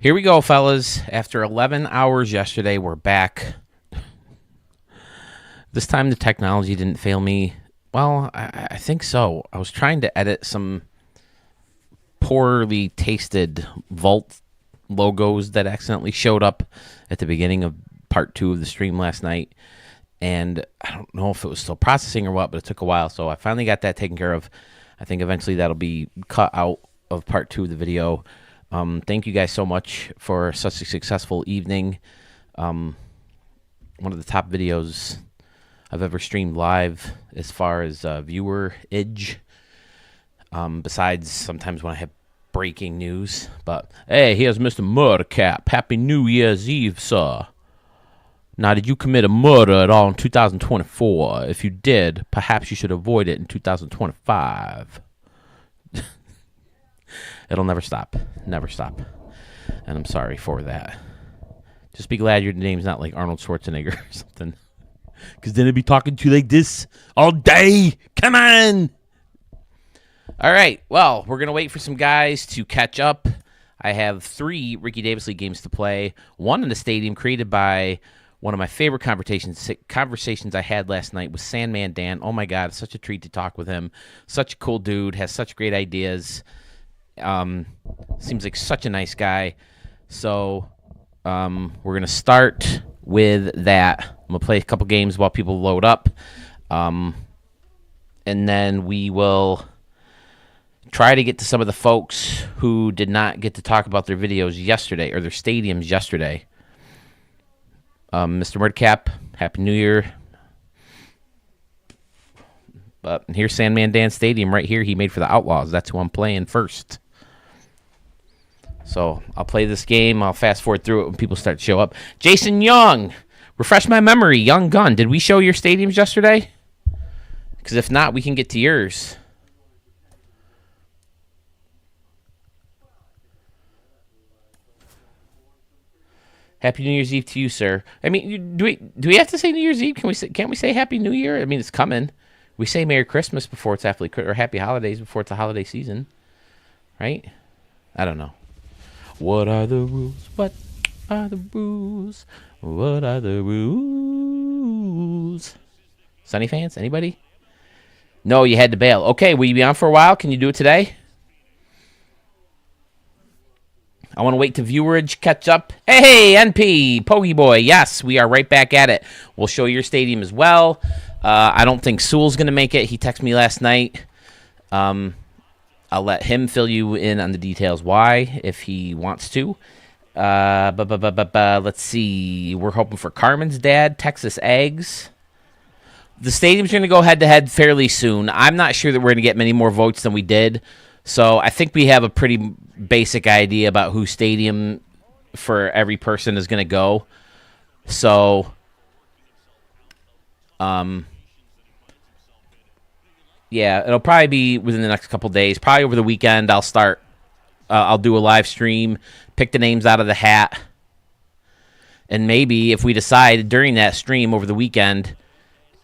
Here we go, fellas. After 11 hours yesterday, we're back. This time the technology didn't fail me. Well, I think so. I was trying to edit some poorly tasted Vault logos that accidentally showed up at the beginning of part 2 of the stream last night. And I don't know if it was still processing or what, but it took a while. So I finally got that taken care of. I think eventually that'll be cut out of part 2 of the video. Thank you guys so much for such a successful evening. One of the top videos I've ever streamed live as far as viewerage. Besides sometimes when I have breaking news. But, hey, here's Mr. Murdercap. Happy New Year's Eve, sir. Now, did you commit a murder at all in 2024? If you did, perhaps you should avoid it in 2025. It'll never stop. Never stop. And I'm sorry for that. Just be glad your name's not like Arnold Schwarzenegger or something. Because then I'd be talking to you like this all day. Come on. All right. Well, we're going to wait for some guys to catch up. I have 3 Ricky Davis League games to play. One in the stadium created by one of my favorite conversations I had last night with Sandman Dan. Oh, my God. Such a treat to talk with him. Such a cool dude. Has such great ideas. Seems like such a nice guy. So we're going to start with that. I'm going to play a couple games while people load up. And then we will try to get to some of the folks who did not get to talk about their videos yesterday or their stadiums yesterday. Mr. Murdcap, Happy New Year. But here's Sandman Dan Stadium right here he made for the Outlaws. That's who I'm playing first. So I'll play this game. I'll fast forward through it when people start to show up. Jason Young, refresh my memory. Young Gun, did we show your stadiums yesterday? Because if not, we can get to yours. Happy New Year's Eve to you, sir. I mean, do we have to say New Year's Eve? Can't we say Happy New Year? I mean, it's coming. We say Merry Christmas before it's or Happy Holidays before it's a holiday season, right? I don't know. What are the rules? What are the rules? What are the rules? Sunny fans? Anybody? No, you had to bail. Okay, will you be on for a while? Can you do it today? I want to wait to viewerage catch up. Hey, NP, Poggy Boy. Yes, we are right back at it. We'll show your stadium as well. I don't think Sewell's going to make it. He texted me last night. I'll let him fill you in on the details why, if he wants to. Let's see. We're hoping for Carmen's dad, Texas Eggs. The stadium's going to go head-to-head fairly soon. I'm not sure that we're going to get many more votes than we did. So I think we have a pretty basic idea about whose stadium for every person is going to go. So, yeah, it'll probably be within the next couple days. Probably over the weekend, I'll do a live stream, pick the names out of the hat, and maybe if we decide during that stream over the weekend,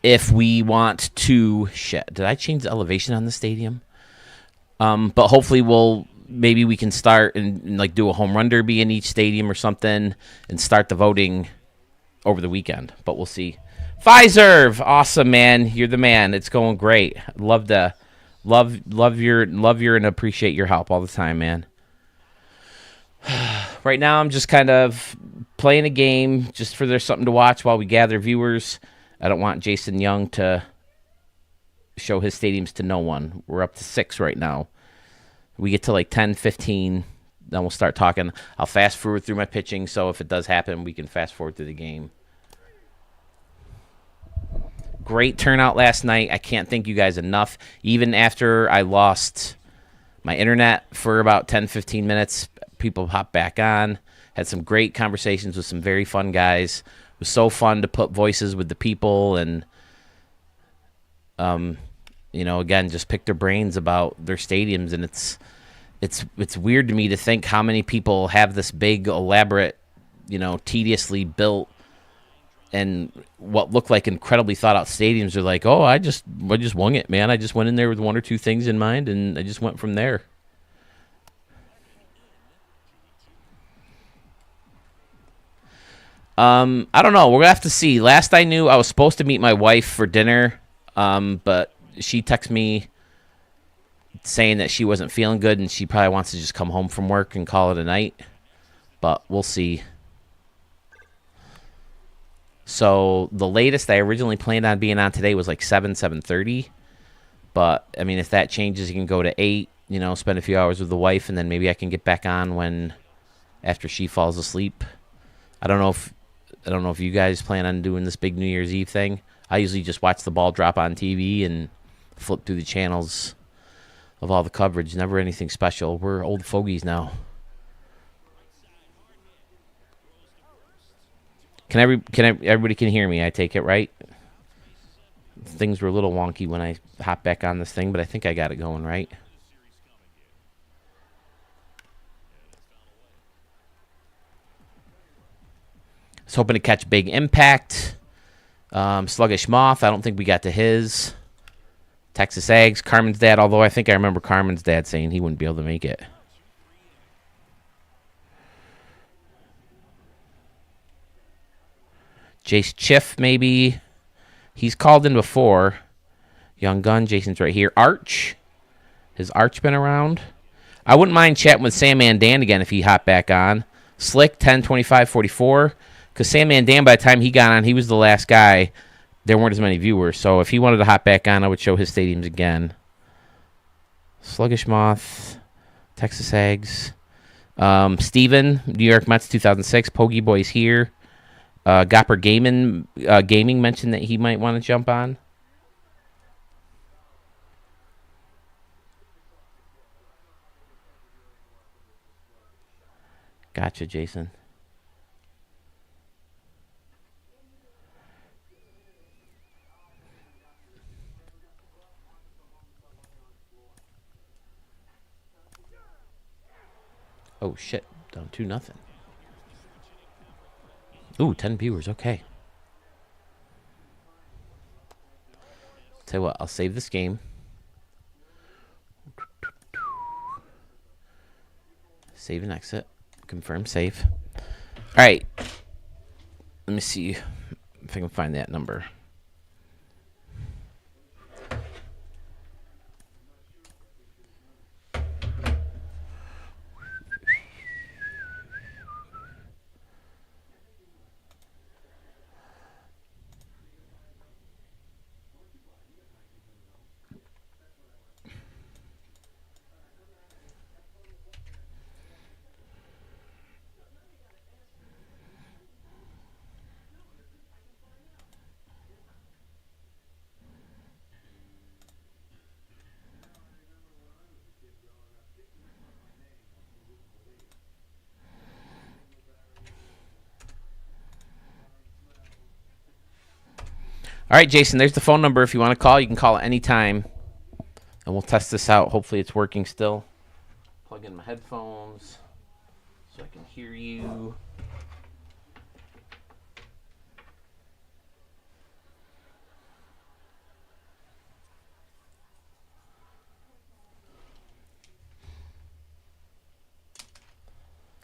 if we want to... Shit, did I change the elevation on the stadium? But hopefully maybe we can start and like do a home run derby in each stadium or something and start the voting over the weekend. But we'll see. Pfizer, awesome, man. You're the man. It's going great. Love your and appreciate your help all the time, man. Right now I'm just kind of playing a game just for there's something to watch while we gather viewers. I don't want Jason Young to show his stadiums to no one. We're up to 6 right now. We get to like 10, 15, then we'll start talking. I'll fast forward through my pitching, so if it does happen, we can fast forward through the game. Great turnout last night. I can't thank you guys enough. Even after I lost my internet for about 10, 15 minutes, people hopped back on. Had some great conversations with some very fun guys. It was so fun to put voices with the people and again, just pick their brains about their stadiums, and it's weird to me to think how many people have this big, elaborate, tediously built and what look like incredibly thought out stadiums are like, oh, I just wung it, man. I just went in there with 1 or 2 things in mind, and I just went from there. I don't know. We're gonna have to see. Last I knew, I was supposed to meet my wife for dinner, but she texted me saying that she wasn't feeling good and she probably wants to just come home from work and call it a night. But we'll see. So the latest I originally planned on being on today was like 7:30. But I mean, if that changes, you can go to 8. You know, spend a few hours with the wife, and then maybe I can get back on after she falls asleep. I don't know if you guys plan on doing this big New Year's Eve thing. I usually just watch the ball drop on TV and flip through the channels of all the coverage. Never anything special. We're old fogies now. Everybody can hear me? I take it, right? Things were a little wonky when I hopped back on this thing, but I think I got it going right. I was hoping to catch Big Impact. Sluggish Moth, I don't think we got to his. Texas Ags, Carmen's dad, although I think I remember Carmen's dad saying he wouldn't be able to make it. Jace Chiff, maybe. He's called in before. Young Gun, Jason's right here. Arch. Has Arch been around? I wouldn't mind chatting with Sandman Dan again if he hopped back on. Slick, 10, 25, 44. Because Sandman Dan, by the time he got on, he was the last guy. There weren't as many viewers. So if he wanted to hop back on, I would show his stadiums again. Sluggish Moth. Texas Ags. Steven, New York Mets, 2006. Pogie Boy's here. Gopper Gaming mentioned that he might want to jump on. Gotcha, Jason. Oh, shit. Down 2-0. Ooh, 10 viewers. Okay. Tell you what, I'll save this game. Save and exit. Confirm save. All right. Let me see if I can find that number. All right, Jason, there's the phone number. If you want to call, you can call at any time. And we'll test this out. Hopefully it's working still. Plug in my headphones so I can hear you.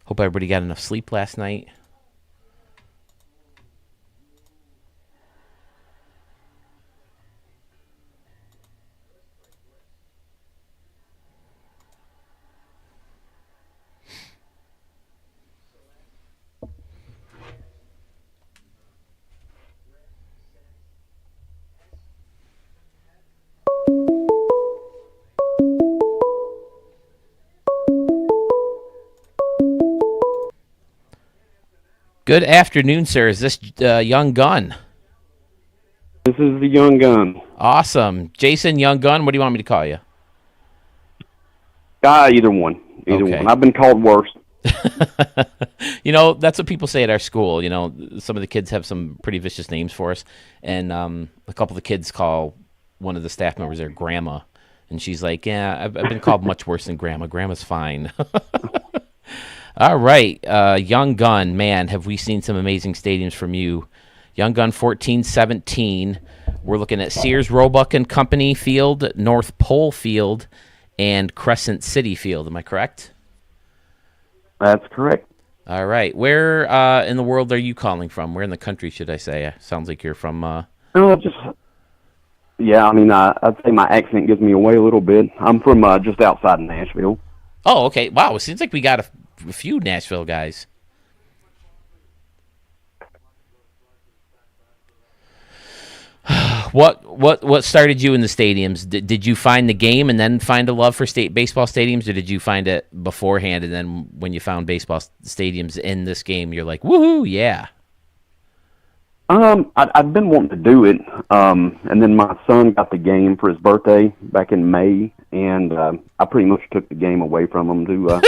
Hope everybody got enough sleep last night. Good afternoon, sir. Is this Young Gun? This is the Young Gun. Awesome. Jason, Young Gun, what do you want me to call you? Either one. Either one. I've been called worse. You know, that's what people say at our school. You know, some of the kids have some pretty vicious names for us. And a couple of the kids call one of the staff members their grandma. And she's like, yeah, I've been called much worse than grandma. Grandma's fine. All right, Young Gun, man, have we seen some amazing stadiums from you. Young Gun 14-17. We're looking at Sears, Roebuck and Company Field, North Pole Field, and Crescent City Field. Am I correct? That's correct. All right. Where in the world are you calling from? Where in the country, should I say? Sounds like you're from... Just yeah. I mean, I'd say my accent gives me away a little bit. I'm from just outside of Nashville. Oh, okay. Wow. It seems like we got a few Nashville guys. What started you in the stadiums? Did you find the game and then find a love for baseball stadiums, or did you find it beforehand and then when you found baseball stadiums in this game, you're like, woohoo, yeah? I've been wanting to do it, and then my son got the game for his birthday back in May, and I pretty much took the game away from him to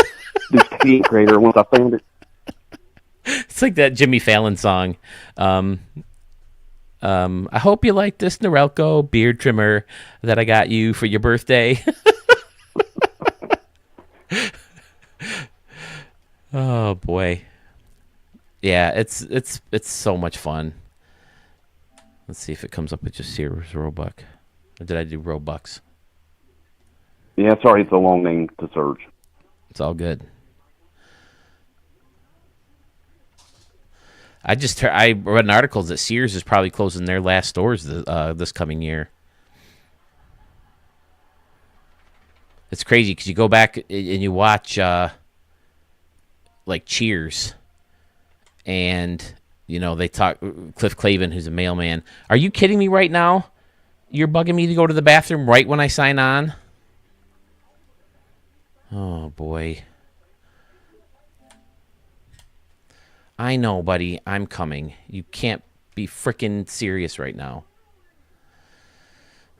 do Stadium Creator once I found it. It's like that Jimmy Fallon song. I hope you like this Norelco beard trimmer that I got you for your birthday. Oh boy. Yeah, it's so much fun. Let's see if it comes up with just Sears Roebuck. Or did I do Roebucks? Yeah, sorry, it's a long name to search. It's all good. I read an article that Sears is probably closing their last stores this coming year. It's crazy because you go back and you watch like Cheers, and they talk Cliff Clavin, who's a mailman. Are you kidding me right now? You're bugging me to go to the bathroom right when I sign on? Oh boy. I know, buddy. I'm coming. You can't be freaking serious right now.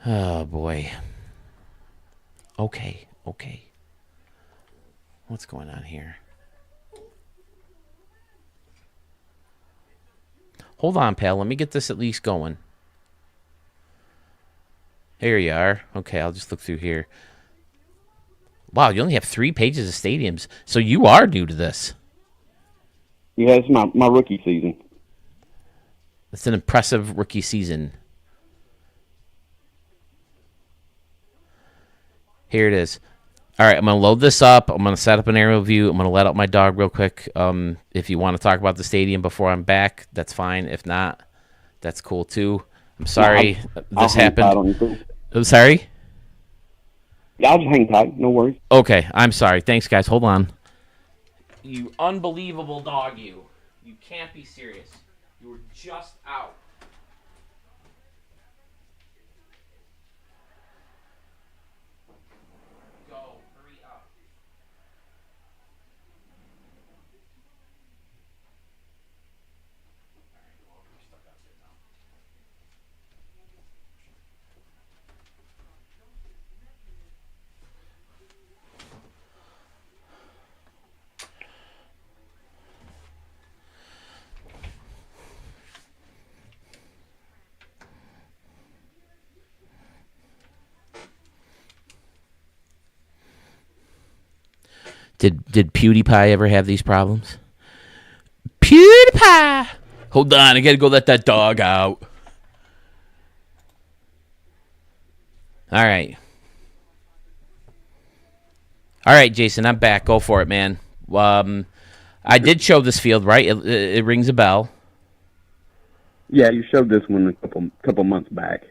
Oh, boy. Okay. What's going on here? Hold on, pal. Let me get this at least going. Here you are. Okay, I'll just look through here. Wow, you only have 3 pages of stadiums. So you are new to this. Yeah, it's my rookie season. It's an impressive rookie season. Here it is. All right, I'm going to load this up. I'm going to set up an aerial view. I'm going to let out my dog real quick. If you want to talk about the stadium before I'm back, that's fine. If not, that's cool too. I'm sorry this happened. I'm sorry? Yeah, I'll just hang tight. No worries. Okay, I'm sorry. Thanks, guys. Hold on. You unbelievable dog, you. You can't be serious. You were just out. Go, hurry up. Did PewDiePie ever have these problems? PewDiePie! Hold on, I gotta go let that dog out. All right, Jason, I'm back. Go for it, man. I did show this field, right? It rings a bell. Yeah, you showed this one a couple months back.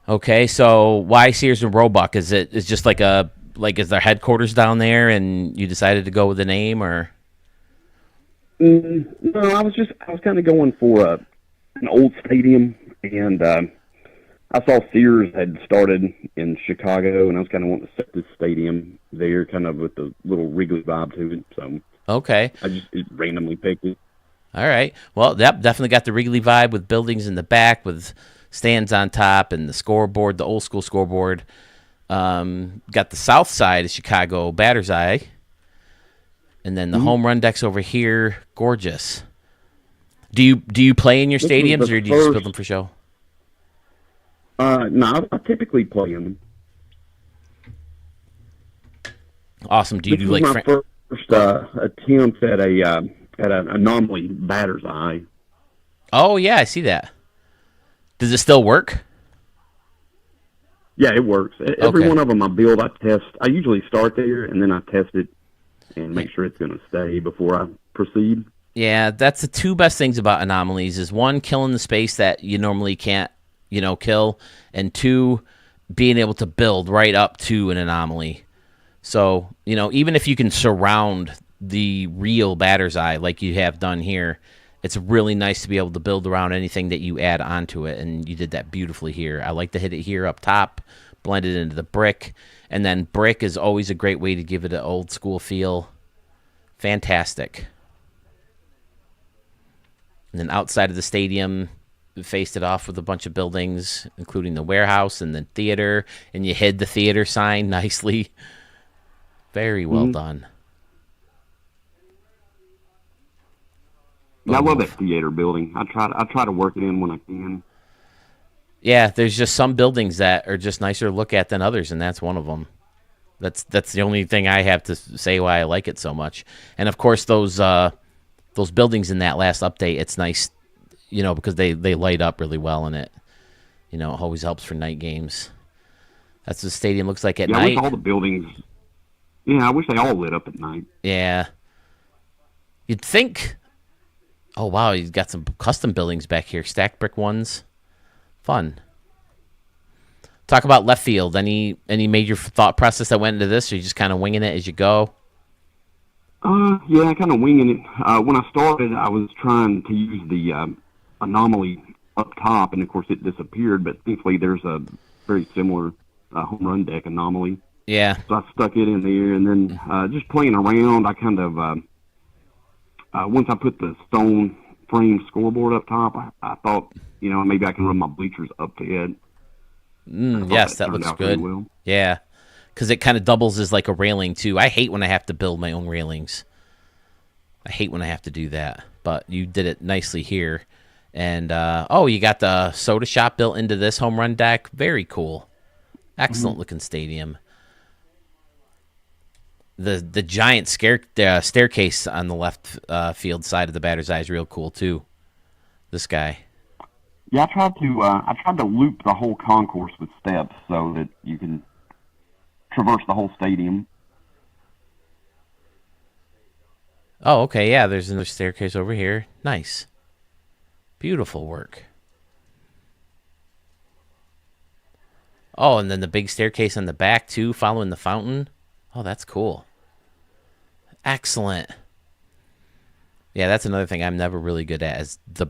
Okay, so why Sears and Roebuck? Is just is their headquarters down there, and you decided to go with the name, or? No, I was kind of going for an old stadium, and I saw Sears had started in Chicago, and I was kind of wanting to set this stadium there, kind of with the little Wrigley vibe to it. So okay, I just randomly picked it. All right, well, that definitely got the Wrigley vibe with buildings in the back, with stands on top, and the scoreboard, the old school scoreboard. Got the south side of Chicago, Batter's Eye, and then the home run decks over here, gorgeous. Do you play in your stadiums, or do you just build them for show? No, I typically play in them. Awesome. Do you do like my first attempt at an anomaly Batter's Eye? Oh yeah, I see that. Does it still work? Yeah, it works. Every one of them I build, I test. I usually start there, and then I test it and make sure it's going to stay before I proceed. Yeah, that's the two best things about anomalies is one, killing the space that you normally can't, kill, and two, being able to build right up to an anomaly. So, even if you can surround the real batter's eye like you have done here, it's really nice to be able to build around anything that you add onto it, and you did that beautifully here. I like to hit it here up top, blend it into the brick, and then brick is always a great way to give it an old school feel. Fantastic. And then outside of the stadium, we faced it off with a bunch of buildings, including the warehouse and the theater, and you hid the theater sign nicely. Very well done. Yeah, I love that theater building. I try to work it in when I can. Yeah, there's just some buildings that are just nicer to look at than others, and that's one of them. That's the only thing I have to say why I like it so much. And of course, those buildings in that last update, it's nice, because they light up really well in it. It always helps for night games. That's what the stadium looks like at night. I wish all the buildings. Yeah, I wish they all lit up at night. Yeah. You'd think. Oh wow, you've got some custom buildings back here, stacked brick ones. Fun. Talk about left field. Any major thought process that went into this, or you just kind of winging it as you go? Yeah, kind of winging it. When I started, I was trying to use the anomaly up top, and of course it disappeared. But thankfully, there's a very similar home run deck anomaly. Yeah. So I stuck it in there, and then just playing around, I kind of once I put the stone frame scoreboard up top, I thought, maybe I can run my bleachers up to it. Yes, that looks good. Well. Yeah, because it kind of doubles as like a railing too. I hate when I have to build my own railings. I hate when I have to do that, but you did it nicely here. And you got the soda shop built into this home run deck. Very cool. Excellent looking stadium. The giant staircase on the left field side of the batter's eye is real cool too. This guy. Yeah, I tried to loop the whole concourse with steps so that you can traverse the whole stadium. Oh, okay, yeah, there's another staircase over here. Nice. Beautiful work. Oh, and then the big staircase on the back too, following the fountain. Oh, that's cool. Excellent. Yeah, that's another thing I'm never really good at is the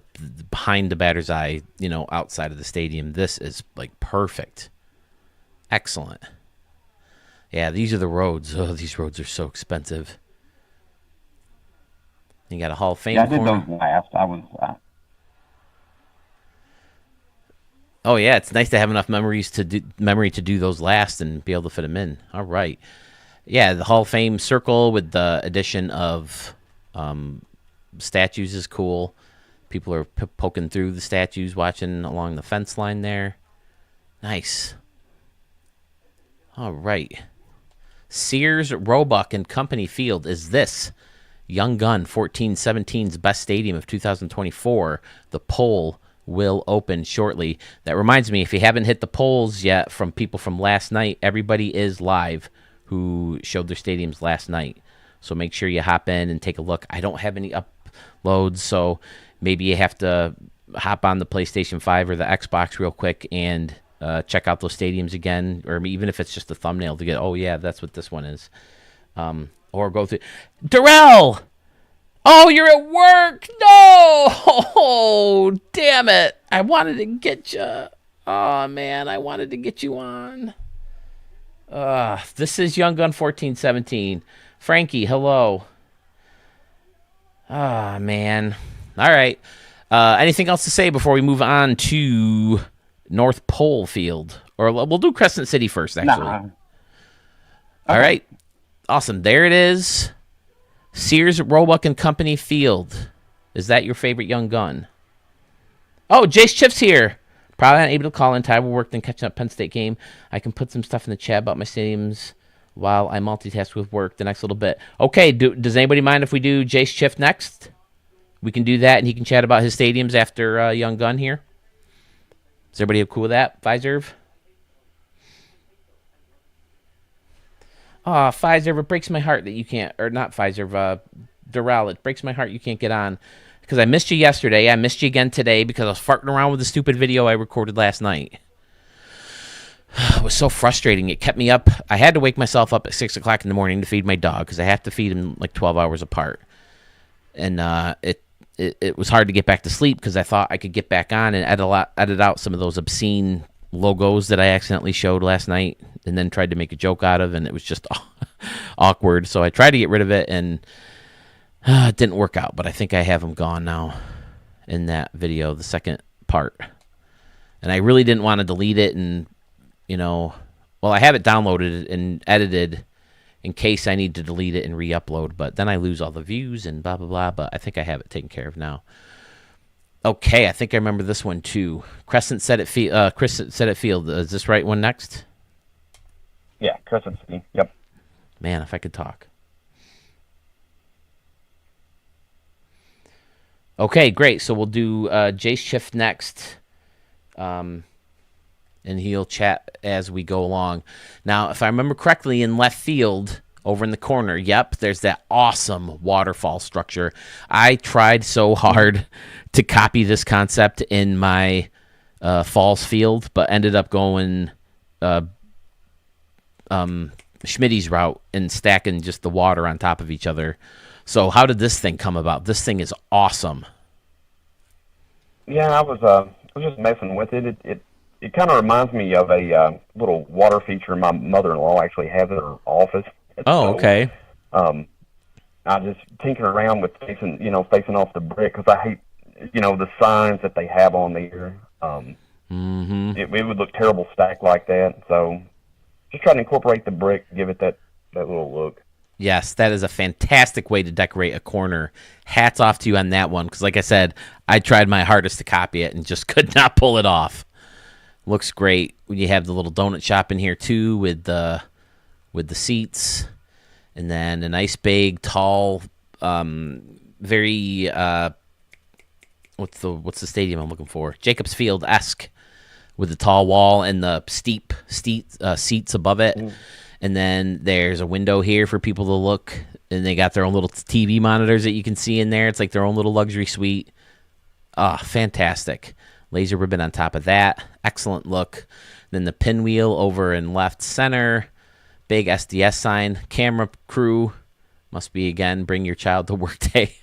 behind the batter's eye, outside of the stadium. This is like perfect. Excellent. Yeah, these are the roads. Oh, these roads are so expensive. You got a Hall of Fame corner. Yeah, I did those last. I was... Oh, yeah, it's nice to have enough memory to do those last and be able to fit them in. All right. Yeah, the Hall of Fame circle with the addition of statues is cool. People are poking through the statues, watching along the fence line there. Nice. All right. Sears, Roebuck, and Company Field is this. Young Gun 1417's best stadium of 2024. The poll will open shortly. That reminds me, if you haven't hit the polls yet from people from last night, everybody is live who showed their stadiums last night. So make sure you hop in and take a look. I don't have any uploads, so maybe you have to hop on the PlayStation 5 or the Xbox real quick and check out those stadiums again, or even if it's just a thumbnail to get, oh yeah, that's what this one is. Or go through. Darrell! Oh, you're at work! No! Oh, damn it. I wanted to get you. Oh, man, I wanted to get you on. This is Young Gun 1417. Frankie, hello. Ah, man. All right. Anything else to say before we move on to North Pole Field? Or we'll do Crescent City first, actually. Nah. All right. Awesome. There it is. Sears, Roebuck, and Company Field. Is that your favorite Young Gun? Oh, Jace Chips here. Probably not able to call in. Ty will work, then catching up Penn State game. I can put some stuff in the chat about my stadiums while I multitask with work the next little bit. Okay, does anybody mind if we do Jace Chips next? We can do that, and he can chat about his stadiums after Young Gun here. Is everybody cool with that? Pfizer? Pfizer, it breaks my heart that you can't, or not Pfizer, Darrell, it breaks my heart you can't get on because I missed you yesterday. I missed you again today because I was farting around with the stupid video I recorded last night. It was so frustrating. It kept me up. I had to wake myself up at 6 o'clock in the morning to feed my dog because I have to feed him like 12 hours apart. And it was hard to get back to sleep because I thought I could get back on and edit out some of those obscene logos that I accidentally showed last night and then tried to make a joke out of, and it was just awkward. So I tried to get rid of it, and it didn't work out. But I think I have them gone now in that video, the second part. And I really didn't want to delete it and, I have it downloaded and edited in case I need to delete it and re-upload, but then I lose all the views and blah, blah, blah, but I think I have it taken care of now. Okay, I think I remember this one too. Crescent set at field. Is this right one next? Yeah, Crescent City. Yep. Man, if I could talk. Okay, great. So we'll do Jace Shift next. And he'll chat as we go along. Now, if I remember correctly, in left field, over in the corner, yep, there's that awesome waterfall structure. I tried so hard to copy this concept in my falls field, but ended up going Schmitty's route and stacking just the water on top of each other. So how did this thing come about? This thing is awesome. Yeah, I was just messing with it. It kind of reminds me of a little water feature my mother-in-law actually has in her office. Oh, okay. I just tinker around with facing off the brick because I hate, the signs that they have on there. It would look terrible stacked like that. So just trying to incorporate the brick, give it that little look. Yes, that is a fantastic way to decorate a corner. Hats off to you on that one because, like I said, I tried my hardest to copy it and just could not pull it off. Looks great. You have the little donut shop in here too with the seats, and then a nice big tall, very what's the stadium I'm looking for? Jacobs Field-esque with the tall wall and the steep seats above it. And then there's a window here for people to look, and they got their own little TV monitors that you can see in there. It's like their own little luxury suite. Fantastic. Laser ribbon on top of that. Excellent look. Then the pinwheel over in left center. Big SDS sign. Camera crew. Must be, again, bring your child to work day.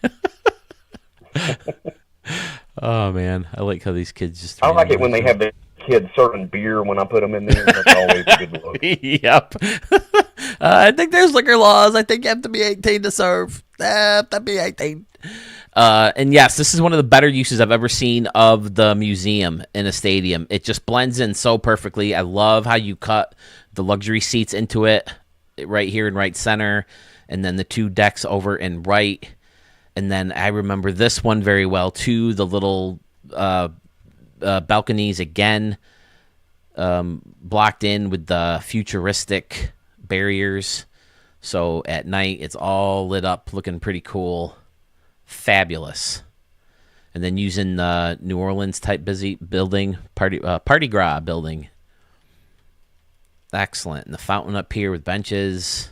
Oh, man. I like how these kids just... I like it when they have the kids serving beer when I put them in there. That's always a good look. Yep. I think there's liquor laws. I think you have to be 18 to serve. Have to be 18. And yes, this is one of the better uses I've ever seen of the museum in a stadium. It just blends in so perfectly. I love how you cut the luxury seats into it right here in right center, and then the two decks over in right. And then I remember this one very well too, the little balconies again, blocked in with the futuristic barriers. So at night, it's all lit up, looking pretty cool. Fabulous. And then using the New Orleans type building, Party Gras building. Excellent. And the fountain up here with benches.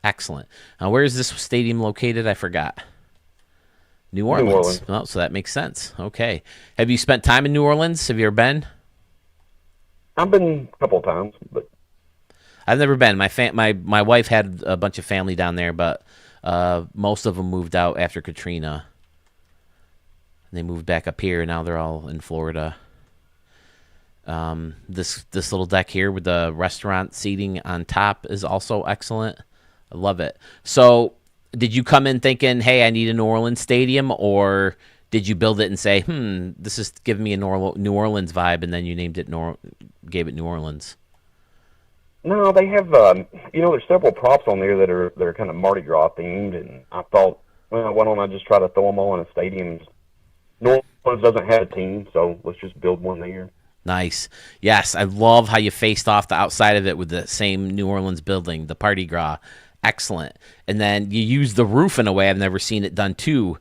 Excellent. Now, where is this stadium located? I forgot. New Orleans. Oh, so that makes sense. Okay. Have you spent time in New Orleans? Have you ever been? I've been a couple of times, but I've never been. My wife had a bunch of family down there, but most of them moved out after Katrina. They moved back up here, and now they're all in Florida. This little deck here with the restaurant seating on top is also excellent. I love it. So, did you come in thinking, hey, I need a New Orleans stadium, or did you build it and say, this is giving me a New Orleans vibe, and then you named it gave it New Orleans? No, they have, there's several props on there that are kind of Mardi Gras themed, and I thought, well, why don't I just try to throw them all in a stadium? New Orleans doesn't have a team, so let's just build one there. Nice. Yes, I love how you faced off the outside of it with the same New Orleans building, the Party Gras. Excellent. And then you use the roof in a way I've never seen it done too,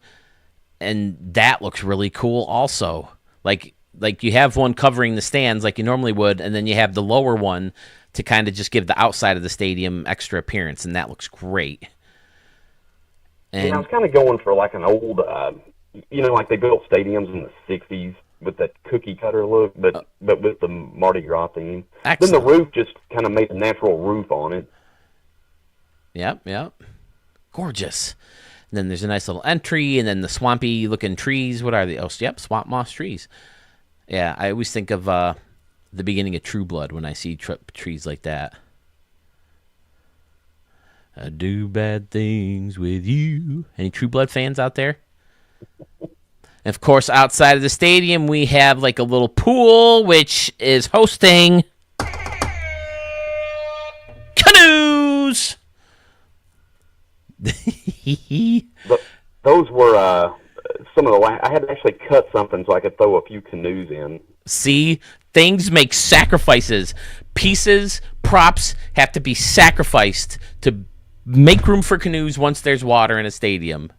and that looks really cool also. Like you have one covering the stands like you normally would, and then you have the lower one to kind of just give the outside of the stadium extra appearance, and that looks great. Yeah, I And was kind of going for like an old, like they built stadiums in the '60s with that cookie cutter look, but with the Mardi Gras theme. Then the excellent. roof just kind of made a natural roof on it. Yep. Gorgeous. And then there's a nice little entry, and then the swampy looking trees. What are they? Oh, yep, swamp moss trees. Yeah, I always think of the beginning of True Blood when I see trees like that. I do bad things with you. Any True Blood fans out there? And of course, outside of the stadium, we have like a little pool, which is hosting canoes. But those were some of the I had to actually cut something so I could throw a few canoes in. See, things make sacrifices. Pieces, props have to be sacrificed to make room for canoes once there's water in a stadium.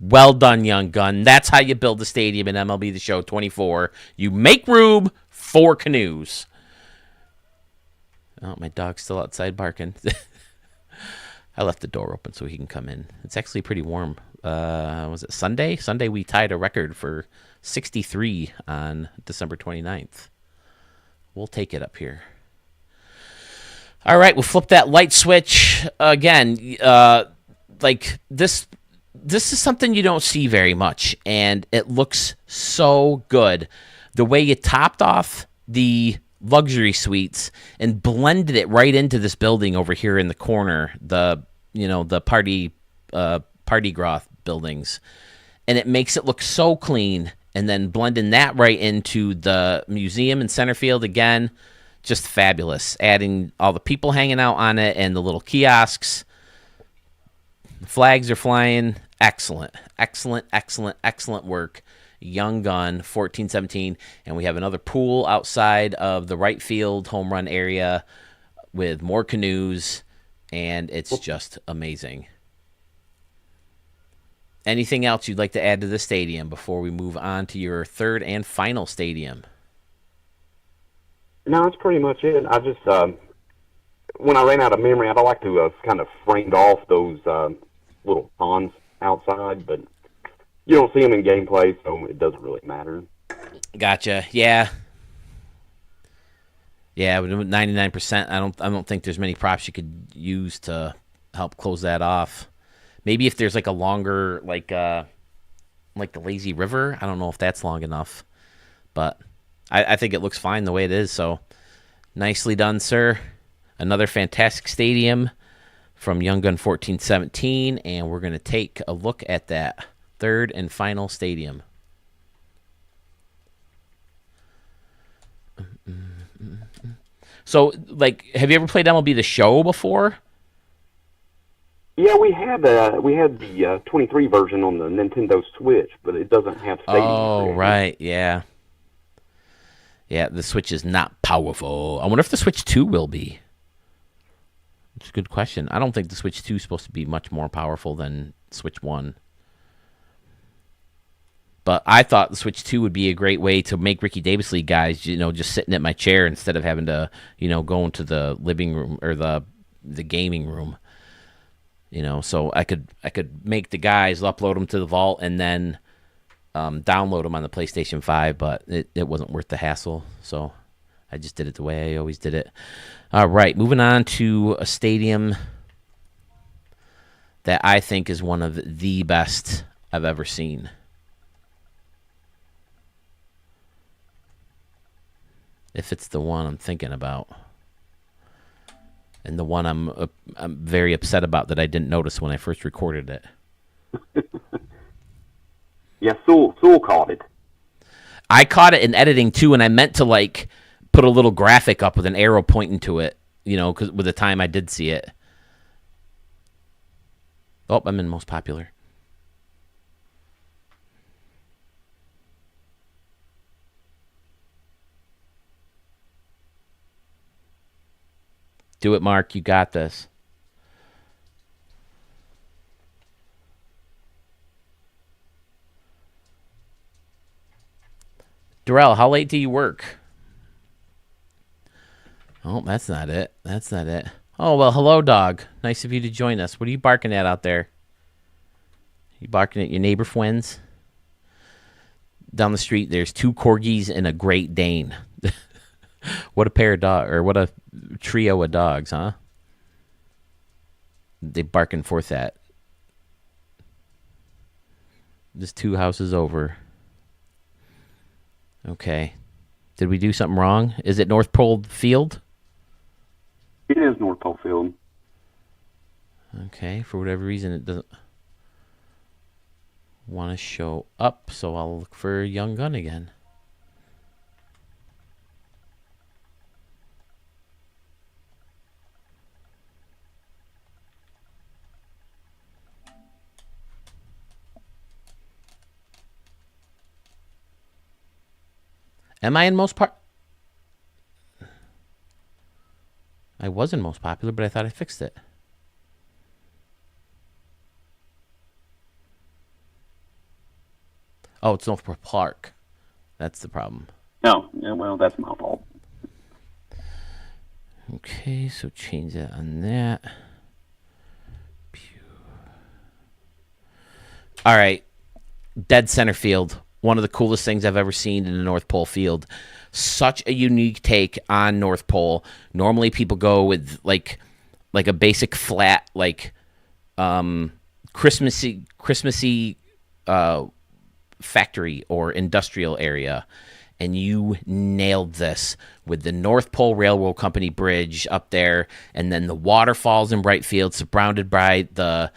Well done, young gun. That's how you build a stadium in MLB The Show 24. You make room for canoes. Oh, my dog's still outside barking. I left the door open so he can come in. It's actually pretty warm. Was it Sunday? Sunday we tied a record for 63 on December 29th. We'll take it up here. All right, we'll flip that light switch again. Like this is something you don't see very much, and it looks so good. The way you topped off the luxury suites and blended it right into this building over here in the corner, the party groth buildings, and it makes it look so clean. And then blending that right into the museum in center field again, just fabulous. Adding all the people hanging out on it and the little kiosks. The flags are flying. Excellent work. Young gun, 1417. And we have another pool outside of the right field home run area with more canoes, and it's just amazing. Anything else you'd like to add to the stadium before we move on to your third and final stadium? No, that's pretty much it. I just, when I ran out of memory, I'd like to have kind of framed off those little ponds outside, but you don't see them in gameplay, so it doesn't really matter. Gotcha. Yeah. Yeah, with 99%, I don't think there's many props you could use to help close that off. Maybe if there's like a longer, like the lazy river, I don't know if that's long enough, but I think it looks fine the way it is. So nicely done, sir. Another fantastic stadium from Young Gun 1417, and we're going to take a look at that third and final stadium. So, like, have you ever played MLB The Show before? Yeah, we had the 23 version on the Nintendo Switch, but it doesn't have stadium. Oh, right, yeah. Yeah, the Switch is not powerful. I wonder if the Switch 2 will be. It's a good question. I don't think the Switch 2 is supposed to be much more powerful than Switch 1. But I thought the Switch 2 would be a great way to make Ricky Davis League guys, just sitting at my chair instead of having to, go into the living room or the gaming room. So I could make the guys, upload them to the vault, and then download them on the PlayStation 5, but it wasn't worth the hassle, so I just did it the way I always did it. All right, moving on to a stadium that I think is one of the best I've ever seen. If it's the one I'm thinking about. And the one I'm very upset about that I didn't notice when I first recorded it. Yeah, Sewell caught it. I caught it in editing too, and I meant to put a little graphic up with an arrow pointing to it, because with the time I did see it. Oh, I'm in most popular. Do it, Mark. You got this. Darrell, how late do you work? Oh, that's not it. Oh, well, hello, dog. Nice of you to join us. What are you barking at out there? You barking at your neighbor friends? Down the street, there's 2 corgis and a Great Dane. What a pair of dogs, or what a trio of dogs, huh? They barking forth at. Just 2 houses over. Okay. Did we do something wrong? Is it North Pole Field? It is North Pole Field. Okay. For whatever reason, it doesn't want to show up, so I'll look for Young Gun again. Am I in most I was in most popular, but I thought I fixed it. Oh, it's North Park. That's the problem. No, yeah, well, that's my fault. Okay, so change that on that. All right. Dead center field. One of the coolest things I've ever seen in the North Pole field. Such a unique take on North Pole. Normally people go with like a basic flat, like Christmassy factory or industrial area. And you nailed this with the North Pole Railroad Company bridge up there, and then the waterfalls in right field surrounded by the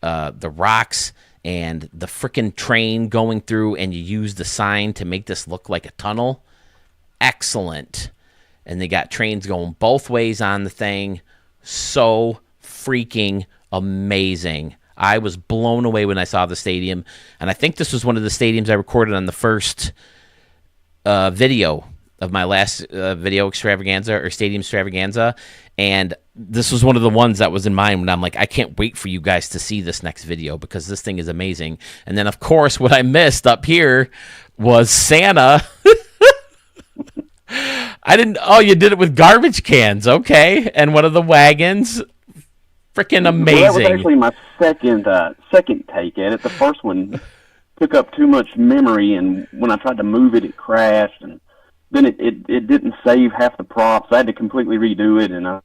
rocks and the frickin' train going through, and you use the sign to make this look like a tunnel. Excellent. And they got trains going both ways on the thing. So freaking amazing. I was blown away when I saw the stadium, and I think this was one of the stadiums I recorded on the first video of my last video extravaganza or stadium extravaganza, and this was one of the ones that was in mind when I'm like, I can't wait for you guys to see this next video because this thing is amazing. And then, of course, what I missed up here was Santa. You did it with garbage cans, okay, and one of the wagons. Freaking amazing. Well, that was actually my second take at it. The first one took up too much memory, and when I tried to move it, it crashed, and then it didn't save half the props. I had to completely redo it, and they're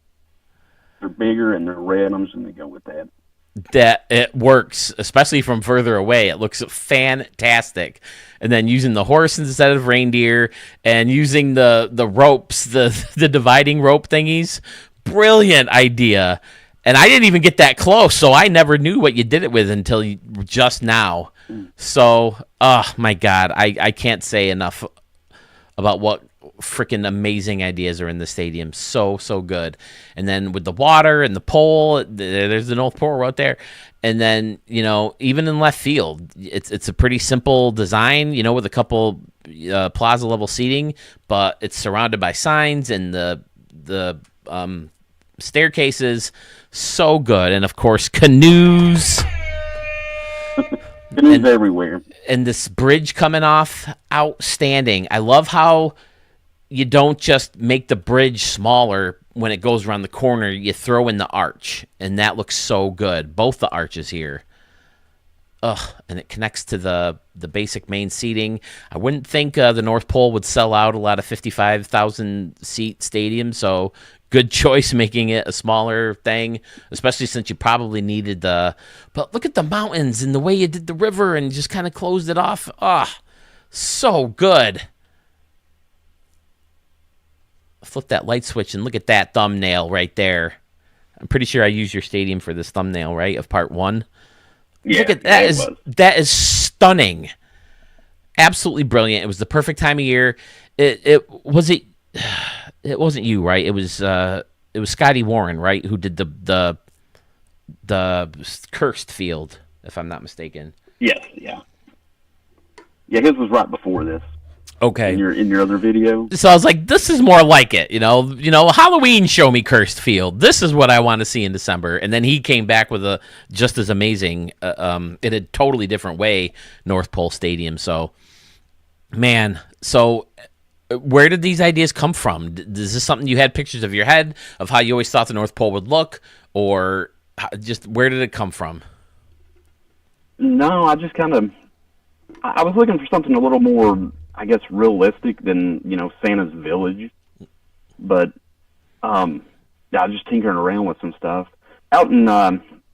bigger and they're red. I'm just going to go with that. That it works, especially from further away. It looks fantastic. And then using the horse instead of reindeer, and using the ropes, the dividing rope thingies, brilliant idea. And I didn't even get that close, so I never knew what you did it with until just now. So, oh my God, I can't say enough about what freaking amazing ideas are in the stadium. So good. And then with the water and the pole, there's the North Pole right there. And then, even in left field, it's a pretty simple design, with a couple plaza level seating, but it's surrounded by signs and the staircases. So good. And of course, canoes. Canoes everywhere. And this bridge coming off, outstanding. I love how you don't just make the bridge smaller when it goes around the corner. You throw in the arch, and that looks so good. Both the arches here. And it connects to the basic main seating. I wouldn't think the North Pole would sell out a lot of 55,000 seat stadiums, so good choice making it a smaller thing, especially since you probably needed but look at the mountains and the way you did the river and just kind of closed it off. So good. Flip that light switch and look at that thumbnail right there. I'm pretty sure I used your stadium for this thumbnail, right, of part 1. Yeah, look at that. That is stunning. Absolutely brilliant. It was the perfect time of year. It wasn't you, right? It was Scotty Warren, right, who did the cursed field, if I'm not mistaken. Yes, yeah. Yeah, his was right before this. Okay. In your other video. So I was like, this is more like it, Halloween show me cursed field. This is what I want to see in December. And then he came back with a just as amazing, in a totally different way, North Pole Stadium. So, man, where did these ideas come from? Is this something you had pictures of your head of how you always thought the North Pole would look, or just where did it come from? No, I just kind of I was looking for something a little more, I guess, realistic than Santa's Village, but yeah, I was just tinkering around with some stuff out in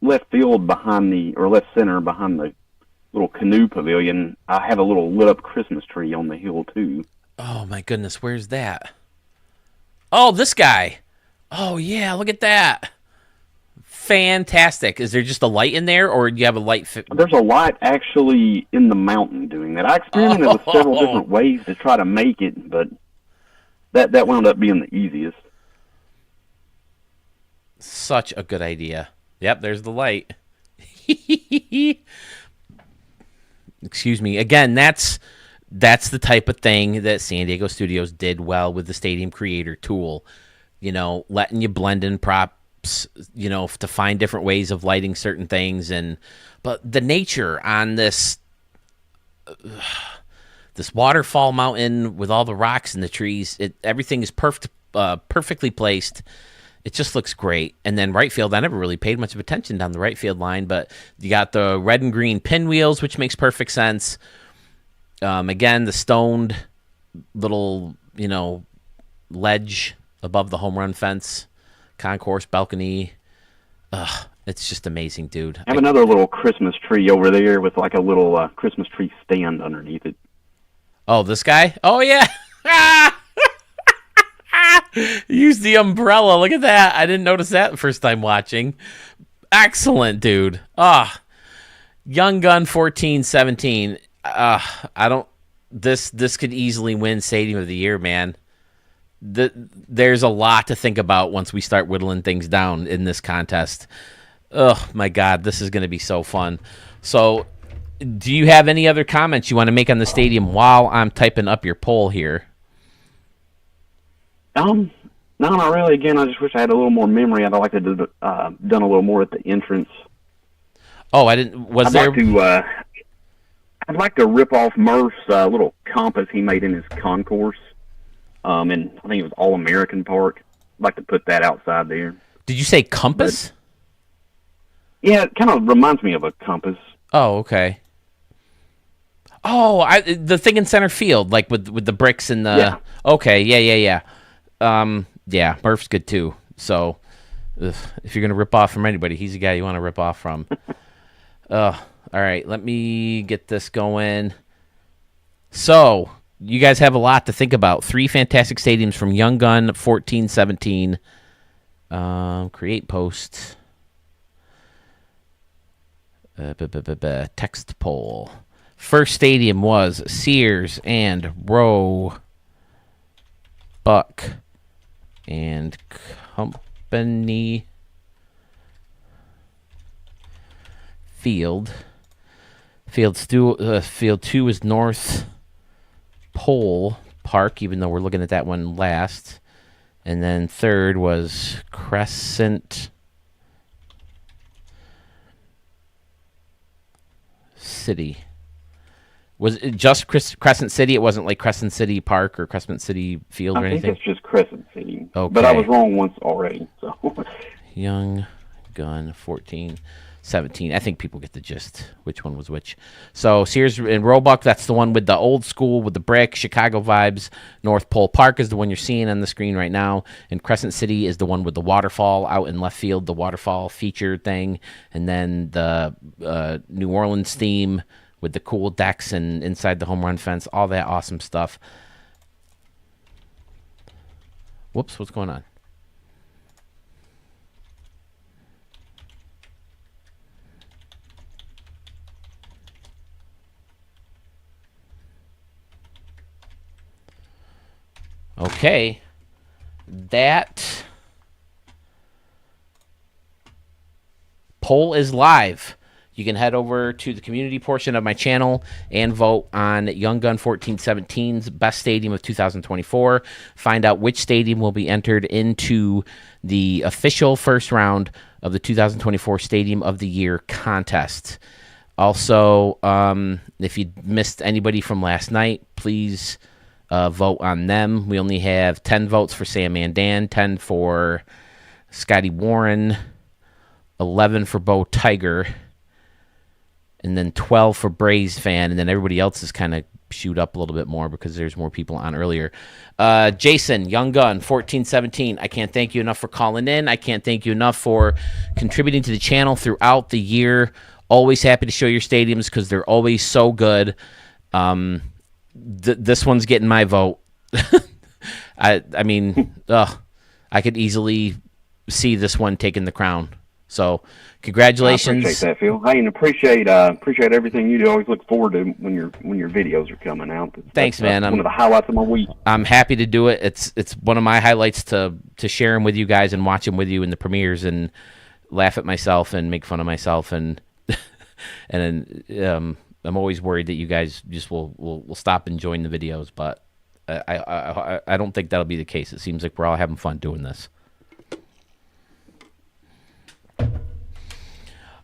left field or left center behind the little canoe pavilion. I have a little lit up Christmas tree on the hill too. Oh my goodness, where's that? Oh, this guy. Oh yeah, look at that. Fantastic. Is there just a light in there, or do you have a light? There's a light actually in the mountain doing that. I experimented with several different ways to try to make it, but that wound up being the easiest. Such a good idea. Yep, there's the light. Excuse me. Again, that's the type of thing that San Diego Studios did well with the Stadium Creator tool. Letting you blend in props, to find different ways of lighting certain things. But the nature on this waterfall mountain with all the rocks and the trees, everything is perfectly placed. It just looks great. And then right field, I never really paid much of attention down the right field line, but you got the red and green pinwheels, which makes perfect sense. Again, the stoned little, ledge above the home run fence, concourse balcony. It's just amazing, dude. I have another little Christmas tree over there with like a little Christmas tree stand underneath it. Oh, this guy? Oh, yeah. Use the umbrella. Look at that. I didn't notice that the first time watching. Excellent, dude. Young Gun 1417. This could easily win Stadium of the Year, man. There's a lot to think about once we start whittling things down in this contest. Oh my God, this is going to be so fun. So, do you have any other comments you want to make on the stadium while I'm typing up your poll here? No, not really. Again, I just wish I had a little more memory. I'd like to do done a little more at the entrance. Oh, I didn't. I'd like to rip off Murph's little compass he made in his concourse. And I think it was All American Park. I'd like to put that outside there. Did you say compass? Yeah, it kind of reminds me of a compass. Oh, okay. Oh, the thing in center field, like with the bricks and the. Yeah. Okay, yeah. Yeah, Murph's good too. So, if you're gonna rip off from anybody, he's the guy you want to rip off from. All right, let me get this going. So, you guys have a lot to think about. 3 fantastic stadiums from Young Gun 1417. Create post. Text poll. First stadium was Sears and Roebuck and Company Field. Field 2 is North Pole Park, even though we're looking at that one last. And then third was Crescent City. Was it just Crescent City? It wasn't like Crescent City Park or Crescent City Field or anything? I think it's just Crescent City. Okay. But I was wrong once already. So. Young Gun 1417. I think people get the gist, which one was which. So Sears and Roebuck, that's the one with the old school, with the brick, Chicago vibes. North Pole Park is the one you're seeing on the screen right now. And Crescent City is the one with the waterfall out in left field, the waterfall feature thing. And then the New Orleans theme with the cool decks and inside the home run fence, all that awesome stuff. Whoops, what's going on? Okay, that poll is live. You can head over to the community portion of my channel and vote on Young Gun 1417's Best Stadium of 2024. Find out which stadium will be entered into the official first round of the 2024 Stadium of the Year contest. Also, if you missed anybody from last night, please vote on them. We only have 10 votes for Sam Mandan, 10 for Scotty Warren, 11 for Bo Tiger. and then 12 for Braves fan, and then everybody else is kind of shoot up a little bit more because there's more people on earlier. Jason, Young Gun, 1417. I can't thank you enough for calling in. I can't thank you enough for contributing to the channel throughout the year. Always happy to show your stadiums because they're always so good. This one's getting my vote. I mean, I could easily see this one taking the crown. So, congratulations. I appreciate that, Phil. Hey, and appreciate everything you do. Always look forward to when your videos are coming out. Thanks, man. One of the highlights of my week. I'm happy to do it. It's one of my highlights to share them with you guys and watch them with you in the premieres and laugh at myself and make fun of myself and and then I'm always worried that you guys just will stop enjoying the videos, but I don't think that'll be the case. It seems like we're all having fun doing this.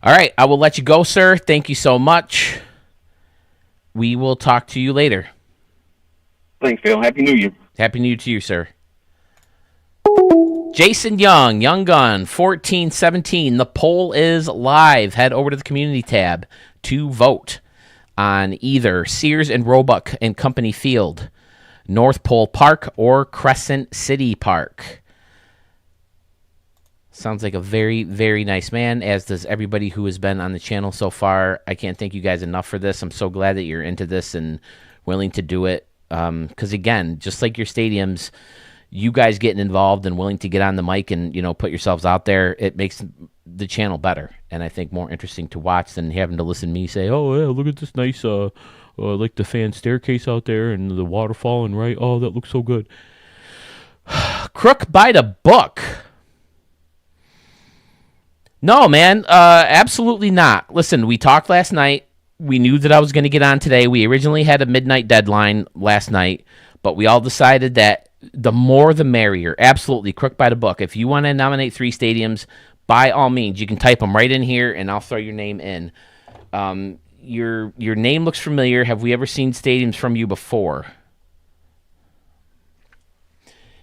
All right, I will let you go, sir. Thank you so much. We will talk to you later. Thanks, Phil. Happy New Year. Happy New Year to you, sir. Jason Young, Young Gun, 1417. The poll is live. Head over to the community tab to vote on either Sears and Roebuck and Company Field, North Pole Park, or Crescent City Park. Sounds like a very, very nice man, as does everybody who has been on the channel so far. I can't thank you guys enough for this. I'm so glad that you're into this and willing to do it. Because, again, just like your stadiums, you guys getting involved and willing to get on the mic and, put yourselves out there, it makes the channel better. And I think more interesting to watch than having to listen to me say, oh, yeah, look at this nice, like the fan staircase out there and the waterfall and right. Oh, that looks so good. Crook by the book. No, man, absolutely not. Listen, we talked last night. We knew that I was going to get on today. We originally had a midnight deadline last night, but we all decided that the more the merrier. Absolutely, crook by the book. If you want to nominate 3 stadiums, by all means, you can type them right in here, and I'll throw your name in. Your name looks familiar. Have we ever seen stadiums from you before?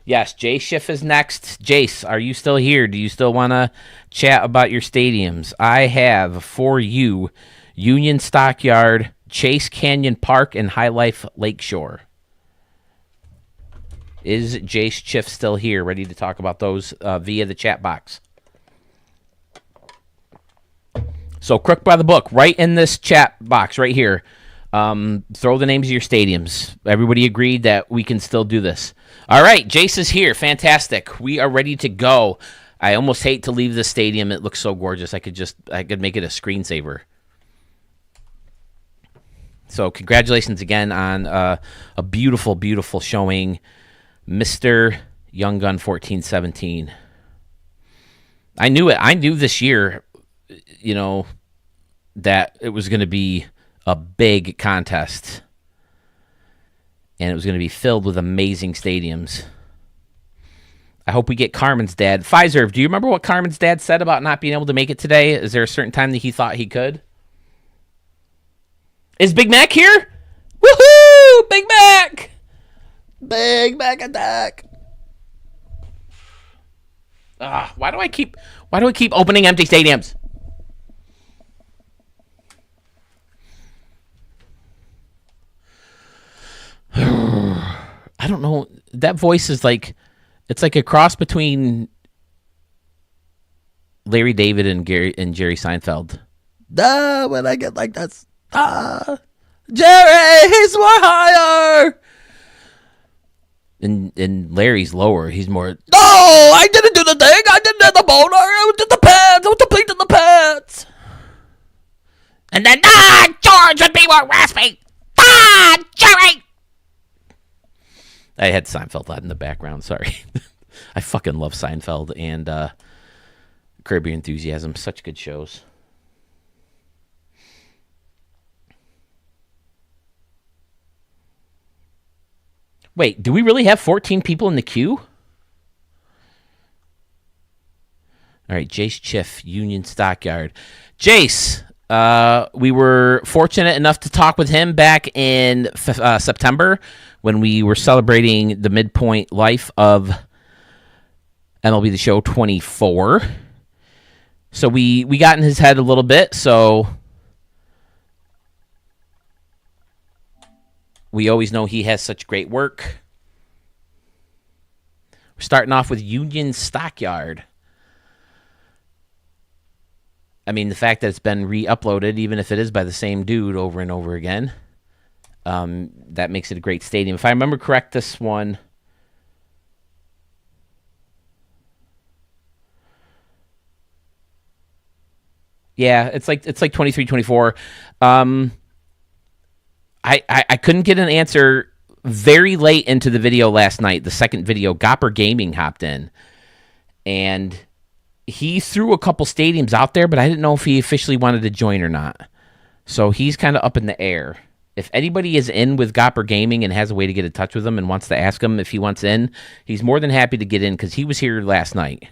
Yes, Jace Schiff is next. Jace, are you still here? Do you still want to chat about your stadiums? I have for you Union Stockyard, Chase Canyon Park, and High Life Lakeshore. Is Jace Schiff still here, ready to talk about those via the chat box? So, crook by the book, right in this chat box right here. Throw the names of your stadiums. Everybody agreed that we can still do this. All right, Jace is here. Fantastic. We are ready to go. I almost hate to leave the stadium. It looks so gorgeous. I could make it a screensaver. So congratulations again on a beautiful, beautiful showing, Mr. Young Gun 1417. I knew it. I knew this year, that it was going to be a big contest. And it was going to be filled with amazing stadiums. I hope we get Carmen's dad. Pfizer, do you remember what Carmen's dad said about not being able to make it today? Is there a certain time that he thought he could? Is Big Mac here? Woohoo! Big Mac! Big Mac attack! Why do I keep opening empty stadiums? I don't know. That voice is like, it's like a cross between Larry David and Jerry Seinfeld. When I get like this, Jerry, he's more higher. And Larry's lower. He's more, no, I didn't do the thing. I didn't do the boner. I did the pants. I was complete in the pants. And then, George would be more raspy. Jerry. I had Seinfeld on in the background. Sorry. I fucking love Seinfeld and Curb Your Enthusiasm. Such good shows. Wait, do we really have 14 people in the queue? All right, Jace Schiff, Union Stockyard. Jace, we were fortunate enough to talk with him back in September when we were celebrating the midpoint life of MLB The Show 24. So we got in his head a little bit. So We always know he has such great work. We're starting off with Union Stockyard. I mean, the fact that it's been re-uploaded, even if it is by the same dude over and over again, that makes it a great stadium. If I remember correct, this one... Yeah, it's like 23, 24. I couldn't get an answer very late into the video last night. The second video, Gopper Gaming hopped in, and he threw a couple stadiums out there, but I didn't know if he officially wanted to join or not. So he's kind of up in the air. If anybody is in with Gopper Gaming and has a way to get in touch with him and wants to ask him if he wants in, he's more than happy to get in because he was here last night.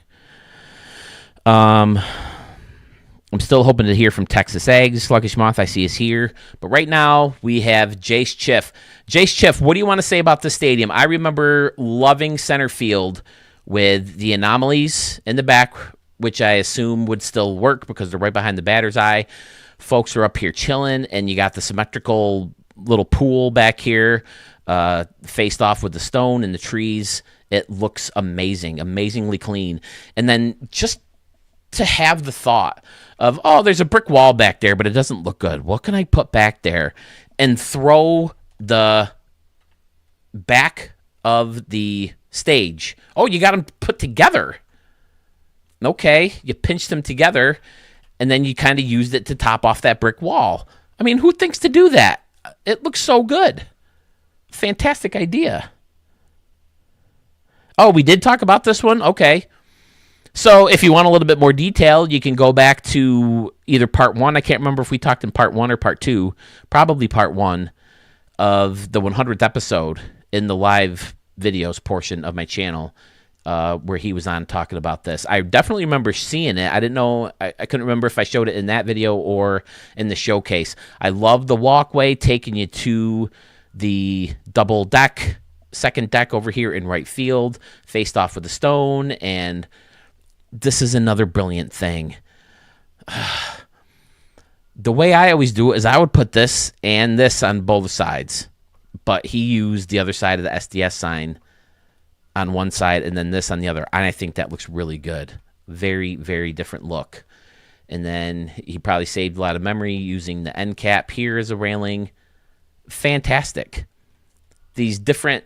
I'm still hoping to hear from Texas Eggs. Sluggish Moth, I see, is here. But right now, we have Jace Chiff. Jace Chiff, what do you want to say about this stadium? I remember loving center field with the anomalies in the back, which I assume would still work because they're right behind the batter's eye. Folks are up here chilling, and you got the symmetrical little pool back here faced off with the stone and the trees. It looks amazing, amazingly clean. And then just to have the thought of, oh, there's a brick wall back there, but it doesn't look good. What can I put back there? And throw the back of the stage. Oh, you got them put together. Okay, you pinched them together, and then you kind of used it to top off that brick wall. I mean, who thinks to do that? It looks so good. Fantastic idea. Oh, we did talk about this one? Okay. So if you want a little bit more detail, you can go back to either part 1. I can't remember if we talked in part 1 or part 2. Probably part 1 of the 100th episode in the live videos portion of my channel where he was on talking about this. I definitely remember seeing it. I didn't know. I couldn't remember if I showed it in that video or in the showcase. I love the walkway taking you to the double deck, second deck over here in right field, faced off with the stone, and... this is another brilliant thing. The way I always do it is I would put this and this on both sides, but he used the other side of the SDS sign on one side and then this on the other, and I think that looks really good. Very, very different look. And then he probably saved a lot of memory using the end cap here as a railing. Fantastic. These different,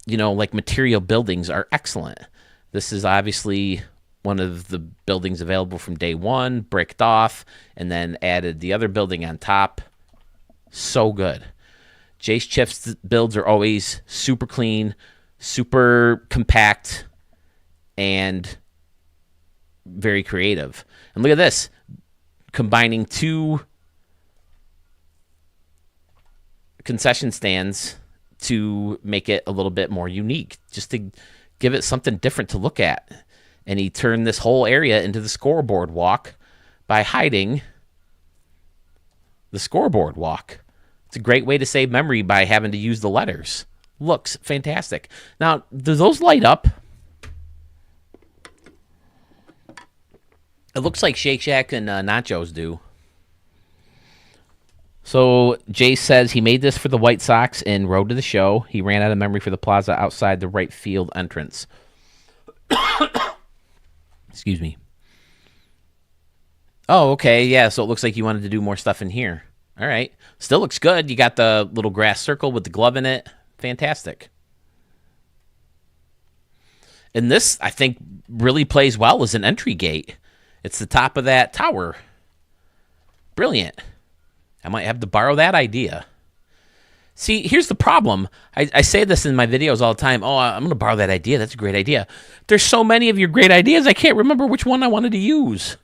like material buildings are excellent. This is obviously... one of the buildings available from day one, bricked off, and then added the other building on top. So good. Jace Chiff's builds are always super clean, super compact, and very creative. And look at this. Combining 2 concession stands to make it a little bit more unique, just to give it something different to look at. And he turned this whole area into the scoreboard walk by hiding the scoreboard walk. It's a great way to save memory by having to use the letters. Looks fantastic. Now, do those light up? It looks like Shake Shack and Nachos do. So Jay says he made this for the White Sox in Road to the Show. He ran out of memory for the plaza outside the right field entrance. Excuse me. Oh, okay. Yeah, so it looks like you wanted to do more stuff in here. All right. Still looks good. You got the little grass circle with the glove in it. Fantastic. And this, I think, really plays well as an entry gate. It's the top of that tower. Brilliant. I might have to borrow that idea. See, here's the problem. I say this in my videos all the time. Oh, I'm going to borrow that idea. That's a great idea. There's so many of your great ideas, I can't remember which one I wanted to use.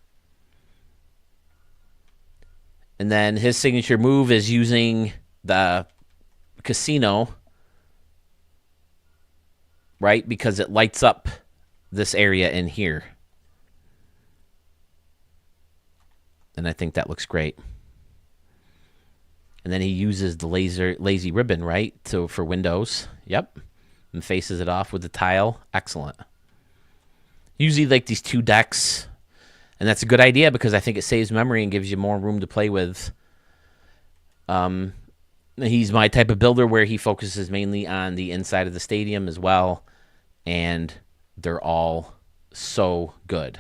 And then his signature move is using the casino, right? Because it lights up this area in here. And I think that looks great. And then he uses the lazy ribbon, right, for windows. Yep. And faces it off with the tile. Excellent. Usually like these 2 decks. And that's a good idea because I think it saves memory and gives you more room to play with. He's my type of builder where he focuses mainly on the inside of the stadium as well, and they're all so good.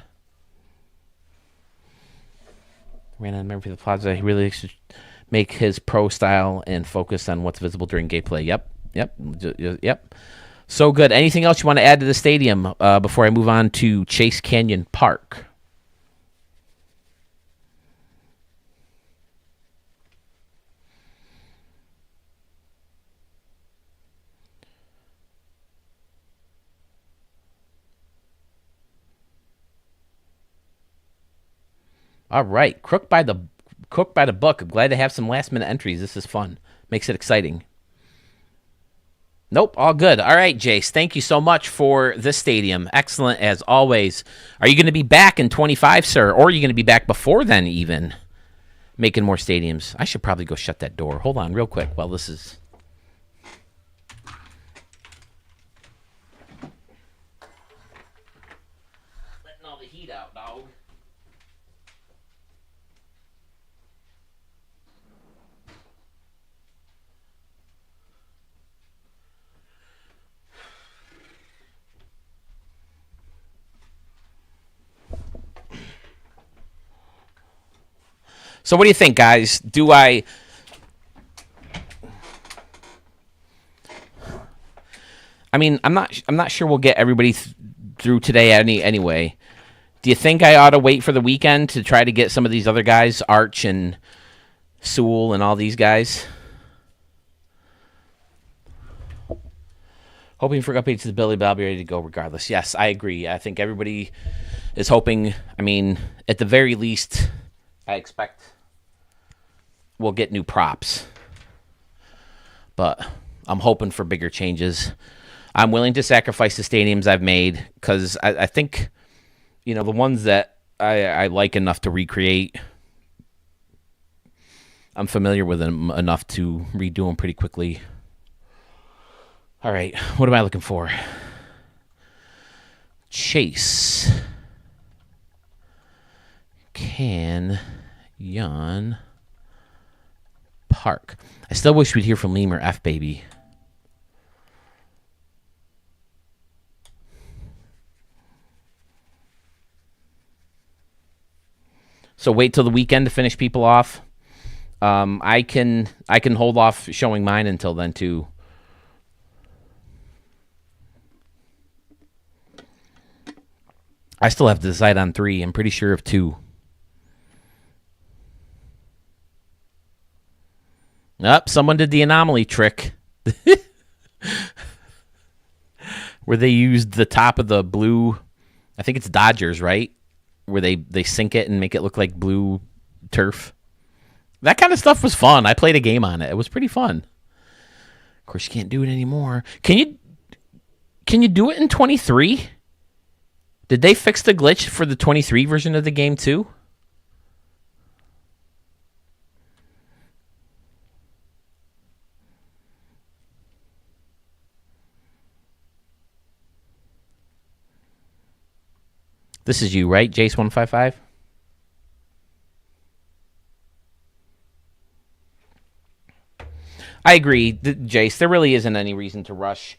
Ran on memory for the plaza. He really likes to make his pro style and focus on what's visible during gameplay. Yep. So good. Anything else you want to add to the stadium before I move on to Chase Canyon Park? All right, Crook by the book. I'm glad to have some last minute entries. This is fun. Makes it exciting. Nope, all good. All right, Jace, thank you so much for this stadium. Excellent as always. Are you going to be back in 25, sir? Or are you going to be back before then even? Making more stadiums. I should probably go shut that door. Hold on real quick while this is... letting all the heat out, dog. So what do you think, guys? I mean, I'm not sure we'll get everybody through today anyway. Do you think I ought to wait for the weekend to try to get some of these other guys, Arch and Sewell and all these guys? Hoping for updates to the Billy, but I'll be ready to go regardless. Yes, I agree. I think everybody is hoping. I mean, at the very least, I expect we'll get new props. But I'm hoping for bigger changes. I'm willing to sacrifice the stadiums I've made because I think, the ones that I like enough to recreate, I'm familiar with them enough to redo them pretty quickly. All right, what am I looking for? Chase Canyon Park. I still wish we'd hear from Liam or F Baby. So wait till the weekend to finish people off. I can hold off showing mine until then too. I still have to decide on 3. I'm pretty sure of 2. Someone did the anomaly trick. Where they used the top of the blue, I think it's Dodgers, right? Where they sink it and make it look like blue turf. That kind of stuff was fun. I played a game on it. It was pretty fun. Of course, you can't do it anymore. Can you do it in 23? Did they fix the glitch for the 23 version of the game too? This is you, right? Jace155? I agree, Jace. There really isn't any reason to rush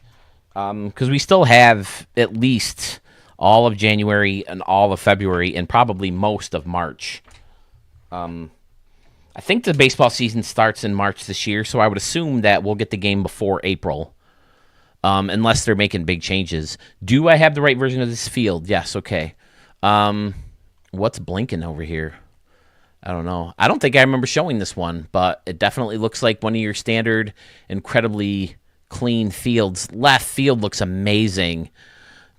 because we still have at least all of January and all of February and probably most of March. I think the baseball season starts in March this year, so I would assume that we'll get the game before April, unless they're making big changes. Do I have the right version of this field? Yes, okay. What's blinking over here? I don't know. I don't think I remember showing this one, but it definitely looks like one of your standard, incredibly clean fields. Left field looks amazing.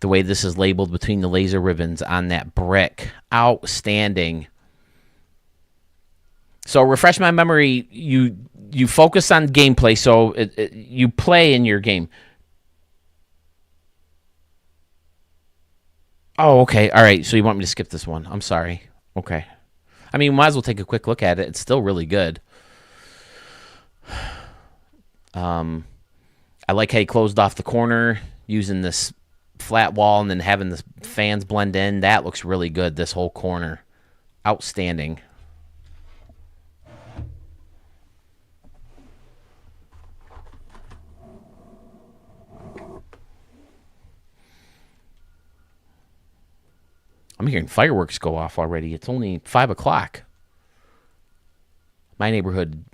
The way this is labeled between the laser ribbons on that brick. Outstanding. So refresh my memory. You focus on gameplay, so you play in your game. Oh, okay. All right. So you want me to skip this one? I'm sorry. Okay. I mean, might as well take a quick look at it. It's still really good. I like how he closed off the corner using this flat wall and then having the fans blend in. That looks really good, this whole corner. Outstanding. I'm hearing fireworks go off already. It's only 5 o'clock. My neighborhood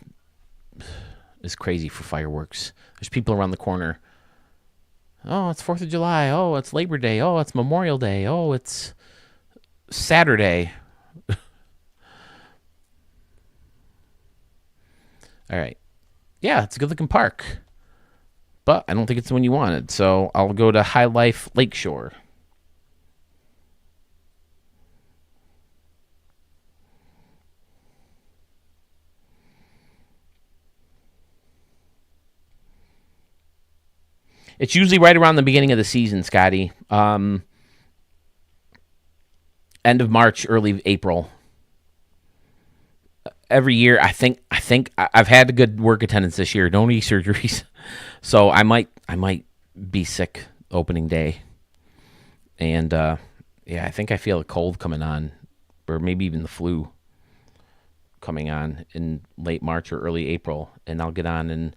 is crazy for fireworks. There's people around the corner. Oh, it's 4th of July. Oh, it's Labor Day. Oh, it's Memorial Day. Oh, it's Saturday. All right. Yeah, it's a good-looking park. But I don't think it's the one you wanted. So I'll go to High Life Lakeshore. It's usually right around the beginning of the season, Scotty. End of March, early April. Every year, I think I've had a good work attendance this year. No knee surgeries, so I might be sick opening day. And yeah, I think I feel a cold coming on, or maybe even the flu coming on in late March or early April. And I'll get on and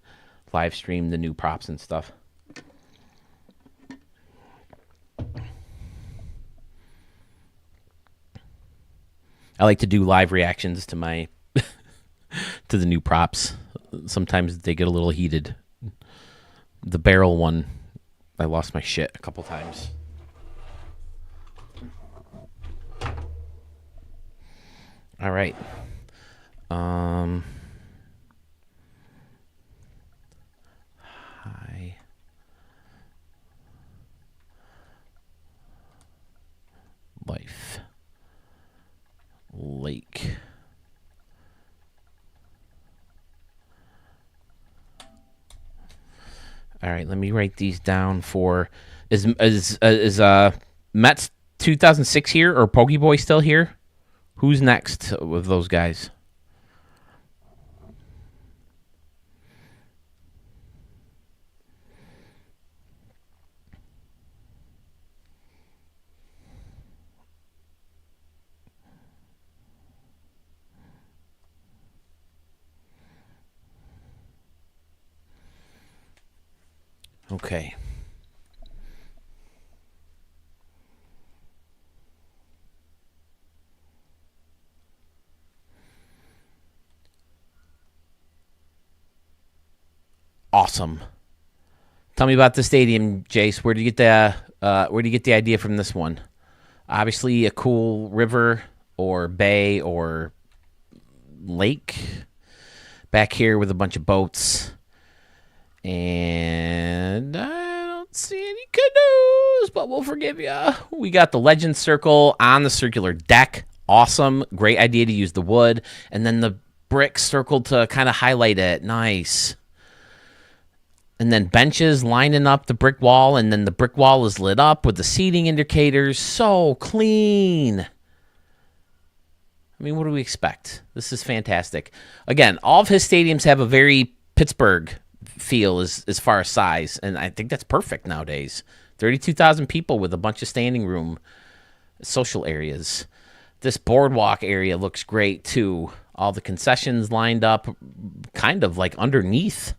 live stream the new props and stuff. I like to do live reactions to my to the new props. Sometimes they get a little heated. The barrel one, I lost my shit a couple times. All right. High Life Lake. All right, let me write these down for is Mets 2006 here or Pokeboy still here? Who's next with those guys? Okay. Awesome. Tell me about the stadium, Jace. Where do you get the idea from this one? Obviously, a cool river or bay or lake back here with a bunch of boats. And I don't see any canoes, but we'll forgive you. We got the Legend Circle on the circular deck. Awesome. Great idea to use the wood. And then the brick circle to kind of highlight it. Nice. And then benches lining up the brick wall, and then the brick wall is lit up with the seating indicators. So clean. I mean, what do we expect? This is fantastic. Again, all of his stadiums have a very Pittsburgh feel as far as size, and I think that's perfect nowadays. 32,000 people with a bunch of standing room, social areas. This boardwalk area looks great, too. All the concessions lined up kind of like underneath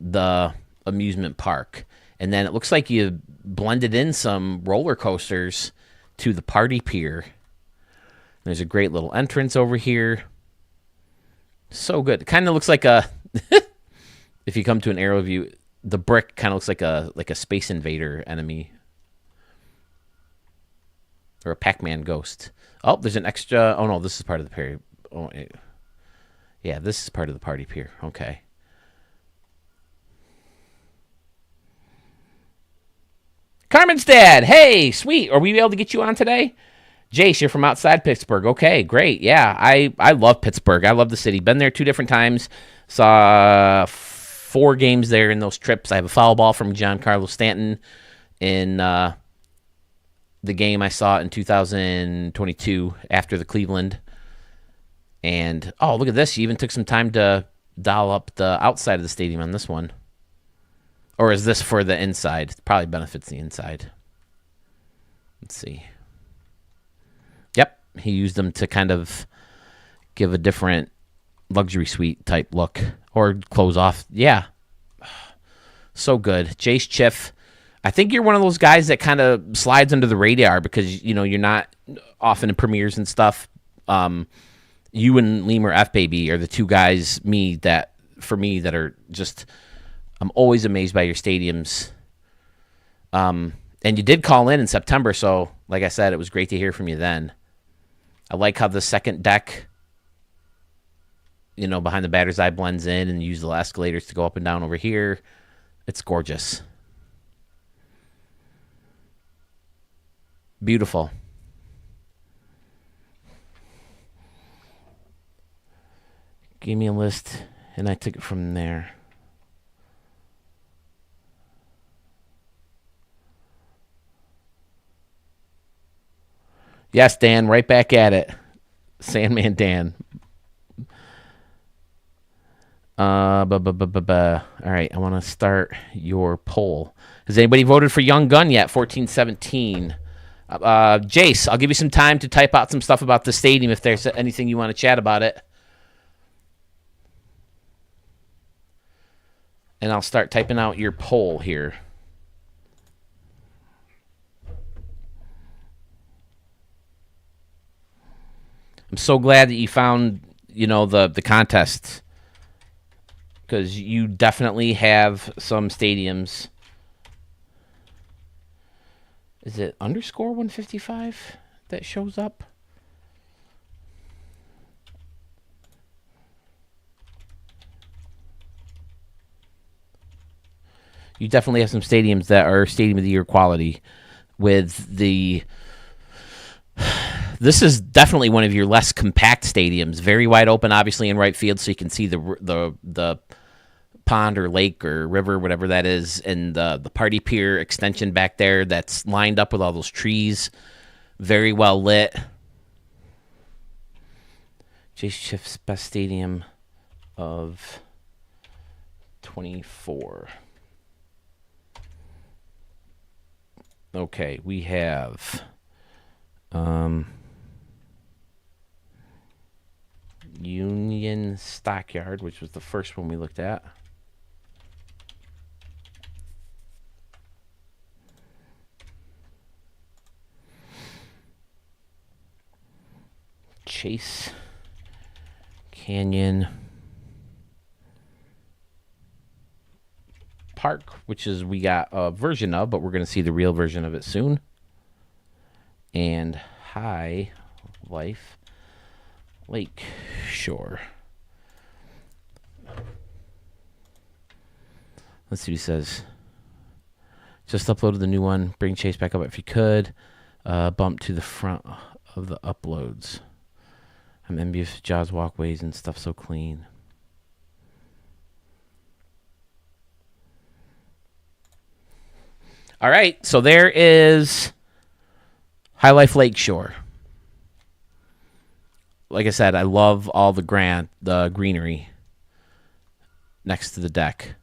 the amusement park. And then it looks like you blended in some roller coasters to the party pier. There's a great little entrance over here. So good. It kind of looks like a if you come to an aerial view, the brick kind of looks like a Space Invader enemy. Or a Pac-Man ghost. Oh, there's an extra. Oh no, this is part of the pier. Oh, yeah, this is part of the party pier. Okay. Carmen's dad. Hey, sweet. Are we able to get you on today? Jace, you're from outside Pittsburgh. Okay, great. Yeah, I love Pittsburgh. I love the city. Been there 2 different times. Saw 4 games there in those trips. I have a foul ball from Giancarlo Stanton in the game I saw in 2022 after the Cleveland. And, oh, look at this. You even took some time to dial up the outside of the stadium on this one. Or is this for the inside? It probably benefits the inside. Let's see. Yep, he used them to kind of give a different luxury suite type look. Or close off. Yeah. So good. Jace Chiff. I think you're one of those guys that kind of slides under the radar because you're not often in premieres and stuff. You and Lemur F Baby are the two guys that are just, I'm always amazed by your stadiums. And you did call in September, so like I said, it was great to hear from you then. I like how the second deck, behind the batter's eye blends in, and use the escalators to go up and down over here. It's gorgeous. Beautiful. Gave me a list, and I took it from there. Yes, Dan, right back at it. Sandman Dan. All right, I want to start your poll. Has anybody voted for Young Gun yet? 1417. Jace, I'll give you some time to type out some stuff about the stadium if there's anything you want to chat about it. And I'll start typing out your poll here. I'm so glad that you found, the contest, because you definitely have some stadiums. Is it underscore 155 that shows up? You definitely have some stadiums that are Stadium of the Year quality with the... This is definitely one of your less compact stadiums. Very wide open, obviously, in right field, so you can see the pond or lake or river, whatever that is, and the party pier extension back there that's lined up with all those trees. Very well lit. Jace Schiff's best stadium of 24. Okay, we have Union Stockyard, which was the first one we looked at. Chase Canyon Park, which is we got a version of, but we're going to see the real version of it soon. And High Life Lakeshore. Let's see what he says. Just uploaded the new one. Bring Chase back up if you could. Bump to the front of the uploads. I'm envious of Jaws walkways and stuff so clean. All right, so there is High Life Lakeshore. Like I said, I love all the greenery next to the deck.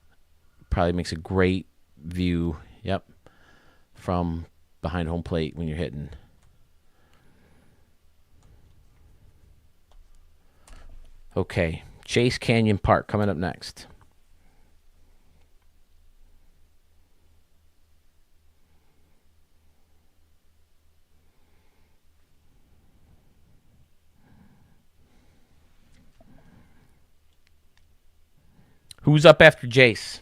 Probably makes a great view, from behind home plate when you're hitting. Okay, Chase Canyon Park coming up next. Who's up after Jace?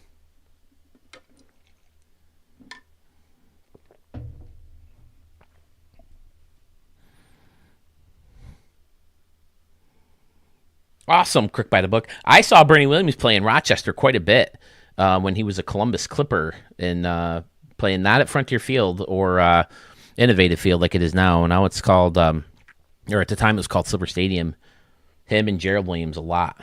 Awesome, Crick by the Book. I saw Bernie Williams play in Rochester quite a bit when he was a Columbus Clipper and playing not at Frontier Field or Innovative Field like it is now. Now it's called, or at the time it was called Silver Stadium. Him and Gerald Williams a lot.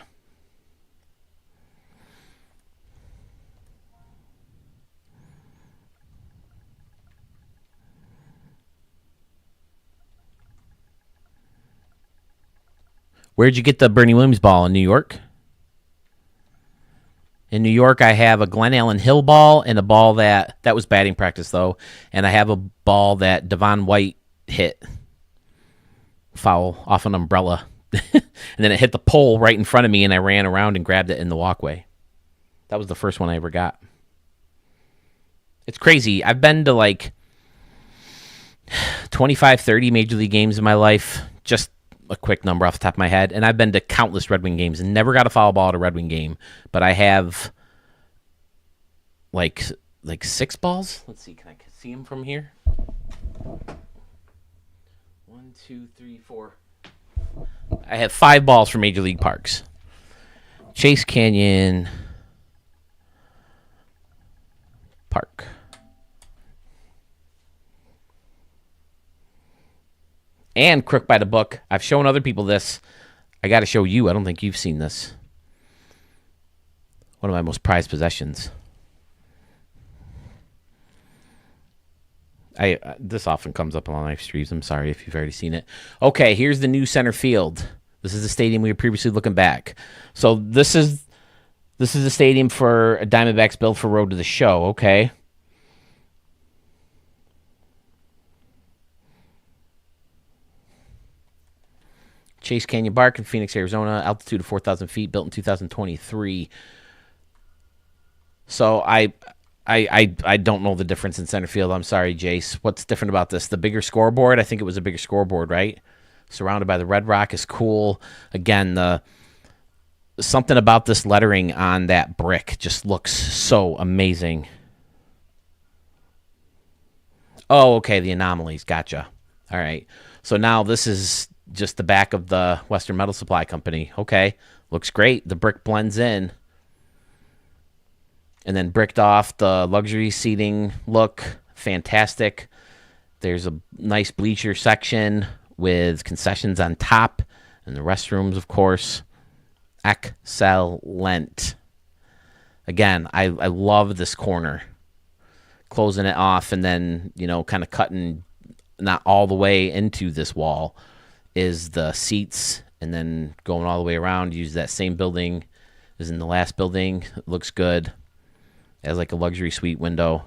Where'd you get the Bernie Williams ball? In New York? In New York, I have a Glen Allen Hill ball and a ball that was batting practice, though. And I have a ball that Devon White hit foul off an umbrella. And then it hit the pole right in front of me, and I ran around and grabbed it in the walkway. That was the first one I ever got. It's crazy. I've been to like 25, 30 Major League games in my life. Just a quick number off the top of my head. And I've been to countless Red Wing games and never got a foul ball at a Red Wing game. But I have like 6 balls. Let's see. Can I see them from here? 1, 2, 3, 4. I have 5 balls for Major League Parks. Chase Canyon Park. And Crook by the Book. I've shown other people this. I got to show you. I don't think you've seen this. One of my most prized possessions. This often comes up on live streams. I'm sorry if you've already seen it. Okay, here's the new center field. This is the stadium we were previously looking back. So this is the stadium for Diamondbacks built for Road to the Show. Okay. Chase Canyon Park in Phoenix, Arizona, altitude of 4,000 feet, built in 2023. So I don't know the difference in center field. I'm sorry, Jace. What's different about this? The bigger scoreboard? I think it was a bigger scoreboard, right? Surrounded by the red rock is cool. Again, something about this lettering on that brick just looks so amazing. Oh, okay, the anomalies. Gotcha. All right. So now this is just the back of the Western Metal Supply Company. Okay. Looks great. The brick blends in. And then bricked off the luxury seating look. Fantastic. There's a nice bleacher section with concessions on top. And the restrooms, of course. Excellent. Again, I love this corner. Closing it off and then, kind of cutting not all the way into this wall is the seats, and then going all the way around, use that same building as in the last building. It looks good. It has like a luxury suite window.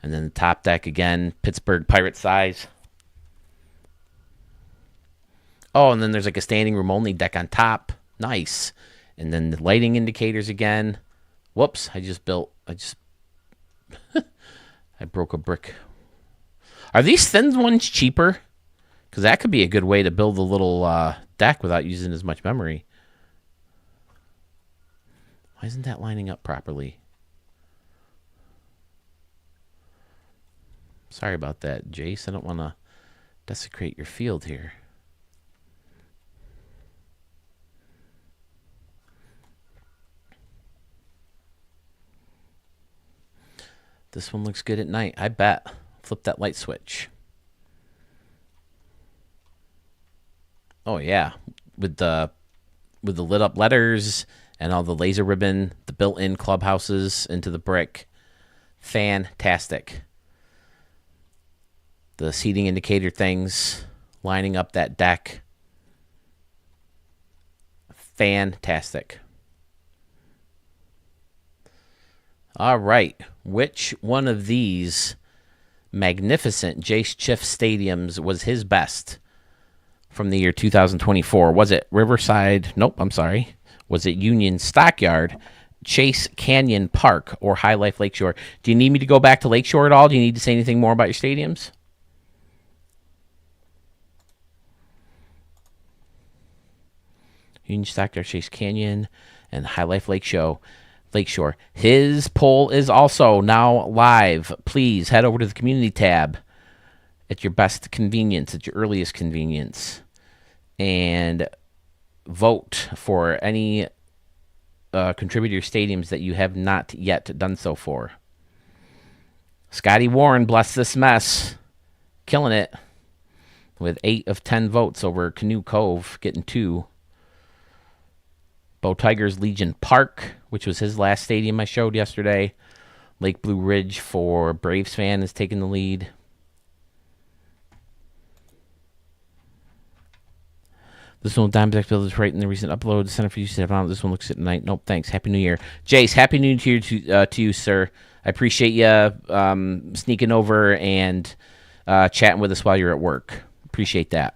And then the top deck again, Pittsburgh Pirate size. Oh, and then there's like a standing room only deck on top. Nice. And then the lighting indicators again. Whoops, I broke a brick. Are these thin ones cheaper? Because that could be a good way to build a little deck without using as much memory. Why isn't that lining up properly? Sorry about that, Jace. I don't want to desecrate your field here. This one looks good at night. I bet. Flip that light switch. Oh yeah, with the lit up letters and all the laser ribbon, the built-in clubhouses into the brick. Fantastic. The seating indicator things lining up that deck. Fantastic. All right. Which one of these magnificent Jace Chiff stadiums was his best from the year 2024? Was it Riverside? Nope, I'm sorry. Was it Union Stockyard, Chase Canyon Park, or High Life Lakeshore? Do you need me to go back to Lakeshore at all? Do you need to say anything more about your stadiums? Union Stockyard, Chase Canyon, and High Life Lakeshore. His poll is also now live. Please head over to the community tab at your best convenience, at your earliest convenience, and vote for any contributor stadiums that you have not yet done so for. Scotty Warren, bless this mess, killing it with 8 of 10 votes over Canoe Cove, getting 2. Bo Tigers Legion Park, which was his last stadium I showed yesterday. Lake Blue Ridge for Braves fan is taking the lead. This one, Diamondback Build is right in the recent upload. Center for you to have on. This one looks at night. Nope, thanks. Happy New Year. Jace, Happy New Year to you, sir. I appreciate you sneaking over and chatting with us while you're at work. Appreciate that.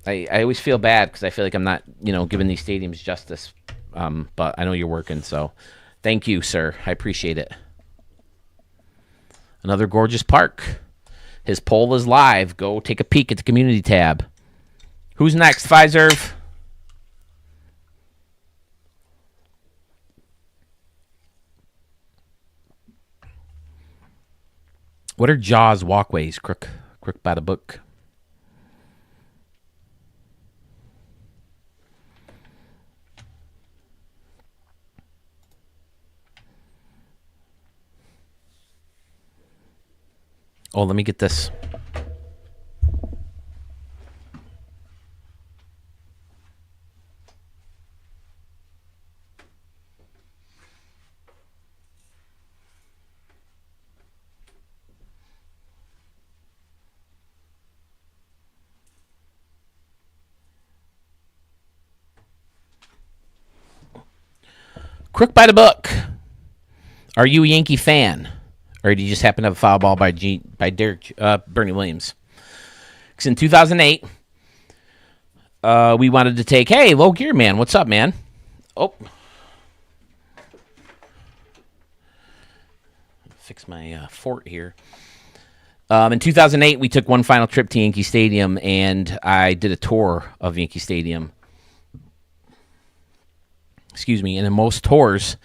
I always feel bad because I feel like I'm not, giving these stadiums justice. But I know you're working, so thank you, sir. I appreciate it. Another gorgeous park. His poll is live. Go take a peek at the community tab. Who's next, Pfizer? What are Jaws walkways, Crook by the book? Oh, let me get this. Crook by the book. Are you a Yankee fan? Or did you just happen to have a foul ball by Bernie Williams? Because in 2008, we wanted to take, hey, Low Gear Man, what's up, man? Oh. Fix my fort here. In 2008, we took one final trip to Yankee Stadium, and I did a tour of Yankee Stadium. Excuse me. And in most tours,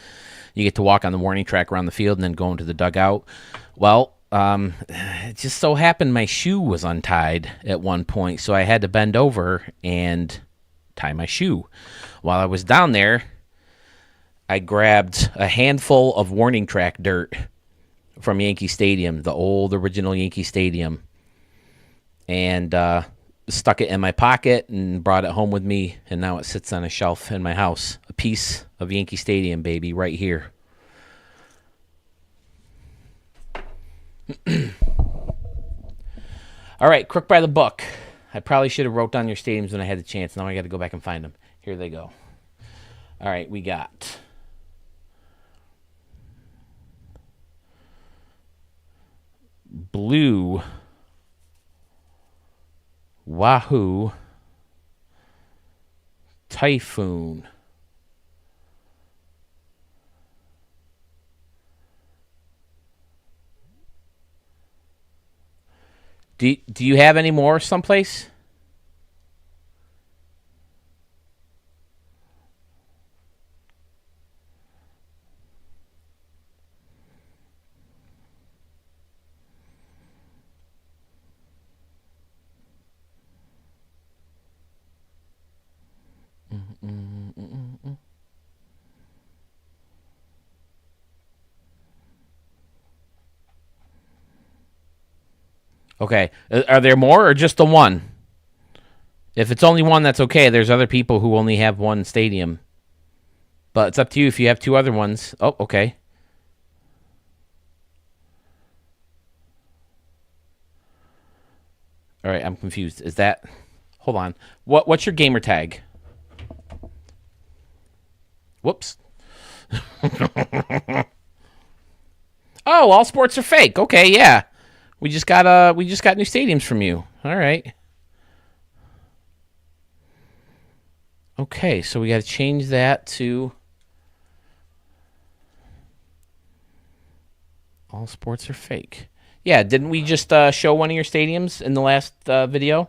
you get to walk on the warning track around the field and then go into the dugout. Well, it just so happened my shoe was untied at one point, so I had to bend over and tie my shoe. While I was down there, I grabbed a handful of warning track dirt from Yankee Stadium, the old original Yankee Stadium, and stuck it in my pocket and brought it home with me, and now it sits on a shelf in my house. A piece of Yankee Stadium, baby, right here. All right, Crook by the book. I probably should have wrote down your stadiums when I had the chance. Now I got to go back and find them. Here they go. All right, we got blue, Wahoo, Typhoon, do you have any more someplace? Okay. Are there more or just the one? If it's only one, that's okay. There's other people who only have one stadium. But it's up to you if you have two other ones. Oh, okay. All right, I'm confused. Is that... Hold on. What's your gamer tag? Whoops. Oh, all sports are fake. Okay, yeah. We just got new stadiums from you. All right. Okay, so we got to change that to all sports are fake. Yeah, didn't we just show one of your stadiums in the last video?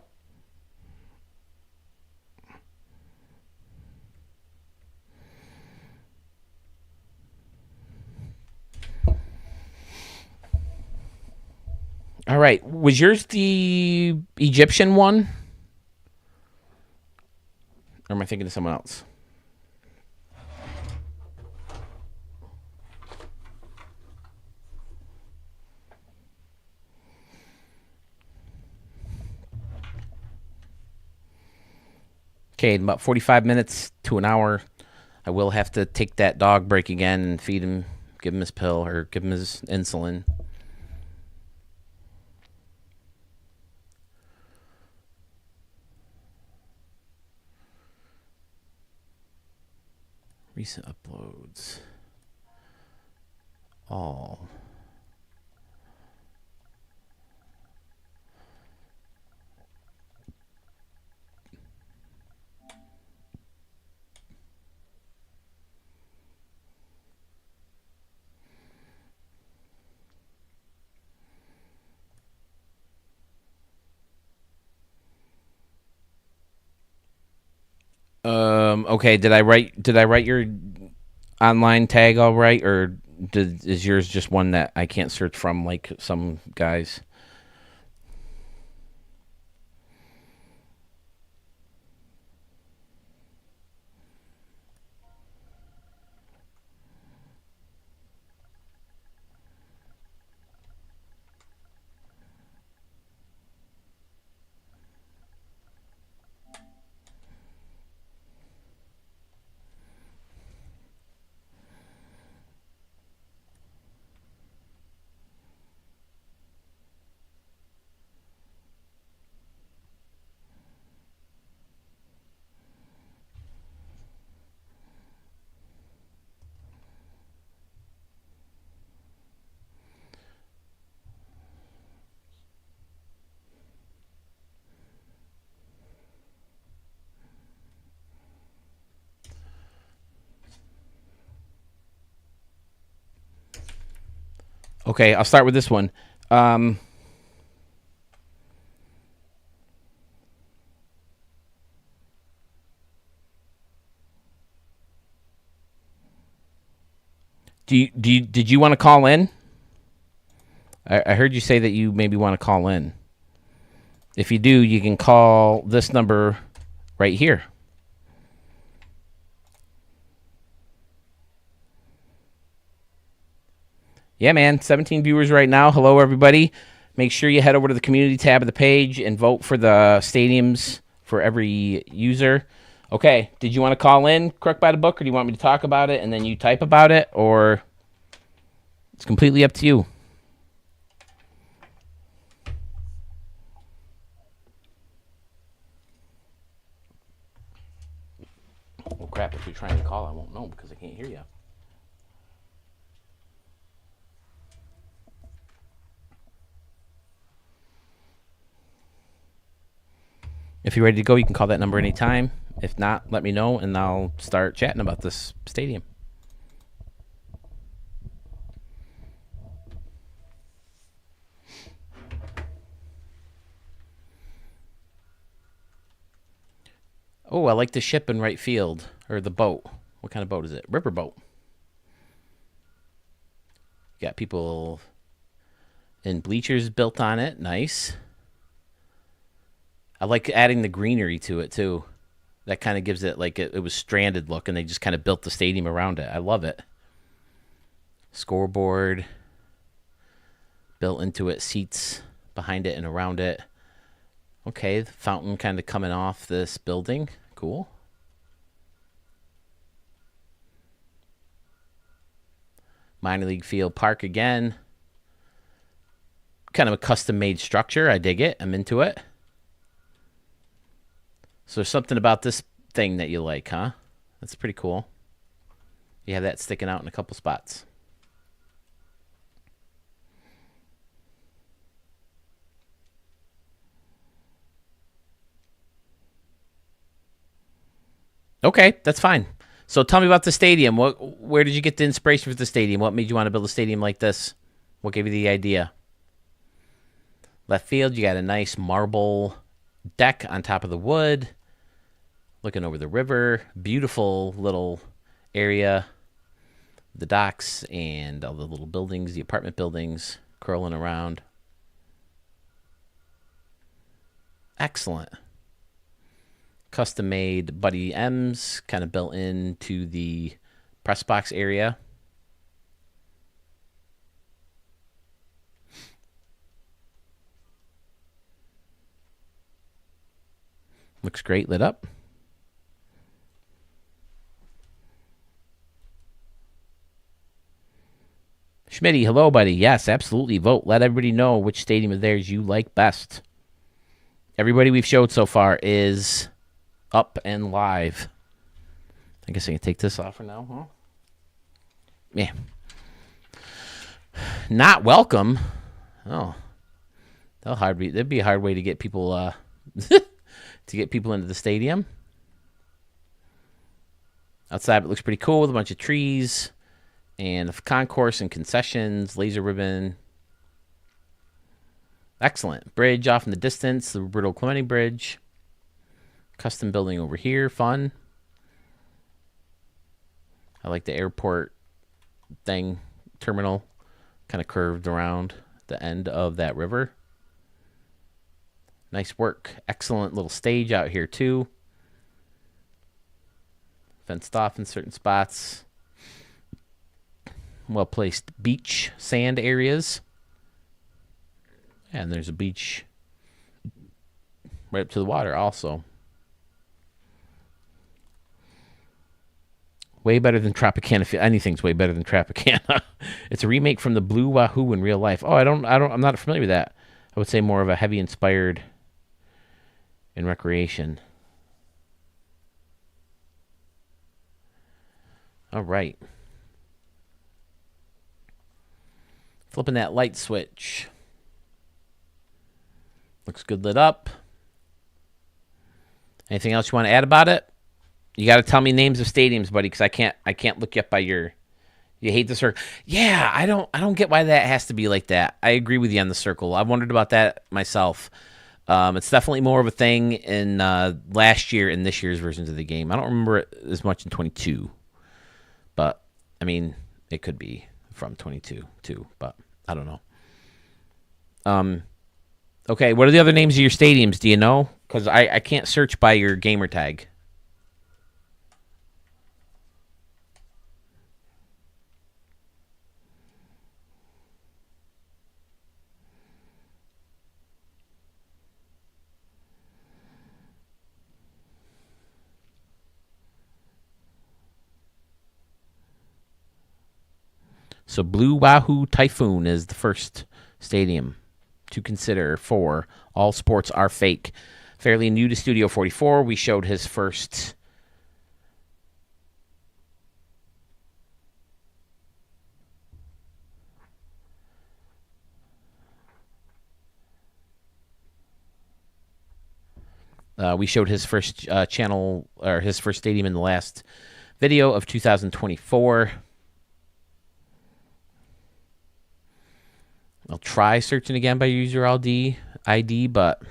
All right. Was yours the Egyptian one? Or am I thinking of someone else? Okay, in about 45 minutes to an hour, I will have to take that dog break again and feed him, give him his pill, or give him his insulin. Recent uploads. All. Okay. Did I write your online tag all right, or is yours just one that I can't search from like some guys? Okay, I'll start with this one. Um, did you want to call in? I heard you say that you maybe want to call in. If you do, you can call this number right here. Yeah, man. 17 viewers right now. Hello, everybody. Make sure you head over to the community tab of the page and vote for the stadiums for every user. Okay, did you want to call in, Crook by the Book, or do you want me to talk about it and then you type about it, or it's completely up to you? Oh, crap. If you're trying to call, I won't know because I can't hear you. If you're ready to go, you can call that number anytime. If not, let me know, and I'll start chatting about this stadium. Oh, I like the ship in right field, or the boat. What kind of boat is it? Riverboat. Got people in bleachers built on it. Nice. I like adding the greenery to it, too. That kind of gives it like it was stranded look, and they just kind of built the stadium around it. I love it. Scoreboard built into it, seats behind it and around it. Okay, the fountain kind of coming off this building. Cool. Minor league field park again. Kind of a custom-made structure. I dig it. I'm into it. So there's something about this thing that you like, huh? That's pretty cool. You have that sticking out in a couple spots. Okay, that's fine. So tell me about the stadium. Where did you get the inspiration for the stadium? What made you want to build a stadium like this? What gave you the idea? Left field, you got a nice marble deck on top of the wood, looking over the river. Beautiful little area. The docks and all the little buildings, the apartment buildings curling around. Excellent. Custom made Buddy M's kind of built into the press box area. Looks great lit up. Schmitty, hello, buddy. Yes, absolutely. Vote. Let everybody know which stadium of theirs you like best. Everybody we've showed so far is up and live. I guess I can take this off for now, huh? Yeah. Not welcome. Oh. That'd be a hard way to get people to get people into the stadium. Outside it looks pretty cool with a bunch of trees and a concourse and concessions, laser ribbon. Excellent. Bridge off in the distance, the Roberto Clemente Bridge. Custom building over here, fun. I like the airport thing, terminal, kind of curved around the end of that river. Nice work. Excellent little stage out here, too. Fenced off in certain spots. Well-placed beach sand areas. And there's a beach right up to the water also. Way better than Tropicana. Anything's way better than Tropicana. It's a remake from the Blue Wahoo in real life. Oh, I'm not familiar with that. I would say more of a heavy inspired in recreation. All right. Flipping that light switch. Looks good lit up. Anything else you want to add about it? You got to tell me names of stadiums, buddy, because I can't look you up by your. You hate the circle. Yeah, I don't get why that has to be like that. I agree with you on the circle. I've wondered about that myself. It's definitely more of a thing in last year and this year's versions of the game. I don't remember it as much in 22, but I mean it could be from 22 too. But I don't know. Okay, what are the other names of your stadiums? Do you know? Because I can't search by your gamer tag. So Blue Wahoo Typhoon is the first stadium to consider for All Sports Are Fake. Fairly new to Studio 44. We showed his first. We showed his first channel, or his first stadium in the last video of 2024. I'll try searching again by user ID, but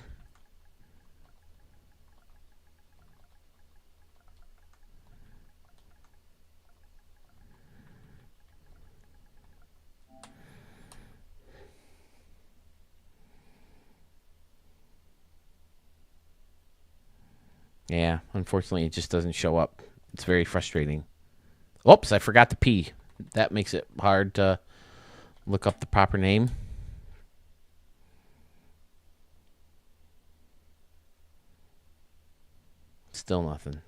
yeah, unfortunately, it just doesn't show up. It's very frustrating. Oops, I forgot the P. That makes it hard to look up the proper name. Still nothing.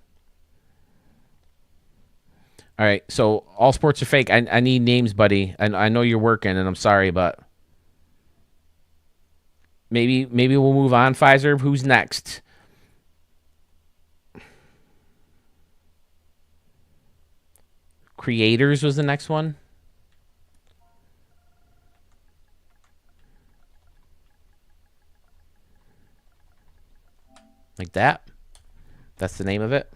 All right, so All Sports Are Fake. I need names, buddy. I know you're working, and I'm sorry, but maybe we'll move on, Pfizer. Who's next? Creators was the next one. Like that. That's the name of it.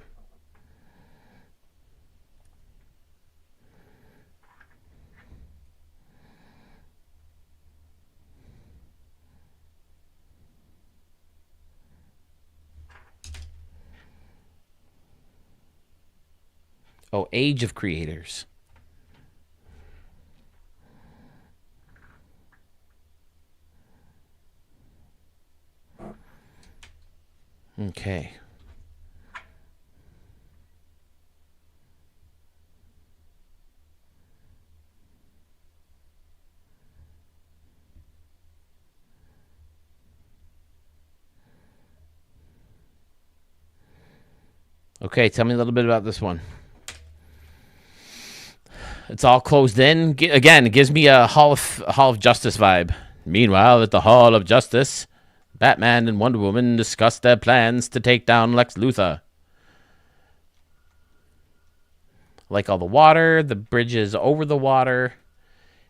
Oh, Age of Creators. Okay. Okay, tell me a little bit about this one. It's all closed in. Again, it gives me a Hall of Justice vibe. Meanwhile, at the Hall of Justice, Batman and Wonder Woman discuss their plans to take down Lex Luthor. Like all the water, the bridges over the water.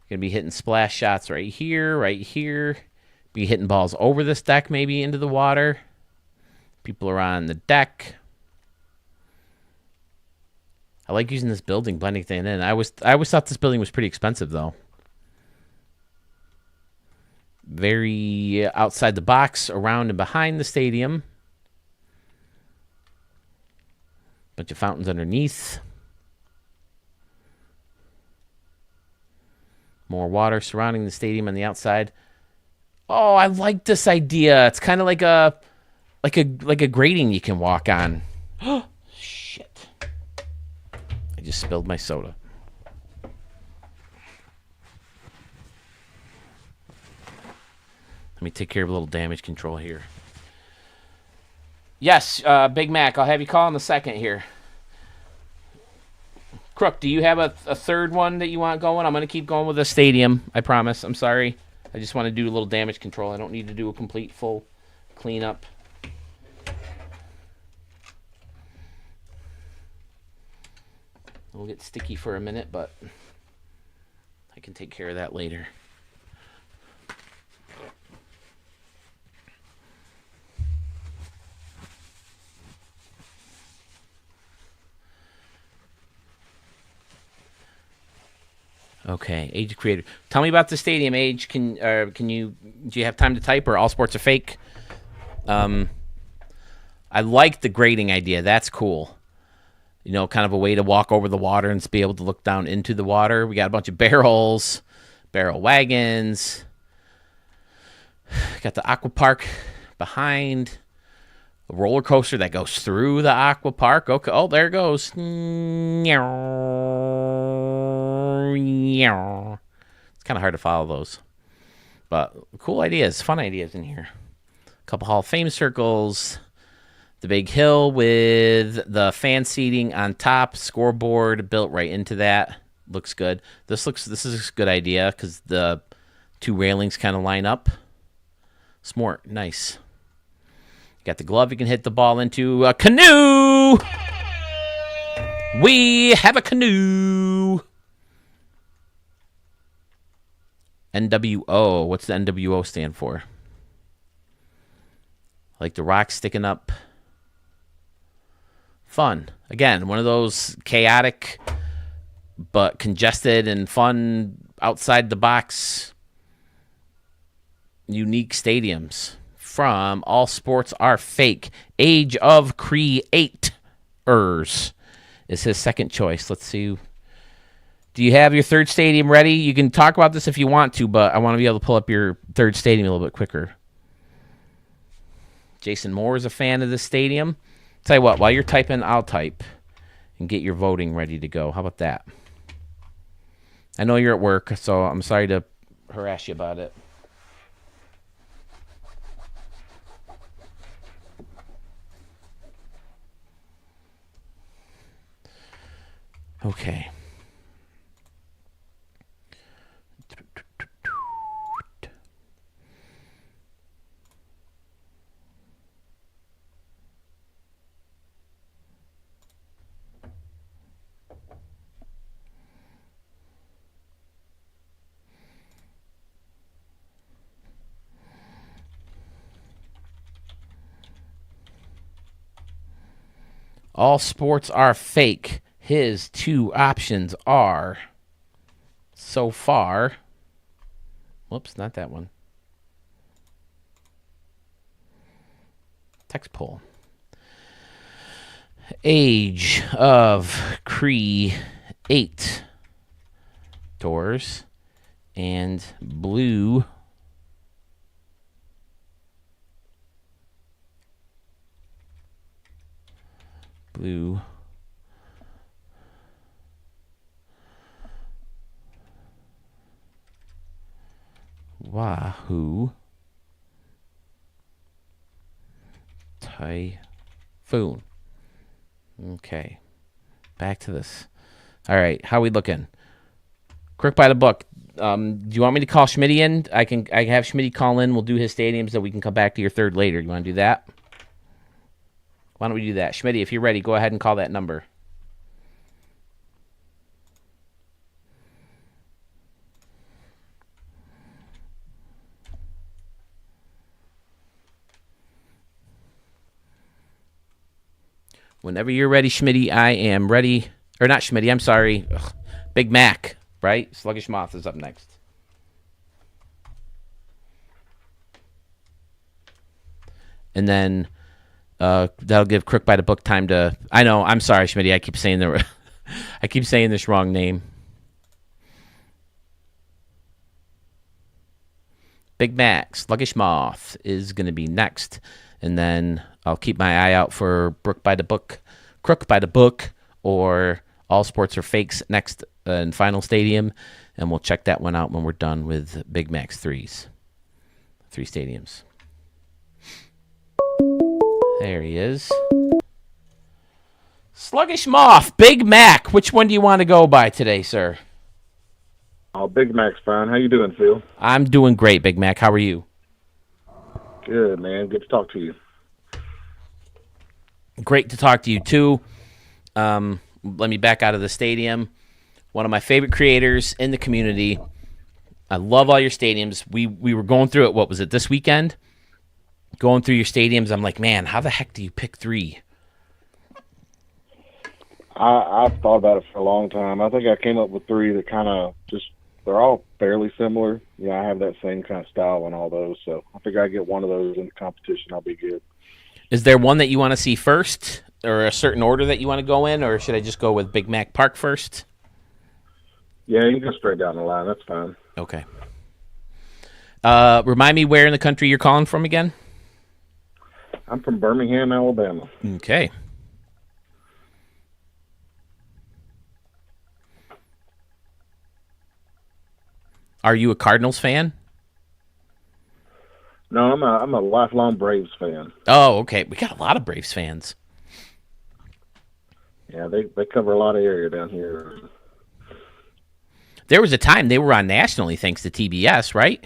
You're going to be hitting splash shots right here. Be hitting balls over this deck, maybe into the water. People are on the deck. I like using this building, blending things in. I always thought this building was pretty expensive, though. Very outside the box, around and behind the stadium. Bunch of fountains underneath. More water surrounding the stadium on the outside. Oh, I like this idea. It's kind of like a grating you can walk on. Shit. I just spilled my soda. Let me take care of a little damage control here. Yes, Big Mac, I'll have you call in a second here. Crook, do you have a third one that you want going? I'm going to keep going with the stadium, I promise. I'm sorry. I just want to do a little damage control. I don't need to do a complete full cleanup. It'll get sticky for a minute, but I can take care of that later. Okay, Age Creator. Tell me about the stadium, Age. Do you have time to type, or all sports are fake? I like the grading idea. That's cool. You know, kind of a way to walk over the water and be able to look down into the water. We got a bunch of barrels, barrel wagons. Got the aqua park behind. A roller coaster that goes through the aqua park. Okay. Oh, there it goes. It's kind of hard to follow those. But cool ideas, fun ideas in here. A couple Hall of Fame circles. The big hill with the fan seating on top. Scoreboard built right into that. Looks good. This is a good idea because the two railings kind of line up. Smart. Nice. Got the glove you can hit the ball into. A canoe! We have a canoe! NWO. What's the NWO stand for? Like the rock sticking up. Fun. Again, one of those chaotic but congested and fun outside the box unique stadiums from All Sports Are Fake. Age of Creators is his second choice. Let's see. Do you have your third stadium ready? You can talk about this if you want to, but I want to be able to pull up your third stadium a little bit quicker. Jason Moore is a fan of this stadium. Tell you what, while you're typing, I'll type and get your voting ready to go. How about that? I know you're at work, so I'm sorry to harass you about it. Okay. All Sports Are Fake. His two options are, so far, whoops, not that one. Text poll. Age of Creators and Blue Wahoo Typhoon. Okay. Back to this. All right. How we looking? Quick by the book. Do you want me to call Schmitty in? I can have Schmitty call in. We'll do his stadiums, so we can come back to your third later. You want to do that? Why don't we do that? Schmitty, if you're ready, go ahead and call that number. Whenever you're ready, Schmitty, I am ready. Or not Schmitty, I'm sorry. Ugh. Big Mac, right? Sluggish Moth is up next. And then that'll give Crook by the Book time to... I know, I'm sorry, Schmitty. I keep saying this wrong name. Big Mac, Sluggish Moth is going to be next. And then I'll keep my eye out for Crook by the Book, or All Sports Are Fakes next in Final Stadium. And we'll check that one out when we're done with Big Mac's three stadiums. There he is. Sluggish Moth, Big Mac. Which one do you want to go by today, sir? Oh, Big Mac's fine. How you doing, Phil? I'm doing great, Big Mac. How are you? Good, man. Good to talk to you. Great to talk to you, too. Let me back out of the stadium. One of my favorite creators in the community. I love all your stadiums. We were going through it. What was it, this weekend? Going through your stadiums. I'm like, man, how the heck do you pick three? I've thought about it for a long time. I think I came up with three that kind of they're all fairly similar. I have that same kind of style on all those. So I think I get one of those in the competition, I'll be good. Is there one that you want to see first, or a certain order that you want to go in, or should I just go with Big Mac Park first? Yeah, you can go straight down the line. That's fine. Okay. Remind me where in the country you're calling from again? I'm from Birmingham, Alabama. Okay. Are you a Cardinals fan? No, I'm a lifelong Braves fan. Oh, okay. We got a lot of Braves fans. Yeah, they cover a lot of area down here. There was a time they were on nationally thanks to TBS, right?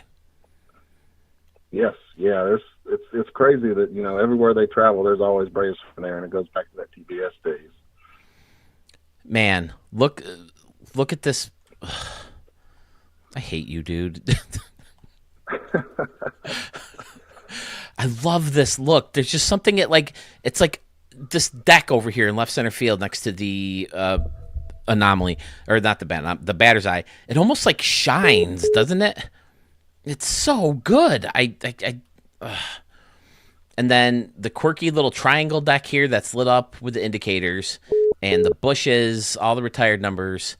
Yes, yeah. It's crazy that everywhere they travel, there's always Braves from there, and it goes back to that TBS days. Man, look at this. I hate you, dude. I love this look. There's just something it's like this deck over here in left center field next to the anomaly, or not the batter's eye. It almost like shines, doesn't it? It's so good. And then the quirky little triangle deck here that's lit up with the indicators, and the bushes, all the retired numbers.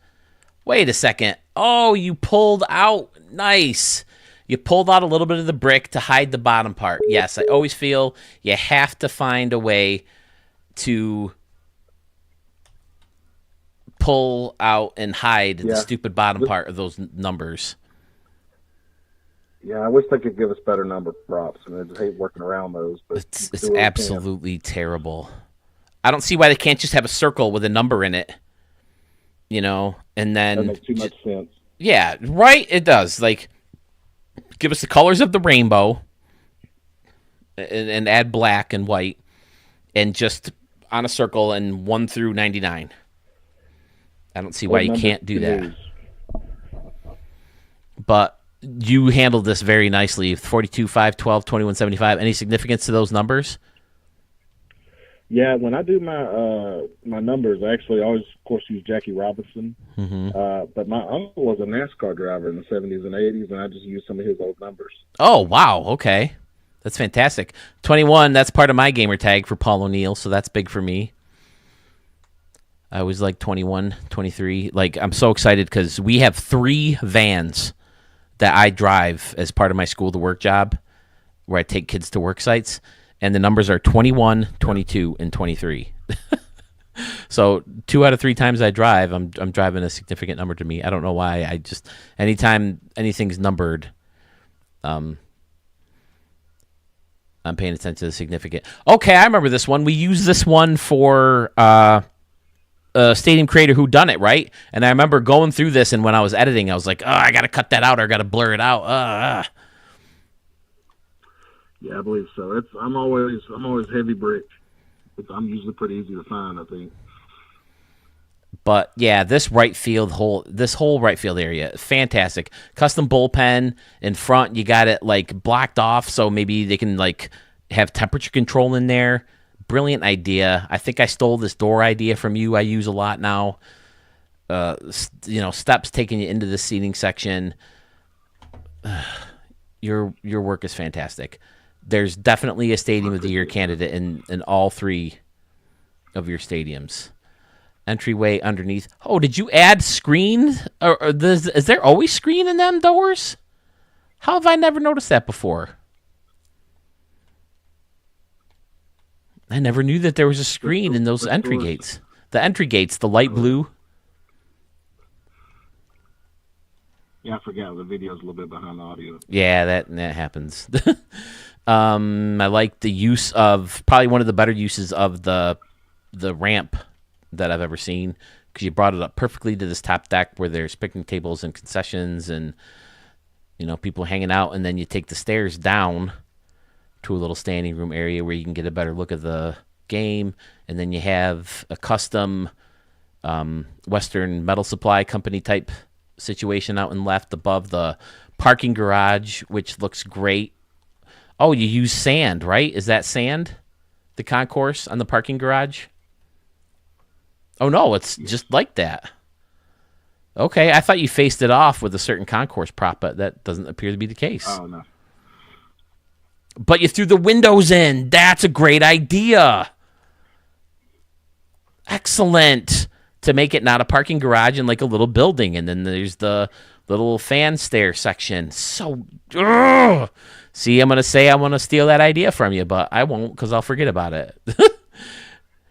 Wait a second. Oh, you pulled out. Nice. You pulled out a little bit of the brick to hide the bottom part. Yes, I always feel you have to find a way to pull out and hide the stupid bottom part of those numbers. Yeah, I wish they could give us better number props, and I just hate working around those. But it's absolutely terrible. I don't see why they can't just have a circle with a number in it. And then that makes too much sense. Yeah, right. It does. Like, give us the colors of the rainbow, and add black and white, and just on a circle and 1 through 99. I don't see why you can't do that. But you handled this very nicely. 42, 5, 12, 21, 75. Any significance to those numbers? Yeah, when I do my numbers, I actually always, of course, use Jackie Robinson. Mm-hmm. But my uncle was a NASCAR driver in the 70s and 80s, and I just used some of his old numbers. Oh, wow. Okay. That's fantastic. 21, that's part of my gamer tag for Paul O'Neill, so that's big for me. I always like 21, 23. Like, I'm so excited because we have 3 vans that I drive as part of my school-to-work job where I take kids to work sites. And the numbers are 21, 22, and 23. So 2 out of 3 times I drive, I'm driving a significant number to me. I don't know why. I just, anytime anything's numbered, I'm paying attention to the significant. Okay, I remember this one. We used this one for a Stadium Creator Who Done It, right? And I remember going through this, and when I was editing, I was like, oh, I got to cut that out or I got to blur it out. Yeah, I believe so. I'm always heavy brick. I'm usually pretty easy to find, I think. But yeah, this whole right field area, fantastic. Custom bullpen in front. You got it like blocked off, so maybe they can like have temperature control in there. Brilliant idea. I think I stole this door idea from you. I use a lot now. Steps taking you into the seating section. Your work is fantastic. There's definitely a Stadium of the Year candidate in all 3 of your stadiums. Entryway underneath. Oh, did you add screen? Is there always screen in them doors? How have I never noticed that before? I never knew that there was a screen in those entry gates. The entry gates, the light blue. Yeah, I forgot. The video's a little bit behind the audio. Yeah, that happens. I like the use of, probably one of the better uses of the ramp that I've ever seen, because you brought it up perfectly to this top deck where there's picnic tables and concessions and, you know, people hanging out, and then you take the stairs down to a little standing room area where you can get a better look at the game, and then you have a custom Western Metal Supply Company type situation out and left above the parking garage, which looks great. Oh, you use sand, right? Is that sand? The concourse on the parking garage? Oh, no, it's just like that. Okay, I thought you faced it off with a certain concourse prop, but that doesn't appear to be the case. Oh, no. But you threw the windows in. That's a great idea. Excellent. To make it not a parking garage and like a little building. And then there's the little fan stair section. So, see, I'm going to say I want to steal that idea from you, but I won't because I'll forget about it.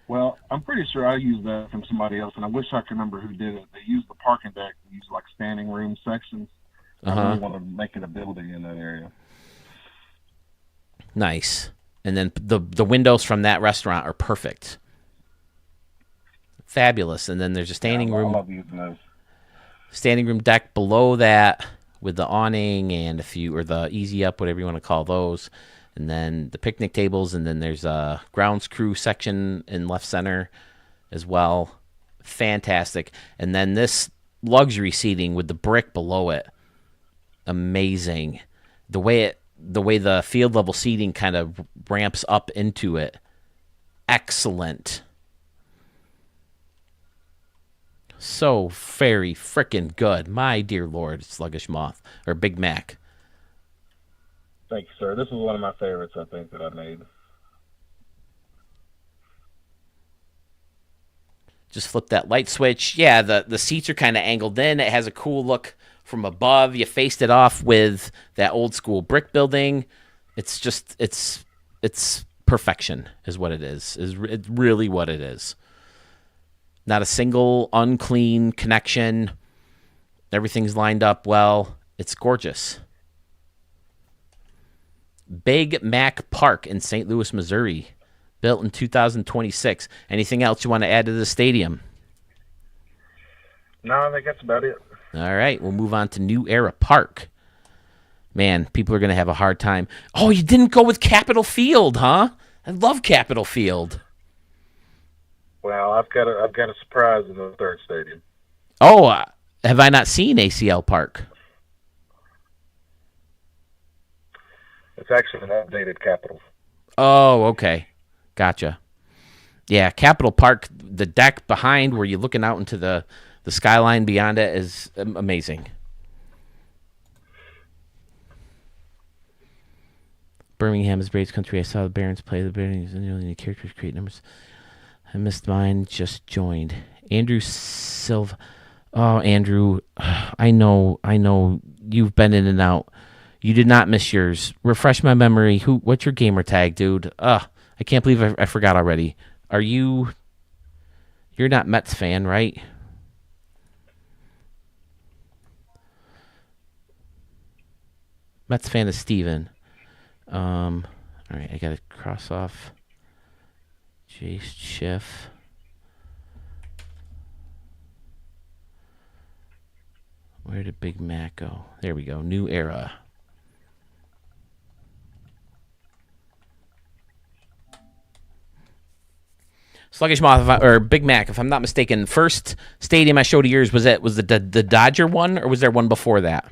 Well, I'm pretty sure I used that from somebody else, and I wish I could remember who did it. They used the parking deck to use like standing room sections. I really want to make it a building in that area. Nice. And then the windows from that restaurant are perfect. Fabulous. And then there's a standing room. I love using those. Standing room deck below that with the awning and a few, or the easy up, whatever you want to call those. And then the picnic tables, and then there's a grounds crew section in left center as well. Fantastic. And then this luxury seating with the brick below it. Amazing. The way the field level seating kind of ramps up into it. Excellent. So very frickin' good. My dear Lord, Sluggish Moth, or Big Mac. Thank you, sir. This is one of my favorites, I think, that I made. Just flip that light switch. Yeah, the seats are kind of angled in. It has a cool look from above. You faced it off with that old school brick building. It's just, it's perfection is what it is. It's really what it is. Not a single unclean connection. Everything's lined up well. It's gorgeous. Big Mac Park in St. Louis, Missouri. Built in 2026. Anything else you want to add to the stadium? No, I think that's about it. All right, we'll move on to New Era Park. Man, people are going to have a hard time. Oh, you didn't go with Capitol Field, huh? I love Capitol Field. Well, I've got a surprise in the third stadium. Oh, have I not seen ACL Park? It's actually an updated Capitol. Oh, okay. Gotcha. Yeah, Capitol Park, the deck behind where you're looking out into the skyline beyond it is amazing. Birmingham is Braves country. I saw the Barons play. The Barons and the characters create numbers. I missed mine. Just joined. Andrew Silva. Oh, Andrew, I know. You've been in and out. You did not miss yours. Refresh my memory. What's your gamer tag, dude? I can't believe I forgot already. You're not Mets fan, right? Mets fan is Steven. All right, I gotta cross off Jace Schiff. Where did Big Mac go? There we go. New Era. Sluggish Moth, or Big Mac, if I'm not mistaken, first stadium I showed of yours was the Dodger one, or was there one before that?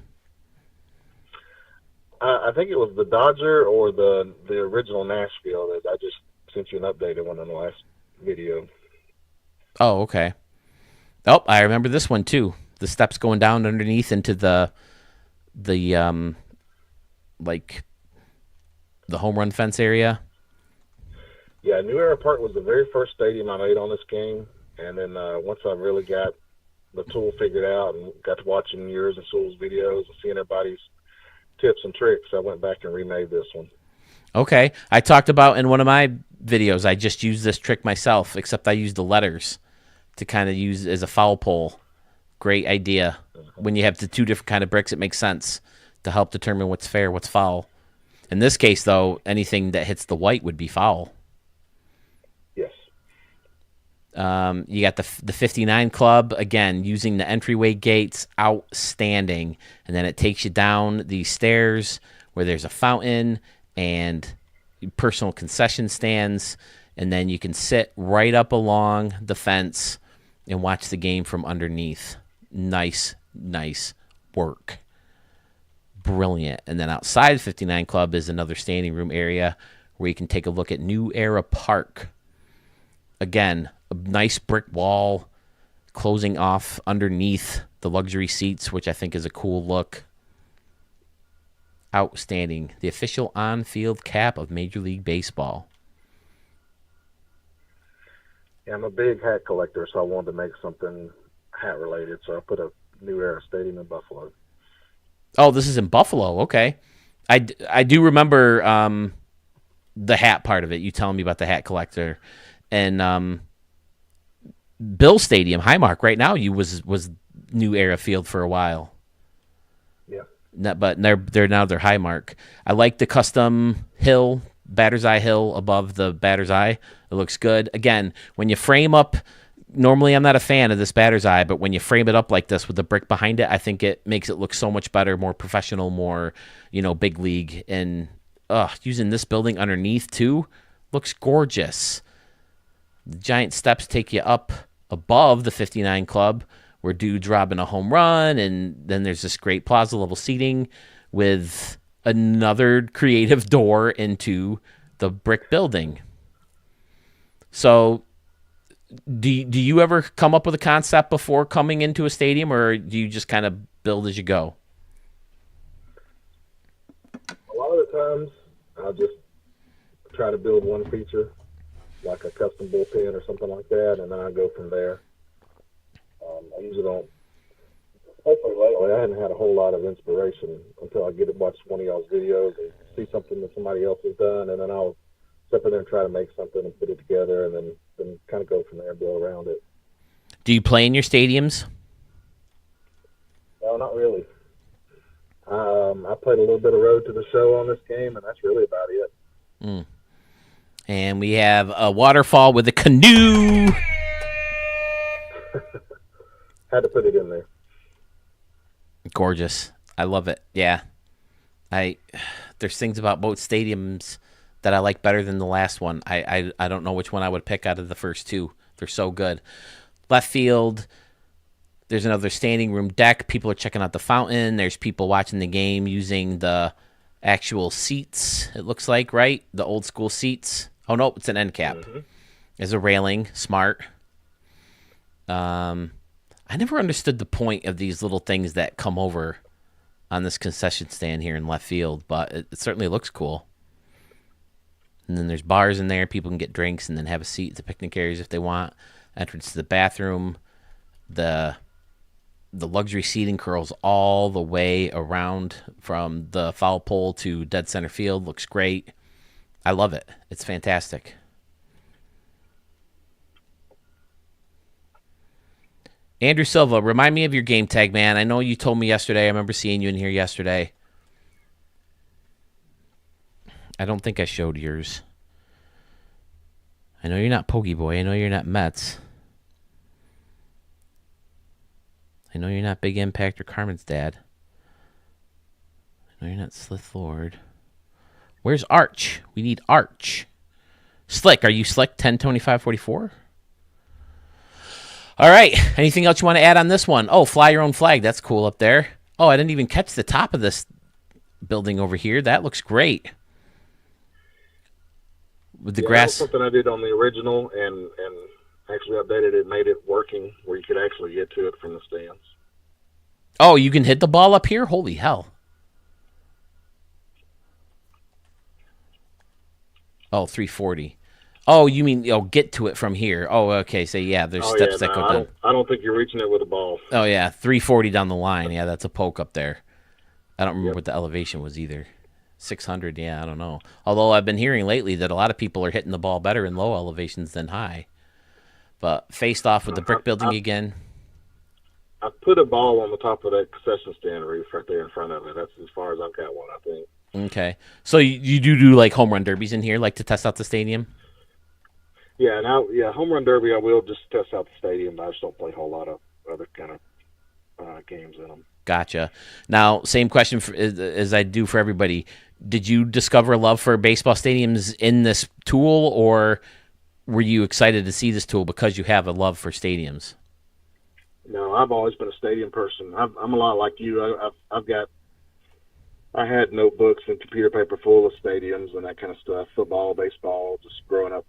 I think it was the Dodger or the original Nashville that I just sent you an updated one in the last video. Oh, okay. Oh, I remember this one too. The steps going down underneath into the like the home run fence area. Yeah, New Era Park was the very first stadium I made on this game, and then once I really got the tool figured out and got to watching yours and Sewell's videos and seeing everybody's tips and tricks, I went back and remade this one. Okay. I talked about in one of my videos, I just used this trick myself, except I used the letters to kind of use as a foul pole. Great idea. When you have the two different kind of bricks, it makes sense to help determine what's fair, what's foul. In this case, though, anything that hits the white would be foul. Yes. You got the 59 Club, again, using the entryway gates, outstanding. And then it takes you down these stairs where there's a fountain and personal concession stands. And then you can sit right up along the fence and watch the game from underneath. Nice work. Brilliant. And then outside 59 Club is another standing room area where you can take a look at New Era Park. Again, a nice brick wall closing off underneath the luxury seats, which I think is a cool look. Outstanding. The official on-field cap of Major League Baseball. Yeah, I'm a big hat collector, so I wanted to make something hat-related, so I put a New Era Stadium in Buffalo. Oh, this is in Buffalo. Okay. I do remember the hat part of it. You telling me about the hat collector. And Bill Stadium, Highmark, right now was New Era Field for a while. Yeah. But they're Highmark. I like the custom hill, batter's eye hill above the batter's eye. It looks good. Again, when you frame up, normally I'm not a fan of this batter's eye, but when you frame it up like this with the brick behind it, I think it makes it look so much better, more professional, more, big league. And using this building underneath too looks gorgeous. The giant steps take you up above the 59 Club where dude's robbing a home run, and then there's this great plaza level seating with another creative door into the brick building. So do you ever come up with a concept before coming into a stadium, or do you just kind of build as you go? A lot of the times, I'll just try to build one feature, like a custom bullpen or something like that, and then I go from there. I usually don't, especially lately, I hadn't had a whole lot of inspiration until I get to watch one of y'all's videos and see something that somebody else has done, and then I'll step in there and try to make something and put it together, and then kind of go from there and build around it. Do you play in your stadiums? No, not really. I played a little bit of Road to the Show on this game, and that's really about it. And we have a waterfall with a canoe. Had to put it in there. Gorgeous. I love it. Yeah. There's things about both stadiums that I like better than the last one. I don't know which one I would pick out of the first two. They're so good. Left field, there's another standing room deck. People are checking out the fountain. There's people watching the game using the actual seats, it looks like, right? The old school seats. Oh, no, it's an end cap. Mm-hmm. There's a railing. Smart. I never understood the point of these little things that come over on this concession stand here in left field, but it certainly looks cool. And then there's bars in there. People can get drinks and then have a seat at the picnic areas if they want. Entrance to the bathroom. The luxury seating curls all the way around from the foul pole to dead center field. Looks great. I love it. It's fantastic. Andrew Silva, remind me of your game tag, man. I know you told me yesterday. I remember seeing you in here yesterday. I don't think I showed yours. I know you're not Pokey Boy. I know you're not Mets. I know you're not Big Impact or Carmen's dad. I know you're not Slith Lord. Where's Arch? We need Arch. Slick, are you Slick 102544? All right. Anything else you want to add on this one? Oh, fly your own flag. That's cool up there. Oh, I didn't even catch the top of this building over here. That looks great. With the grass. That was something I did on the original and actually updated it, made it working where you could actually get to it from the stands. Oh, you can hit the ball up here? Holy hell. Oh, 340. Oh, you mean get to it from here? Oh, okay. So yeah, there's steps that go down. I don't think you're reaching it with a ball. Oh yeah, 340 down the line. Yeah, that's a poke up there. I don't remember what the elevation was either. 600, yeah, I don't know. Although I've been hearing lately that a lot of people are hitting the ball better in low elevations than high. But faced off with the brick building again. I put a ball on the top of that concession stand roof right there in front of it. That's as far as I've got one, I think. Okay. So you do like home run derbies in here, like to test out the stadium? Yeah, home run derby I will just test out the stadium. I just don't play a whole lot of other kind of games in them. Gotcha. Now, same question as I do for everybody. Did you discover a love for baseball stadiums in this tool, or were you excited to see this tool because you have a love for stadiums? No, I've always been a stadium person. I'm a lot like you. I had notebooks and computer paper full of stadiums and that kind of stuff, football, baseball, just growing up,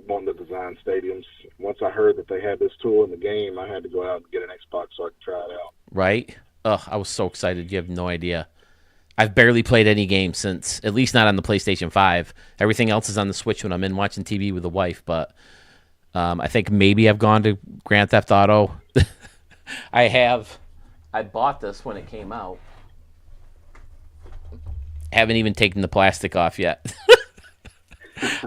wanting to design stadiums. Once I heard that they had this tool in the game, I had to go out and get an Xbox so I could try it out. Right? Ugh, I was so excited. You have no idea. I've barely played any game since, at least not on the PlayStation 5. Everything else is on the Switch when I'm in watching TV with the wife, but I think maybe I've gone to Grand Theft Auto. I bought this when it came out. Haven't even taken the plastic off yet.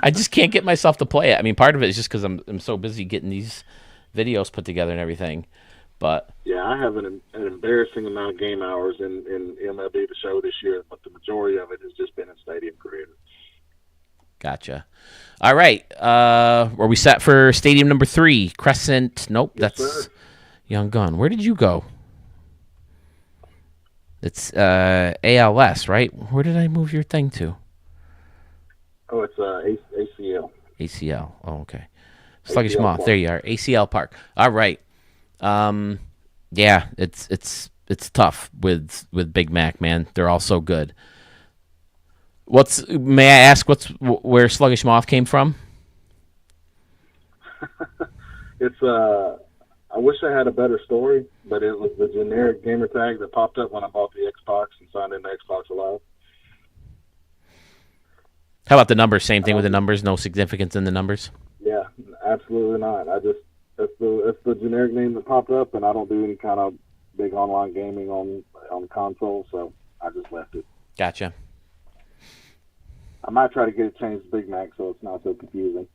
I just can't get myself to play it. I mean, part of it is just because I'm so busy getting these videos put together and everything. But yeah, I have an embarrassing amount of game hours in MLB The Show this year, but the majority of it has just been in Stadium Creator. Gotcha. All right. Are we set for stadium number 3? Crescent. Nope, yes, that's sir. Young Gun. Where did you go? It's ALS, right? Where did I move your thing to? Oh, it's ACL. ACL. Oh, okay. Sluggish ACL Moth. Park. There you are. ACL Park. All right. Yeah, it's tough with Big Mac, man. They're all so good. May I ask where Sluggish Moth came from? It's I wish I had a better story, but it was the generic gamer tag that popped up when I bought the Xbox and signed into Xbox Live. How about the numbers? Same thing with the numbers. No significance in the numbers. Yeah, absolutely not. That's the generic name that popped up, and I don't do any kind of big online gaming on console, so I just left it. Gotcha. I might try to get it changed to Big Mac so it's not so confusing.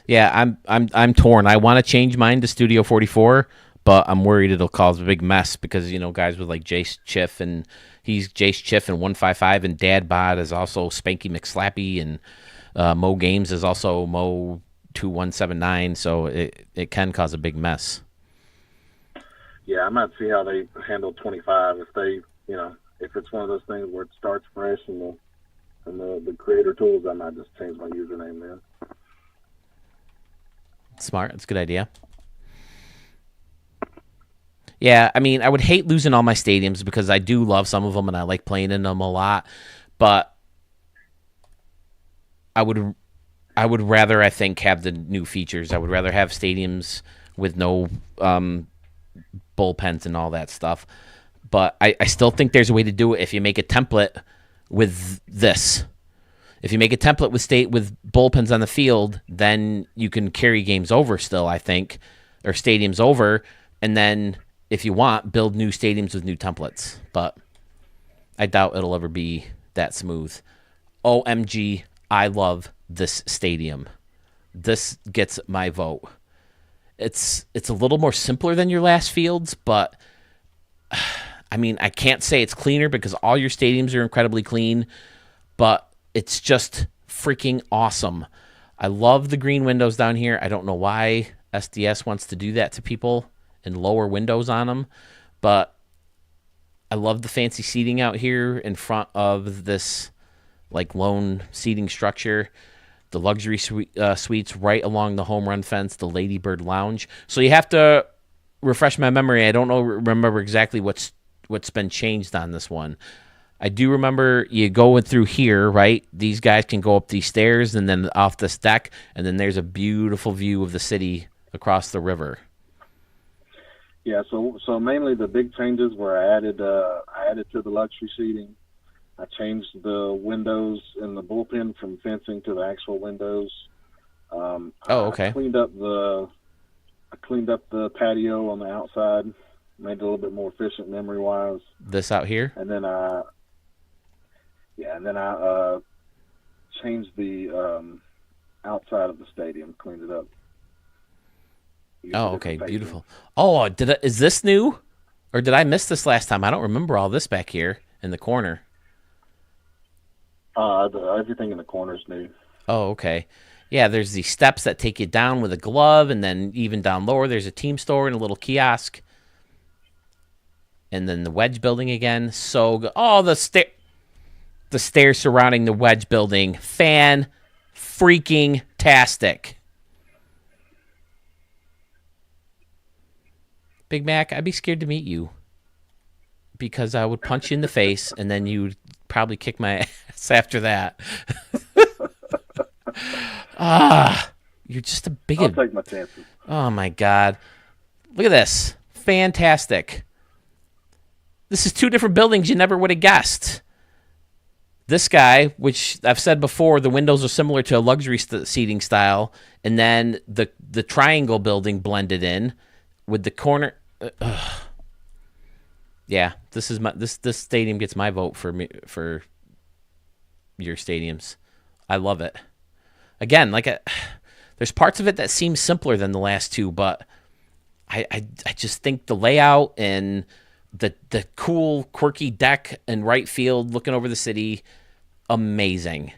Yeah, I'm torn. I want to change mine to Studio 44, but I'm worried it'll cause a big mess because guys with like Jace Chiff, and he's Jace Chiff and 155, and Dad Bod is also Spanky McSlappy, and Mo Games is also Mo 2179. So it can cause a big mess. Yeah, I might see how they handle 25 if they, if it's one of those things where it starts fresh and the creator tools, I might just change my username then. Smart. That's a good idea. Yeah, I mean, I would hate losing all my stadiums because I do love some of them and I like playing in them a lot, but I would rather, I think, have the new features. I would rather have stadiums with no bullpens and all that stuff. But I still think there's a way to do it if you make a template with this. If you make a template with bullpens on the field, then you can carry games over still, I think, or stadiums over, and then if you want, build new stadiums with new templates. But I doubt it'll ever be that smooth. OMG, I love this stadium. This gets my vote. It's a little more simpler than your last fields, but I mean, I can't say it's cleaner because all your stadiums are incredibly clean, but it's just freaking awesome. I love the green windows down here. I don't know why SDS wants to do that to people and lower windows on them, but I love the fancy seating out here in front of this like lone seating structure. The luxury suites right along the home run fence, the Ladybird Lounge. So you have to refresh my memory. I don't remember exactly what's been changed on this one. I do remember you going through here, right? These guys can go up these stairs and then off this deck, and then there's a beautiful view of the city across the river. Yeah, so mainly the big changes were I added to the luxury seating. I changed the windows in the bullpen from fencing to the actual windows. Okay. I cleaned up the cleaned up the patio on the outside, made it a little bit more efficient memory-wise. This out here? And then I changed the outside of the stadium, cleaned it up. Oh, okay, beautiful. Oh, is this new? Or did I miss this last time? I don't remember all this back here in the corner. Everything in the corner is new. Oh, okay. Yeah, there's these steps that take you down with a glove, and then even down lower, there's a team store and a little kiosk. And then the Wedge building again. So good. Oh, the stairs surrounding the Wedge building. Fan-freaking-tastic. Big Mac, I'd be scared to meet you. Because I would punch you in the face, and then you'd probably kick my ass after that. You're just a big... I'll take my chances. Oh, my God. Look at this. Fantastic. This is two different buildings you never would have guessed. This guy, which I've said before, the windows are similar to a luxury seating style, and then the triangle building blended in with the corner... Yeah, this is this stadium gets my vote for your stadiums. I love it. Again, there's parts of it that seem simpler than the last two, but I just think the layout and the cool, quirky deck in right field looking over the city, amazing.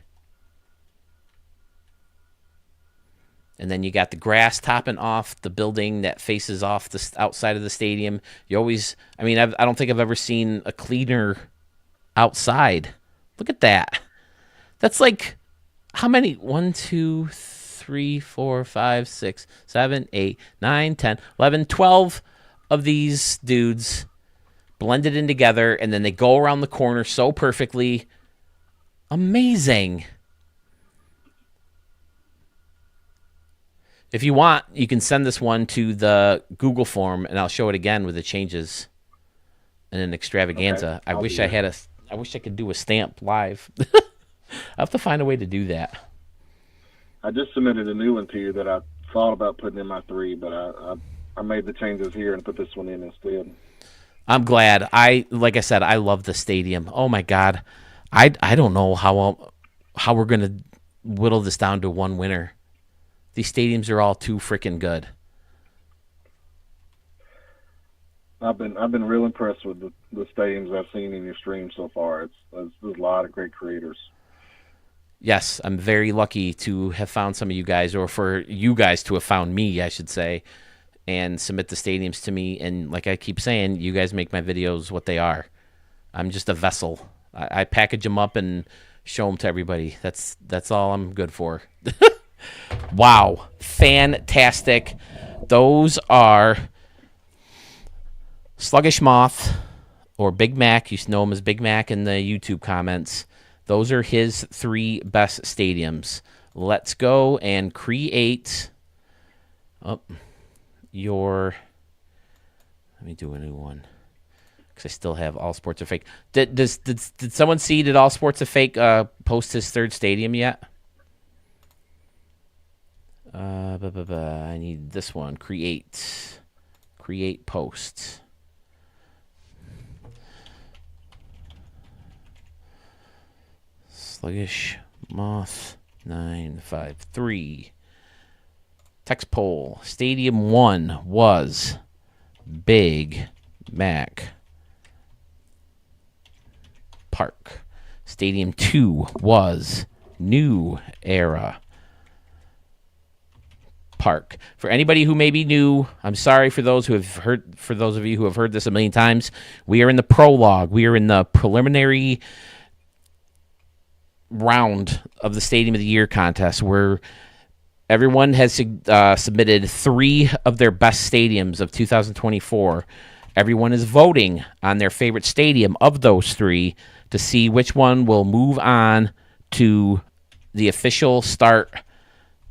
And then you got the grass topping off the building that faces off the outside of the stadium. I don't think I've ever seen a cleaner outside. Look at that. That's like, how many? 1, 2, 3, 4, 5, 6, 7, 8, 9, 10, 11, 12 of these dudes blended in together, and then they go around the corner so perfectly. Amazing. If you want, you can send this one to the Google form, and I'll show it again with the changes and an extravaganza. Okay, I wish I could do a stamp live. I have to find a way to do that. I just submitted a new one to you that I thought about putting in my 3, but I made the changes here and put this one in instead. I'm glad. Like I said, I love the stadium. Oh my God, I don't know how we're gonna whittle this down to one winner. These stadiums are all too freaking good. I've been real impressed with the stadiums I've seen in your stream so far. There's a lot of great creators. Yes, I'm very lucky to have found some of you guys, or for you guys to have found me, I should say, and submit the stadiums to me. And like I keep saying, you guys make my videos what they are. I'm just a vessel. I package them up and show them to everybody. That's all I'm good for. Wow, fantastic. Those are Sluggish Moth, or Big Mac. You know him as Big Mac in the YouTube comments. Those are his 3 best stadiums. Let's go and create let me do a new one, because I still have All Sports Are Fake. Did someone see, did All Sports Are Fake post his 3rd stadium yet? I need this one. Create post. Sluggish Moth 953. Text poll. Stadium 1 was Big Mac Park. Stadium 2 was New Era Park. For anybody who may be new, I'm sorry for those of you who have heard this a million times. We are in the prologue. We are in the preliminary round of the Stadium of the Year contest, where everyone has submitted 3 of their best stadiums of 2024. Everyone is voting on their favorite stadium of those 3 to see which one will move on to the official start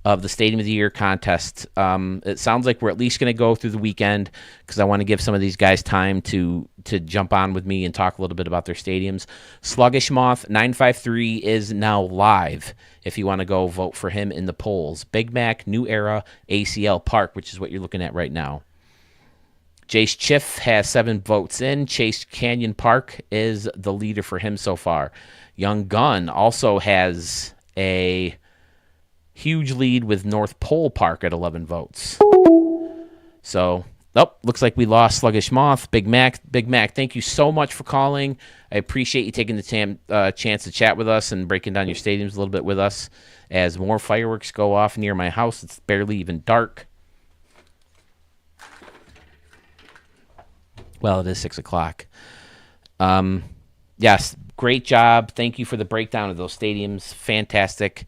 of the Stadium of the Year contest. It sounds like we're at least going to go through the weekend because I want to give some of these guys time to jump on with me and talk a little bit about their stadiums. Sluggish Moth 953 is now live if you want to go vote for him in the polls. Big Mac, New Era, ACL Park, which is what you're looking at right now. Jace Chiff has 7 votes in. Chase Canyon Park is the leader for him so far. Young Gun also has a huge lead with North Pole Park at 11 votes. So, looks like we lost Sluggish Moth. Big Mac, thank you so much for calling. I appreciate you taking the chance to chat with us and breaking down your stadiums a little bit with us. As more fireworks go off near my house, it's barely even dark. Well, it is 6 o'clock. Yes, great job. Thank you for the breakdown of those stadiums. Fantastic.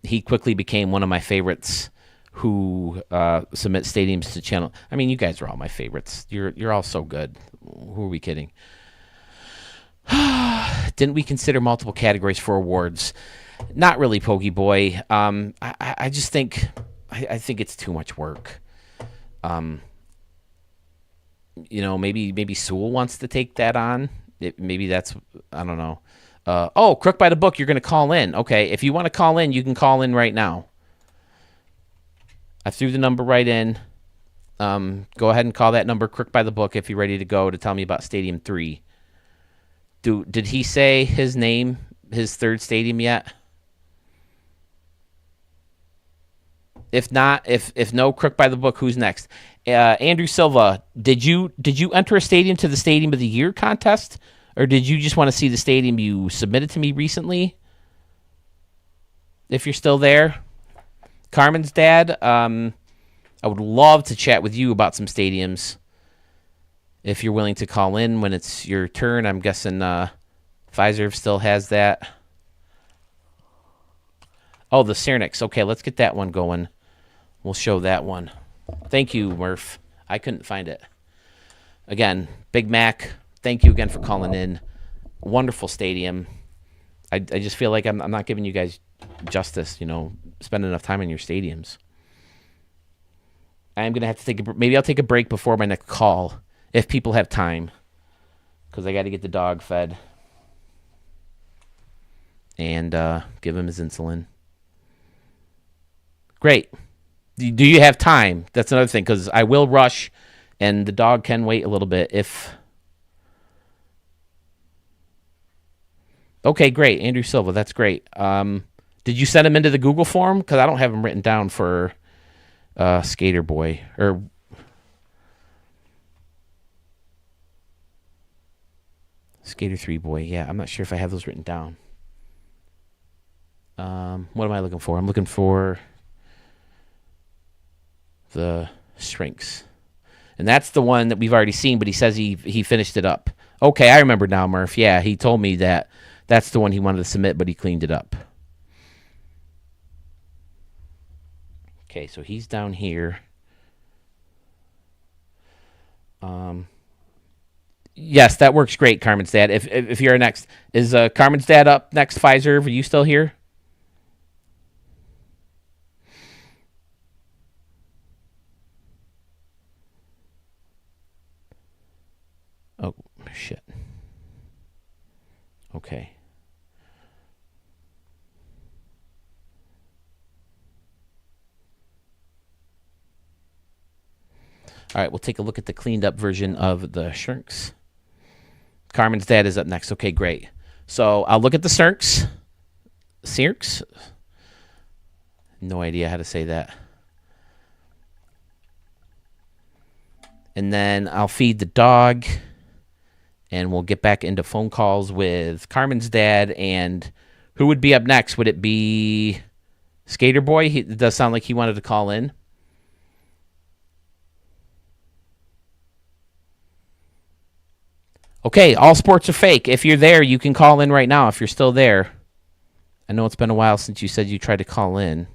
He quickly became one of my favorites who submit stadiums to channel. I mean, you guys are all my favorites. You're all so good. Who are we kidding? Didn't we consider multiple categories for awards? Not really, Pokey Boy. I just think I think it's too much work. Maybe Sewell wants to take that on. Maybe that's, I don't know. Crook by the Book, you're going to call in. Okay, if you want to call in, you can call in right now. I threw the number right in. Go ahead and call that number, Crook by the Book, if you're ready to go to tell me about Stadium 3. Did he say his name, his third stadium yet? If not, if no, Crook by the Book, who's next? Andrew Silva, did you enter a stadium to the Stadium of the Year contest, or did you just want to see the stadium you submitted to me recently? If you're still there, Carmen's dad, I would love to chat with you about some stadiums. If you're willing to call in when it's your turn, I'm guessing Pfizer still has that. Oh, the Cernix. Okay, let's get that one going. We'll show that one. Thank you, Murph. I couldn't find it. Again, Big Mac, thank you again for calling in. Wonderful stadium. I just feel like I'm not giving you guys justice, spending enough time in your stadiums. I am going to have to maybe I'll take a break before my next call, if people have time, because I got to get the dog fed and give him his insulin. Great. Do you have time? That's another thing, because I will rush, and the dog can wait a little bit. Okay, great. Andrew Silva, that's great. Did you send him into the Google form? Because I don't have him written down for Skater Boy. Or Skater 3 Boy. Yeah, I'm not sure if I have those written down. What am I looking for? I'm looking for the Shrinks. And that's the one that we've already seen, but he says he finished it up. Okay, I remember now, Murph. Yeah, he told me that that's the one he wanted to submit, but he cleaned it up. Okay, so he's down here. Yes, that works great, Carmen's dad. If you're next. Is Carmen's dad up next, Pfizer? Are you still here? Oh, shit. Okay. All right, we'll take a look at the cleaned up version of the Shrinks. Carmen's dad is up next. Okay, great. So I'll look at the Shrinks. Sears? No idea how to say that. And then I'll feed the dog. And we'll get back into phone calls with Carmen's dad. And who would be up next? Would it be Skater Boy? It does sound like he wanted to call in. Okay, all sports are fake. If you're there, you can call in right now if you're still there. I know it's been a while since you said you tried to call in.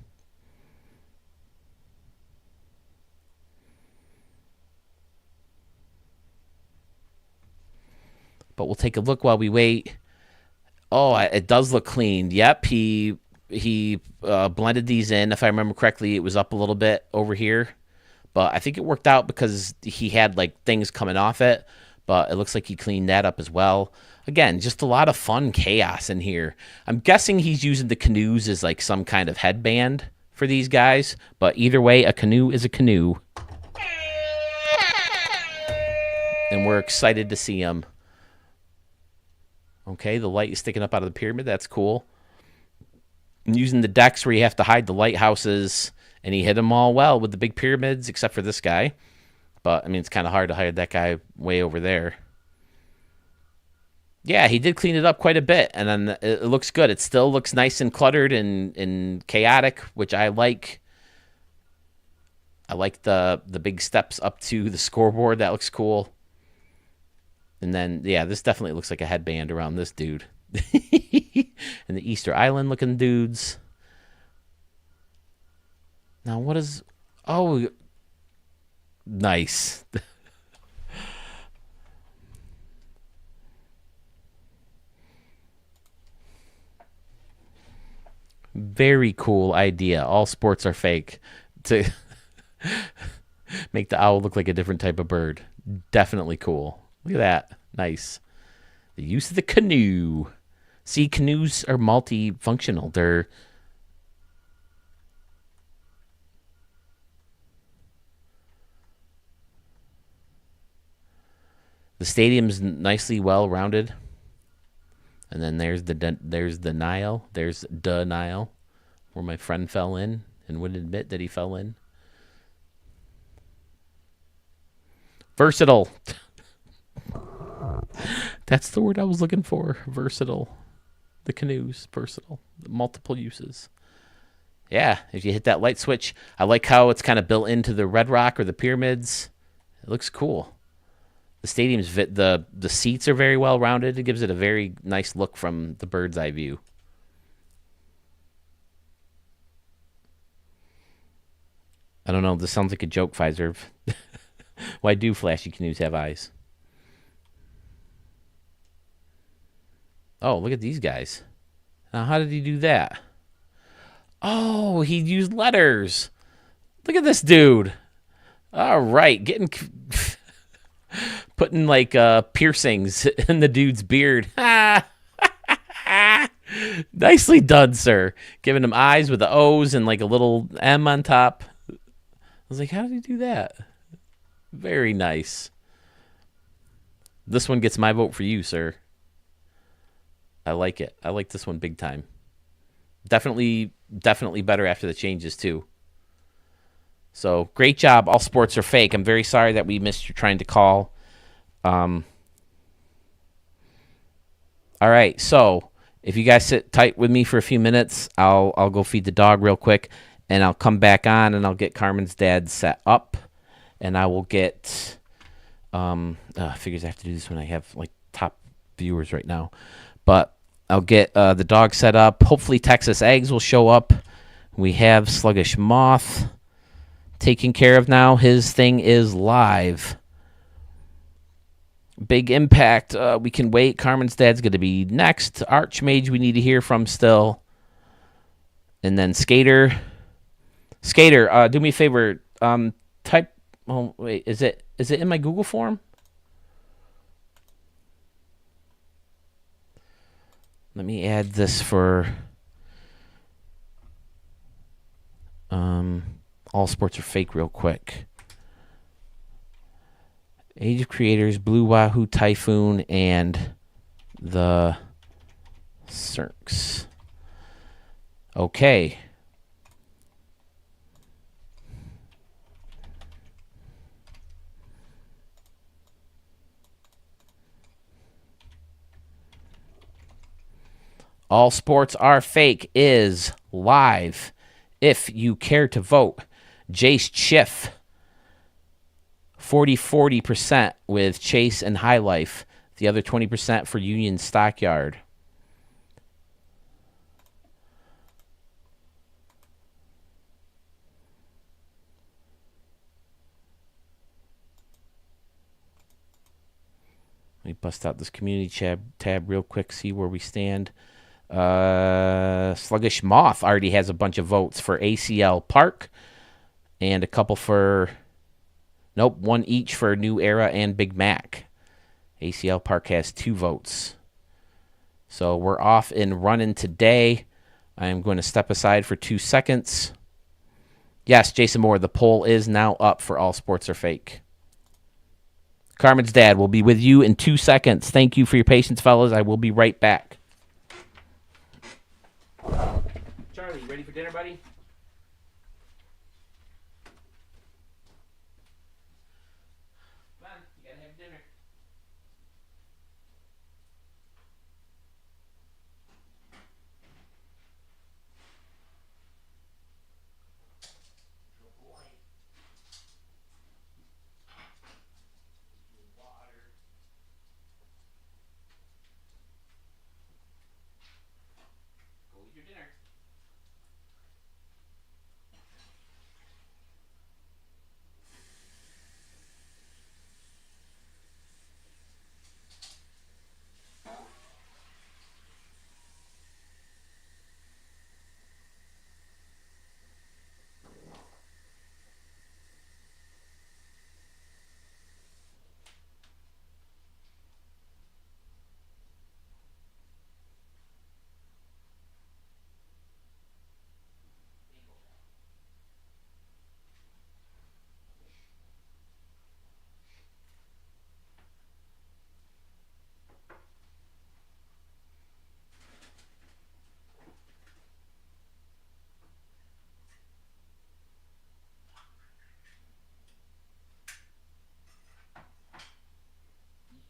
But we'll take a look while we wait. Oh, it does look clean. Yep, he he blended these in. If I remember correctly, it was up a little bit over here, but I think it worked out because he had like things coming off it, but it looks like he cleaned that up as well. Again, just a lot of fun chaos in here. I'm guessing he's using the canoes as like some kind of headband for these guys, but either way, a canoe is a canoe. And we're excited to see him. Okay, the light is sticking up out of the pyramid. That's cool. And using the decks where you have to hide the lighthouses, and he hit them all well with the big pyramids, except for this guy. But, I mean, it's kind of hard to hide that guy way over there. Yeah, he did clean it up quite a bit, and then it looks good. It still looks nice and cluttered and chaotic, which I like. I like the big steps up to the scoreboard. That looks cool. And then, yeah, this definitely looks like a headband around this dude. And the Easter Island looking dudes. Now, what is... Oh, nice. Very cool idea. All sports are fake. To make the owl look like a different type of bird. Definitely cool. Look at that. Nice. The use of the canoe. See, canoes are multifunctional. They're... The stadium's nicely well-rounded. And then there's the Nile. There's the Nile, where my friend fell in and wouldn't admit that he fell in. Versatile. That's the word I was looking for. Versatile. The canoes. Versatile. Multiple uses. Yeah, if you hit that light switch. I like how it's kind of built into the red rock or the pyramids. It looks cool. The stadium's the seats are very well rounded. It gives it a very nice look from the bird's eye view. I don't know. This sounds like a joke, Pfizer. Why do flashy canoes have eyes? Oh, look at these guys. Now, how did he do that? Oh, he used letters. Look at this dude. All right, getting... Putting, like, piercings in the dude's beard. Nicely done, sir. Giving him eyes with the O's and, like, a little M on top. I was like, how did he do that? Very nice. This one gets my vote for you, sir. I like it. I like this one big time. Definitely better after the changes, too. So, great job. All sports are fake. I'm very sorry that we missed you trying to call. All right, so if you guys sit tight with me for a few minutes, I'll go feed the dog real quick, and I'll come back on, and I'll get Carmen's dad set up, and I will get figures I have to do this when I have like top viewers right now, but I'll get the dog set up. Hopefully Texas Eggs will show up. We have Sluggish Moth taken care of now. His thing is live. Big Impact, we can wait. Carmen's dad's going to be next. Archmage we need to hear from still. And then Skater. Skater, do me a favor. Type, oh, wait, is it in my Google form? Let me add this for all sports are fake real quick. Age of Creators, Blue Wahoo, Typhoon, and the Cirques. Okay. All sports are fake is live. If you care to vote, Jace Schiff. 40% with Chase and High Life. The other 20% for Union Stockyard. Let me bust out this community tab real quick, see where we stand. Sluggish Moth already has a bunch of votes for ACL Park and a couple for, nope, one each for New Era and Big Mac. ACL Park has 2 votes. So we're off and running today. I'm going to step aside for 2 seconds. Yes, Jason Moore, the poll is now up for All Sports Are Fake. Carmen's dad will be with you in 2 seconds. Thank you for your patience, fellas. I will be right back. Charlie, you ready for dinner, buddy? Come on, you gotta have dinner. Oh boy. Water. Go eat your dinner.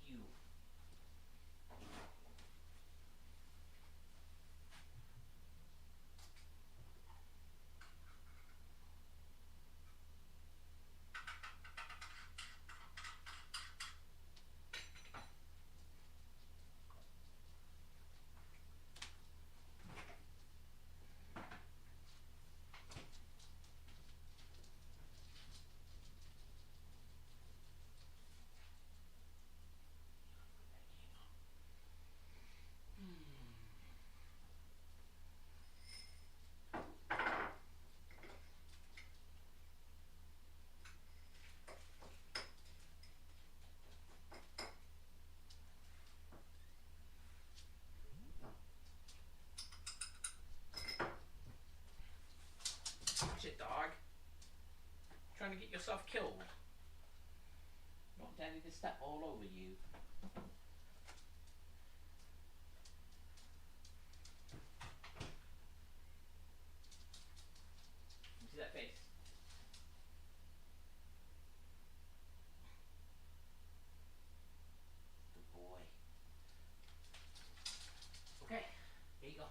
You. Watch it, dog. Trying to get yourself killed. You want Daddy to step all over you. See that face? Good boy. Okay, here you go.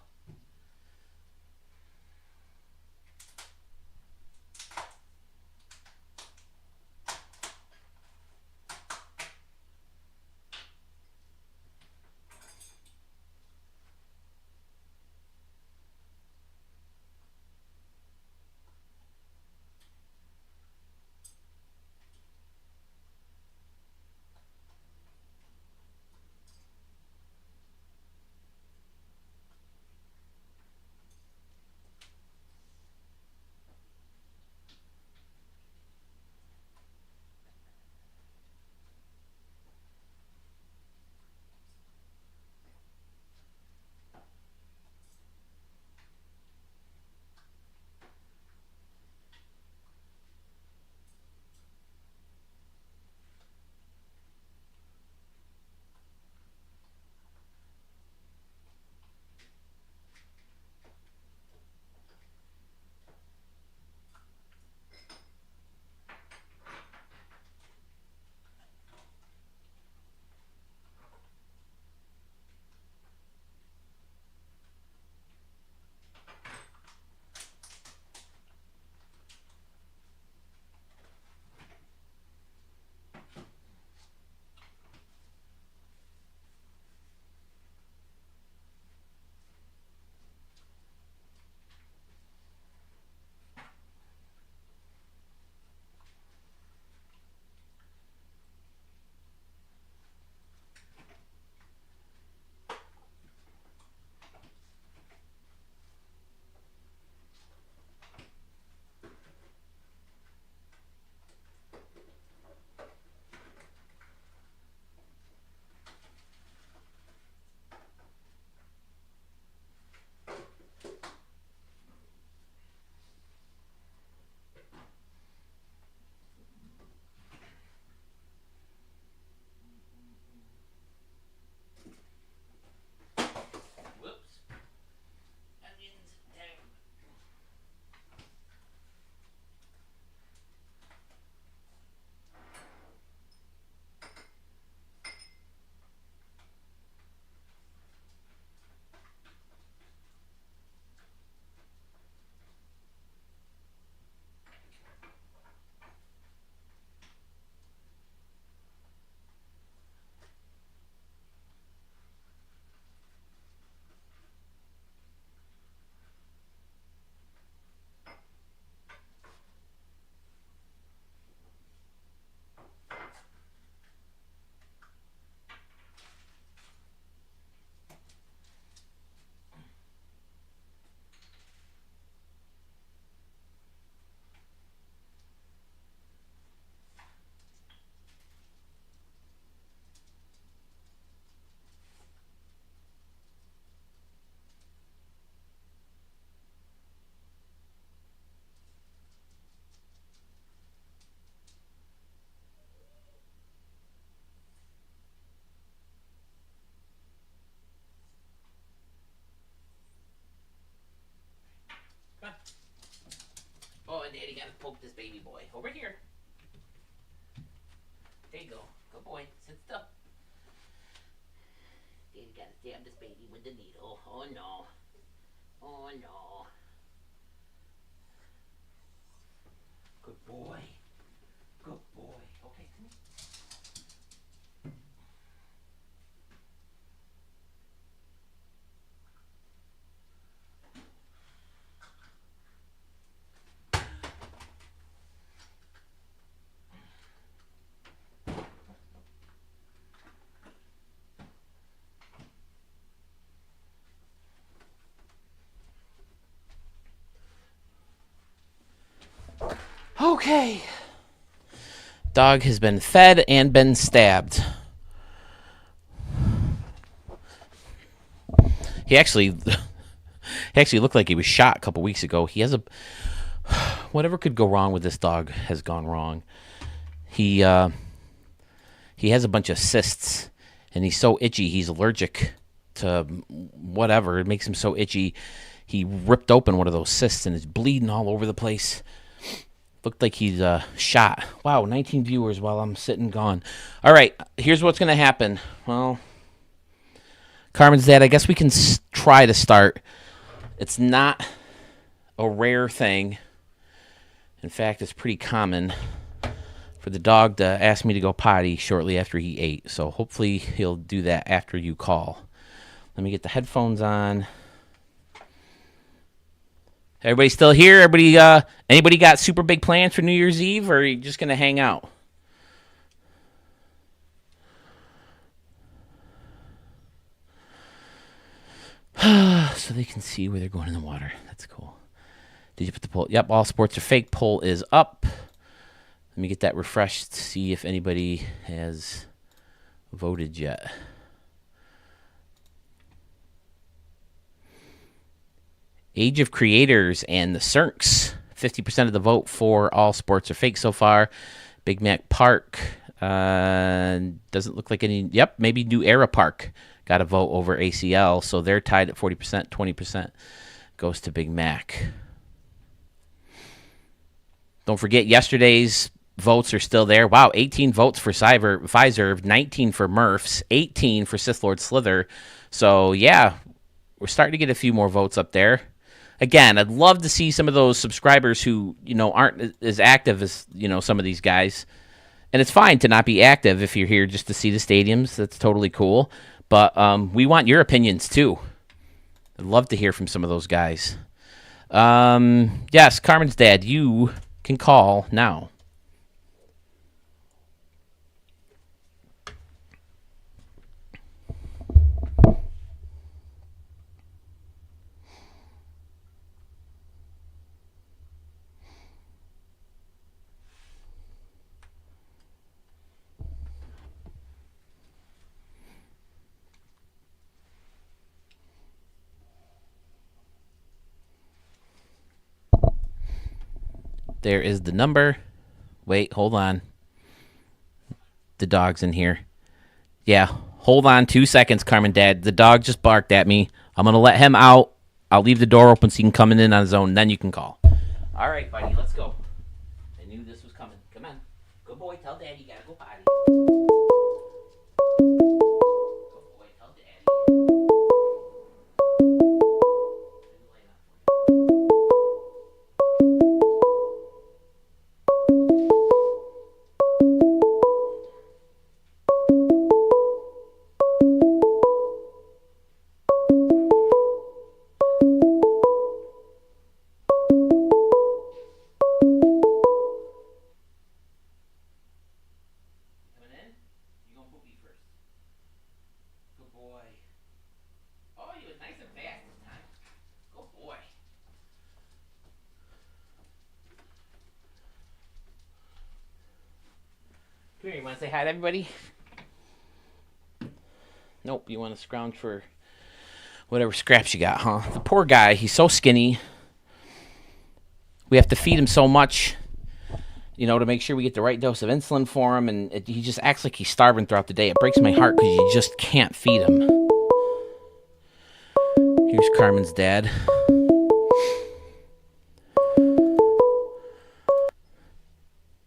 poke this baby boy. Over here. There you go. Good boy. Sit still. Daddy gotta stab this baby with the needle. Oh no. Oh no. Good boy. Good boy. Okay, come here. Okay. Dog has been fed and been stabbed. He actually looked like he was shot a couple weeks ago. He has a whatever could go wrong with this dog has gone wrong. He has a bunch of cysts, and he's so itchy. He's allergic to whatever. It makes him so itchy. He ripped open one of those cysts and is bleeding all over the place. Looked like he's shot. Wow, 19 viewers while I'm sitting gone. All right, here's what's going to happen. Well, Carmen's dad, I guess we can try to start. It's not a rare thing. In fact, it's pretty common for the dog to ask me to go potty shortly after he ate. So hopefully he'll do that after you call. Let me get the headphones on. Everybody still here? Anybody got super big plans for New Year's Eve, or are you just going to hang out? So they can see where they're going in the water. That's cool. Did you put the poll? Yep, all sports are fake. Poll is up. Let me get that refreshed to see if anybody has voted yet. Age of Creators and the Cirques. 50% of the vote for all sports are fake so far. Big Mac Park. Doesn't look like any. Yep, maybe New Era Park got a vote over ACL. So they're tied at 40%. 20% goes to Big Mac. Don't forget, yesterday's votes are still there. Wow, 18 votes for Pfizer, 19 for Murphs, 18 for Sith Lord Slither. So, yeah, we're starting to get a few more votes up there. Again, I'd love to see some of those subscribers who, aren't as active as, some of these guys. And it's fine to not be active if you're here just to see the stadiums. That's totally cool. But we want your opinions, too. I'd love to hear from some of those guys. Yes, Carmen's dad, you can call now. There is the number. Wait, hold on. The dog's in here. Yeah, hold on 2 seconds, Carmen Dad. The dog just barked at me. I'm going to let him out. I'll leave the door open so he can come in on his own. Then you can call. All right, buddy, let's go. I knew this was coming. Come on. Good boy. Tell Daddy you got to go potty. Good boy. Tell Daddy. Here, you want to say hi to everybody? Nope, you want to scrounge for whatever scraps you got, huh? The poor guy, he's so skinny. We have to feed him so much, to make sure we get the right dose of insulin for him, and he just acts like he's starving throughout the day. It breaks my heart because you just can't feed him. Here's Carmen's dad.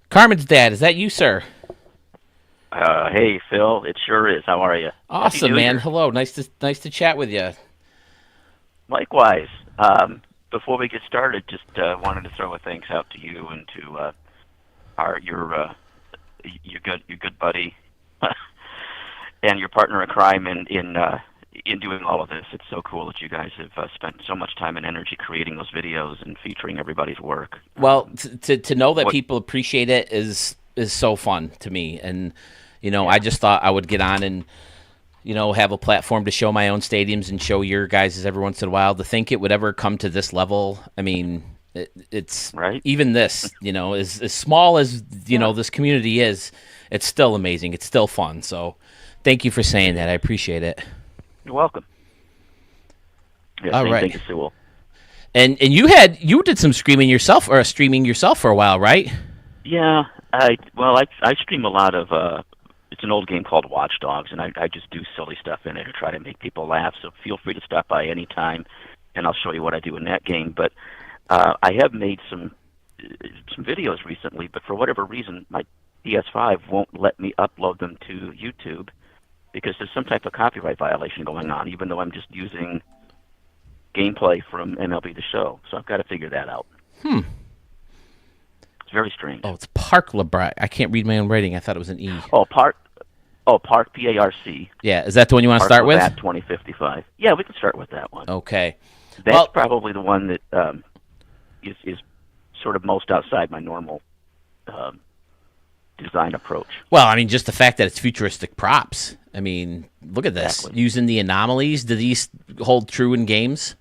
Carmen's dad, is that you, sir? Hey, Phil. It sure is. How are you? Awesome, man. Hello. Nice to chat with you. Likewise. Before we get started, just wanted to throw a thanks out to you and to your good buddy and your partner in crime in doing all of this. It's so cool that you guys have spent so much time and energy creating those videos and featuring everybody's work. Well, to know that people appreciate it is so fun to me, and I just thought I would get on and have a platform to show my own stadiums and show your guys' every once in a while. To think it would ever come to this level, I mean, it's right. Even this, as small as this community is, it's still amazing. It's still fun. So, thank you for saying that. I appreciate it. You're welcome. Yeah, all same right. Thing to Sewell. And you did some streaming yourself for a while, right? Yeah. I stream a lot of. It's an old game called Watch Dogs, and I just do silly stuff in it to try to make people laugh. So feel free to stop by anytime, and I'll show you what I do in that game. But I have made some videos recently, but for whatever reason, my PS5 won't let me upload them to YouTube because there's some type of copyright violation going on, even though I'm just using gameplay from MLB The Show. So I've got to figure that out. It's very strange. Oh, it's Park LeBron. I can't read my own writing. I thought it was an E. Park, P-A-R-C. Yeah, is that the one you want to start with? 2055. Yeah, we can start with that one. Okay. That's probably the one that is sort of most outside my normal design approach. Well, I mean, just the fact that it's futuristic props. I mean, look at this. Exactly. Using the anomalies, do these hold true in games?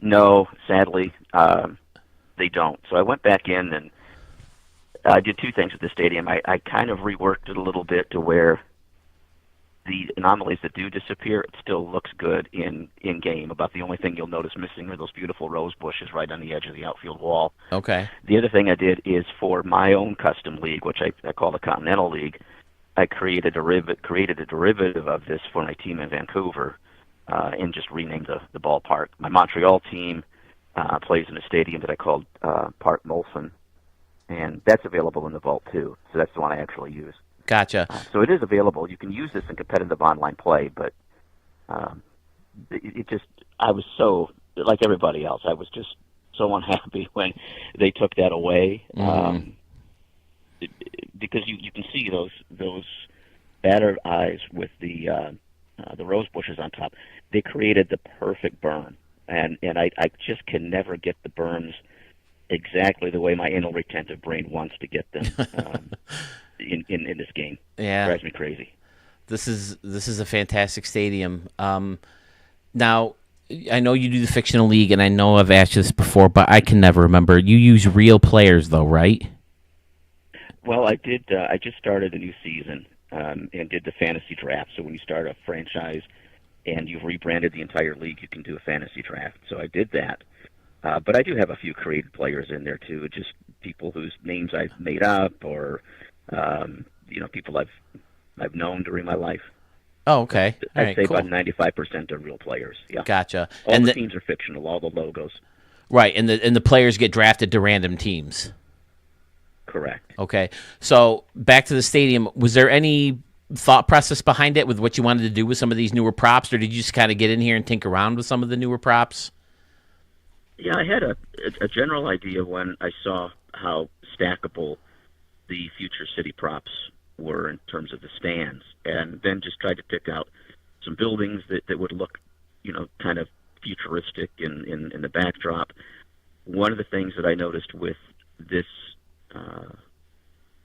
No, sadly, they don't. So I went back in and I did two things with the stadium. I kind of reworked it a little bit to where the anomalies that do disappear, it still looks good in game. About the only thing you'll notice missing are those beautiful rose bushes right on the edge of the outfield wall. Okay. The other thing I did is for my own custom league, which I call the Continental League, I created a derivative of this for my team in Vancouver, and just renamed the ballpark. My Montreal team plays in a stadium that I called Park Molson, and that's available in the Vault too. So that's the one I actually use. Gotcha. So it is available. You can use this in competitive online play, but I was so, like everybody else, I was just so unhappy when they took that away. Because you can see those battered eyes with the rose bushes on top. They created the perfect berm, and I just can never get the berms exactly the way my anal retentive brain wants to get them in this game. Yeah, it drives me crazy. This is a fantastic stadium. Now, I know you do the fictional league, and I know I've asked you this before, but I can never remember. You use real players, though, right? Well, I did. I just started a new season and did the fantasy draft. So when you start a franchise and you've rebranded the entire league, you can do a fantasy draft. So I did that. But I do have a few created players in there too, just people whose names I've made up, or people I've known during my life. Oh, okay. I'd say cool. About 95% are real players. Yeah. Gotcha. All the teams are fictional. All the logos. Right, and the players get drafted to random teams. Correct. Okay. So back to the stadium. Was there any thought process behind it with what you wanted to do with some of these newer props, or did you just kind of get in here and tinker around with some of the newer props? Yeah, I had a general idea when I saw how stackable the future city props were in terms of the stands, and then just tried to pick out some buildings that would look, kind of futuristic in the backdrop. One of the things that I noticed with this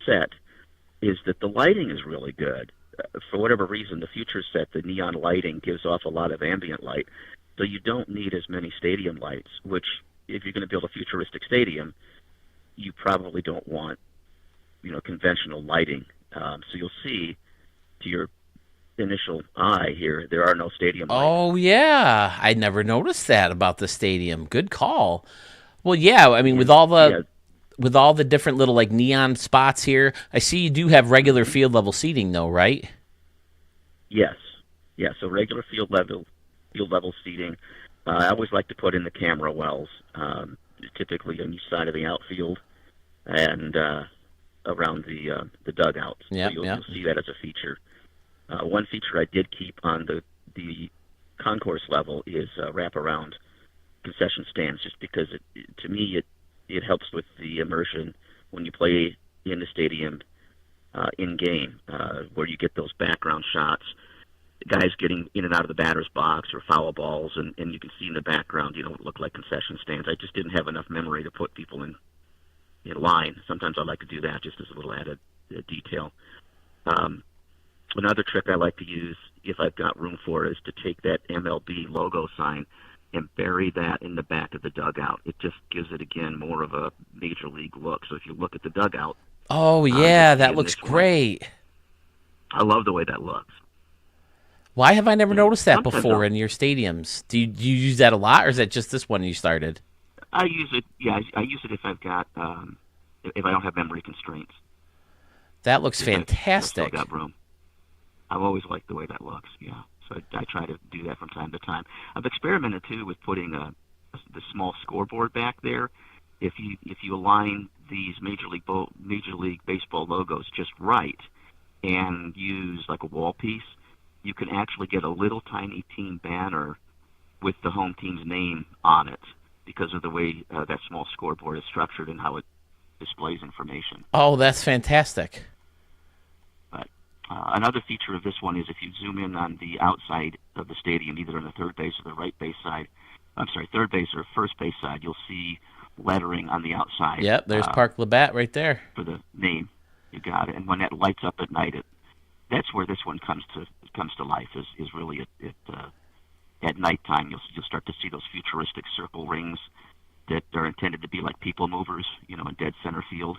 set is that the lighting is really good. For whatever reason, the future set, the neon lighting gives off a lot of ambient light, so you don't need as many stadium lights, which, if you're going to build a futuristic stadium, you probably don't want, conventional lighting. So you'll see, to your initial eye here, there are no stadium lights. Oh, yeah. I never noticed that about the stadium. Good call. Well, yeah, I mean, with all the different little, neon spots here, I see you do have regular field level seating, though, right? Yes. Yeah, so regular field level seating. I always like to put in the camera wells, typically on each side of the outfield. And around the dugouts. Yep, So yep. you'll see that as a feature. One feature I did keep on the concourse level is wraparound concession stands, just because to me it helps with the immersion when you play in the stadium in game, where you get those background shots, guys getting in and out of the batter's box or foul balls, and you can see in the background, look like concession stands. I just didn't have enough memory to put people in line. Sometimes I like to do that just as a little added detail. Another trick I like to use, if I've got room for it, is to take that MLB logo sign and bury that in the back of the dugout. It just gives it, again, more of a major league look. So if you look at the dugout... Oh, yeah, that looks great. I love the way that looks. Why have I never noticed that before in your stadiums? Do you use that a lot, or is that just this one you started? I use it, I use it if I've got, if I don't have memory constraints. That looks fantastic. I've still got room. I've always liked the way that looks, yeah. So I try to do that from time to time. I've experimented, too, with putting the small scoreboard back there. If you align these Major League Baseball logos just right and use like a wall piece, you can actually get a little tiny team banner with the home team's name on it because of the way that small scoreboard is structured and how it displays information. Oh, that's fantastic. But another feature of this one is if you zoom in on the outside of the stadium, either on the third base or the right base side, third base or first base side, you'll see lettering on the outside. Yep, there's Park Labatt right there. For the name. You got it. And when that lights up at night, that's where this one comes to life, is really at nighttime. You'll start to see those futuristic circle rings that are intended to be like people movers, in dead center field.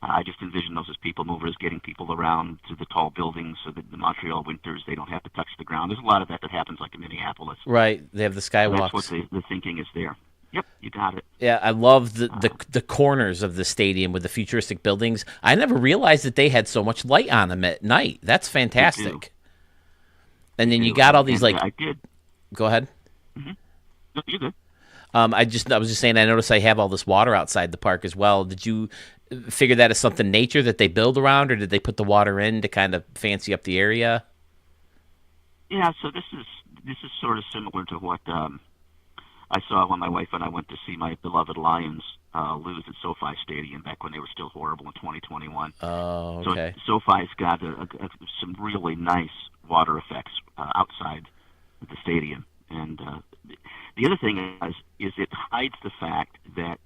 I just envision those as people movers, getting people around to the tall buildings so that the Montreal winters, they don't have to touch the ground. There's a lot of that happens like in Minneapolis. Right. They have the skywalks. That's what the thinking is there. Yep, you got it. Yeah, I love the corners of the stadium with the futuristic buildings. I never realized that they had so much light on them at night. That's fantastic. And then you got all these I did. Go ahead. Mm-hmm. No, you're good. I was just saying, I noticed I have all this water outside the park as well. Did you figure that as something nature that they build around, or did they put the water in to kind of fancy up the area? Yeah, so this is sort of similar to what I saw when my wife and I went to see my beloved Lions lose at SoFi Stadium back when they were still horrible in 2021. Oh, okay. So SoFi's got some really nice water effects outside the stadium. And the other thing is it hides the fact that,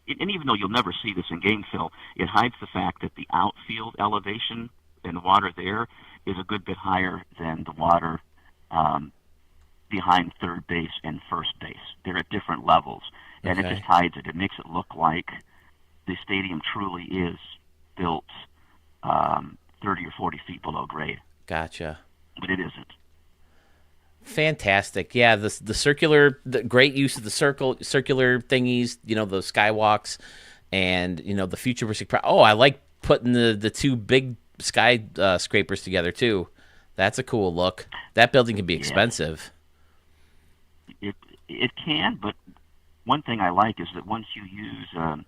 and even though you'll never see this in game, Phil, it hides the fact that the outfield elevation and the water there is a good bit higher than the water behind third base and first base. They're at different levels, and it just hides it. It makes it look like the stadium truly is built 30 or 40 feet below grade. Gotcha. But it isn't. Fantastic. Yeah, the great use of the circular thingies, those skywalks, and, the futuristic. I like putting the two big sky scrapers together, too. That's a cool look. That building can be expensive. It can, but one thing I like is that once you use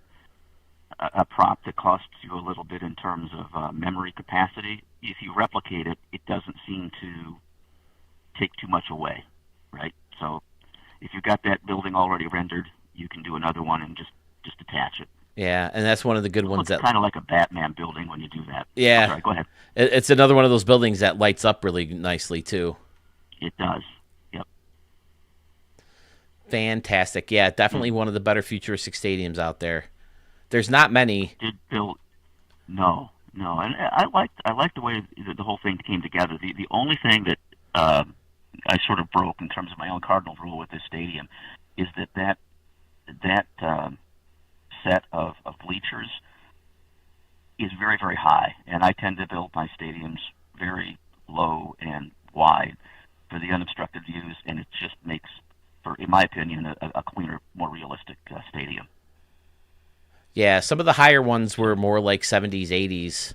a prop that costs you a little bit in terms of memory capacity, if you replicate it, it doesn't seem to take too much away, right? So if you've got that building already rendered, you can do another one and just attach it. Yeah, and that's one of the good ones. It's kind of like a Batman building when you do that. Yeah. Sorry, go ahead. It's another one of those buildings that lights up really nicely, too. It does. Yep. Fantastic. Yeah, definitely one of the better futuristic stadiums out there. There's not many. No. And I liked the way the whole thing came together. The only thing that I sort of broke in terms of my own cardinal rule with this stadium is that set of bleachers is very, very high, and I tend to build my stadiums very low and wide for the unobstructed views, and it just makes, in my opinion, a cleaner, more realistic stadium. Yeah, some of the higher ones were more like 70s, 80s.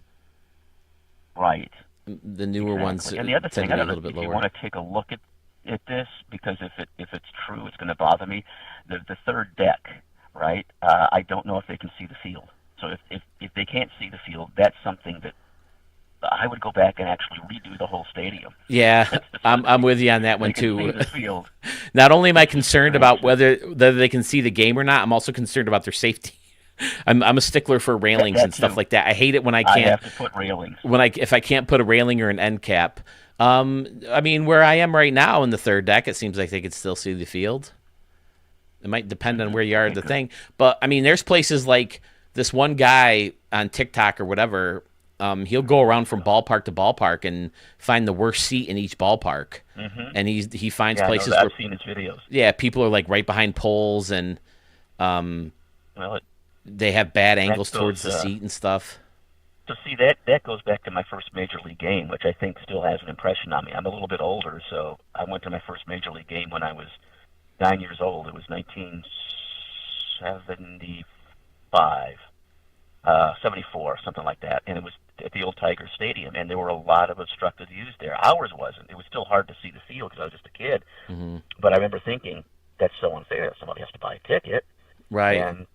Right. The newer ones and the other thing, tend to be a little bit lower. If you want to take a look at this, because if it's true, it's going to bother me. The third deck, right? I don't know if they can see the field. So if they can't see the field, that's something that I would go back and actually redo the whole stadium. Yeah, I'm with you on that one too. See the field. Not only am I concerned about whether they can see the game or not, I'm also concerned about their safety. I'm a stickler for railings and stuff like that. I hate it when I can't. I have to put railings. If I can't put a railing or an end cap. I mean, where I am right now in the third deck, it seems like they could still see the field. It might depend on where you are at the thing, but I mean, there's places like this one guy on TikTok or whatever. He'll go around from ballpark to ballpark and find the worst seat in each ballpark, and he finds places I've where seen his videos. Yeah, people are like right behind poles, and they have bad angles towards the seat and stuff. So see, that goes back to my first major league game, which I think still has an impression on me. I'm a little bit older, so I went to my first major league game when I was 9 years old. It was 1975, 74, something like that, and it was at the old Tiger Stadium, and there were a lot of obstructed views there. Ours wasn't. It was still hard to see the field because I was just a kid. But I remember thinking, that's so unfair. Somebody has to buy a ticket, right? And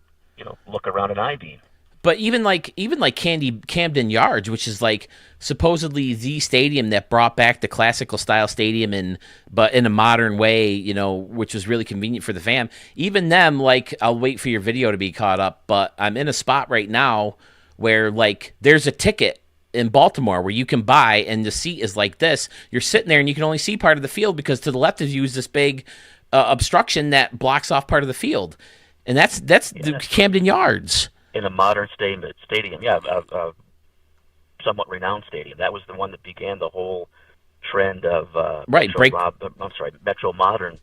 look around an I-beam. But even like Camden Yards, which is like supposedly the stadium that brought back the classical style stadium, but in a modern way, which was really convenient for the fam. Even them, like, I'll wait for your video to be caught up, but I'm in a spot right now where like there's a ticket in Baltimore where you can buy, and the seat is like this. You're sitting there and you can only see part of the field because to the left of you is this big obstruction that blocks off part of the field, and that's the Camden Yards. In a modern stadium, yeah, a somewhat renowned stadium. That was the one that began the whole trend of Metro modern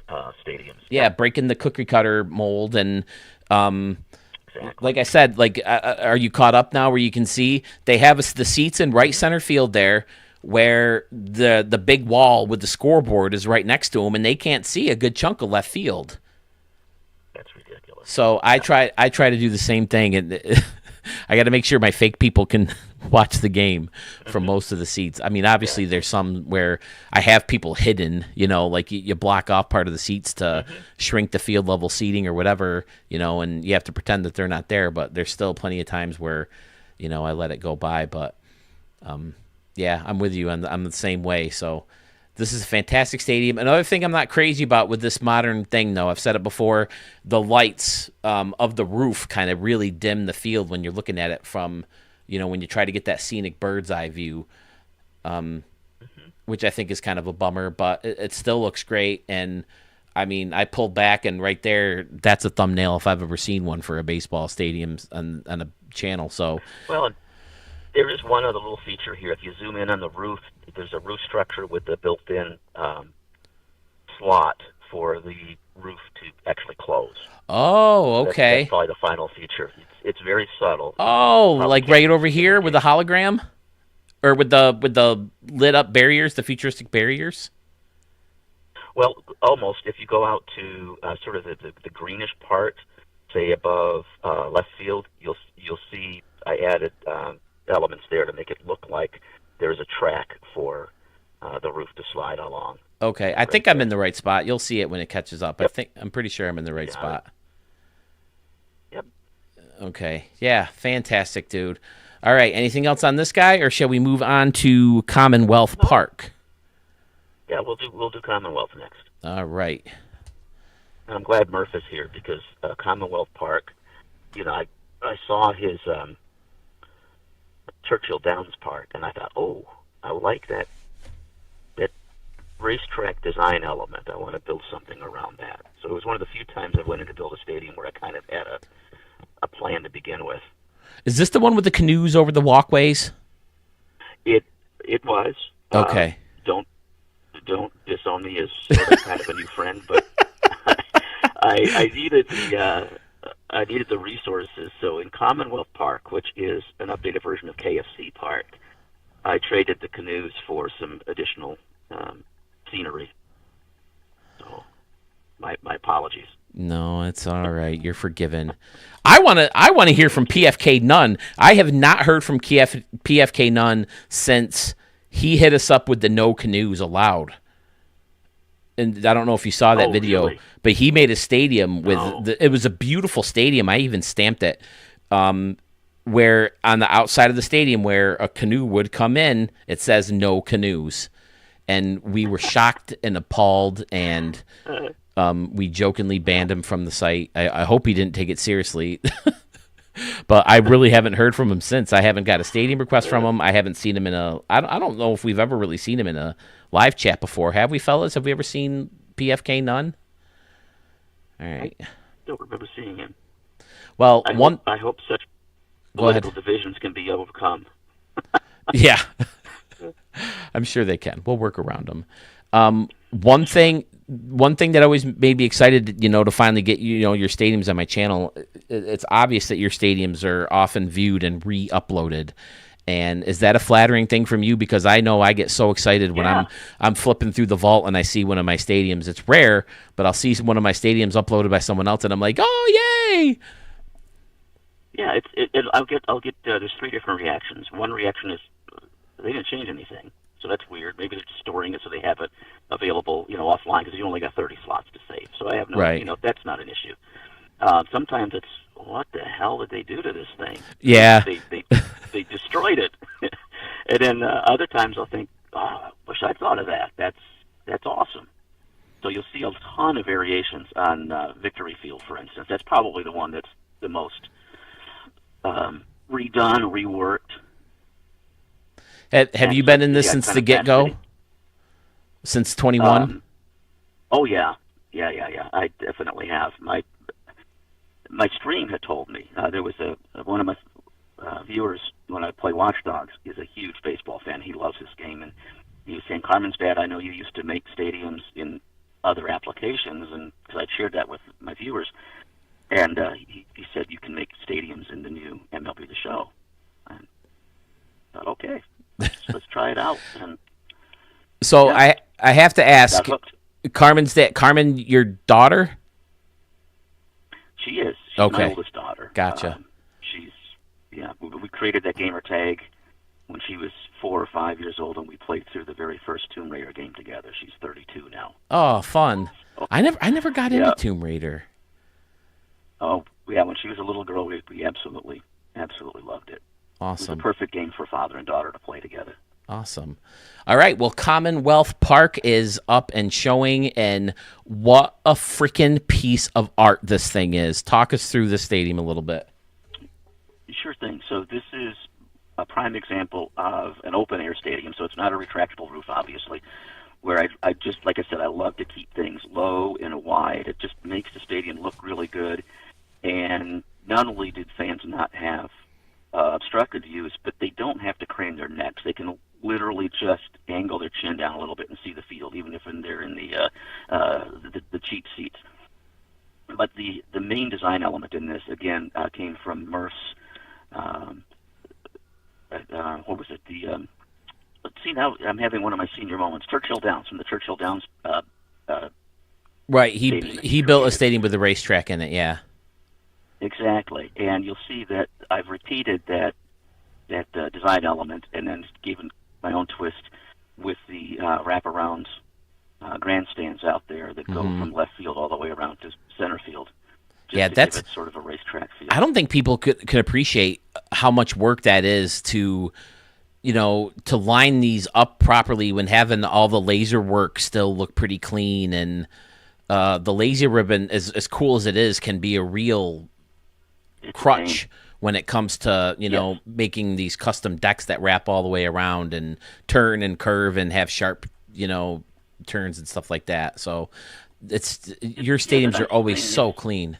stadiums. Yeah, breaking the cookie cutter mold, and like I said, are you caught up now where you can see they have the seats in right center field there, where the big wall with the scoreboard is right next to them, and they can't see a good chunk of left field. That's ridiculous. So I try to do the same thing, and I got to make sure my fake people can watch the game from most of the seats. I mean, obviously there's some where I have people hidden, like you block off part of the seats to shrink the field level seating or whatever, and you have to pretend that they're not there, but there's still plenty of times where, I let it go by. But yeah, I'm with you. I'm the same way. So this is a fantastic stadium. Another thing I'm not crazy about with this modern thing, though, I've said it before, the lights of the roof kind of really dim the field when you're looking at it from, when you try to get that scenic bird's eye view, which I think is kind of a bummer, but it still looks great. And, I mean, I pulled back, and right there, that's a thumbnail if I've ever seen one for a baseball stadium on a channel. So, well, there is one other little feature here. If you zoom in on the roof, there's a roof structure with a built-in slot for the roof to actually close. Oh, okay. That's probably the final feature. It's very subtle. Oh, like right over here with the hologram, or with the lit up barriers, the futuristic barriers. Well, almost. If you go out to sort of the greenish part, say above left field, you'll see I added elements there to make it look like there's a track for the roof to slide along. Okay, I think I'm in the right spot. You'll see it when it catches up. Yep. I'm pretty sure I'm in the right spot. Yep. Okay. Yeah, fantastic, dude. All right, anything else on this guy, or shall we move on to Commonwealth Park? Yeah, we'll do Commonwealth next. All right. And I'm glad Murph is here because Commonwealth Park, I saw his Churchill Downs Park, and I thought, oh, I like that racetrack design element. I want to build something around that. So it was one of the few times I went in to build a stadium where I kind of had a plan to begin with. Is this the one with the canoes over the walkways? It was. Okay. Don't disown me as sort of kind of a new friend, but I needed the resources. So in Commonwealth Park, which is an updated version of KFC Park, I traded the canoes for some additional scenery. So my apologies. No, it's all right. You're forgiven. I want to hear from PFK Nunn. I have not heard from PFK Nunn since he hit us up with the no canoes allowed. And I don't know if you saw that video, really? But he made a stadium with it was a beautiful stadium. I even stamped it. where on the outside of the stadium where a canoe would come in, it says no canoes. And we were shocked and appalled, and we jokingly banned him from the site. I hope he didn't take it seriously. But I really haven't heard from him since. I haven't got a stadium request from him. I haven't seen him in a... I don't know if we've ever really seen him in a live chat before. Have we, fellas? Have we ever seen PFK None? All right. I don't remember seeing him. Well, I hope such political divisions can be overcome. Yeah. I'm sure they can. We'll work around them. One thing that always made me excited, to finally get your stadiums on my channel. It's obvious that your stadiums are often viewed and re-uploaded. And is that a flattering thing from you? Because I know I get so excited when I'm flipping through the vault and I see one of my stadiums. It's rare, but I'll see one of my stadiums uploaded by someone else, and I'm like, oh yay! Yeah, I'll get. There's 3 different reactions. One reaction is they didn't change anything, so that's weird. Maybe they're just storing it so they have it available, offline, because you only got 30 slots to save. So I have no, that's not an issue. Sometimes it's, what the hell did they do to this thing? Yeah, they destroyed it. And then other times I'll think, wish I'd thought of that. That's awesome. So you'll see a ton of variations on Victory Field, for instance. That's probably the one that's the most redone, reworked. Have you been in this since the get-go? Since 21? Oh, yeah. I definitely have. My stream had told me. There was one of my viewers, when I play Watch Dogs, is a huge baseball fan. He loves this game. And he was saying, Carmen's dad, I know you used to make stadiums in other applications, and because I shared that with my viewers. And he said, you can make stadiums in the new MLB The Show. And I thought, okay, let's try it out. And so I have to ask, Carmen, your daughter? She is. She's okay. My oldest daughter. Gotcha. We created that gamer tag when she was 4 or 5 years old, and we played through the very first Tomb Raider game together. She's 32 now. Oh, fun! I never got into Tomb Raider. Oh yeah, when she was a little girl, we absolutely loved it. Awesome. It was a perfect game for father and daughter to play together. Awesome. All right. Well, Commonwealth Park is up and showing, and what a freaking piece of art this thing is. Talk us through the stadium a little bit. Sure thing. So this is a prime example of an open-air stadium, so it's not a retractable roof, obviously, where I just, like I said, I love to keep things low and wide. It just makes the stadium look really good, and not only did fans not have obstructed views, but they don't have to crane their necks. They can literally just angle their chin down a little bit and see the field, even if they're in the cheap seats. But the main design element in this, again, came from Murph's. What was it? Let's see, now I'm having one of my senior moments. Churchill Downs, from the Churchill Downs. Right. He built a stadium with a racetrack in it. Yeah. Exactly, and you'll see that I've repeated that design element, and then given my own twist with the wraparound grandstands out there that go from left field all the way around to center field. That's give it sort of a racetrack feel. I don't think people could appreciate how much work that is to line these up properly when having all the laser work still look pretty clean, and the laser ribbon, as cool as it is, can be a real crutch when it comes to making these custom decks that wrap all the way around and turn and curve and have sharp turns and stuff like that. So your stadiums are always so clean.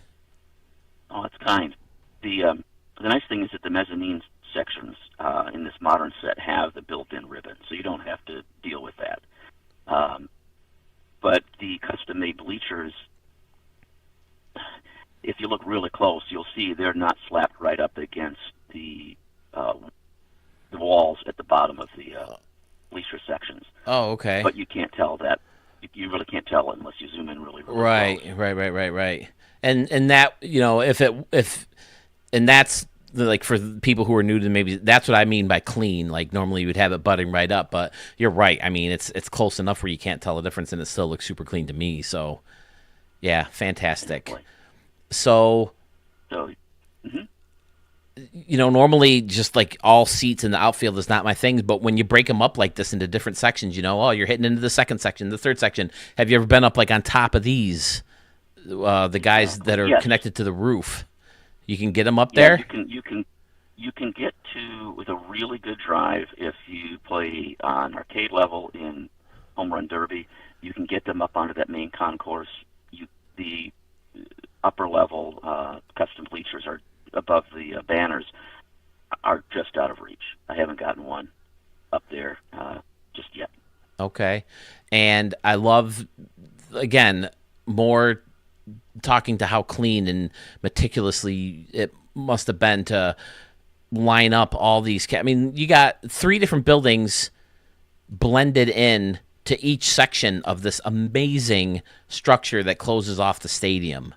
Oh, it's kind. The nice thing is that the mezzanine sections in this modern set have the built-in ribbon, so you don't have to deal with that. But the custom-made bleachers, if you look really close, you'll see they're not slapped right up against the walls at the bottom of the bleacher sections. Oh, okay. But you can't tell that. You really can't tell unless you zoom in really close. Right. And that, and that's like for people who are new to maybe, that's what I mean by clean. Like normally you would have it butting right up, but you're right. I mean, it's close enough where you can't tell the difference, and it still looks super clean to me. So, yeah, fantastic. Exactly. So normally just like all seats in the outfield is not my thing, but when you break them up like this into different sections, you're hitting into the second section, the third section. Have you ever been up like on top of these, the guys that are connected to the roof? You can get them up there? You can get to, with a really good drive, if you play on arcade level in Home Run Derby, you can get them up onto that main concourse. The upper level custom bleachers are above the banners are just out of reach. I haven't gotten one up there just yet. Okay. And I love, again, more talking to how clean and meticulously it must have been to line up all these. I mean, you got 3 different buildings blended in to each section of this amazing structure that closes off the stadium,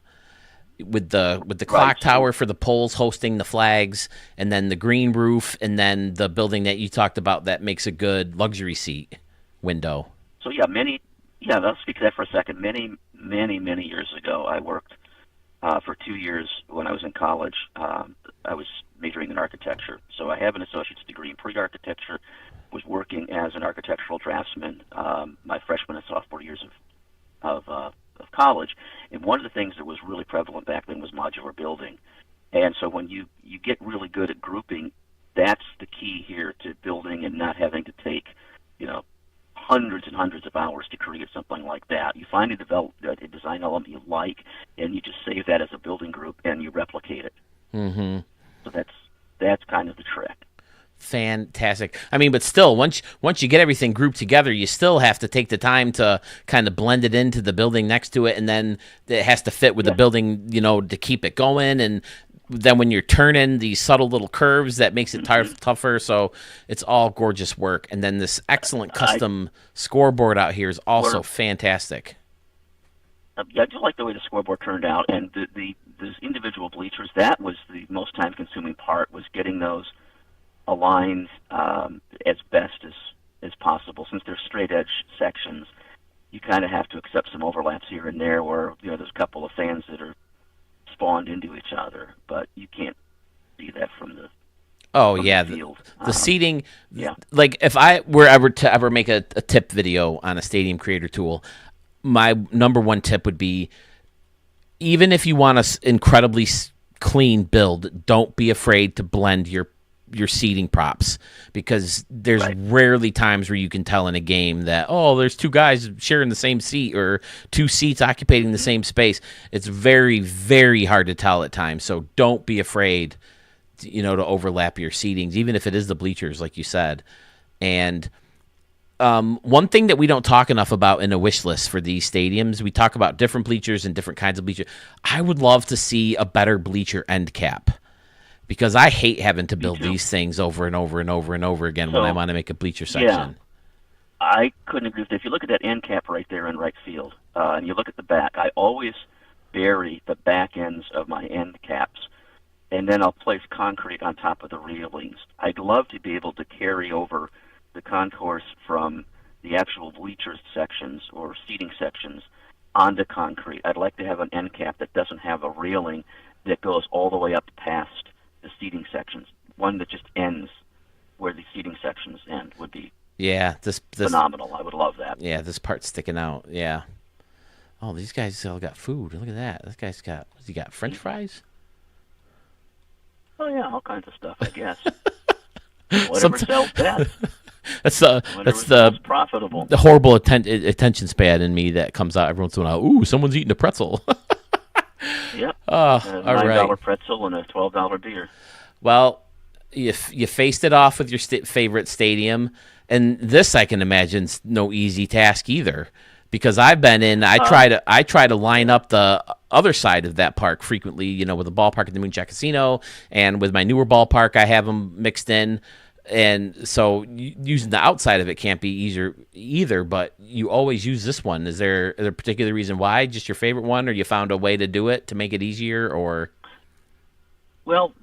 with the clock tower for the poles hosting the flags, and then the green roof, and then the building that you talked about that makes a good luxury seat window. So let's speak to that for a second. Many years ago, I worked for 2 years when I was in college. I was majoring in architecture, so I have an associate's degree in pre-architecture. Was working as an architectural draftsman my freshman and sophomore years of college, and one of the things that was really prevalent back then was modular building. And so when you get really good at grouping, that's the key here to building and not having to take hundreds and hundreds of hours to create something like that. You find a design element you like, and you just save that as a building group and you replicate it. Mm-hmm. So that's kind of the trick. Fantastic. I mean, but still, once you get everything grouped together, you still have to take the time to kind of blend it into the building next to it, and then it has to fit with the building, to keep it going. And then when you're turning these subtle little curves, that makes it tougher. So it's all gorgeous work. And then this excellent custom scoreboard out here is also fantastic. I do like the way the scoreboard turned out, and those individual bleachers. That was the most time-consuming part, was getting those aligned as best as possible. Since they're straight edge sections, you kind of have to accept some overlaps here and there where there's a couple of fans that are spawned into each other, but you can't see that from the field. The seating, like if I were ever to ever make a tip video on a stadium creator tool, my number one tip would be, even if you want a incredibly clean build, don't be afraid to blend your seating props, because there's rarely times where you can tell in a game that, there's 2 guys sharing the same seat or 2 seats occupying the same space. It's very, very hard to tell at times. So don't be afraid to overlap your seatings, even if it is the bleachers, like you said. And one thing that we don't talk enough about in a wish list for these stadiums, we talk about different bleachers and different kinds of bleachers. I would love to see a better bleacher end cap, because I hate having to build these things over and over and over and over again when I want to make a bleacher section. Yeah, I couldn't agree with that. If you look at that end cap right there in right field, and you look at the back, I always bury the back ends of my end caps, and then I'll place concrete on top of the railings. I'd love to be able to carry over the concourse from the actual bleachers sections or seating sections onto concrete. I'd like to have an end cap that doesn't have a railing that goes all the way up past the seating sections. One that just ends where the seating sections end would be this phenomenal. I would love that. Yeah, this part's sticking out. Yeah. Oh, these guys all got food. Look at that. This guy's got, what's he got, French fries? Oh, yeah, all kinds of stuff, I guess. Whatever sells best. That's the profitable. The horrible attention span in me that comes out every once in a while. Ooh, someone's eating a pretzel. Yep. All $9 right. pretzel and a $12 beer. Well, you faced it off with your favorite stadium, and this I can imagine is no easy task either, because I've been in. I try to line up the other side of that park frequently. With the ballpark at the Moonshot Casino, and with my newer ballpark, I have them mixed in. And so using the outside of it can't be easier either, but you always use this one. Is there a particular reason why? Just your favorite one, or you found a way to do it to make it easier, or? Well,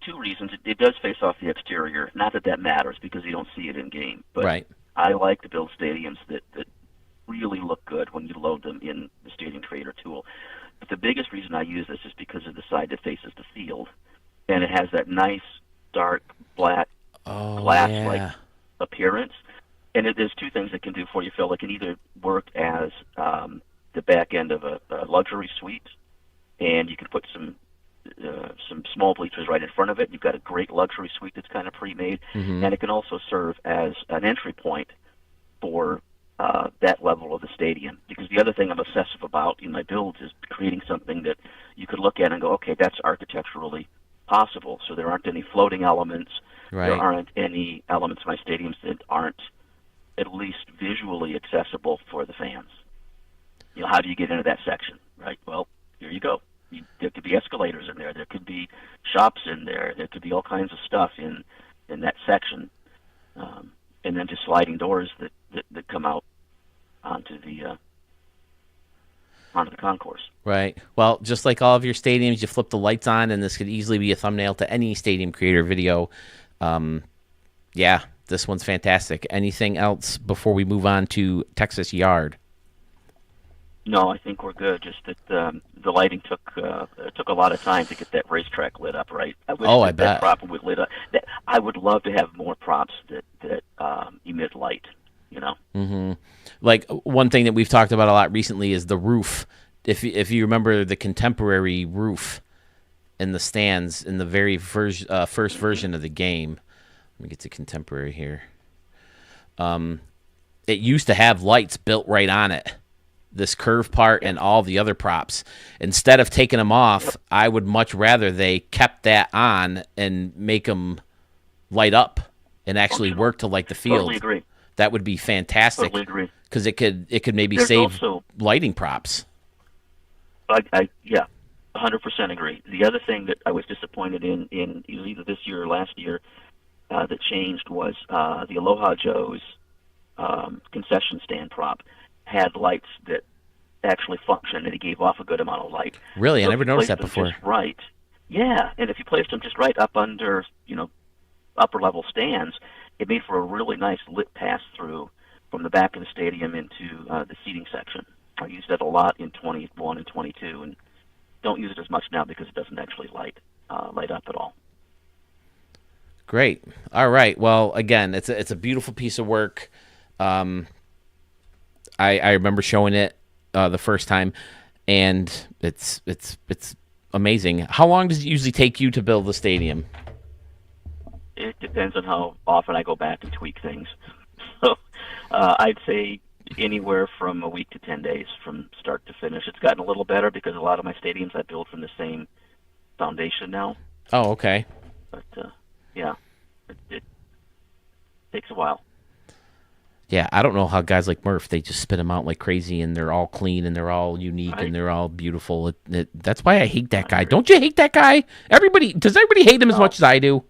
two reasons. It does face off the exterior. Not that matters, because you don't see it in game. But right. I like to build stadiums that really look good when you load them in the Stadium Creator tool. But the biggest reason I use this is because of the side that faces the field. and it has that nice dark black glass-like appearance. And there's two things it can do for you, Phil. It can either work as the back end of a luxury suite, and you can put some small bleachers right in front of it. You've got a great luxury suite that's kind of pre-made, and it can also serve as an entry point for that level of the stadium. Because the other thing I'm obsessive about in my builds is creating something that you could look at and go, okay, that's architecturally possible. So there aren't any floating elements. Right. There aren't any elements in my stadiums that aren't at least visually accessible for the fans. You know, how do you get into that section, right? Well, here you go. There could be escalators in there. There could be shops in there. There could be all kinds of stuff in that section. And then just sliding doors that come out onto the concourse. Right. Well, just like all of your stadiums, you flip the lights on, and this could easily be a thumbnail to any stadium creator video. Yeah, this one's fantastic. Anything else before we move on to Texas Yard? No, I think we're good. Just that the lighting took a lot of time to get that racetrack lit up right. I bet that prop would lit up. I would love to have more props that emit light. You know. Mm-hmm. Like one thing that we've talked about a lot recently is the roof. If you remember the contemporary roof in the stands in the very first version of the game. Let me get to contemporary here. It used to have lights built right on it. This curve part and all the other props. Instead of taking them off, I would much rather they kept that on and make them light up and actually work to light the field. Totally agree. That would be fantastic. Totally agree. Because it could maybe There's save also lighting props. I 100% agree. The other thing that I was disappointed in it was either this year or last year that changed was the Aloha Joe's concession stand prop had lights that actually functioned, and it gave off a good amount of light. Really? So I never noticed that before. Just right. Yeah, and if you placed them just right up under, upper level stands, it made for a really nice lit pass-through from the back of the stadium into the seating section. I used that a lot in 21 and 22, and don't use it as much now because it doesn't actually light up at all. Great. All right. Well, again, it's a beautiful piece of work. I remember showing it the first time, and it's amazing. How long does it usually take you to build the stadium? It depends on how often I go back and tweak things. So I'd say anywhere from a week to 10 days from start to finish. It's gotten a little better because a lot of my stadiums I build from the same foundation now. Oh, okay. But yeah, it takes a while. Yeah, I don't know how guys like Murph, they just spit them out like crazy, and they're all clean, and they're all unique, and they're all beautiful. That's why I hate that guy. Don't you hate that guy? Does everybody hate him as much as I do?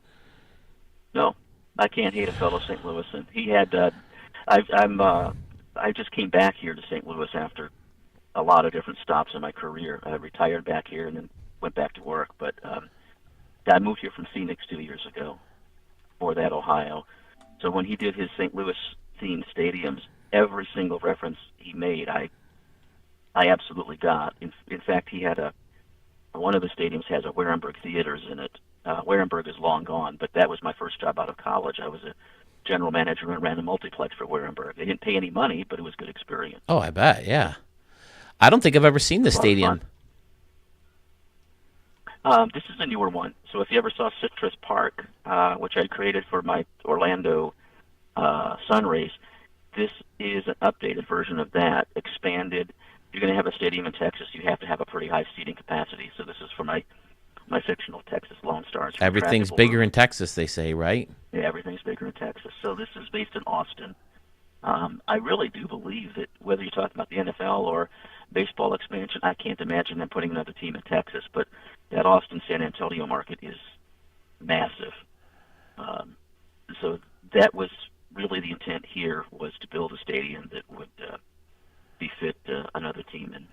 No, I can't hate a fellow St. Louisan. He had, I just came back here to St. Louis after a lot of different stops in my career. I retired back here and then went back to work, but I moved here from Phoenix 2 years ago, before that Ohio. So when he did his St. Louis themed stadiums, every single reference he made, I absolutely got. In fact, he had one of the stadiums has a Warenberg Theaters in it. Warenberg is long gone, but that was my first job out of college. I was a general manager and ran a multiplex for Warenberg. They didn't pay any money, but it was a good experience. Oh, I bet, yeah. I don't think I've ever seen this stadium. This is a newer one. So if you ever saw Citrus Park, which I created for my Orlando Sun Rays, this is an updated version of that, expanded. If you're going to have a stadium in Texas, you have to have a pretty high seating capacity. So this is for my fictional Texas Lone Stars. Everything's bigger in Texas, they say, right? Yeah, everything's bigger in Texas. So this is based in Austin. I really do believe that whether you're talking about the NFL or baseball expansion, I can't imagine them putting another team in Texas, but that Austin-San Antonio market is massive. So that was really the intent here, was to build a stadium that would befit another team in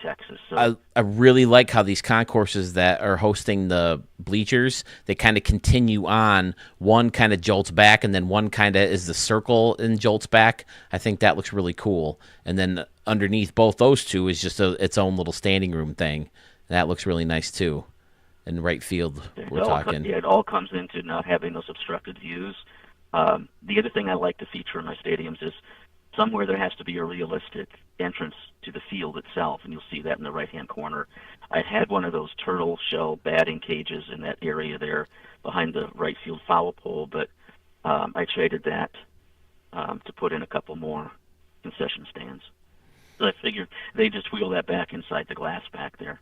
Texas. So. I really like how these concourses that are hosting the bleachers, they kind of continue on. One kind of jolts back, and then one kind of is the circle and jolts back. I think that looks really cool. And then underneath both those two is just its own little standing room thing. That looks really nice too. in right field. We're It all, talking. it all comes into not having those obstructed views. The other thing I like to feature in my stadiums is somewhere there has to be a realistic entrance to the field itself, and you'll see that in the right-hand corner. I had one of those turtle shell batting cages in that area there behind the right field foul pole, but I traded that to put in a couple more concession stands. So I figured they just wheel that back inside the glass back there.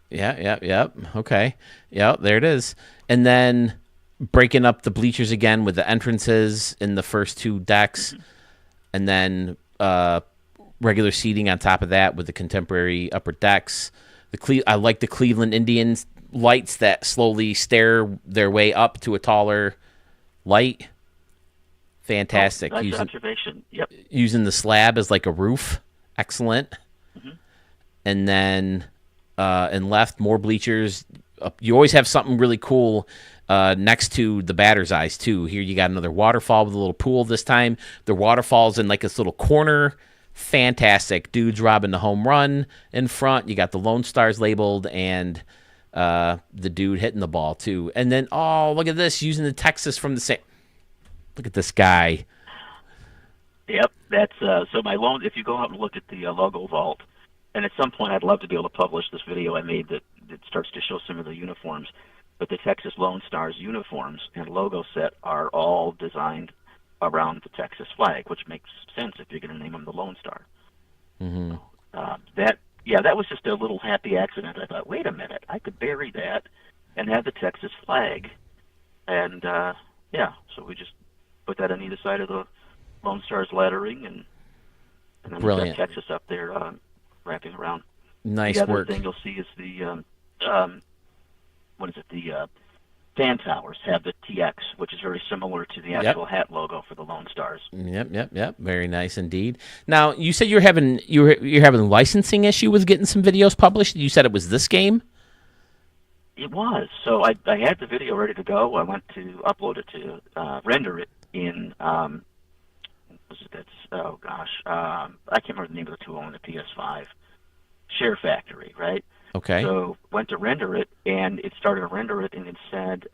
Yeah. Okay. Yeah, there it is. And then breaking up the bleachers again with the entrances in the first two decks, and then regular seating on top of that with the contemporary upper decks. I like the Cleveland Indians lights that slowly stair their way up to a taller light. Fantastic. Nice observation. Yep. Using the slab as like a roof. Excellent. And then in left, more bleachers. You always have something really cool next to the batter's eyes, too. Here you got another waterfall with a little pool this time. The waterfall's in like this little corner. Fantastic. Dudes robbing the home run in front. You got the Lone Stars labeled and the dude hitting the ball, too. And then, oh, look at this. Using the Texas from the same. Look at this guy. Yep. That's so my loan. If you go out and look at the logo vault, and at some point I'd love to be able to publish this video I made that starts to show some of the uniforms. But the Texas Lone Stars uniforms and logo set are all designed around the Texas flag, which makes sense if you're going to name them the Lone Star. That was just a little happy accident. I thought, wait a minute, I could bury that and have the Texas flag. And so we just put that on either side of the Lone Stars lettering, and then we've got Texas up there wrapping around. Nice work. The other work. thing you'll see is the the fan towers have the TX, which is very similar to the actual hat logo for the Lone Stars. Yep. Very nice indeed. Now, you said you're having a licensing issue with getting some videos published. You said it was this game? It was. So I had the video ready to go. I went to upload it to render it in I can't remember the name of the tool on the PS5. Share Factory, right? Okay. So went to render it, and it started to render it, and it said,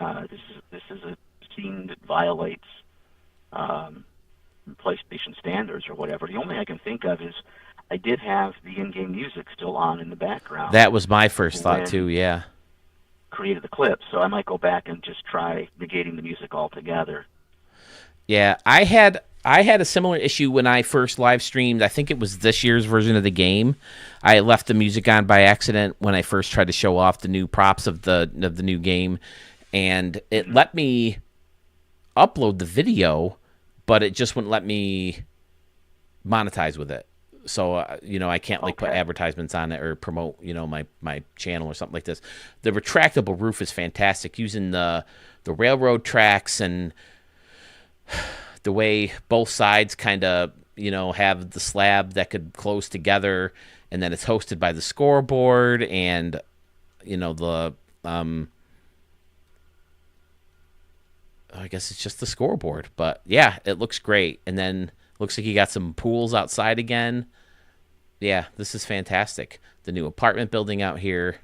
"This is a scene that violates PlayStation standards or whatever." The only thing I can think of is I did have the in-game music still on in the background. That was my first thought too. Yeah. Created the clip, so I might go back and just try negating the music altogether. Yeah, I had a similar issue when I first live streamed. I think it was this year's version of the game. I left the music on by accident when I first tried to show off the new props of the new game, and it let me upload the video, but it just wouldn't let me monetize with it. So I can't put advertisements on it or promote my channel or something like this. The retractable roof is fantastic, using the railroad tracks and the way both sides kind of have the slab that could close together, and then it's hosted by the scoreboard and the I guess it's just the scoreboard, but yeah, it looks great. And then looks like you got some pools outside again. Yeah, this is fantastic. The new apartment building out here.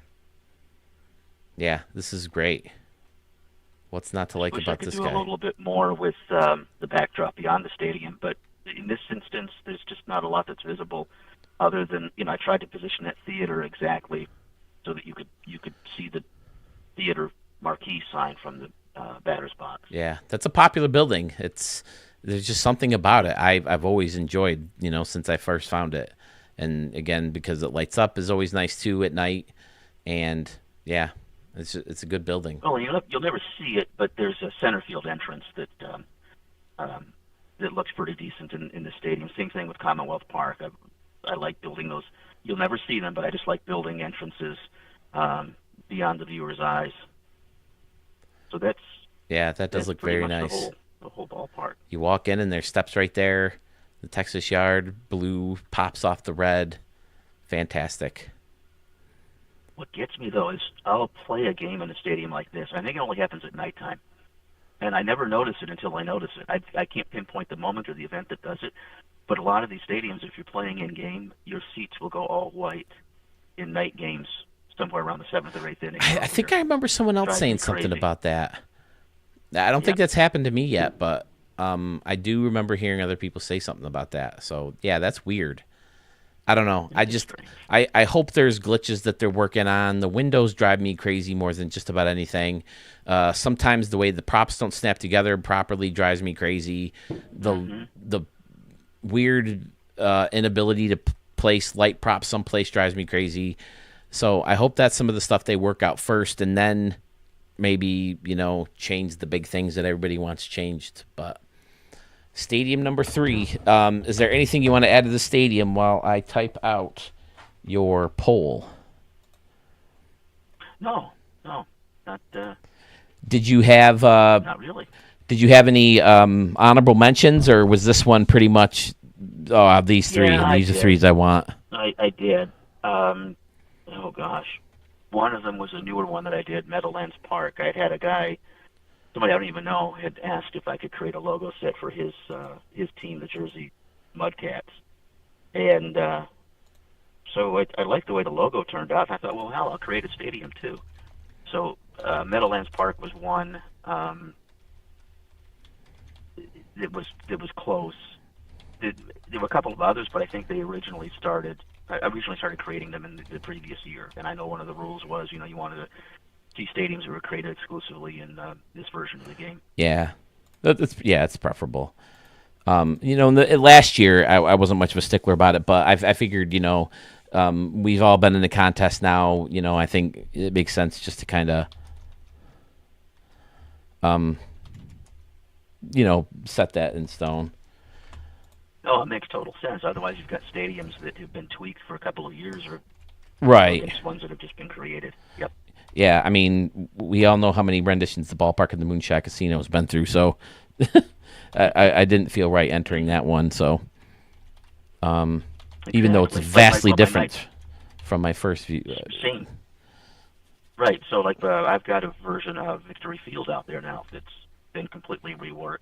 Yeah, this is great. What's not to like about this guy? I could do a little bit more with the backdrop beyond the stadium, but in this instance, there's just not a lot that's visible, other than I tried to position that theater exactly so that you could see the theater marquee sign from the batter's box. Yeah, that's a popular building. There's just something about it I've always enjoyed, since I first found it, and again because it lights up is always nice too at night, and yeah. It's a good building. Well, you'll never see it, but there's a center field entrance that looks pretty decent in the stadium. Same thing with Commonwealth Park. I like building those. You'll never see them, but I just like building entrances beyond the viewer's eyes. So that does look very nice. The whole ballpark. You walk in and there's steps right there. The Texas yard, blue pops off the red. Fantastic. What gets me, though, is I'll play a game in a stadium like this. I think it only happens at nighttime. And I never notice it until I notice it. I can't pinpoint the moment or the event that does it. But a lot of these stadiums, if you're playing in-game, your seats will go all white in night games somewhere around the 7th or 8th inning. I think I remember someone else Drives saying me something crazy. about that. I don't think that's happened to me yet, but I do remember hearing other people say something about that. So yeah, that's weird. I don't know. It is strange. I hope there's glitches that they're working on. The windows drive me crazy more than just about anything. Sometimes the way the props don't snap together properly drives me crazy. The weird inability to place light props someplace drives me crazy. So I hope that's some of the stuff they work out first, and then maybe, change the big things that everybody wants changed. But stadium number 3. Is there anything you want to add to the stadium while I type out your poll? No, not Did you have not really. Did you have any honorable mentions, or was this one pretty much these 3 Yeah, and these are did. 3s I want? I did. Oh gosh, one of them was a newer one that I did, Meadowlands Park. I had a guy, somebody I don't even know, had asked if I could create a logo set for his team, the Jersey Mudcats, and so I liked the way the logo turned out. I thought, well, hell, I'll create a stadium too. So Meadowlands Park was one. It was close. There were a couple of others, but I think they originally started. I originally started creating them in the previous year, and I know one of the rules was, you wanted to see stadiums that were created exclusively in this version of the game. Yeah, it's preferable. Last year I wasn't much of a stickler about it, but I figured, we've all been in the contest now. I think it makes sense just to kind of, set that in stone. Oh, it makes total sense. Otherwise, you've got stadiums that have been tweaked for a couple of years, or right, ones that have just been created. Yep. Yeah, I mean, we all know how many renditions the ballpark and the Moonshot Casino has been through, so I didn't feel right entering that one. So, even though it's vastly different from my first view. Same. Right. So, I've got a version of Victory Field out there now that's been completely reworked.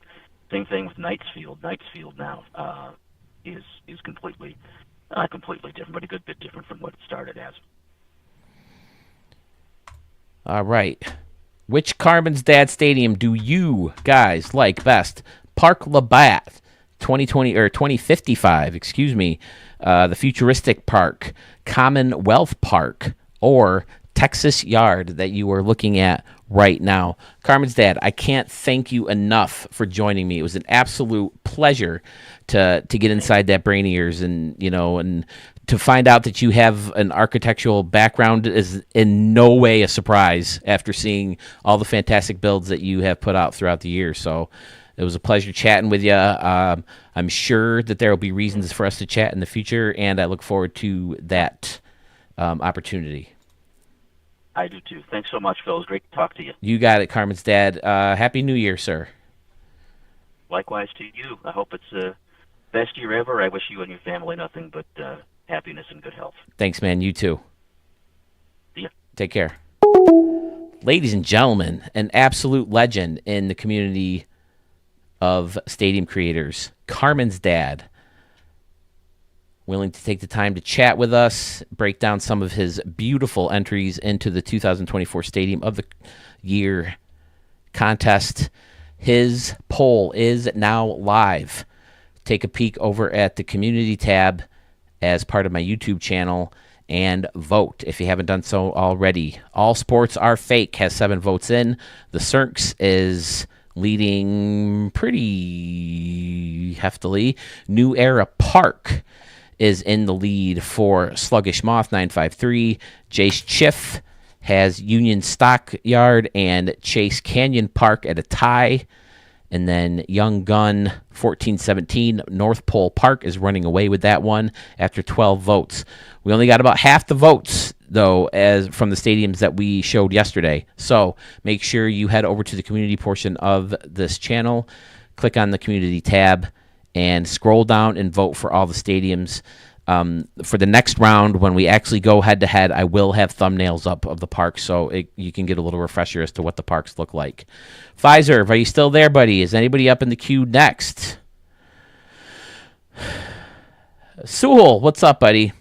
Same thing with Knights Field. Knights Field now is completely different, but a good bit different from what it started as. All right. Which Carmen's Dad Stadium do you guys like best? Park Labatt, 2020 or 2055, excuse me. The Futuristic Park, Commonwealth Park, or Texas Yard that you are looking at right now. Carmen's Dad, I can't thank you enough for joining me. It was an absolute pleasure to get inside that brain of yours, and and to find out that you have an architectural background is in no way a surprise after seeing all the fantastic builds that you have put out throughout the year. So it was a pleasure chatting with you. I'm sure that there will be reasons for us to chat in the future, and I look forward to that opportunity. I do too. Thanks so much, Phil. It was great to talk to you. You got it, Carmen's Dad. Happy New Year, sir. Likewise to you. I hope it's the best year ever. I wish you and your family nothing but happiness and good health. Thanks, man. You too. See ya. Take care. Ladies and gentlemen, an absolute legend in the community of stadium creators, Carmen's Dad, willing to take the time to chat with us, break down some of his beautiful entries into the 2024 Stadium of the Year contest. His poll is now live. Take a peek over at the community tab as part of my YouTube channel and vote if you haven't done so already. All Sports Are Fake has 7 votes in. The Cirques is leading pretty heftily. New Era Park is in the lead for Sluggish Moth 953. Jace Chiff has Union Stockyard and Chase Canyon Park at a tie. And then Young Gun 1417 North Pole Park is running away with that one after 12 votes. We only got about half the votes, though, as from the stadiums that we showed yesterday. So make sure you head over to the community portion of this channel, click on the community tab, and scroll down and vote for all the stadiums. For the next round, when we actually go head-to-head, I will have thumbnails up of the parks, so you can get a little refresher as to what the parks look like. Pfizer, are you still there, buddy? Is anybody up in the queue next? Sewell, what's up, buddy?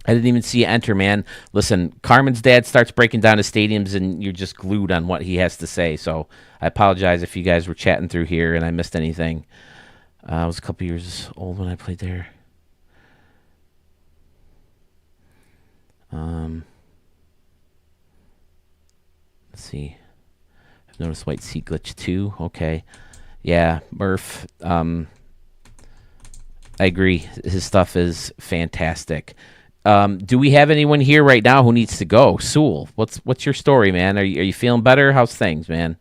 I didn't even see you enter, man. Listen, Carmen's dad starts breaking down his stadiums, and you're just glued on what he has to say. So I apologize if you guys were chatting through here and I missed anything. I was a couple years old when I played there. Let's see. I've noticed white seat glitch too. Okay. Yeah, Murph. I agree. His stuff is fantastic. Do we have anyone here right now who needs to go? Sewell, what's your story, man? Are you feeling better? How's things, man?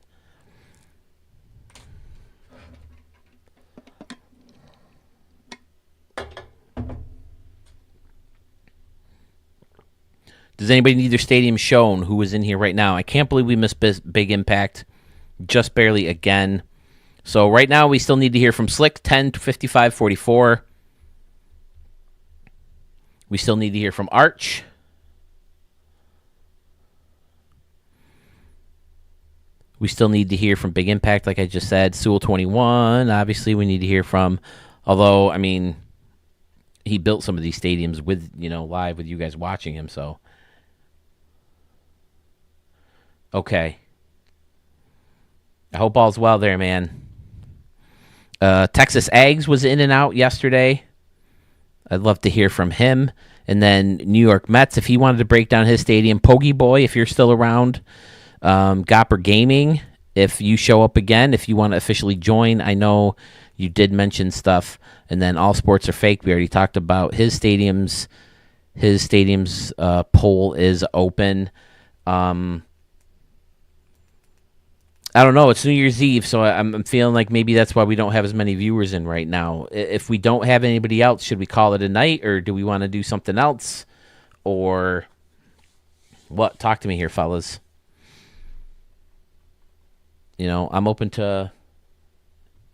Does anybody need their stadium shown who is in here right now? I can't believe we missed Big Impact just barely again. So right now we still need to hear from Slick, 10 to 55 44. We still need to hear from Arch. We still need to hear from Big Impact, like I just said. Sewell 21, obviously we need to hear from. Although, I mean, he built some of these stadiums with, live with you guys watching him, so. Okay. I hope all's well there, man. Texas Ags was in and out yesterday. I'd love to hear from him. And then New York Mets, if he wanted to break down his stadium. Pogie Boy, if you're still around. Gopper Gaming, if you show up again, if you want to officially join. I know you did mention stuff. And then All Sports Are Fake. We already talked about his stadiums. His stadium's poll is open. I don't know. It's New Year's Eve, so I'm feeling like maybe that's why we don't have as many viewers in right now. If we don't have anybody else, should we call it a night, or do we want to do something else? Or what? Talk to me here, fellas. I'm open to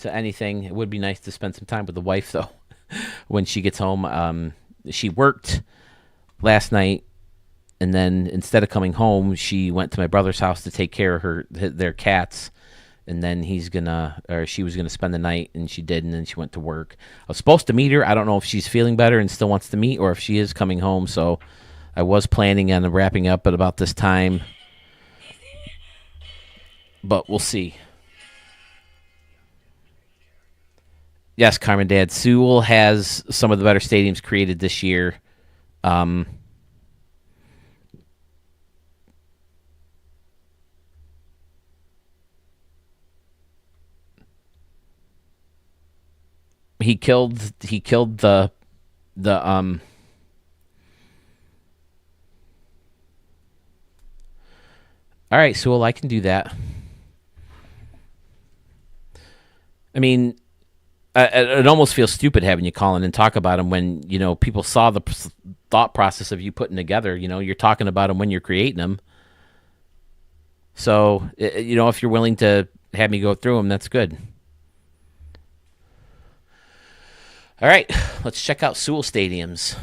anything. It would be nice to spend some time with the wife, though, when she gets home. She worked last night. And then instead of coming home, she went to my brother's house to take care of their cats. And then she was gonna spend the night, and she did. And then she went to work. I was supposed to meet her. I don't know if she's feeling better and still wants to meet, or if she is coming home. So I was planning on wrapping up at about this time, but we'll see. Yes, Carmen Dad. Sewell has some of the better stadiums created this year. He killed the all right, Sewell, I can do that. I mean, it almost feels stupid having you call in and talk about them when, people saw the thought process of you putting together. You're talking about them when you're creating them. So, if you're willing to have me go through them, that's good. All right, let's check out Sewell stadiums.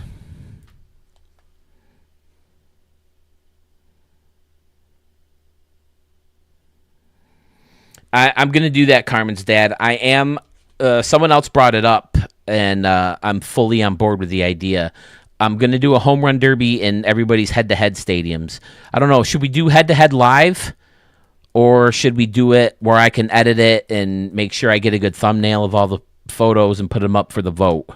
I'm going to do that, Carmen's dad. I am. Someone else brought it up, and I'm fully on board with the idea. I'm going to do a home run derby in everybody's head-to-head stadiums. I don't know. Should we do head-to-head live, or should we do it where I can edit it and make sure I get a good thumbnail of all the photos and put them up for the vote?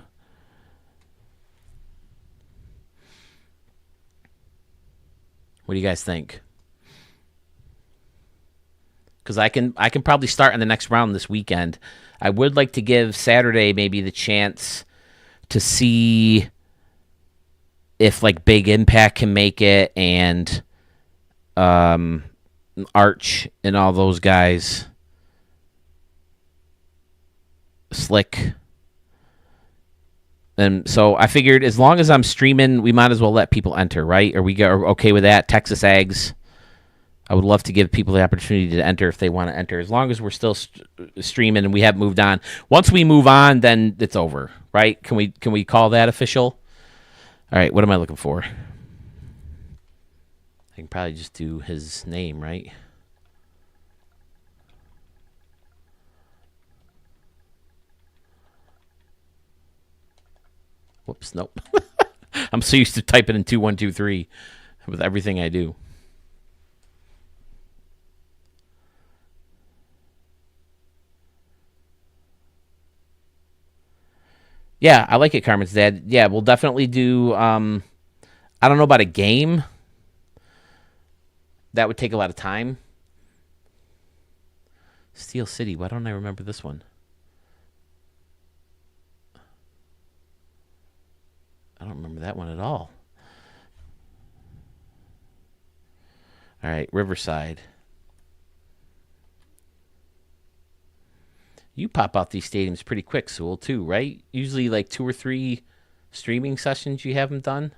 What do you guys think? Because I can probably start in the next round this weekend. I would like to give Saturday maybe the chance to see if like Big Impact can make it, and Arch and all those guys. Slick. And so I figured as long as I'm streaming, we might as well let people enter, right? Are we okay with that? Texas Ags. I would love to give people the opportunity to enter if they want to enter, as long as we're still streaming and we haven't moved on. Once we move on, then it's over, right? Can we call that official? All right, what am I looking for? I can probably just do his name, right? Whoops, nope. I'm so used to typing in 2123 with everything I do. Yeah, I like it, Carmen's dad. Yeah, we'll definitely do. I don't know about a game. That would take a lot of time. Steel City. Why don't I remember this one? I don't remember that one at all. All right, Riverside. You pop out these stadiums pretty quick, Sewell, too, right? Usually like 2 or 3 streaming sessions you have them done.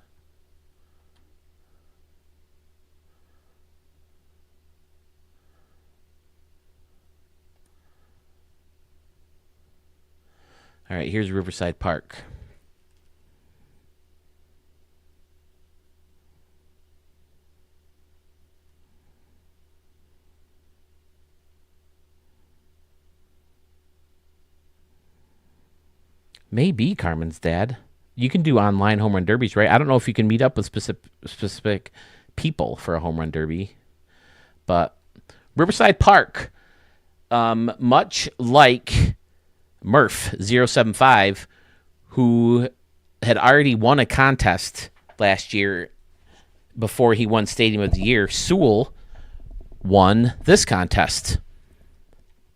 All right, here's Riverside Park. Maybe Carmen's dad. You can do online home run derbies, right? I don't know if you can meet up with specific people for a home run derby, but Riverside Park, much like Murph075, who had already won a contest last year before he won Stadium of the Year, Sewell won this contest.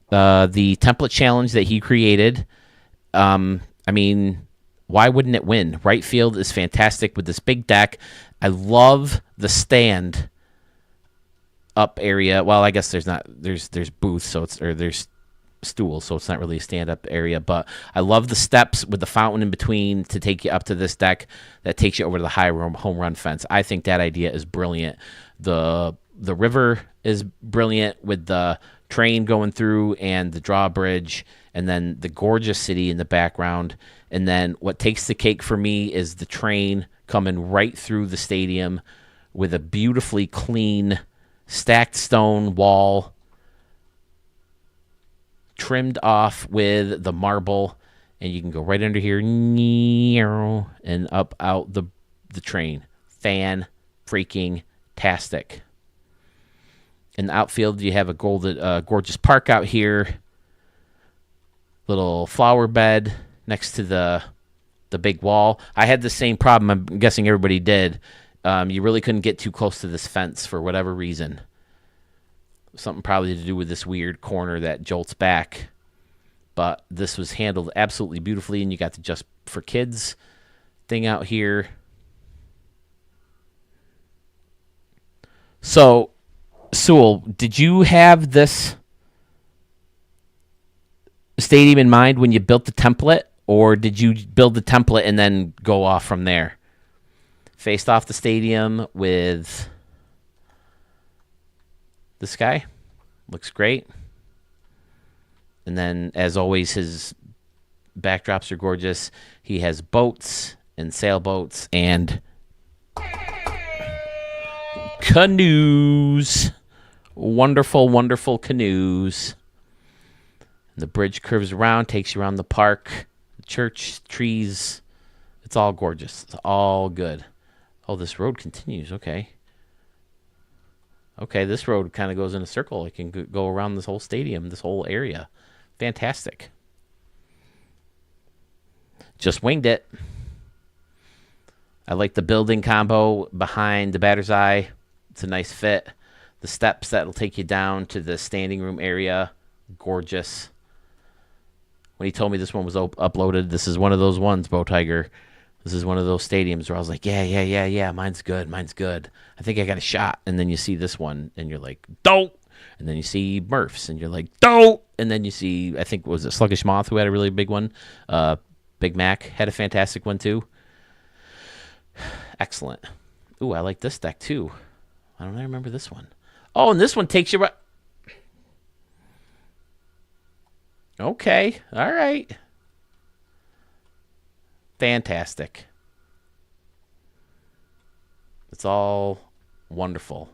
The template challenge that he created. I mean, why wouldn't it win? Right field is fantastic with this big deck. I love the stand up area. Well, I guess there's not. There's booths, so there's stools, so it's not really a stand up area. But I love the steps with the fountain in between to take you up to this deck that takes you over to the high home run fence. I think that idea is brilliant. The river is brilliant with the train going through and the drawbridge, and then the gorgeous city in the background. And then what takes the cake for me is the train coming right through the stadium with a beautifully clean stacked stone wall trimmed off with the marble, and you can go right under here and up out the train. Fan freaking tastic. In the outfield, you have a gorgeous park out here. Little flower bed next to the big wall. I had the same problem. I'm guessing everybody did. You really couldn't get too close to this fence for whatever reason. Something probably to do with this weird corner that jolts back. But this was handled absolutely beautifully, and you got the Just for Kids thing out here. So, Sewell, did you have this stadium in mind when you built the template, or did you build the template and then go off from there? Faced off the stadium with this guy. Looks great. And then, as always, his backdrops are gorgeous. He has boats and sailboats and canoes. Wonderful, wonderful canoes. And the bridge curves around, takes you around the park, the church, trees. It's all gorgeous. It's all good. Oh, this road continues. Okay. Okay, this road kind of goes in a circle. It can go around this whole stadium, this whole area. Fantastic. Just winged it. I like the building combo behind the batter's eye. It's a nice fit. The steps that will take you down to the standing room area. Gorgeous. When he told me this one was uploaded, this is one of those ones, Bow Tiger. This is one of those stadiums where I was like, yeah, mine's good. I think I got a shot. And then you see this one, and you're like, don't. And then you see Murph's, and you're like, don't. And then you see, I think, was it Sluggish Moth who had a really big one? Big Mac had a fantastic one, too. Excellent. Ooh, I like this deck, too. I don't remember this one. Oh, and this one takes you right. Okay. All right. Fantastic. It's all wonderful.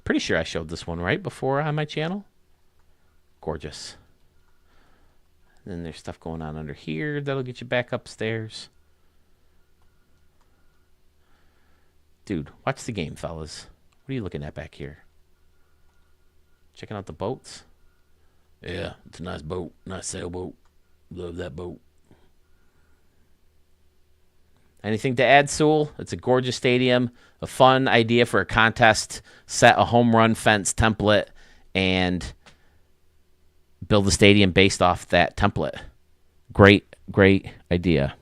Pretty sure I showed this one right before on my channel. Gorgeous. And then there's stuff going on under here that'll get you back upstairs. Dude, watch the game, fellas. What are you looking at back here? Checking out the boats? Yeah, it's a nice boat. Nice sailboat. Love that boat. Anything to add, Sewell? It's a gorgeous stadium. A fun idea for a contest. Set a home run fence template and build a stadium based off that template. Great, great idea.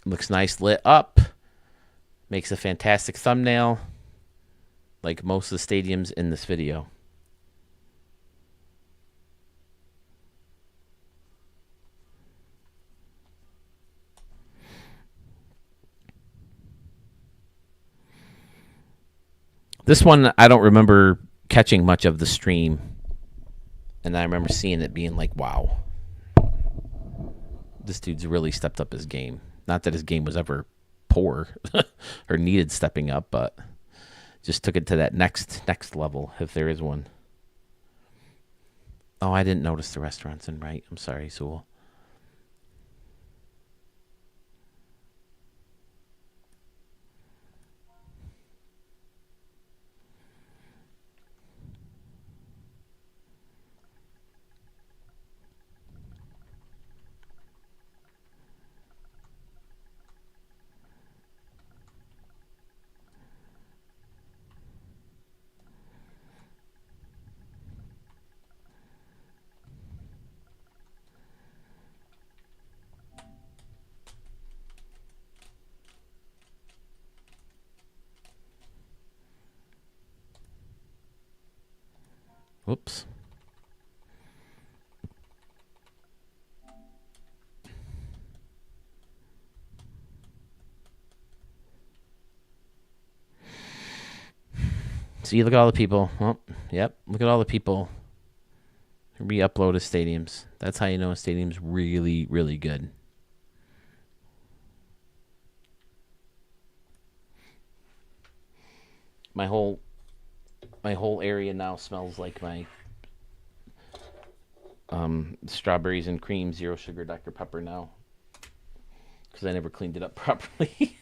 Looks nice lit up. Makes a fantastic thumbnail. Like most of the stadiums in this video. This one, I don't remember catching much of the stream. And I remember seeing it being like, wow. This dude's really stepped up his game. Not that his game was ever poor or needed stepping up, but just took it to that next level, if there is one. Oh, I didn't notice the restaurants in right. I'm sorry, Sewell. Whoops. See, look at all the people. Oh, yep. Look at all the people re-upload of stadiums. That's how you know a stadium's really, really good. My whole area now smells like my strawberries and cream zero sugar Dr. Pepper now, because I never cleaned it up properly.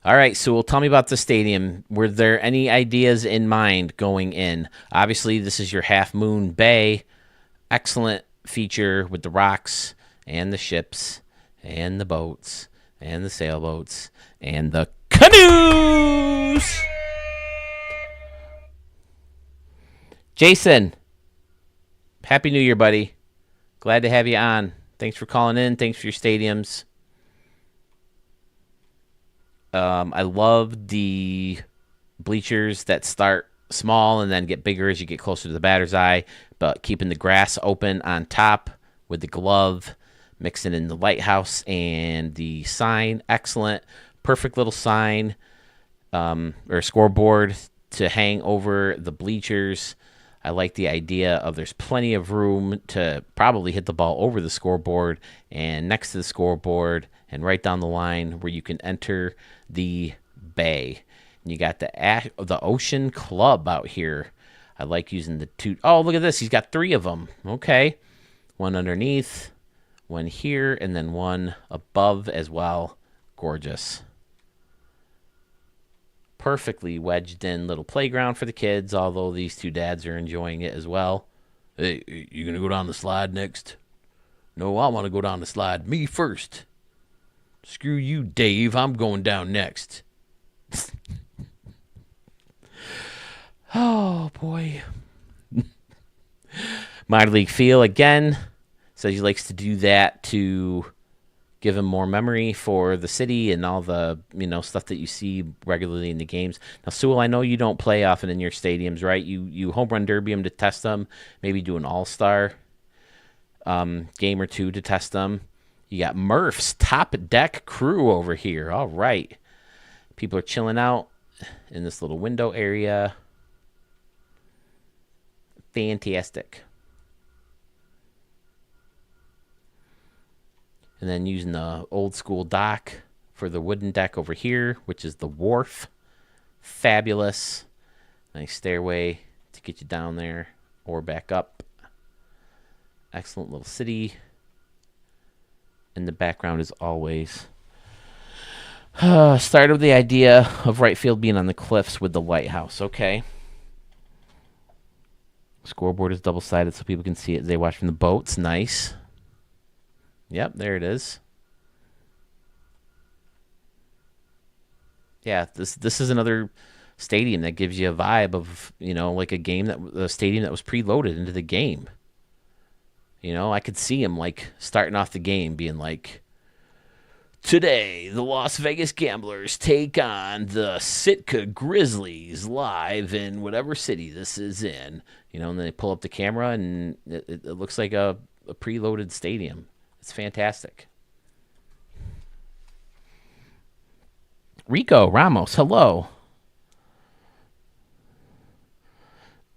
All right, Sewell, tell me about the stadium. Were there any ideas in mind going in? Obviously, this is your Half Moon Bay. Excellent feature with the rocks and the ships and the boats and the sailboats and the canoes. Jason, Happy New Year, buddy. Glad to have you on. Thanks for calling in. Thanks for your stadiums. I love the bleachers that start small and then get bigger as you get closer to the batter's eye, but keeping the grass open on top with the glove, mixing in the lighthouse and the sign. Excellent. Perfect little sign or scoreboard to hang over the bleachers. I like the idea of there's plenty of room to probably hit the ball over the scoreboard and next to the scoreboard and right down the line where you can enter the bay. And you got the Ocean Club out here. I like using the two. Oh, look at this. He's got 3 of them. Okay. One underneath, one here, and then one above as well. Gorgeous. Perfectly wedged in little playground for the kids, although these 2 dads are enjoying it as well. Hey, you going to go down the slide next? No, I want to go down the slide. Me first. Screw you, Dave. I'm going down next. Oh, boy. Minor League Feel, again, says he likes to do that to give him more memory for the city and all the, stuff that you see regularly in the games. Now, Sewell, I know you don't play often in your stadiums, right? You home run derby them to test them, maybe do an all-star game or 2 to test them. You got Murph's Top Deck Crew over here. All right. People are chilling out in this little window area. Fantastic. And then using the old school dock for the wooden deck over here, which is the wharf. Fabulous. Nice stairway to get you down there or back up. Excellent little city. In the background, as always, started with the idea of right field being on the cliffs with the lighthouse. Okay. Scoreboard is double-sided so people can see it as they watch from the boats. Nice. Yep, there it is. Yeah, this is another stadium that gives you a vibe of, like a stadium that was preloaded into the game. I could see him like starting off the game being like, today the Las Vegas Gamblers take on the Sitka Grizzlies live in whatever city this is in. And then they pull up the camera and it looks like a preloaded stadium. It's fantastic. Rico Ramos, hello.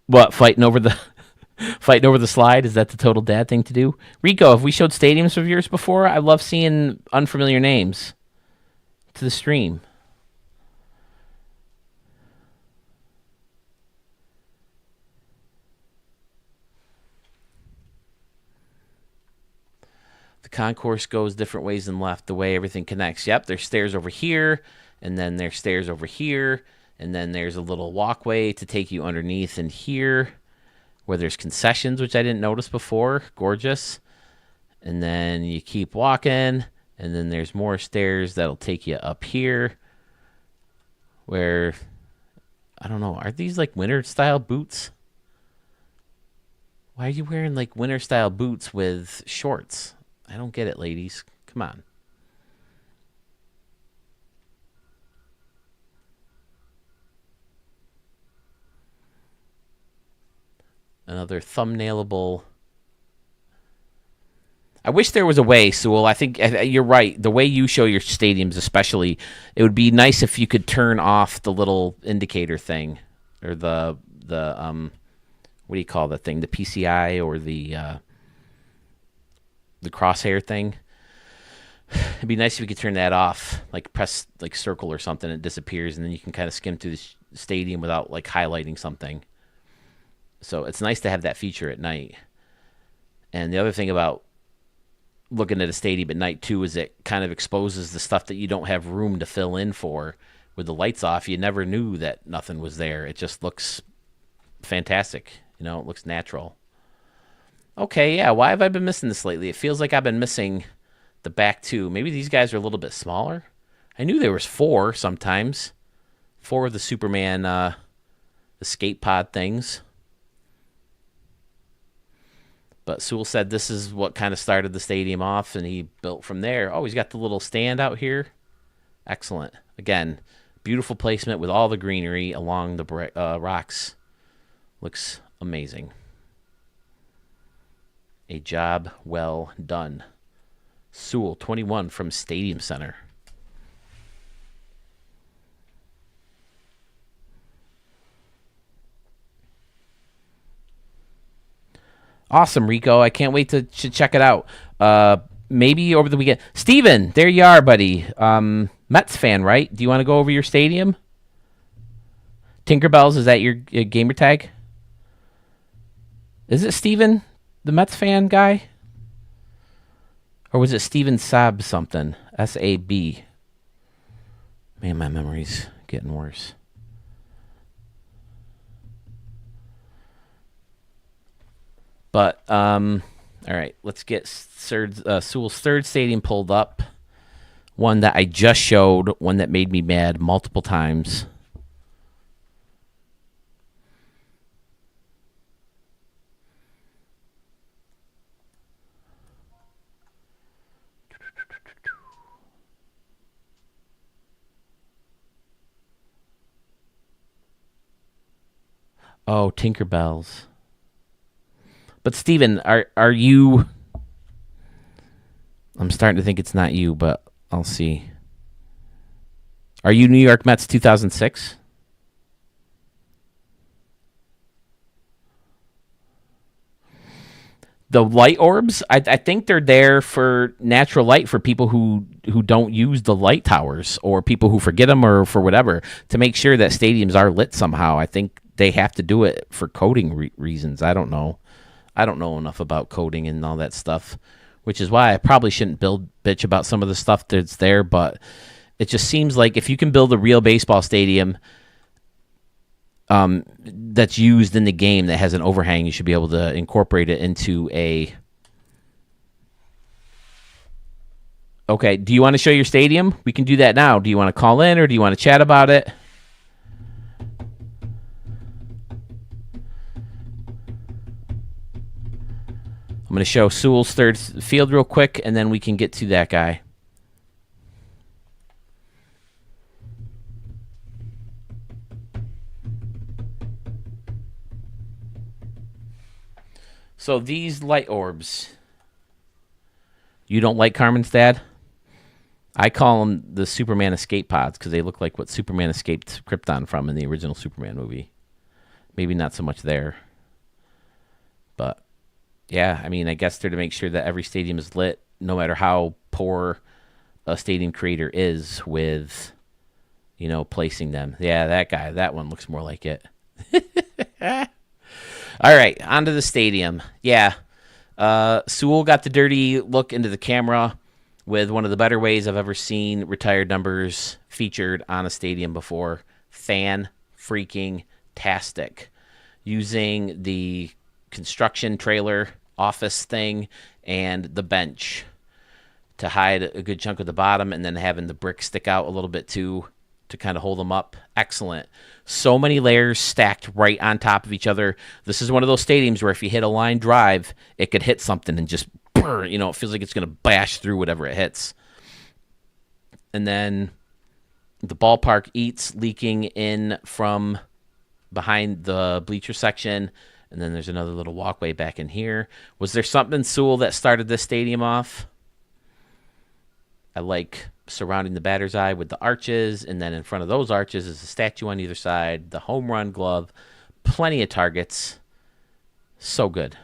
What, fighting over the slide? Is that the total dad thing to do? Rico, have we showed stadiums of yours before? I love seeing unfamiliar names to the stream. The concourse goes different ways than left, the way everything connects. Yep, there's stairs over here, and then there's stairs over here, and then there's a little walkway to take you underneath in here, where there's concessions, which I didn't notice before. Gorgeous. And then you keep walking, and then there's more stairs that'll take you up here, where, I don't know, are these like winter-style boots? Why are you wearing like winter-style boots with shorts? I don't get it, ladies. Come on. Another thumbnailable. I wish there was a way, Sewell. I think you're right. The way you show your stadiums, especially, it would be nice if you could turn off the little indicator thing, or the what do you call that thing? The PCI or the crosshair thing. It'd be nice if you could turn that off, like press like circle or something, and it disappears, and then you can kind of skim through the stadium without like highlighting something. So it's nice to have that feature at night. And the other thing about looking at a stadium at night too is it kind of exposes the stuff that you don't have room to fill in for. With the lights off, you never knew that nothing was there. It just looks fantastic. It looks natural. Okay, yeah, why have I been missing this lately? It feels like I've been missing the back two. Maybe these guys are a little bit smaller. I knew there was 4 sometimes. 4 of the Superman escape pod things. But Sewell said this is what kind of started the stadium off, and he built from there. Oh, he's got the little stand out here. Excellent. Again, beautiful placement with all the greenery along the rocks. Looks amazing. A job well done. Sewell, 21 from Stadium Center. Awesome, Rico. I can't wait to check it out. Maybe over the weekend. Steven, there you are, buddy. Mets fan, right? Do you want to go over your stadium? Tinkerbells, is that your gamer tag? Is it Steven, the Mets fan guy? Or was it Steven Saab something? S-A-B. Man, my memory's getting worse. But, all right, let's get Sewell's third stadium pulled up. One that I just showed, one that made me mad multiple times. Oh, Tinkerbells. But Steven, are you... I'm starting to think it's not you, but I'll see. Are you New York Mets 2006? The light orbs, I think they're there for natural light for people who don't use the light towers, or people who forget them, or for whatever, to make sure that stadiums are lit somehow. I think they have to do it for coding reasons. I don't know. I don't know enough about coding and all that stuff, which is why I probably shouldn't bitch about some of the stuff that's there. But it just seems like if you can build a real baseball stadium that's used in the game that has an overhang, you should be able to incorporate it into a... Okay, do you want to show your stadium? We can do that now. Do you want to call in or do you want to chat about it? I'm going to show Sewell's third field real quick, and then we can get to that guy. So these light orbs, you don't like Carmen's dad? I call them the Superman escape pods because they look like what Superman escaped Krypton from in the original Superman movie. Maybe not so much there. But, yeah, I mean, I guess they're to make sure that every stadium is lit, no matter how poor a stadium creator is with, you know, placing them. Yeah, that guy, that one looks more like it. All right, on to the stadium. Yeah, Sewell got the dirty look into the camera with one of the better ways I've ever seen retired numbers featured on a stadium before. Fan-freaking-tastic. Using the construction trailer office thing and the bench to hide a good chunk of the bottom, and then having the brick stick out a little bit too to kind of hold them up. Excellent. So many layers stacked right on top of each other. This is one of those stadiums where if you hit a line drive, it could hit something and just, you know, it feels like it's going to bash through whatever it hits. And then the ballpark eats leaking in from behind the bleacher section. And then there's another little walkway back in here. Was there something, Sewell, that started this stadium off? I like surrounding the batter's eye with the arches, and then in front of those arches is a statue on either side, the home run glove, plenty of targets. So good.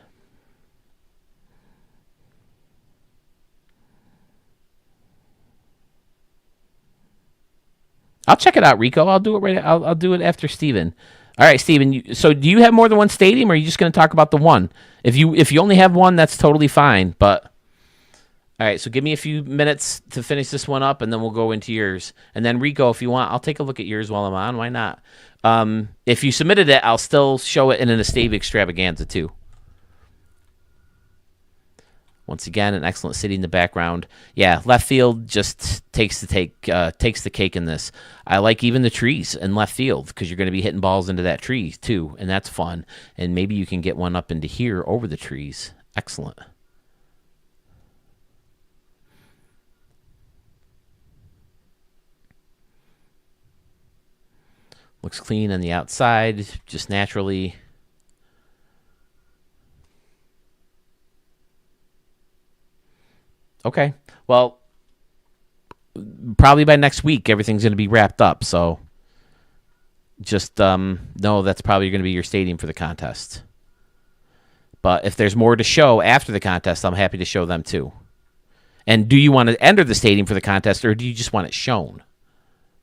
I'll check it out, Rico. I'll do it right. I'll do it after Steven. All right, Steven. So do you have more than one stadium, or are you just going to talk about the one? If you only have one, that's totally fine. But all right, so give me a few minutes to finish this one up, and then we'll go into yours. And then, Rico, if you want, I'll take a look at yours while I'm on. Why not? If you submitted it, I'll still show it in an Estave extravaganza, too. Once again, an excellent city in the background. Yeah, left field just takes the cake in this. I like even the trees in left field because you're going to be hitting balls into that tree, too, and that's fun. And maybe you can get one up into here over the trees. Excellent. Looks clean on the outside, just naturally. Okay. Well, probably by next week, everything's going to be wrapped up. So just know that's probably going to be your stadium for the contest. But if there's more to show after the contest, I'm happy to show them too. And do you want to enter the stadium for the contest, or do you just want it shown?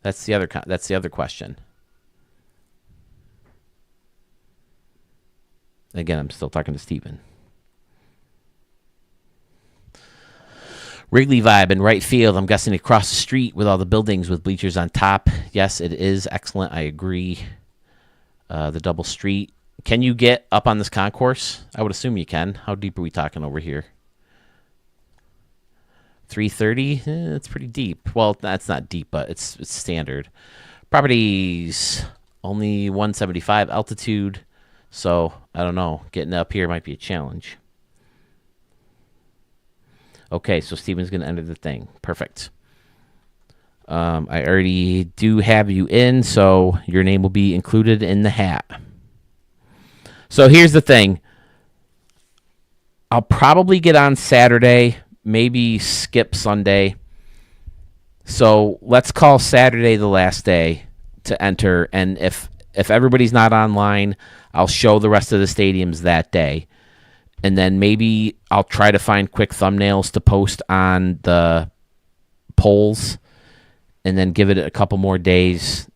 That's the other question. Again, I'm still talking to Steven. Wrigley vibe in right field. I'm guessing across the street with all the buildings with bleachers on top. Yes, it is excellent. I agree. The double street. Can you get up on this concourse? I would assume you can. How deep are we talking over here? 330? It's pretty deep. Well, that's not deep, but it's standard. Properties. Only 175 altitude. So, I don't know. Getting up here might be a challenge. Okay, so Steven's going to enter the thing. Perfect. I already do have you in, so your name will be included in the hat. So, here's the thing. I'll probably get on Saturday, maybe skip Sunday. So, let's call Saturday the last day to enter, and if everybody's not online, I'll show the rest of the stadiums that day. And then maybe I'll try to find quick thumbnails to post on the polls and then give it a couple more days.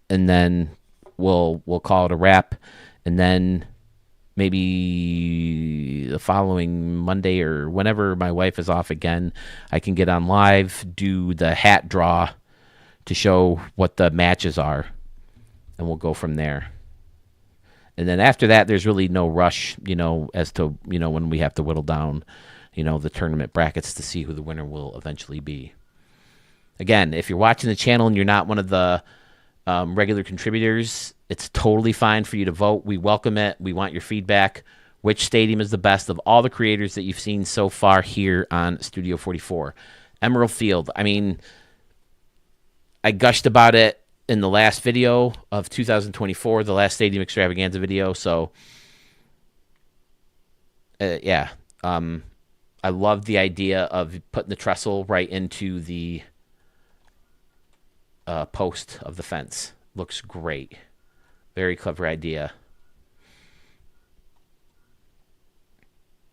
And then we'll call it a wrap, and then maybe the following Monday or whenever my wife is off again, I can get on live, do the hat draw to show what the matches are, and we'll go from there. And then after that, there's really no rush, as to, when we have to whittle down, the tournament brackets to see who the winner will eventually be. Again, if you're watching the channel and you're not one of the regular contributors, it's totally fine for you to vote. We welcome it. We want your feedback. Which stadium is the best of all the creators that you've seen so far here on Studio 44? Emerald Field. I mean, I gushed about it in the last video of 2024, the last Stadium Extravaganza video. So, yeah. I love the idea of putting the trestle right into the post of the fence. Looks great. Very clever idea.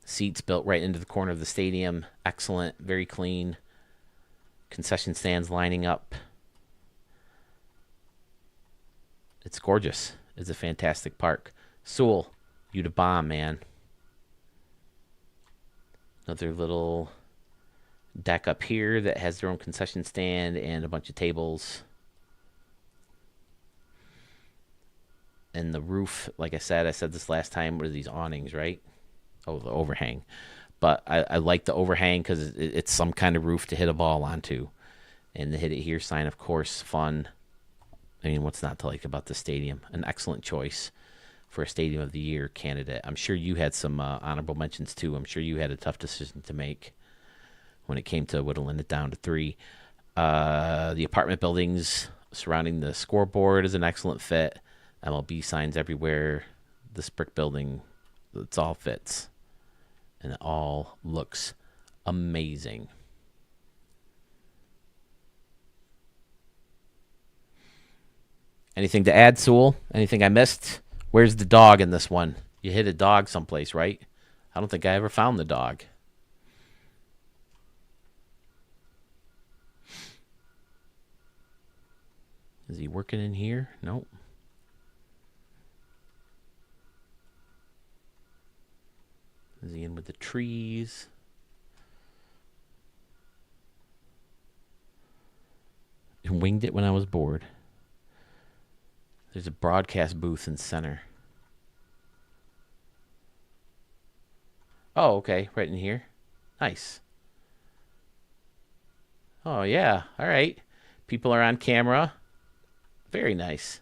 Seats built right into the corner of the stadium. Excellent. Very clean. Concession stands lining up. It's gorgeous. It's a fantastic park. Sewell, you to bomb, man. Another little deck up here that has their own concession stand and a bunch of tables. And the roof, like I said this last time, what are these awnings, right? Oh, the overhang. But I like the overhang because it's some kind of roof to hit a ball onto. And the Hit It Here sign, of course, fun. I mean, what's not to like about the stadium? An excellent choice for a Stadium of the Year candidate. I'm sure you had some honorable mentions, too. I'm sure you had a tough decision to make when it came to whittling it down to 3. The apartment buildings surrounding the scoreboard is an excellent fit. MLB signs everywhere. This brick building, it all fits. And it all looks amazing. Anything to add, Sewell? Anything I missed? Where's the dog in this one? You hit a dog someplace, right? I don't think I ever found the dog. Is he working in here? Nope. Is he in with the trees? I winged it when I was bored. There's a broadcast booth in center. Oh, okay. Right in here. Nice. Oh, yeah. All right. People are on camera. Very nice.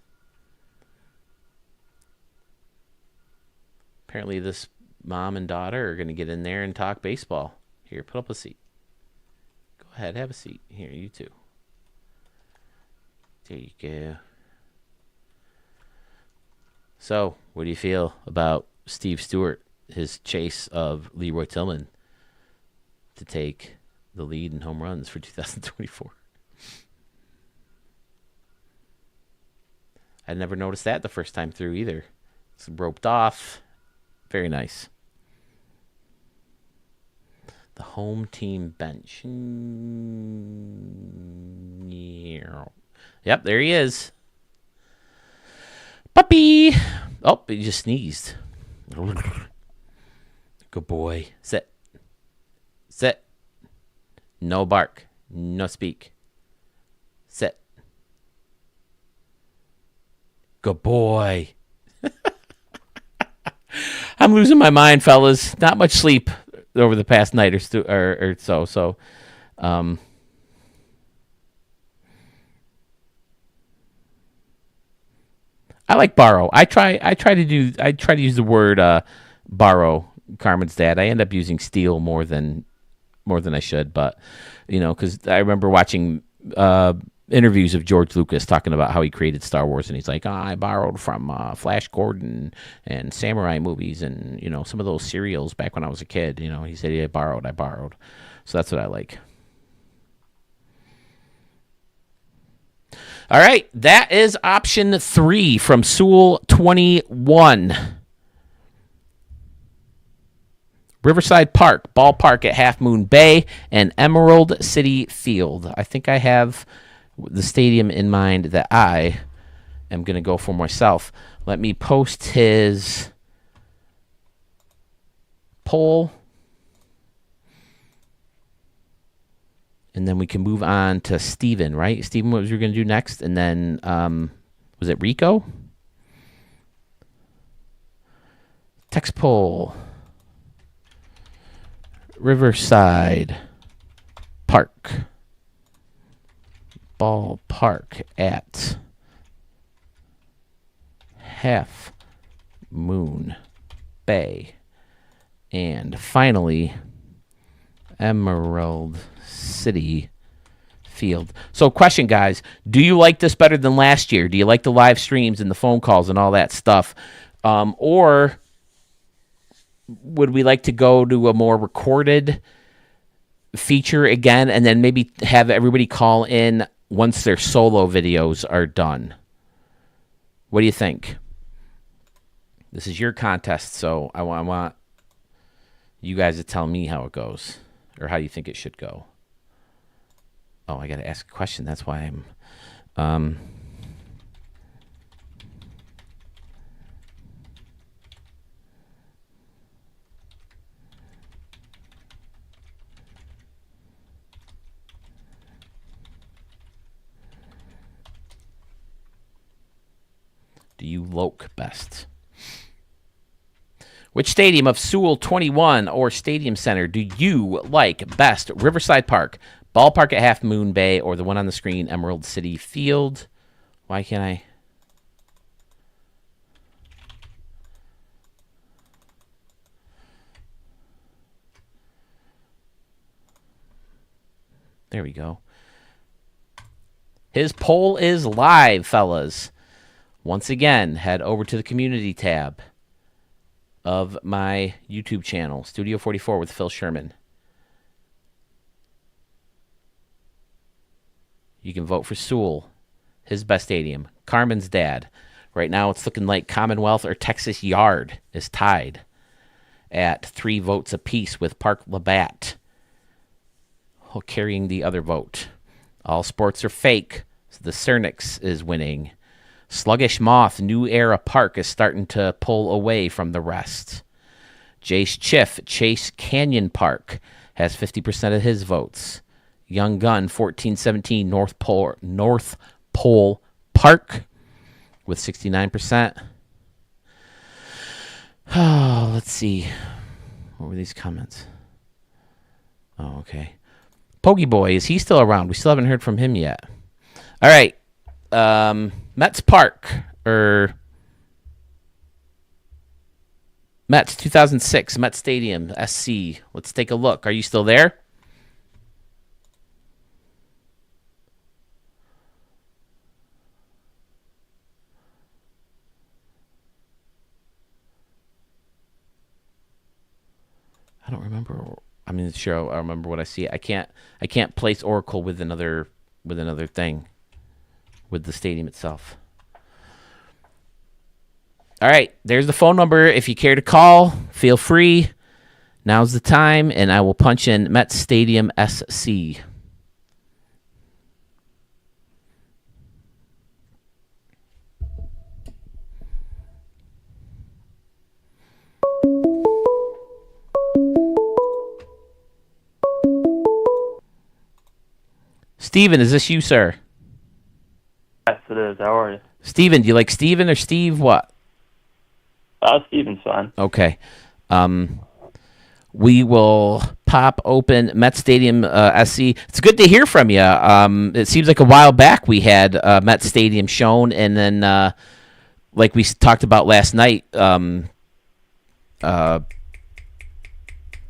Apparently this mom and daughter are going to get in there and talk baseball. Here, put up a seat. Go ahead, have a seat. Here, you two. There you go. So, what do you feel about Steve Stewart, his chase of Leroy Tillman to take the lead in home runs for 2024? I never noticed that the first time through either. It's roped off. Very nice. The home team bench. Yep, there he is. Puppy. Oh, he just sneezed. Good boy. Sit. Sit. No bark. No speak. Sit. Good boy. I'm losing my mind, fellas. Not much sleep over the past night or so. So, I like borrow. I try to use the word borrow. Carmen's dad. I end up using steal more than I should, but because I remember watching interviews of George Lucas talking about how he created Star Wars, and he's like, I borrowed from Flash Gordon and samurai movies and some of those serials back when I was a kid. He said, I borrowed. So that's what I like. All right, that is option 3 from Sewell 21. Riverside Park, ballpark at Half Moon Bay, and Emerald City Field. I think I have the stadium in mind that I am going to go for myself. Let me post his poll, and then we can move on to Steven, right? Steven, what was you going to do next? And then, was it Rico? Text poll. Riverside Park. Ballpark at Half Moon Bay. And finally, Emerald City Field. So question, guys, do you like this better than last year? Do you like the live streams and the phone calls and all that stuff? Or would we like to go to a more recorded feature again, and then maybe have everybody call in once their solo videos are done? What do you think? This is your contest, so I want you guys to tell me how it goes, or how you think it should go. Oh, I got to ask a question. That's why I'm... Do you loke best? Which stadium of Sewell 21 or Stadium Center do you like best? Riverside Park, Ballpark at Half Moon Bay, or the one on the screen, Emerald City Field? Why can't I? There we go. His poll is live, fellas. Once again, head over to the community tab of my YouTube channel, Studio 44 with Phil Sherman. You can vote for Sewell, his best stadium. Carmen's dad. Right now it's looking like Commonwealth or Texas Yard is tied at 3 votes apiece, with Park Labatt carrying the other vote. All sports are fake, so the Cernix is winning. Sluggish Moth, New Era Park is starting to pull away from the rest. Jace Chiff, Chase Canyon Park, has 50% of his votes. Young Gun, 1417 North Pole Park, with 69%. Oh, let's see. What were these comments? Oh, okay. Pokey Boy, is he still around? We still haven't heard from him yet. All right. Mets Park, or Mets 2006, Mets Stadium, SC. Let's take a look. Are you still there? I don't remember. I mean, sure, I remember what I see. I can't place Oracle with another thing, with the stadium itself. All right, there's the phone number. If you care to call, feel free. Now's the time, and I will punch in Mets Stadium SC. Steven, is this you, sir? Yes, it is. How are you? Steven, do you like Steven or Steve? What? Steven's fine. Okay. We will pop open Met Stadium SC. It's good to hear from you. It seems like a while back we had Met Stadium shown, and then like we talked about last night,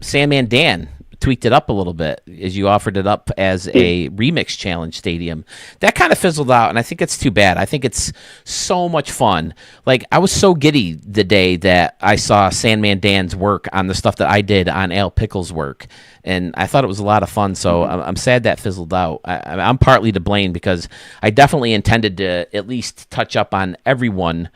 Sandman Dan tweaked it up a little bit as you offered it up as a remix challenge stadium. That kind of fizzled out, and I think it's too bad. I think it's so much fun. Like, I was so giddy the day that I saw Sandman Dan's work on the stuff that I did on Al Pickle's work, and I thought it was a lot of fun, so I'm sad that fizzled out. I'm partly to blame because I definitely intended to at least touch up on everyone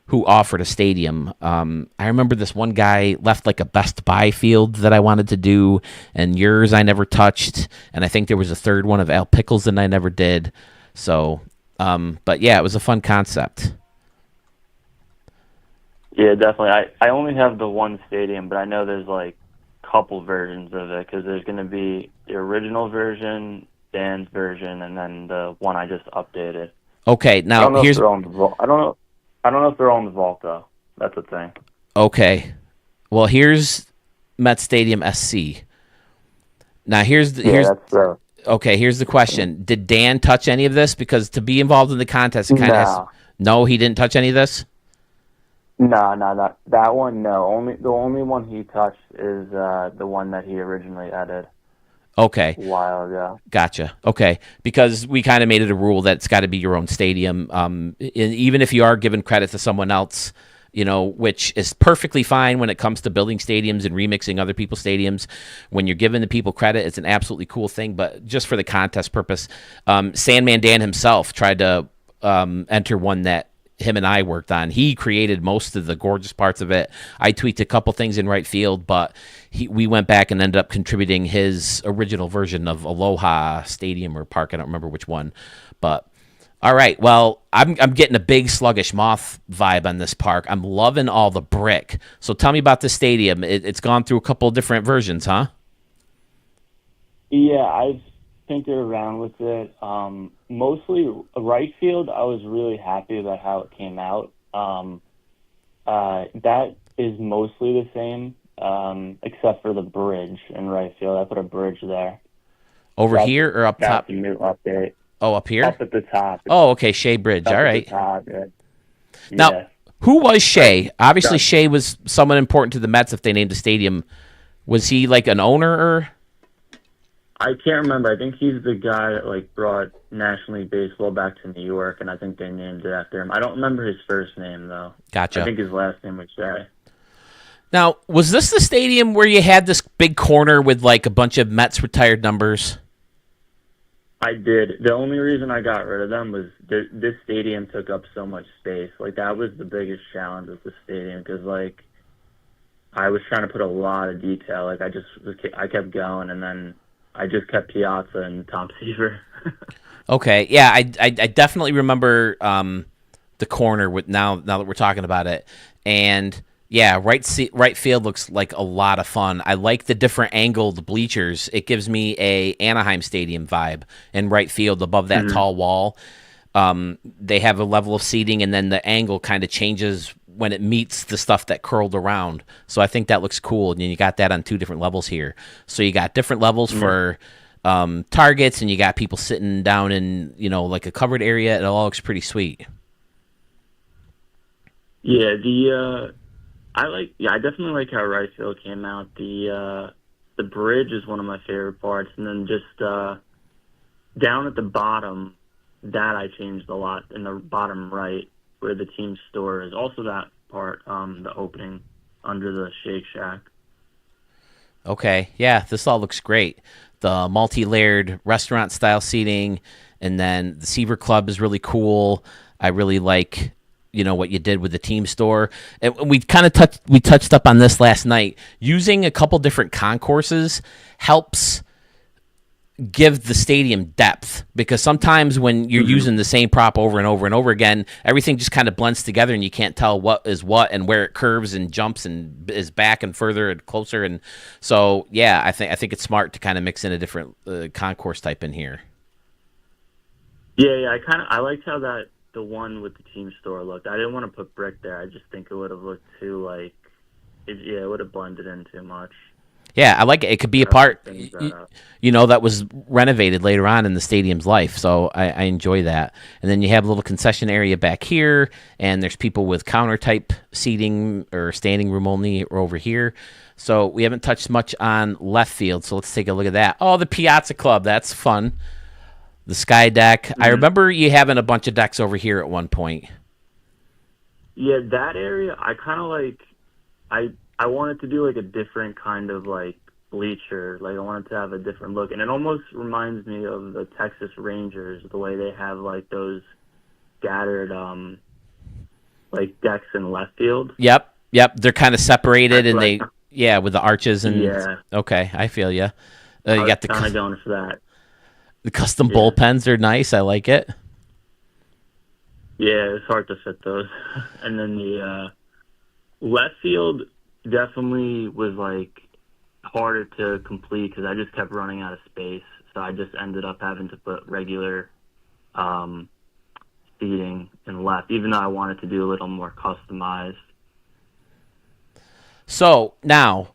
who offered a stadium. I remember this one guy left like a Best Buy field that I wanted to do, and yours I never touched, and I think there was a third one of Al Pickles that I never did. So But yeah, it was a fun concept. Yeah, definitely. I only have the one stadium, but I know there's like a couple versions of it because there's going to be the original version, Dan's version, and then the one I just updated. Okay, I now don't know here's if they're on the vault. I don't know. I don't know if they're on the vault though. That's the thing. okay. Well, here's Met Stadium SC. Now here's That's okay. Here's the question: did Dan touch any of this? Because to be involved in the contest, it kind of no, he didn't touch any of this. No, that one. No, the only one he touched is the one that he originally added. Okay. A while ago. Gotcha. Okay. Because we kind of made it a rule that it's got to be your own stadium. Even if you are giving credit to someone else, which is perfectly fine when it comes to building stadiums and remixing other people's stadiums. When you're giving the people credit, it's an absolutely cool thing. But just for the contest purpose, Sandman Dan himself tried to enter one that him and I worked on. He created most of the gorgeous parts of it. I tweaked a couple things in right field, but we went back and ended up contributing his original version of Aloha Stadium or Park. I don't remember which one, but all right. Well, I'm getting a big sluggish moth vibe on this park. I'm loving all the brick. So tell me about the stadium. It's gone through a couple different versions, huh? Yeah, I've tinkered around with it. Mostly right field, I was really happy about how it came out. That is mostly the same, except for the bridge in right field. I put a bridge there. Over here or up top? That's a new update. Oh, up here? Up at the top. Oh, okay, Shea Bridge. All right. Top, yeah. Now, who was Shea? Obviously, Shea was someone important to the Mets if they named a stadium. Was he like an owner or? I can't remember. I think he's the guy that brought National League Baseball back to New York, and I think they named it after him. I don't remember his first name though. Gotcha. I think his last name was Shea. Now, was this the stadium where you had this big corner with a bunch of Mets retired numbers? I did. The only reason I got rid of them was this stadium took up so much space. That was the biggest challenge with the stadium because I was trying to put a lot of detail. I kept going, and then I just kept Piazza and Tom Seaver. Okay, yeah, I definitely remember the corner with now that we're talking about it, and yeah, right field looks like a lot of fun. I like the different angled bleachers. It gives me a Anaheim Stadium vibe in right field above that tall wall. They have a level of seating, and then the angle kind of changes when it meets the stuff that curled around. So I think that looks cool. And you got that on two different levels here. So you got different levels for targets, and you got people sitting down in, a covered area. It all looks pretty sweet. Yeah, I definitely like how right field came out. The bridge is one of my favorite parts, and then just down at the bottom, that I changed a lot in the bottom right where the team store is. Also that part, the opening under the Shake Shack. Okay, yeah, this all looks great. The multi-layered restaurant-style seating, and then the Seaver Club is really cool. I really like, what you did with the team store. And we kind of touched up on this last night. Using a couple different concourses helps give the stadium depth, because sometimes when you're using the same prop over and over and over again, everything just kind of blends together and you can't tell what is what and where it curves and jumps and is back and further and closer. And so, yeah, I think it's smart to kind of mix in a different concourse type in here. Yeah, I liked how the one with the team store looked. I didn't want to put brick there. I just think it would have looked too it would have blended in too much. Yeah, I like it. It could be a part, that was renovated later on in the stadium's life. So I enjoy that. And then you have a little concession area back here, and there's people with counter type seating or standing room only over here. So we haven't touched much on left field. So let's take a look at that. Oh, the Piazza Club. That's fun. The sky deck. Mm-hmm. I remember you having a bunch of decks over here at one point. Yeah, that area, I kind of like, I wanted to do a different kind of bleacher. I wanted to have a different look. And it almost reminds me of the Texas Rangers, the way they have those scattered decks in left field. Yep. They're kind of separated and with the arches and okay, I feel you. You got the kind of going for that. The custom bullpens are nice. I like it. Yeah, it's hard to fit those. And then the left field definitely was like harder to complete because I just kept running out of space. So I just ended up having to put regular seating in left, even though I wanted to do a little more customized. So now,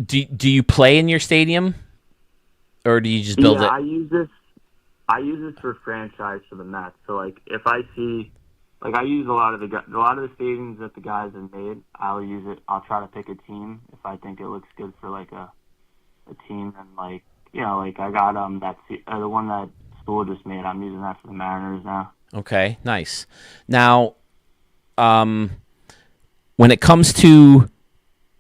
do you play in your stadium, or do you just build it? I use this for franchise for the Mets. So like if I see, like I use a lot of the stadiums that the guys have made. I'll use it. I'll try to pick a team if I think it looks good for like a team, and like like I got the one that Stool just made. I'm using that for the Mariners now. Okay, nice. Now, when it comes to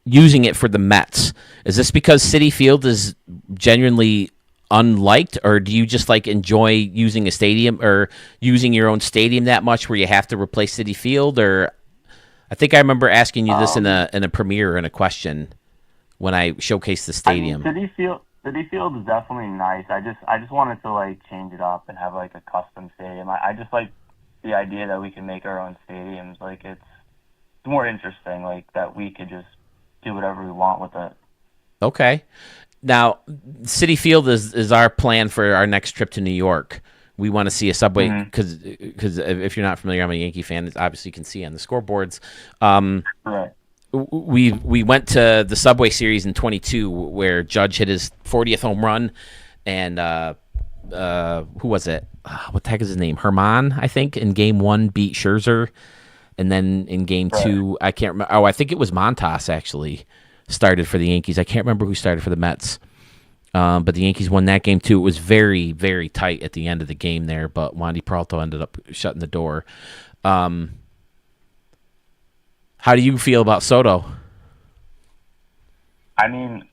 using it for the Mets, is this because Citi Field is genuinely unliked, or do you just like enjoy using a stadium or using your own stadium that much where you have to replace Citi Field? Or I think I remember asking you this in a premiere in a question when I showcased the stadium. Citi Field is definitely nice. I just wanted to like change it up and have like a custom stadium. I just like the idea that we can make our own stadiums. Like it's more interesting, like that we could just do whatever we want with it. Okay. Now, Citi Field is our plan for our next trip to New York. We want to see a Subway because if you're not familiar, I'm a Yankee fan. Obviously, you can see on the scoreboards. Right. We went to the Subway Series in 22 where Judge hit his 40th home run, and who was it? What the heck is his name? Herman, I think, in Game 1 beat Scherzer, and then in Game 2, I can't remember. Oh, I think it was Montas actually started for the Yankees. I can't remember who started for the Mets, but the Yankees won that game too. It was very, very tight at the end of the game there, but Wandy Peralta ended up shutting the door. How do you feel about Soto? I mean,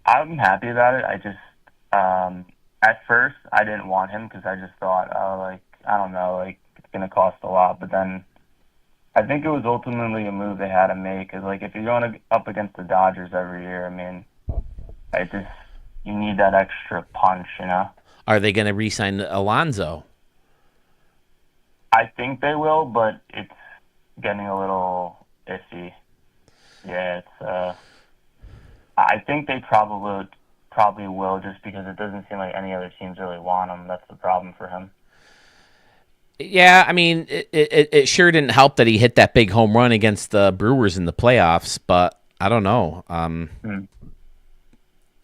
I'm happy about it. I just, at first, I didn't want him because I just thought, I don't know, it's going to cost a lot. But then I think it was ultimately a move they had to make. Because, if you're going up against the Dodgers every year, I mean, you need that extra punch, Are they going to re-sign Alonso? I think they will, but it's getting a little iffy. Yeah, I think they probably will, just because it doesn't seem like any other teams really want him. That's the problem for him. Yeah, I mean, it sure didn't help that he hit that big home run against the Brewers in the playoffs, but I don't know.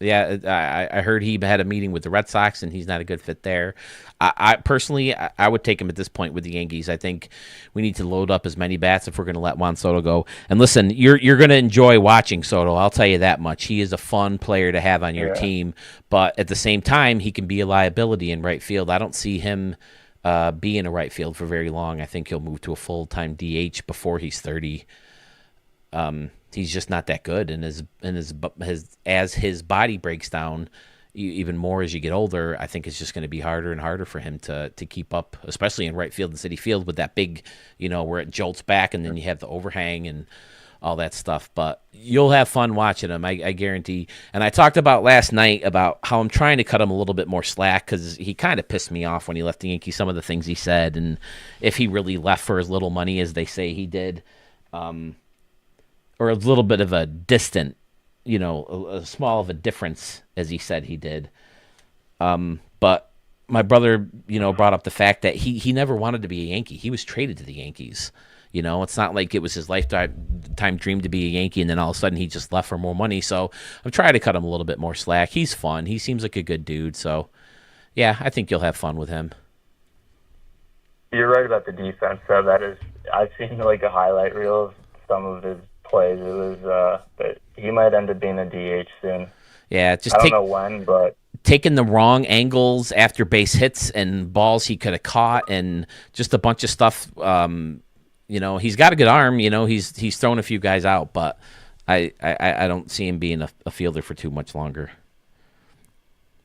Yeah, I heard he had a meeting with the Red Sox, and he's not a good fit there. I personally, I would take him at this point with the Yankees. I think we need to load up as many bats if we're going to let Juan Soto go. And listen, you're going to enjoy watching Soto. I'll tell you that much. He is a fun player to have on your team, but at the same time, he can be a liability in right field. I don't see him being a right field for very long. I think he'll move to a full-time DH before he's 30. He's just not that good, and as his body breaks down even more as you get older, I think it's just going to be harder and harder for him to keep up, especially in right field and Citi Field with that big, where it jolts back and then you have the overhang and all that stuff. But you'll have fun watching him, I guarantee. And I talked about last night about how I'm trying to cut him a little bit more slack because he kind of pissed me off when he left the Yankees, some of the things he said, and if he really left for as little money as they say he did. Or a little bit of a distant, a small of a difference as he said he did. But my brother, brought up the fact that he never wanted to be a Yankee. He was traded to the Yankees. It's not like it was his lifetime dream to be a Yankee, and then all of a sudden he just left for more money. So I'm trying to cut him a little bit more slack. He's fun. He seems like a good dude. So, yeah, I think you'll have fun with him. You're right about the defense, though. I've seen a highlight reel of some of his plays. It was that he might end up being a DH soon. Yeah, I don't know when, but taking the wrong angles after base hits and balls he could have caught, and just a bunch of stuff. He's got a good arm. He's thrown a few guys out, but I don't see him being a fielder for too much longer.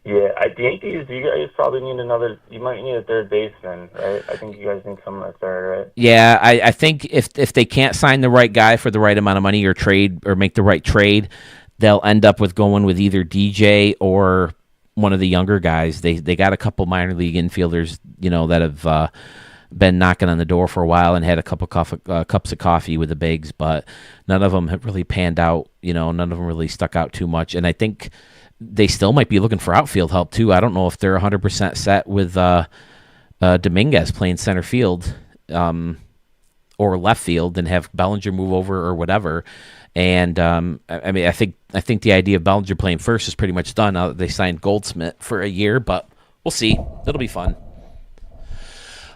Yeah, the Yankees, you guys probably need you might need a third baseman, right? I think you guys need someone at third, right? Yeah, I think if they can't sign the right guy for the right amount of money or make the right trade, they'll end up with going with either DJ or one of the younger guys. They got a couple minor league infielders, that have been knocking on the door for a while and had a couple cups of coffee with the bigs, but none of them have really panned out. None of them really stuck out too much. And I think they still might be looking for outfield help too. I don't know if they're 100% set with Dominguez playing center field or left field and have Bellinger move over or whatever. And I think the idea of Bellinger playing first is pretty much done now that they signed Goldschmidt for a year, but we'll see. It'll be fun.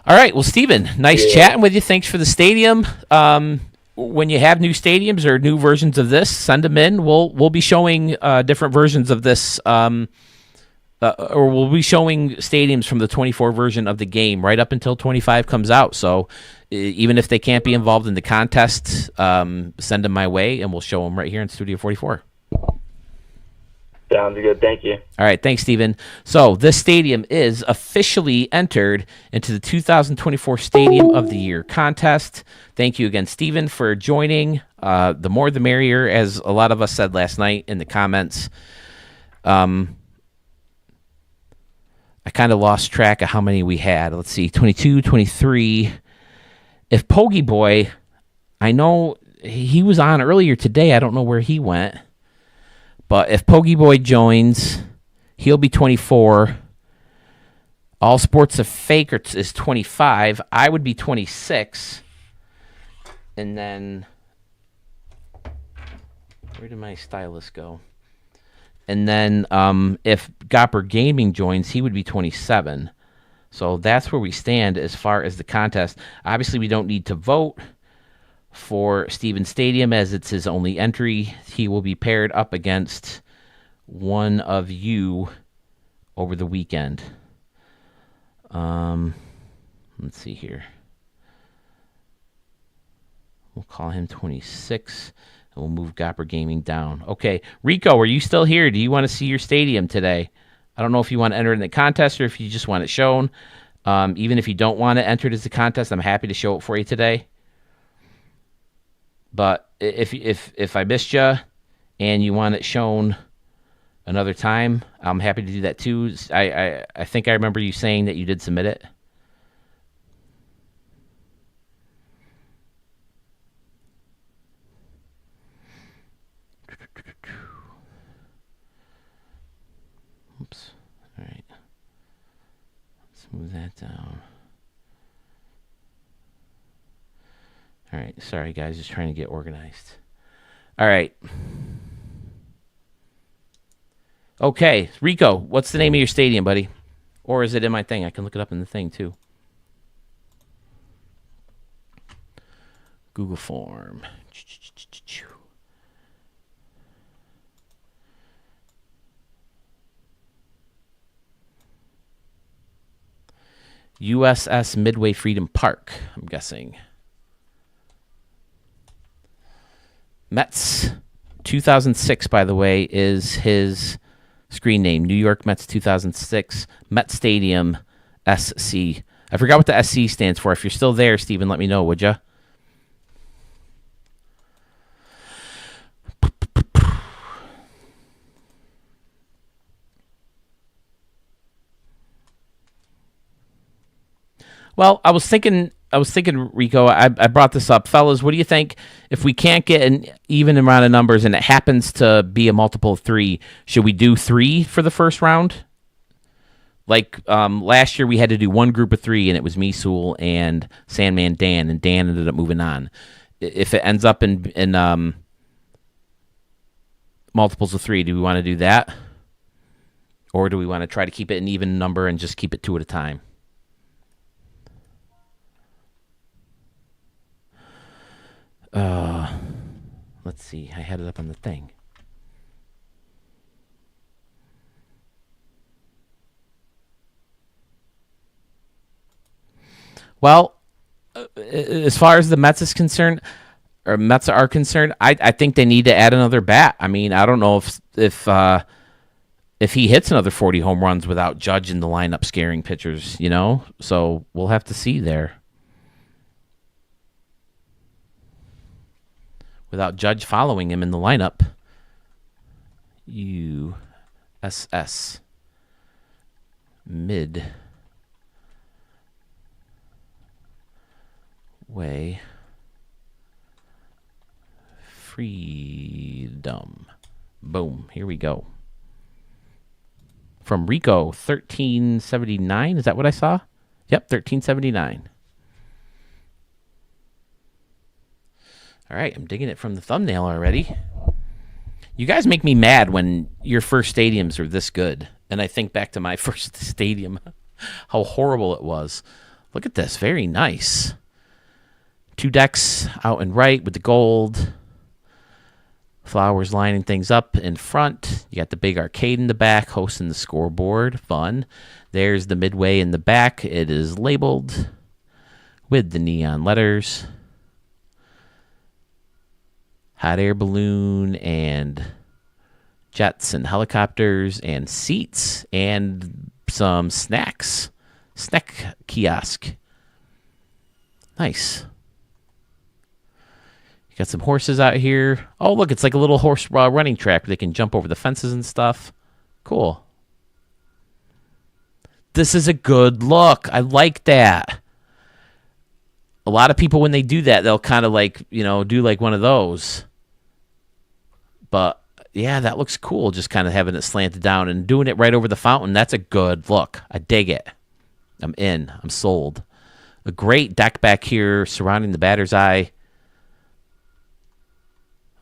All right. Well, Steven, nice chatting with you. Thanks for the stadium. When you have new stadiums or new versions of this, send them in. We'll be showing different versions of this, or we'll be showing stadiums from the 24 version of the game right up until 25 comes out. So even if they can't be involved in the contest, send them my way, and we'll show them right here in Studio 44. Sounds good. Thank you. All right. Thanks, Steven. So this stadium is officially entered into the 2024 Stadium of the Year contest. Thank you again, Steven, for joining. The more the merrier, as a lot of us said last night in the comments. I kind of lost track of how many we had. Let's see, 22, 23. If Pogey Boy, I know he was on earlier today. I don't know where he went. But if Pogey Boy joins, he'll be 24. All Sports of Fake is 25. I would be 26. And then, where did my stylus go? And then if Gopper Gaming joins, he would be 27. So that's where we stand as far as the contest. Obviously, we don't need to vote for Steven Stadium as it's his only entry. He will be paired up against one of you over the weekend. Let's see here. We'll call him 26, and we'll move Gopper Gaming down. Okay, Rico, are you still here? Do you want to see your stadium today? I don't know if you want to enter in the contest or if you just want it shown. Even if you don't want to enter it as a contest, I'm happy to show it for you today. But if I missed you and you want it shown another time, I'm happy to do that too. I think I remember you saying that you did submit it. Oops. All right. Let's move that down. All right. Sorry, guys. Just trying to get organized. All right. Okay. Rico, what's the name of your stadium, buddy? Or is it in my thing? I can look it up in the thing, too. Google form. USS Midway Freedom Park, I'm guessing. Mets 2006, by the way, is his screen name. New York Mets 2006, Met Stadium, SC. I forgot what the SC stands for. If you're still there, Steven, let me know, would you? Well, I was thinking, Rico, I brought this up. Fellas, what do you think? If we can't get an even amount of numbers and it happens to be a multiple of 3, should we do 3 for the first round? Like last year we had to do one group of 3, and it was me, Sewell, and Sandman Dan, and Dan ended up moving on. If it ends up in multiples of 3, do we want to do that? Or do we want to try to keep it an even number and just keep it 2 at a time? Let's see. I had it up on the thing. Well, as far as the Mets is concerned, or Mets are concerned, I think they need to add another bat. I mean, I don't know if he hits another 40 home runs without Judge in the lineup scaring pitchers, you know? So we'll have to see there. Without Judge following him in the lineup. USS Mid. 2006. Way. Freedom. Boom. Here we go. From Rico, 1379. Is that what I saw? Yep, 1379. All right, I'm digging it from the thumbnail already. You guys make me mad when your first stadiums are this good. And I think back to my first stadium, how horrible it was. Look at this. Very nice. 2 decks out and right with the gold. Flowers lining things up in front. You got the big arcade in the back, hosting the scoreboard. Fun. There's the midway in the back. It is labeled with the neon letters. Hot air balloon and jets and helicopters and seats and some snacks. Snack kiosk. Nice. You got some horses out here. Oh, look, it's like a little horse running track where they can jump over the fences and stuff. Cool. This is a good look. I like that. A lot of people, when they do that, they'll kind of like, do like one of those. But, yeah, that looks cool, just kind of having it slanted down and doing it right over the fountain. That's a good look. I dig it. I'm in. I'm sold. A great deck back here surrounding the batter's eye.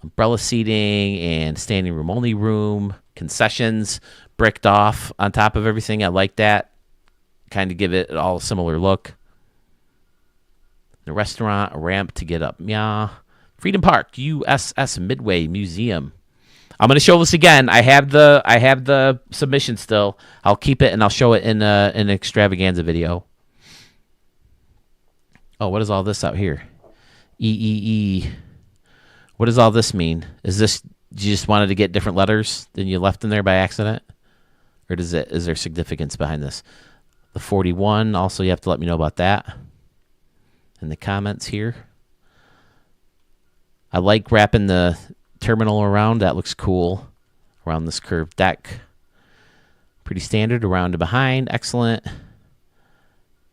Umbrella seating and standing room only room. Concessions bricked off on top of everything. I like that. Kind of give it all a similar look. The restaurant, a ramp to get up. Yeah. Freedom Park, USS Midway Museum. I'm going to show this again. I have the submission still. I'll keep it and I'll show it in an extravaganza video. Oh, what is all this out here? EEE. What does all this mean? Is this you just wanted to get different letters than you left in there by accident? Or is there significance behind this? The 41, also you have to let me know about that in the comments here. I like wrapping the terminal around. That looks cool. Around this curved deck. Pretty standard. Around to behind. Excellent.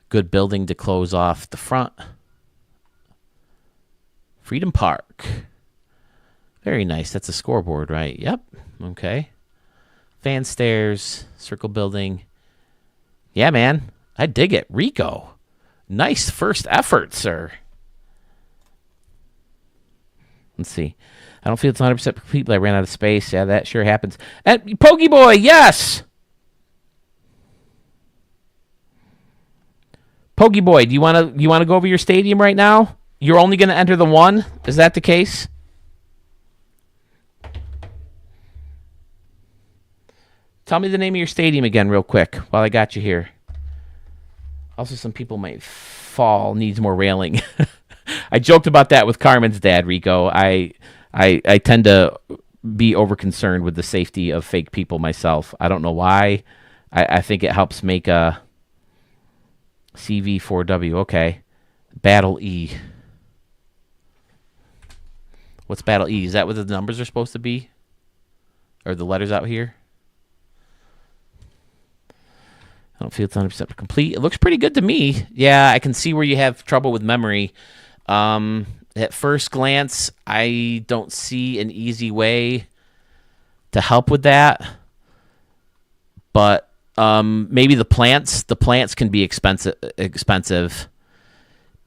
Good building to close off the front. Freedom Park. Very nice. That's a scoreboard, right? Yep. Okay. Fan stairs. Circle building. Yeah, man. I dig it. Rico. Nice first effort, sir. Let's see. I don't feel it's 100% complete, but I ran out of space. Yeah, that sure happens. And Pokey Boy, yes! Pokey Boy, do you want to go over your stadium right now? You're only going to enter the one? Is that the case? Tell me the name of your stadium again real quick while I got you here. Also, some people might fall, needs more railing. I joked about that with Carmen's dad, Rico. I tend to be over concerned with the safety of fake people myself. I don't know why. I think it helps make a CV4W. Okay. Battle E. What's Battle E? Is that what the numbers are supposed to be? Or the letters out here? I don't feel it's 100% complete. It looks pretty good to me. Yeah, I can see where you have trouble with memory. At first glance, I don't see an easy way to help with that. But maybe the plants can be expensive.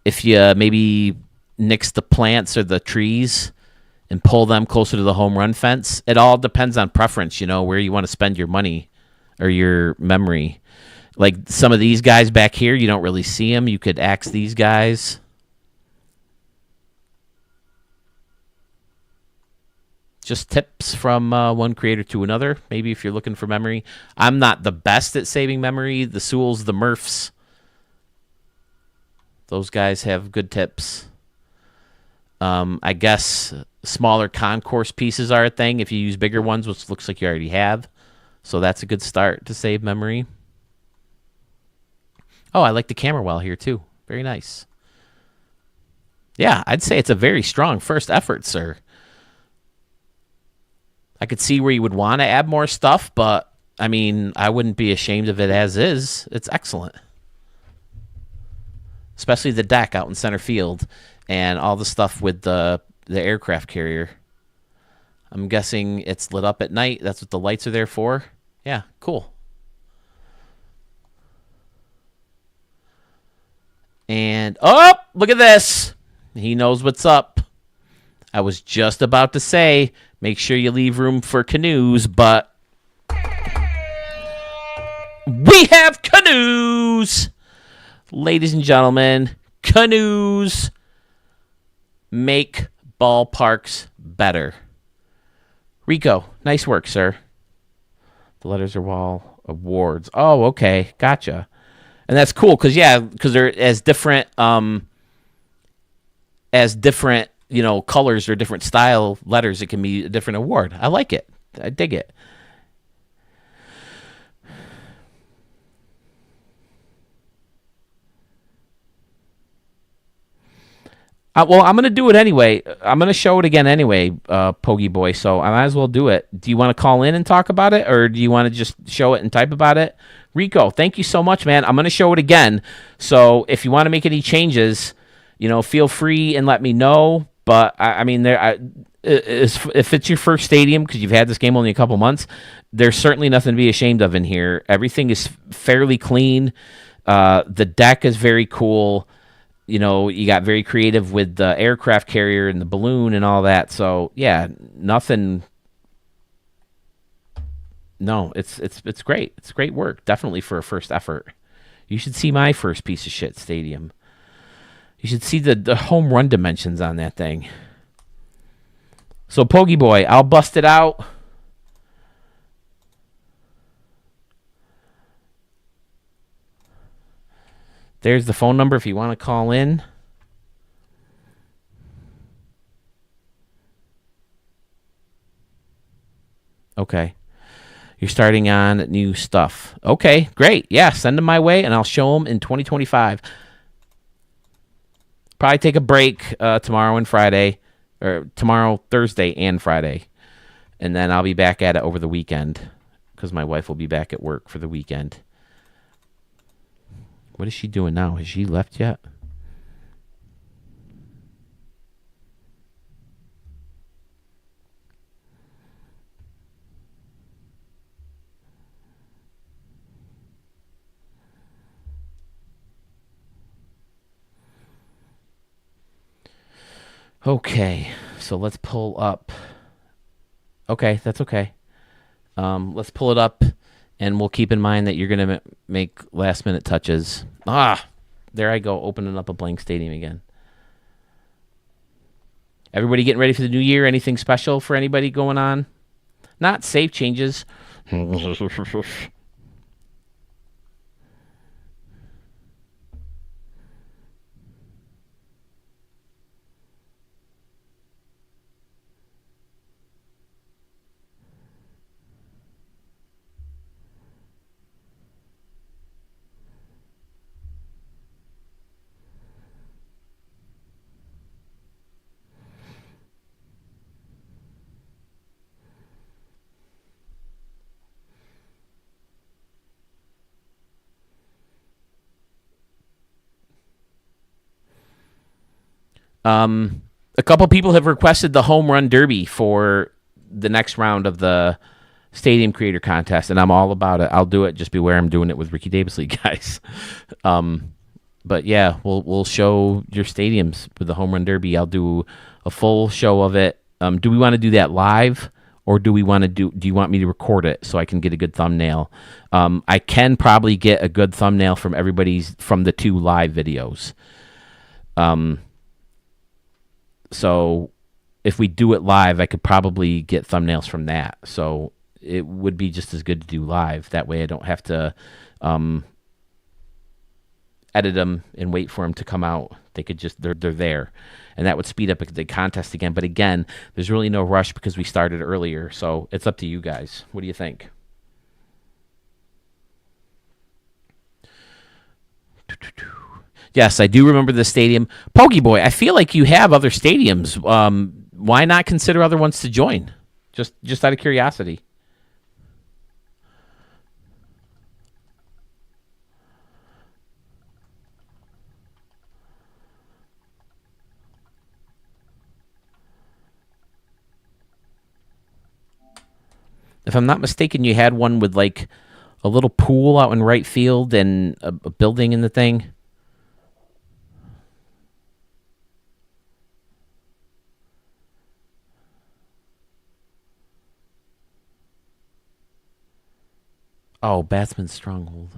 If you maybe nix the plants or the trees and pull them closer to the home run fence. It all depends on preference, where you want to spend your money or your memory. Like some of these guys back here, you don't really see them. You could axe these guys. Just tips from one creator to another. Maybe if you're looking for memory. I'm not the best at saving memory. The Sewells, the Murphs, those guys have good tips. I guess smaller concourse pieces are a thing if you use bigger ones, which looks like you already have. So that's a good start to save memory. Oh, I like the camera well here, too. Very nice. Yeah, I'd say it's a very strong first effort, sir. I could see where you would want to add more stuff, but, I mean, I wouldn't be ashamed of it as is. It's excellent. especially the deck out in center field and all the stuff with the aircraft carrier. I'm guessing it's lit up at night. That's what the lights are there for. Yeah, cool. And, oh, look at this. He knows what's up. I was just about to say, make sure you leave room for canoes, but we have canoes. Ladies and gentlemen, canoes make ballparks better. Rico, nice work, sir. The letters are all awards. Oh, okay. Gotcha. And that's cool because they're as different, colors or different style letters. It can be a different award. I like it. I dig it. Well, I'm going to do it anyway. I'm going to show it again anyway, Pogie Boy, so I might as well do it. Do you want to call in and talk about it, or do you want to just show it and type about it? Rico, thank you so much, man. I'm going to show it again, so if you want to make any changes, feel free and let me know. But, if it's your first stadium, because you've had this game only a couple months, there's certainly nothing to be ashamed of in here. Everything is fairly clean. The deck is very cool. You got very creative with the aircraft carrier and the balloon and all that. So yeah, nothing. No, it's great. It's great work. Definitely for a first effort. You should see my first piece of shit stadium. You should see the home run dimensions on that thing. So Pogie Boy, I'll bust it out. There's the phone number if you want to call in. Okay. You're starting on new stuff. Okay, great. Yeah, send them my way, and I'll show them in 2025. Probably take a break tomorrow and Friday, or tomorrow, Thursday, and Friday. And then I'll be back at it over the weekend because my wife will be back at work for the weekend. What is she doing now? Has she left yet? Okay, so let's pull up. Okay, that's okay. Let's pull it up. And we'll keep in mind that you're going to make last-minute touches. There I go, opening up a blank stadium again. Everybody getting ready for the new year? Anything special for anybody going on? Not safe changes. A couple people have requested the home run derby for the next round of the Stadium Creator Contest, and I'm all about it. I'll do it. Just beware, I'm doing it with Ricky Davis League guys. But yeah, we'll show your stadiums with the home run derby. I'll do a full show of it. Do we want to do that live, or do you want me to record it so I can get a good thumbnail? I can probably get a good thumbnail from the 2 live videos. So if we do it live, I could probably get thumbnails from that. So it would be just as good to do live. That way I don't have to edit them and wait for them to come out. They could they're there. And that would speed up the contest again. But again, there's really no rush because we started earlier. So it's up to you guys. What do you think? Yes, I do remember the stadium. Pokey Boy, I feel like you have other stadiums. Why not consider other ones to join? Just out of curiosity. if I'm not mistaken, you had one with like a little pool out in right field and a building in the thing. Oh, Batsman Stronghold.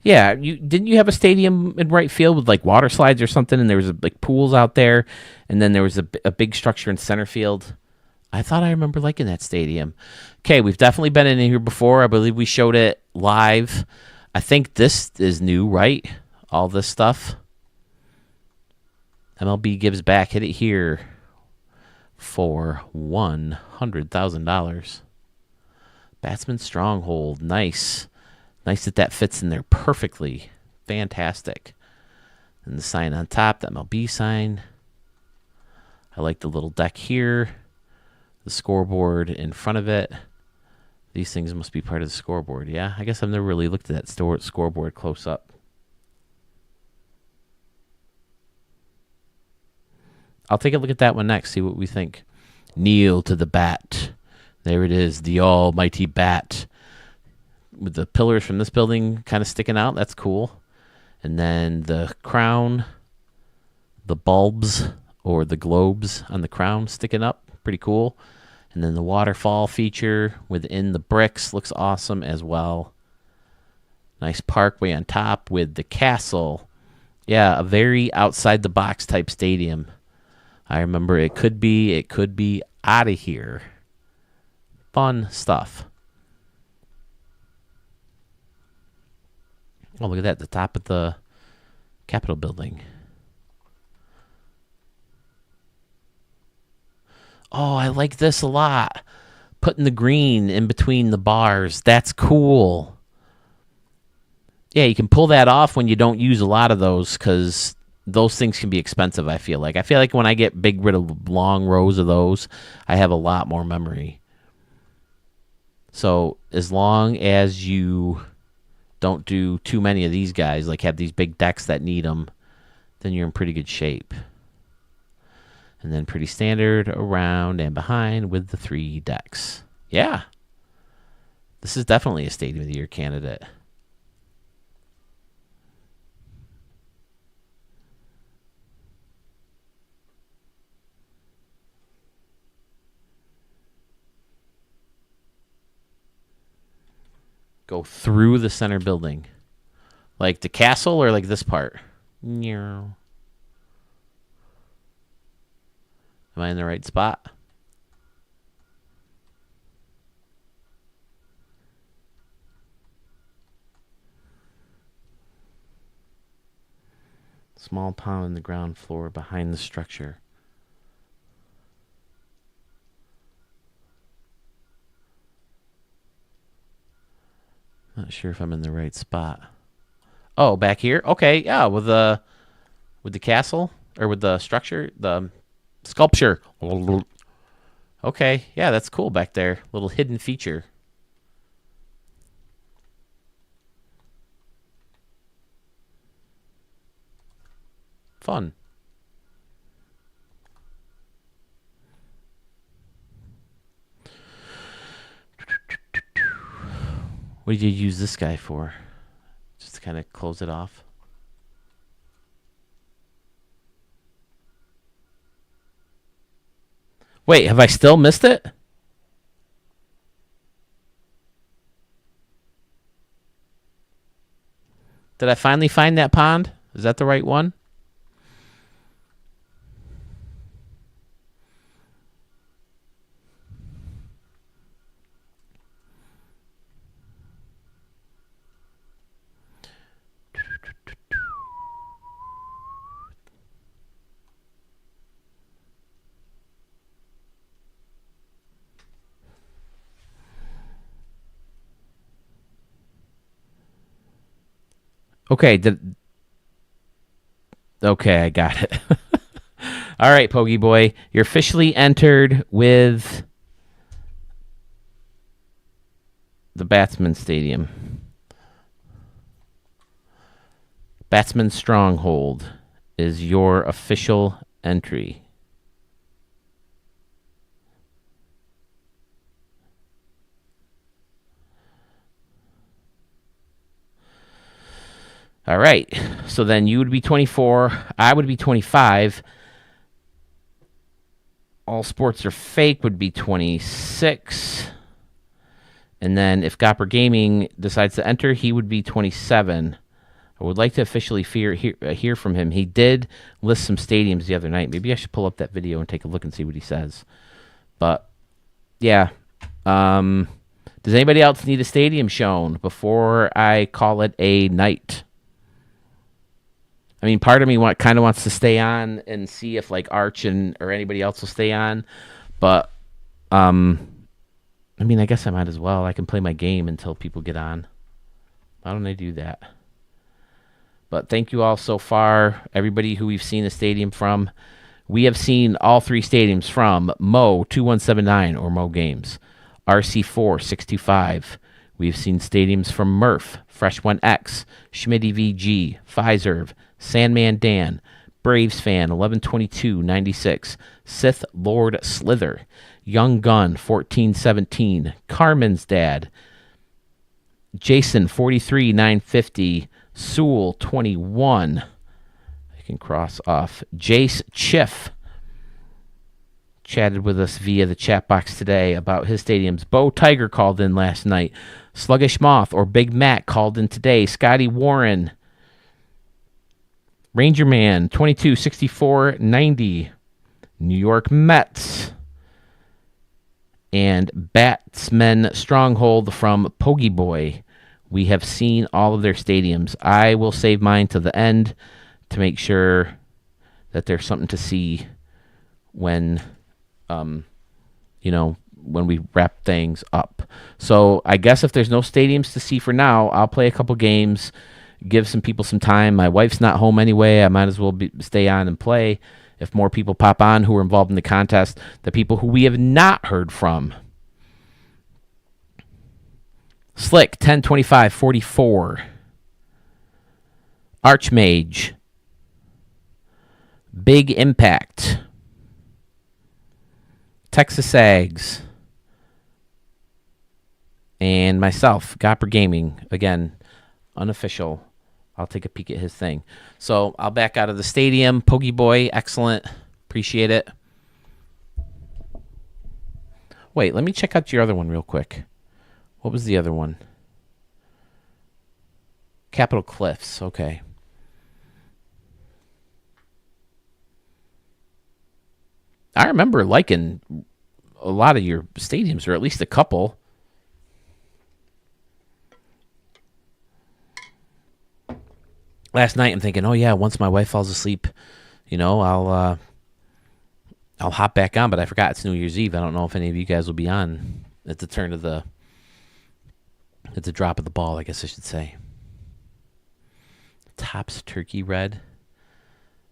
Yeah, you have a stadium in right field with like water slides or something, and there was like pools out there, and then there was a big structure in center field. I thought I remember liking that stadium. Okay, we've definitely been in here before. I believe we showed it live. I think this is new, right? All this stuff. MLB gives back. Hit it here for $100,000. Batsman Stronghold. Nice. Nice that fits in there perfectly. Fantastic. And the sign on top, the MLB sign. I like the little deck here. The scoreboard in front of it. These things must be part of the scoreboard. Yeah, I guess I've never really looked at that scoreboard close up. I'll take a look at that one next, see what we think. Kneel to the bat. There it is, the almighty bat. With the pillars from this building kind of sticking out. That's cool. And then the crown, the bulbs or the globes on the crown sticking up. Pretty cool. And then the waterfall feature within the bricks looks awesome as well. Nice parkway on top with the castle. Yeah, a very outside the box type stadium. I remember it could be out of here. Fun stuff. Oh, look at that, the top of the Capitol building. Oh, I like this a lot. Putting the green in between the bars. That's cool. Yeah, you can pull that off when you don't use a lot of those because those things can be expensive, I feel like. I feel like when I get rid of long rows of those, I have a lot more memory. So as long as you don't do too many of these guys, like have these big decks that need them, then you're in pretty good shape. And then pretty standard around and behind with the 3 decks. Yeah. This is definitely a Stadium of the Year candidate. Go through the center building. Like the castle or like this part? Am I in the right spot? Small pond on the ground floor behind the structure. Not sure if I'm in the right spot. Oh, back here? Okay, yeah, with the castle or with the structure, the sculpture. Okay, yeah, that's cool back there. Little hidden feature. Fun. What did you use this guy for? Just to kind of close it off? Wait, have I still missed it? Did I finally find that pond? Is that the right one? Okay, Okay, I got it. All right, Pokey Boy. You're officially entered with the Batsman Stadium. Batsman Stronghold is your official entry. All right. So then you would be 24. I would be 25. All Sports Are Fake would be 26. And then if Gopper Gaming decides to enter, he would be 27. I would like to officially hear from him. He did list some stadiums the other night. Maybe I should pull up that video and take a look and see what he says. But, yeah. Does anybody else need a stadium shown before I call it a night? I mean, part of me kind of wants to stay on and see if like Arch or anybody else will stay on, but I mean, I guess I might as well. I can play my game until people get on. Why don't I do that? But thank you all so far, everybody who we've seen the stadium from. We have seen all three stadiums from Mo 2179 or Mo Games, RC4 625. We've seen stadiums from Murph, Fresh One X, Schmitty VG, Pfizer, Sandman Dan, Braves Fan 112296, Sith Lord Slither, Young Gun 1417, Carmen's Dad, Jason 43950, Sewell 21. I can cross off. Jace Chiff chatted with us via the chat box today about his stadiums. Bo Tiger called in last night. Sluggish Moth or Big Mac called in today. Scotty Warren, Ranger Man 226490, New York Mets, and Batsman Stronghold from Poggy Boy. We have seen all of their stadiums. I will save mine to the end to make sure that there's something to see when, when we wrap things up. So I guess if there's no stadiums to see for now, I'll play a couple games, give some people some time. My wife's not home anyway. I might as well stay on and play. If more people pop on who are involved in the contest, the people who we have not heard from. Slick 102544, Archmage, Big Impact, Texas Ags, and myself, Gopper Gaming. Again, unofficial. I'll take a peek at his thing. So I'll back out of the stadium. Poggy Boy, excellent. Appreciate it. Wait, let me check out your other one real quick. What was the other one? Capitol Cliffs. Okay. I remember liking a lot of your stadiums, or at least a couple. Last night I'm thinking, oh yeah, once my wife falls asleep, I'll hop back on, but I forgot it's New Year's Eve. I don't know if any of you guys will be on at the drop of the ball, I guess I should say. Topps Turkey Red.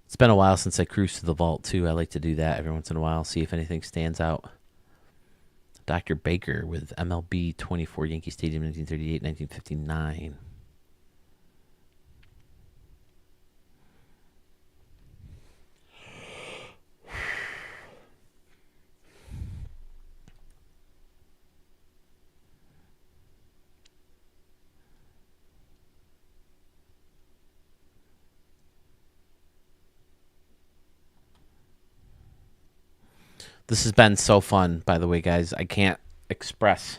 It's been a while since I cruised to the vault, too. I like to do that every once in a while, see if anything stands out. Dr. Baker with MLB 24 Yankee Stadium 1938-1959. This has been so fun, by the way, guys. I can't express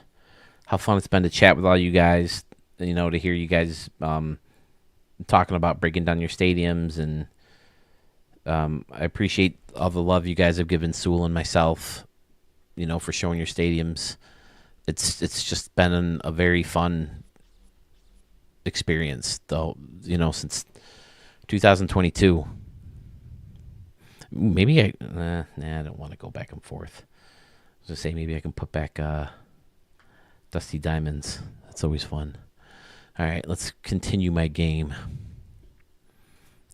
how fun it's been to chat with all you guys, to hear you guys talking about breaking down your stadiums. And I appreciate all the love you guys have given Sewell and myself, for showing your stadiums. It's just been a very fun experience, though, since 2022. Maybe I don't want to go back and forth. I was going to say maybe I can put back Dusty Diamonds. That's always fun. All right, let's continue my game.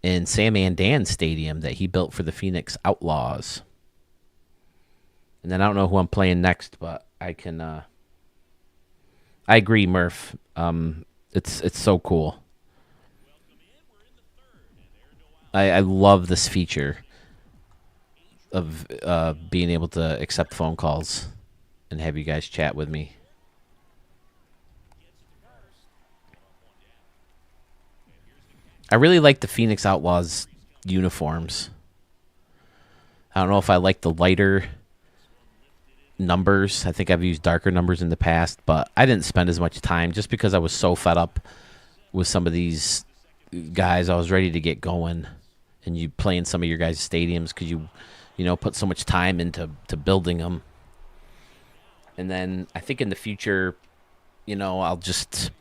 in Sam Dan's stadium that he built for the Phoenix Outlaws. And then I don't know who I'm playing next, but I can. I agree, Murph. It's so cool. I love this feature of being able to accept phone calls and have you guys chat with me. I really like the Phoenix Outlaws uniforms. I don't know if I like the lighter numbers. I think I've used darker numbers in the past, but I didn't spend as much time just because I was so fed up with some of these guys. I was ready to get going, and you play in some of your guys' stadiums because you put so much time into building them. And then I think in the future, I'll just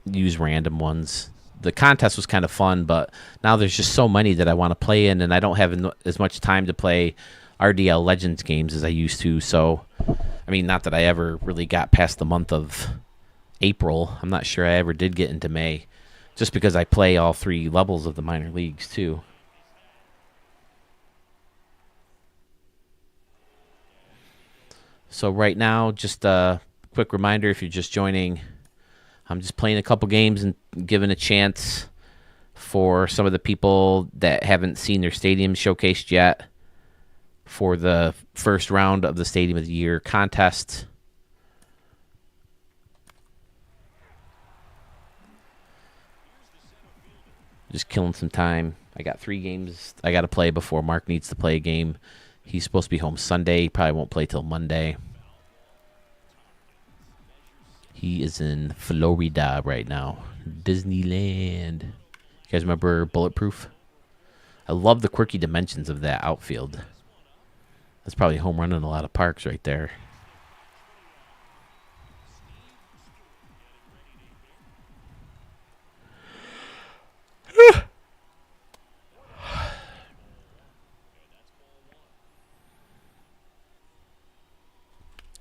use random ones. The contest was kind of fun, but now there's just so many that I want to play in, and I don't have as much time to play RDL Legends games as I used to. So, I mean, not that I ever really got past the month of April. I'm not sure I ever did get into May, just because I play all 3 levels of the minor leagues too. So right now, just a quick reminder, if you're just joining, I'm just playing a couple games and giving a chance for some of the people that haven't seen their stadiums showcased yet for the first round of the Stadium of the Year contest. Just killing some time. I got 3 games I got to play before Mark needs to play a game. He's supposed to be home Sunday. He probably won't play till Monday. He is in Florida right now. Disneyland. You guys remember Bulletproof? I love the quirky dimensions of that outfield. That's probably home run in a lot of parks right there.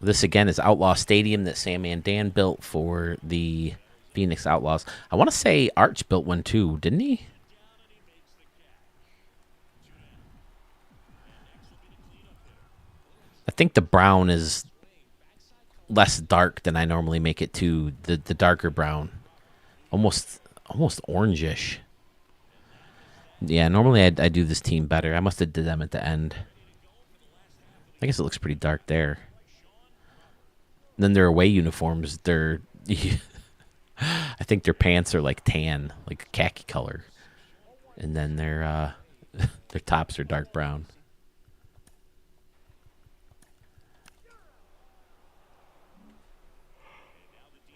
This, again, is Outlaw Stadium that Sam and Dan built for the Phoenix Outlaws. I want to say Arch built one, too. Didn't he? I think the brown is less dark than I normally make it to. The darker brown. Almost orangish. Yeah, normally I do this team better. I must have did them at the end. I guess it looks pretty dark there. And then their away uniforms, I think their pants are like tan, like khaki color. And then their tops are dark brown.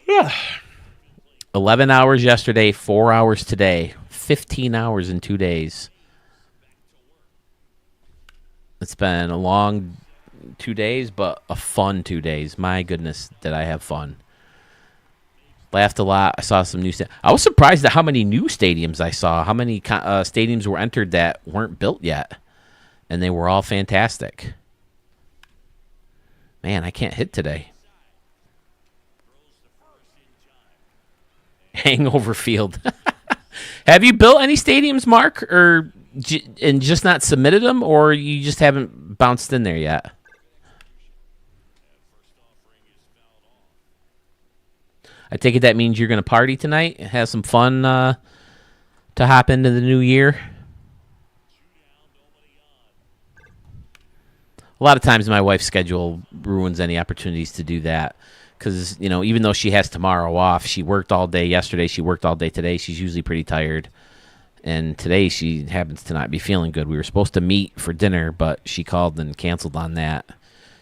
Yeah. 11 hours yesterday, 4 hours today, 15 hours in 2 days. It's been a long 2 days, but a fun 2 days. My goodness, did I have fun. Laughed a lot. I saw some new I was surprised at how many new stadiums I saw, how many stadiums were entered that weren't built yet, and they were all fantastic. Man, I can't hit today. Hangover Field. Have you built any stadiums, Mark, or and just not submitted them, or you just haven't bounced in there yet? I take it that means you're going to party tonight and have some fun to hop into the new year. A lot of times my wife's schedule ruins any opportunities to do that because, even though she has tomorrow off, she worked all day yesterday, she worked all day today. She's usually pretty tired. And today she happens to not be feeling good. We were supposed to meet for dinner, but she called and canceled on that.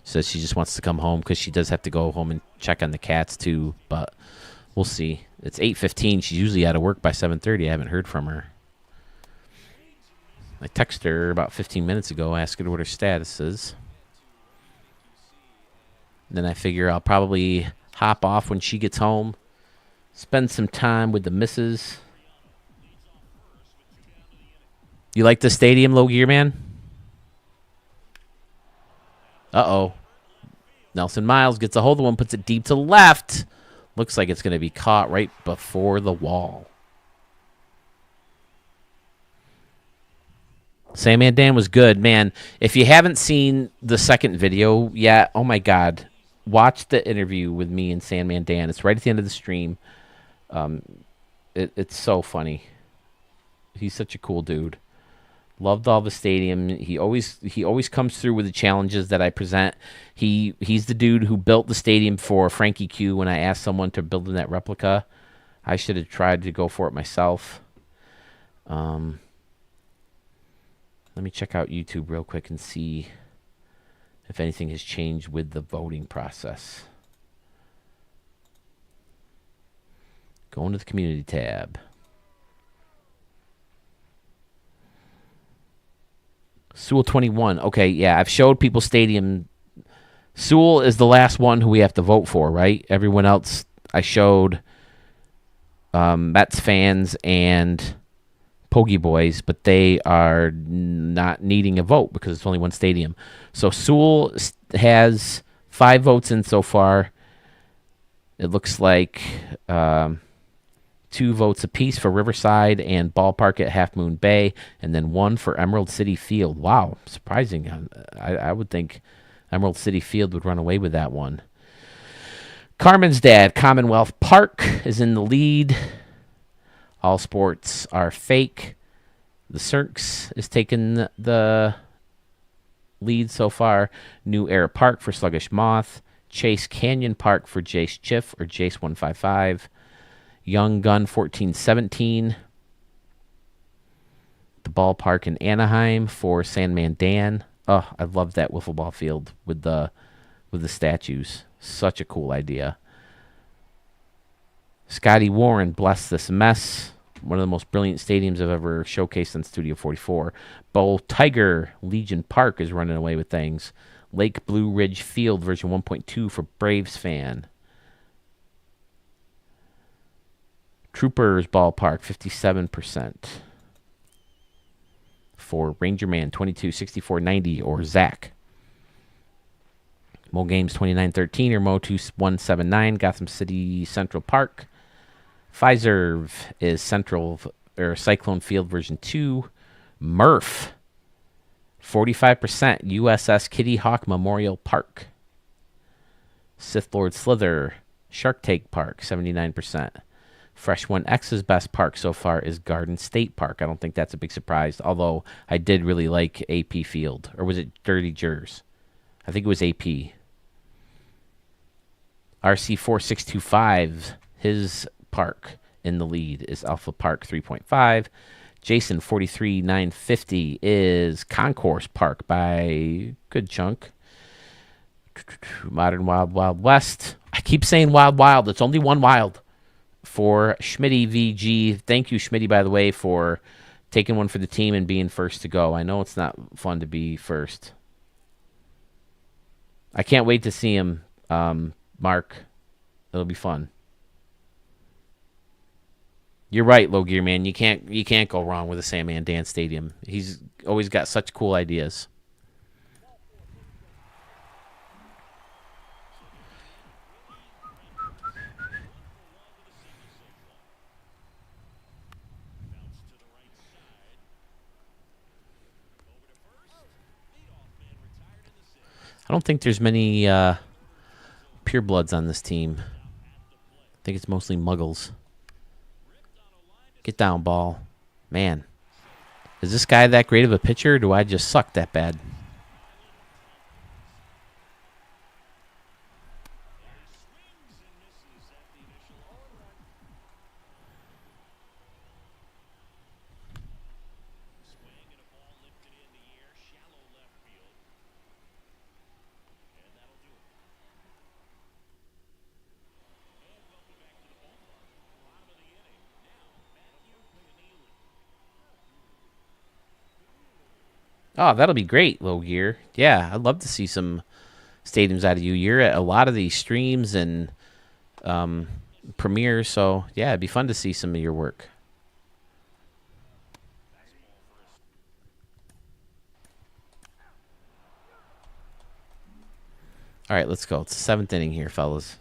Says she just wants to come home because she does have to go home and check on the cats too, but we'll see. It's 8:15. She's usually out of work by 7:30. I haven't heard from her. I texted her about 15 minutes ago, asking her what her status is. Then I figure I'll probably hop off when she gets home, spend some time with the missus. You like the stadium, Low Gear Man? Uh-oh. Nelson Miles gets a hold of one, puts it deep to the left. Looks like it's going to be caught right before the wall. Sandman Dan was good, man. If you haven't seen the second video yet, oh my God, watch the interview with me and Sandman Dan. It's right at the end of the stream. It's so funny. He's such a cool dude. Loved all the stadium. He always comes through with the challenges that I present. He's the dude who built the stadium for Frankie Q when I asked someone to build in that replica. I should have tried to go for it myself. Let me check out YouTube real quick and see if anything has changed with the voting process. Going to the community tab. Sewell 21. Okay, yeah, I've showed people stadium. Sewell is the last one who we have to vote for, right? Everyone else I showed Mets fans and Pogie Boys, but they are not needing a vote because it's only one stadium. So Sewell has 5 votes in so far. It looks like 2 votes apiece for Riverside and Ballpark at Half Moon Bay, and then 1 for Emerald City Field. Wow, surprising. I would think Emerald City Field would run away with that one. Carmen's dad, Commonwealth Park, is in the lead. All sports are fake. The Cirques is taking the lead so far. New Era Park for Sluggish Moth. Chase Canyon Park for Jace Chiff or Jace 155. Young Gun 1417. The ballpark in Anaheim for Sandman Dan. Oh, I love that wiffle ball field with the statues. Such a cool idea. Scotty Warren, Bless This Mess. One of the most brilliant stadiums I've ever showcased on Studio 44. Bull Tiger, Legion Park is running away with things. Lake Blue Ridge Field, version 1.2 for Braves fan. Troopers Ballpark, 57%. For Ranger Man, 226490 or Zach. Mo Games 2913 or Mo 2179, Gotham City Central Park. Pfizer is Central or Cyclone Field version 2. Murph, 45%, USS Kitty Hawk Memorial Park. Sith Lord Slither, Shark Tank Park, 79%. Fresh One X's best park so far is Garden State Park. I don't think that's a big surprise, although I did really like AP Field. Or was it Dirty Jers? I think it was AP. RC4625, his park in the lead is Alpha Park 3.5. Jason 43950 is Concourse Park by good chunk. Modern Wild Wild West. I keep saying Wild Wild. It's only one Wild. For Schmitty VG. Thank you, Schmitty, by the way, for taking one for the team and being first to go. I know it's not fun to be first. I can't wait to see him, Mark. It'll be fun. You're right, Low Gear Man. You can't go wrong with a Sandman Dan Stadium. He's always got such cool ideas. I don't think there's many purebloods on this team. I think it's mostly muggles. Get down, ball. Man. Is this guy that great of a pitcher, or do I just suck that bad? Oh, that'll be great, Low Gear. Yeah, I'd love to see some stadiums out of you. You're at a lot of these streams and premieres, so yeah, it'd be fun to see some of your work. All right, let's go. It's the 7th inning here, fellas.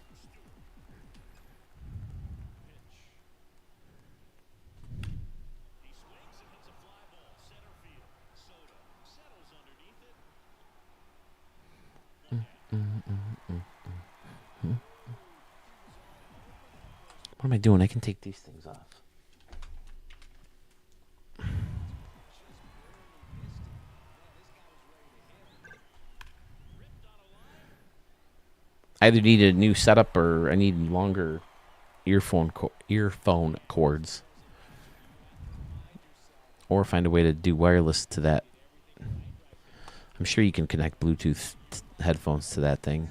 What am I doing? I can take these things off. I either need a new setup or I need longer earphone cords. Or find a way to do wireless to that. I'm sure you can connect Bluetooth headphones to that thing.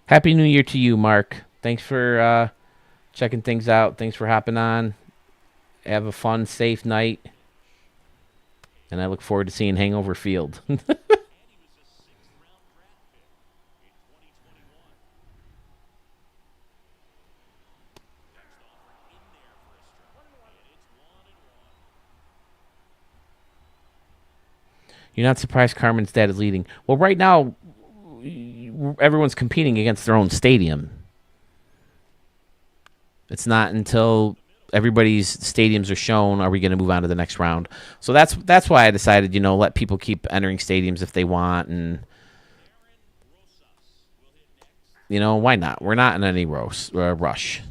Happy New Year to you, Mark. Thanks for checking things out. Thanks for hopping on. Have a fun, safe night. And I look forward to seeing Hangover Field. You're not surprised Carmen's dad is leading. Well, right now, everyone's competing against their own stadium. It's not until everybody's stadiums are shown are we going to move on to the next round. So that's why I decided, let people keep entering stadiums if they want, and why not? We're not in any rush.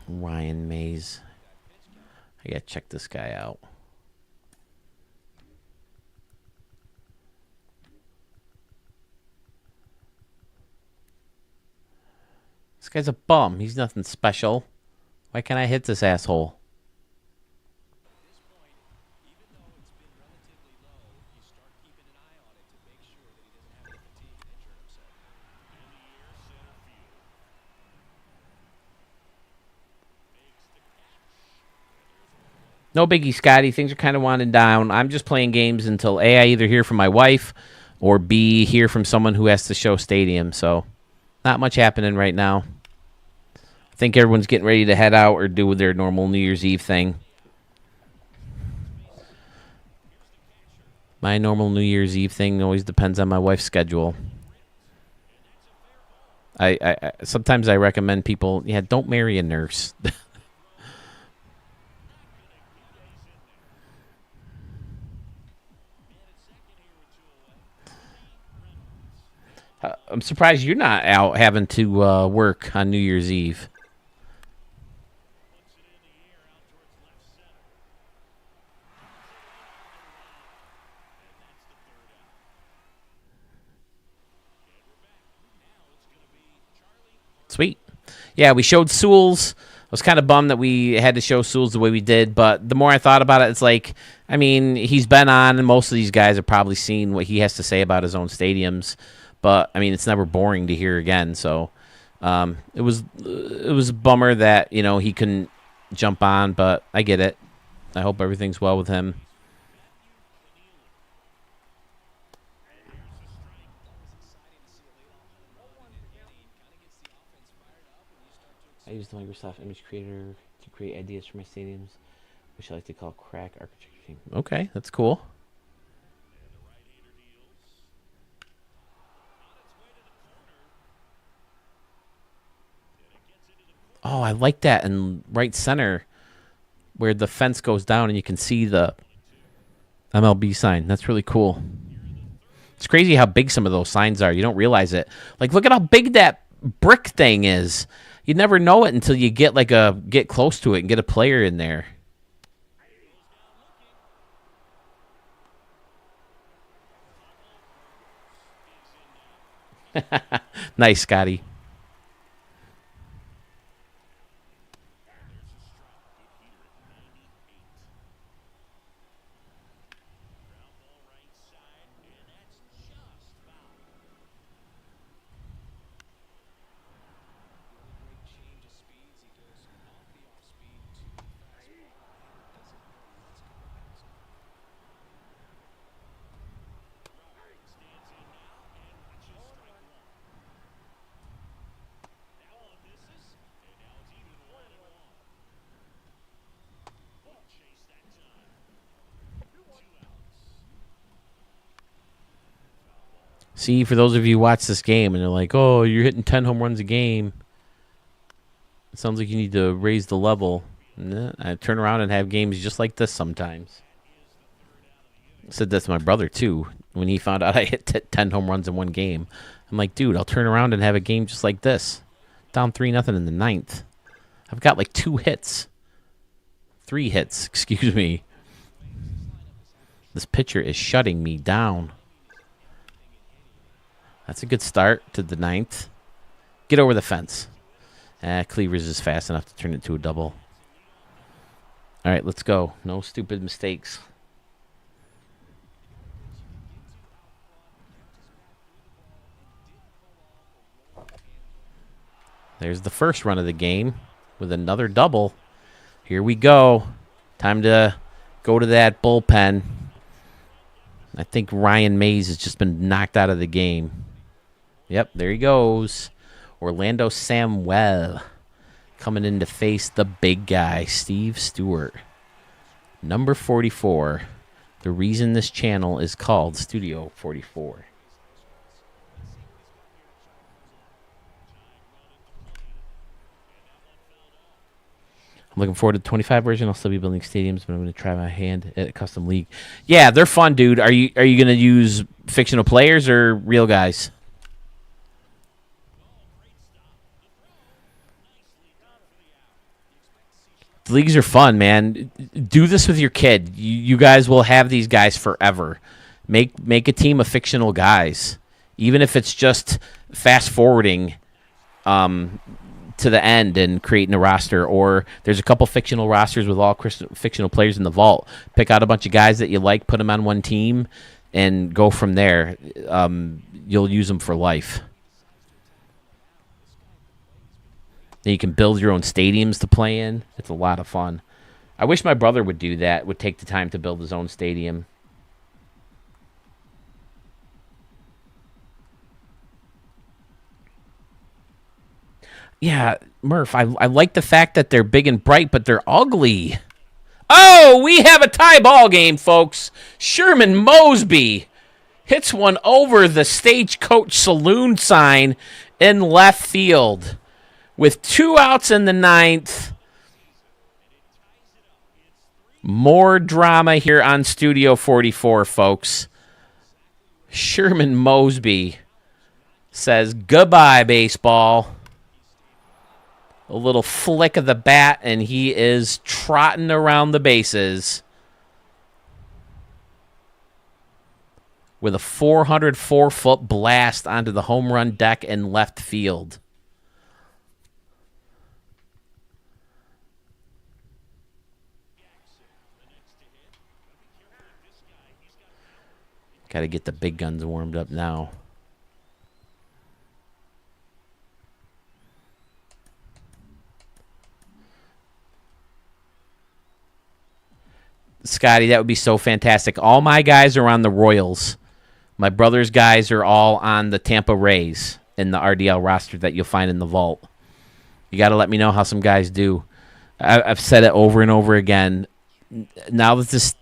Ryan Mays. I gotta check this guy out. This guy's a bum. He's nothing special. Why can't I hit this asshole? No biggie, Scotty. Things are kind of winding down. I'm just playing games until A, I either hear from my wife, or B, hear from someone who has to show stadium. So, not much happening right now. I think everyone's getting ready to head out or do their normal New Year's Eve thing. My normal New Year's Eve thing always depends on my wife's schedule. I sometimes I recommend people, don't marry a nurse. I'm surprised you're not out having to work on New Year's Eve. Sweet. Yeah, we showed Sewell's. I was kind of bummed that we had to show Sewell's the way we did, but the more I thought about it, it's like, he's been on, and most of these guys have probably seen what he has to say about his own stadiums. But it's never boring to hear again. So it was a bummer that he couldn't jump on, but I get it. I hope everything's well with him. I use the Microsoft Image Creator to create ideas for my stadiums, which I like to call crack architecture team. Okay, that's cool. Oh, I like that in right center where the fence goes down and you can see the MLB sign. That's really cool. It's crazy how big some of those signs are. You don't realize it. Like, look at how big that brick thing is. You never know it until you get close to it and get a player in there. Nice, Scotty. See, for those of you who watch this game and they're like, oh, you're hitting 10 home runs a game. It sounds like you need to raise the level. Nah, I turn around and have games just like this sometimes. I said that to my brother, too, when he found out I hit 10 home runs in one game. I'm like, dude, I'll turn around and have a game just like this. Down 3-0 in the ninth. I've got like 2 hits. 3 hits, excuse me. This pitcher is shutting me down. That's a good start to the ninth. Get over the fence. Cleavers is fast enough to turn it to a double. All right, let's go. No stupid mistakes. There's the first run of the game with another double. Here we go. Time to go to that bullpen. I think Ryan Mays has just been knocked out of the game. Yep, there he goes. Orlando Samuel coming in to face the big guy, Steve Stewart. Number 44. The reason this channel is called Studio 44. I'm looking forward to the 25 version. I'll still be building stadiums, but I'm going to try my hand at a custom league. Yeah, they're fun, dude. Are you going to use fictional players or real guys? The leagues are fun, man. Do this with your kid. You guys will have these guys forever. Make a team of fictional guys, even if it's just fast forwarding to the end and creating a roster. Or there's a couple fictional rosters with all fictional players in the vault. Pick out a bunch of guys that you like, put them on one team, and go from there. You'll use them for life. Then you can build your own stadiums to play in. It's a lot of fun. I wish my brother would do that, would take the time to build his own stadium. Yeah, Murph, I like the fact that they're big and bright, but they're ugly. Oh, we have a tie ball game, folks. Sherman Mosby hits one over the Stagecoach Saloon sign in left field. With 2 outs in the ninth. More drama here on Studio 44, folks. Sherman Mosby says goodbye, baseball. A little flick of the bat, and he is trotting around the bases with a 404-foot blast onto the home run deck in left field. Got to get the big guns warmed up now. Scotty, that would be so fantastic. All my guys are on the Royals. My brother's guys are all on the Tampa Rays in the RDL roster that you'll find in the vault. You got to let me know how some guys do. I've said it over and over again. Now that this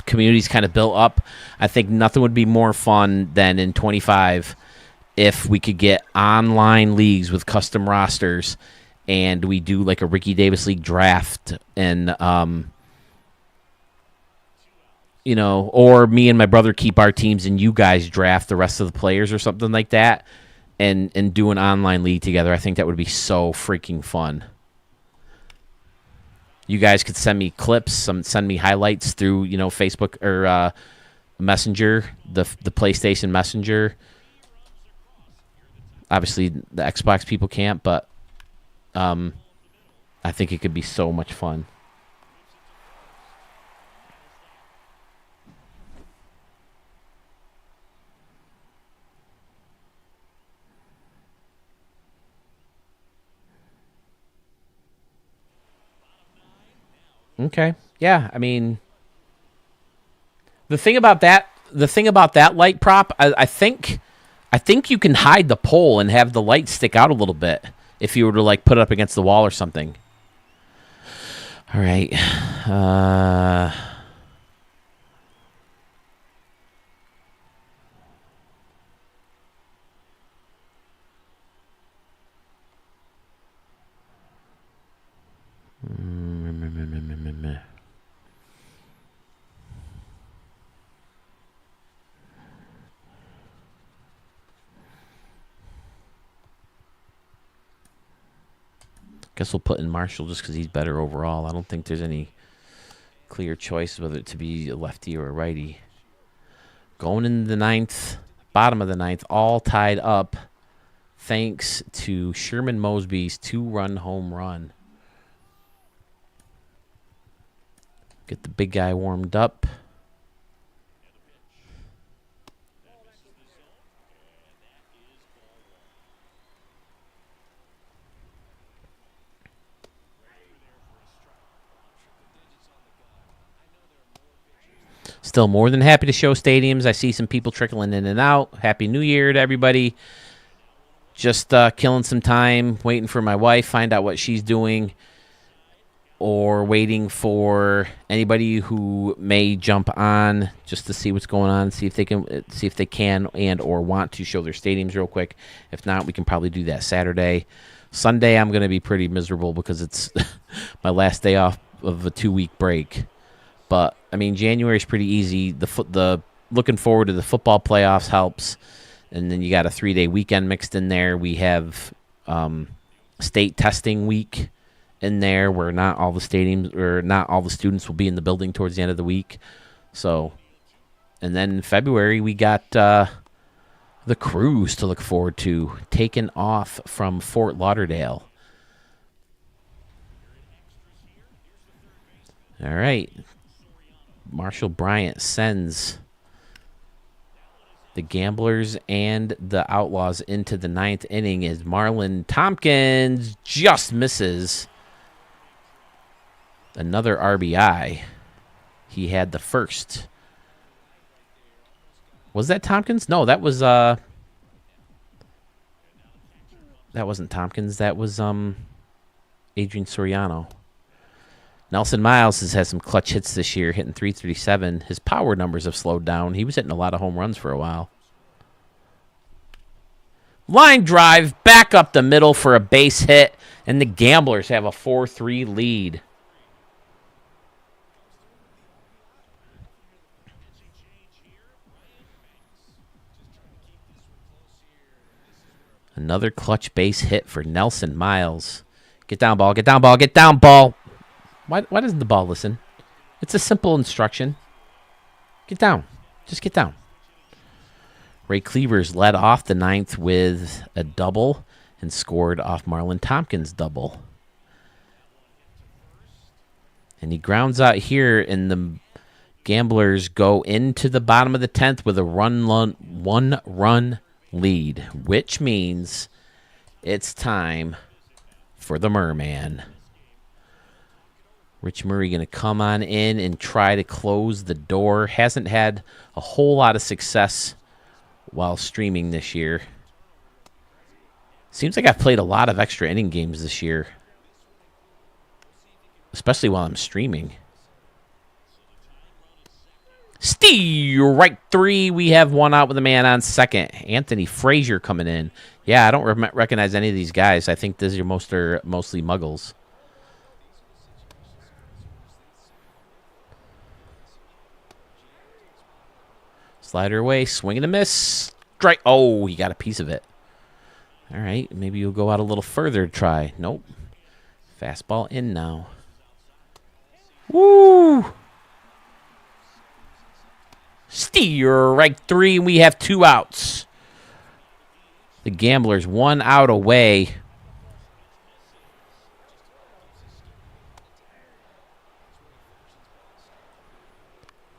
community's kind of built up, I think nothing would be more fun than in 25 if we could get online leagues with custom rosters and we do like a Ricky Davis League draft and, or me and my brother keep our teams and you guys draft the rest of the players or something like that and do an online league together. I think that would be so freaking fun. You guys could send me clips, send me highlights through, Facebook or Messenger, the PlayStation Messenger. Obviously, the Xbox people can't, but I think it could be so much fun. Okay. Yeah, I mean, the thing about that light prop, I think you can hide the pole and have the light stick out a little bit if you were to like put it up against the wall or something. All right. Guess we'll put in Marshall just because he's better overall. I don't think there's any clear choice whether it to be a lefty or a righty. Going in the ninth, bottom of the ninth, all tied up thanks to Sherman Mosby's 2-run home run. Get the big guy warmed up. Still more than happy to show stadiums. I see some people trickling in and out. Happy New Year to everybody. Just killing some time, waiting for my wife, find out what she's doing, or waiting for anybody who may jump on just to see what's going on, see if they can and or want to show their stadiums real quick. If not, we can probably do that Saturday. Sunday, I'm going to be pretty miserable because it's my last day off of a 2-week break. But I mean, January is pretty easy. The looking forward to the football playoffs helps, and then you got a 3-day weekend mixed in there. We have state testing week in there where not all the stadiums or not all the students will be in the building towards the end of the week. So, and then in February we got the cruise to look forward to, taking off from Fort Lauderdale. All right. Marshall Bryant sends the Gamblers and the Outlaws into the ninth inning as Marlon Tompkins just misses another RBI. He had the first. Was that Tompkins? No, that was that wasn't Tompkins. That was Adrian Soriano. Nelson Miles has had some clutch hits this year, hitting .337. His power numbers have slowed down. He was hitting a lot of home runs for a while. Line drive back up the middle for a base hit, and the Gamblers have a 4-3 lead. Another clutch base hit for Nelson Miles. Get down, ball. Get down, ball. Get down, ball. Why doesn't the ball listen? It's a simple instruction. Get down. Just get down. Ray Cleavers led off the ninth with a double and scored off Marlon Tompkins' double. And he grounds out here, and the Gamblers go into the bottom of the 10th with a one-run lead, which means it's time for the Merman. Rich Murray going to come on in and try to close the door. Hasn't had a whole lot of success while streaming this year. Seems like I've played a lot of extra inning games this year, especially while I'm streaming. Steal right 3. We have one out with a man on second. Anthony Frazier coming in. Yeah, I don't recognize any of these guys. I think these are mostly muggles. Slider away, swing and a miss. Strike. Oh, he got a piece of it. All right, maybe you'll go out a little further to try. Nope. Fastball in now. Woo! Steer right 3, and we have 2 outs. The Gamblers 1 out away.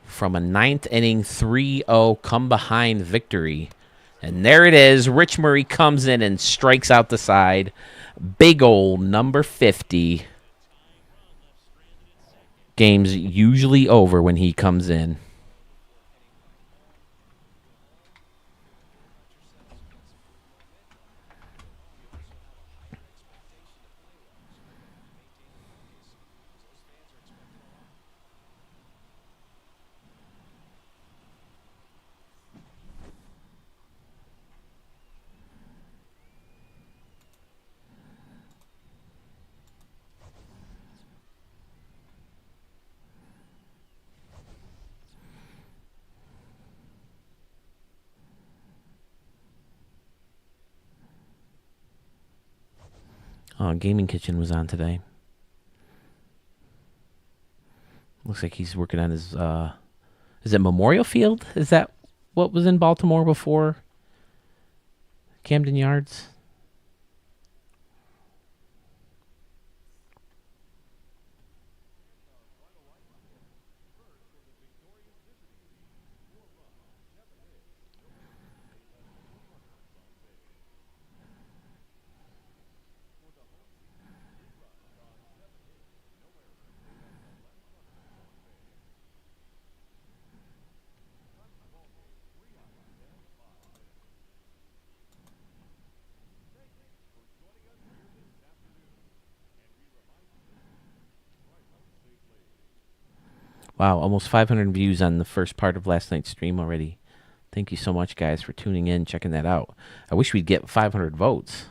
From a 9th inning 3-0 come-behind victory. And there it is. Rich Murray comes in and strikes out the side. Big old number 50. Game's usually over when he comes in. Oh, Gaming Kitchen was on today. Looks like he's working on his, is it Memorial Field? Is that what was in Baltimore before Camden Yards? Wow, almost 500 views on the first part of last night's stream already. Thank you so much, guys, for tuning in, checking that out. I wish we'd get 500 votes.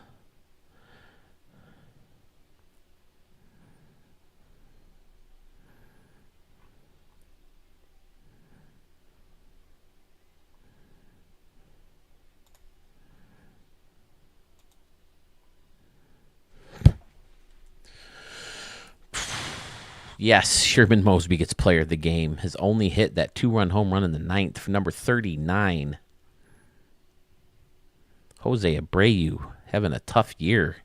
Yes, Sherman Mosby gets player of the game. His only hit, that 2-run home run in the 9th for number 39. Jose Abreu having a tough year.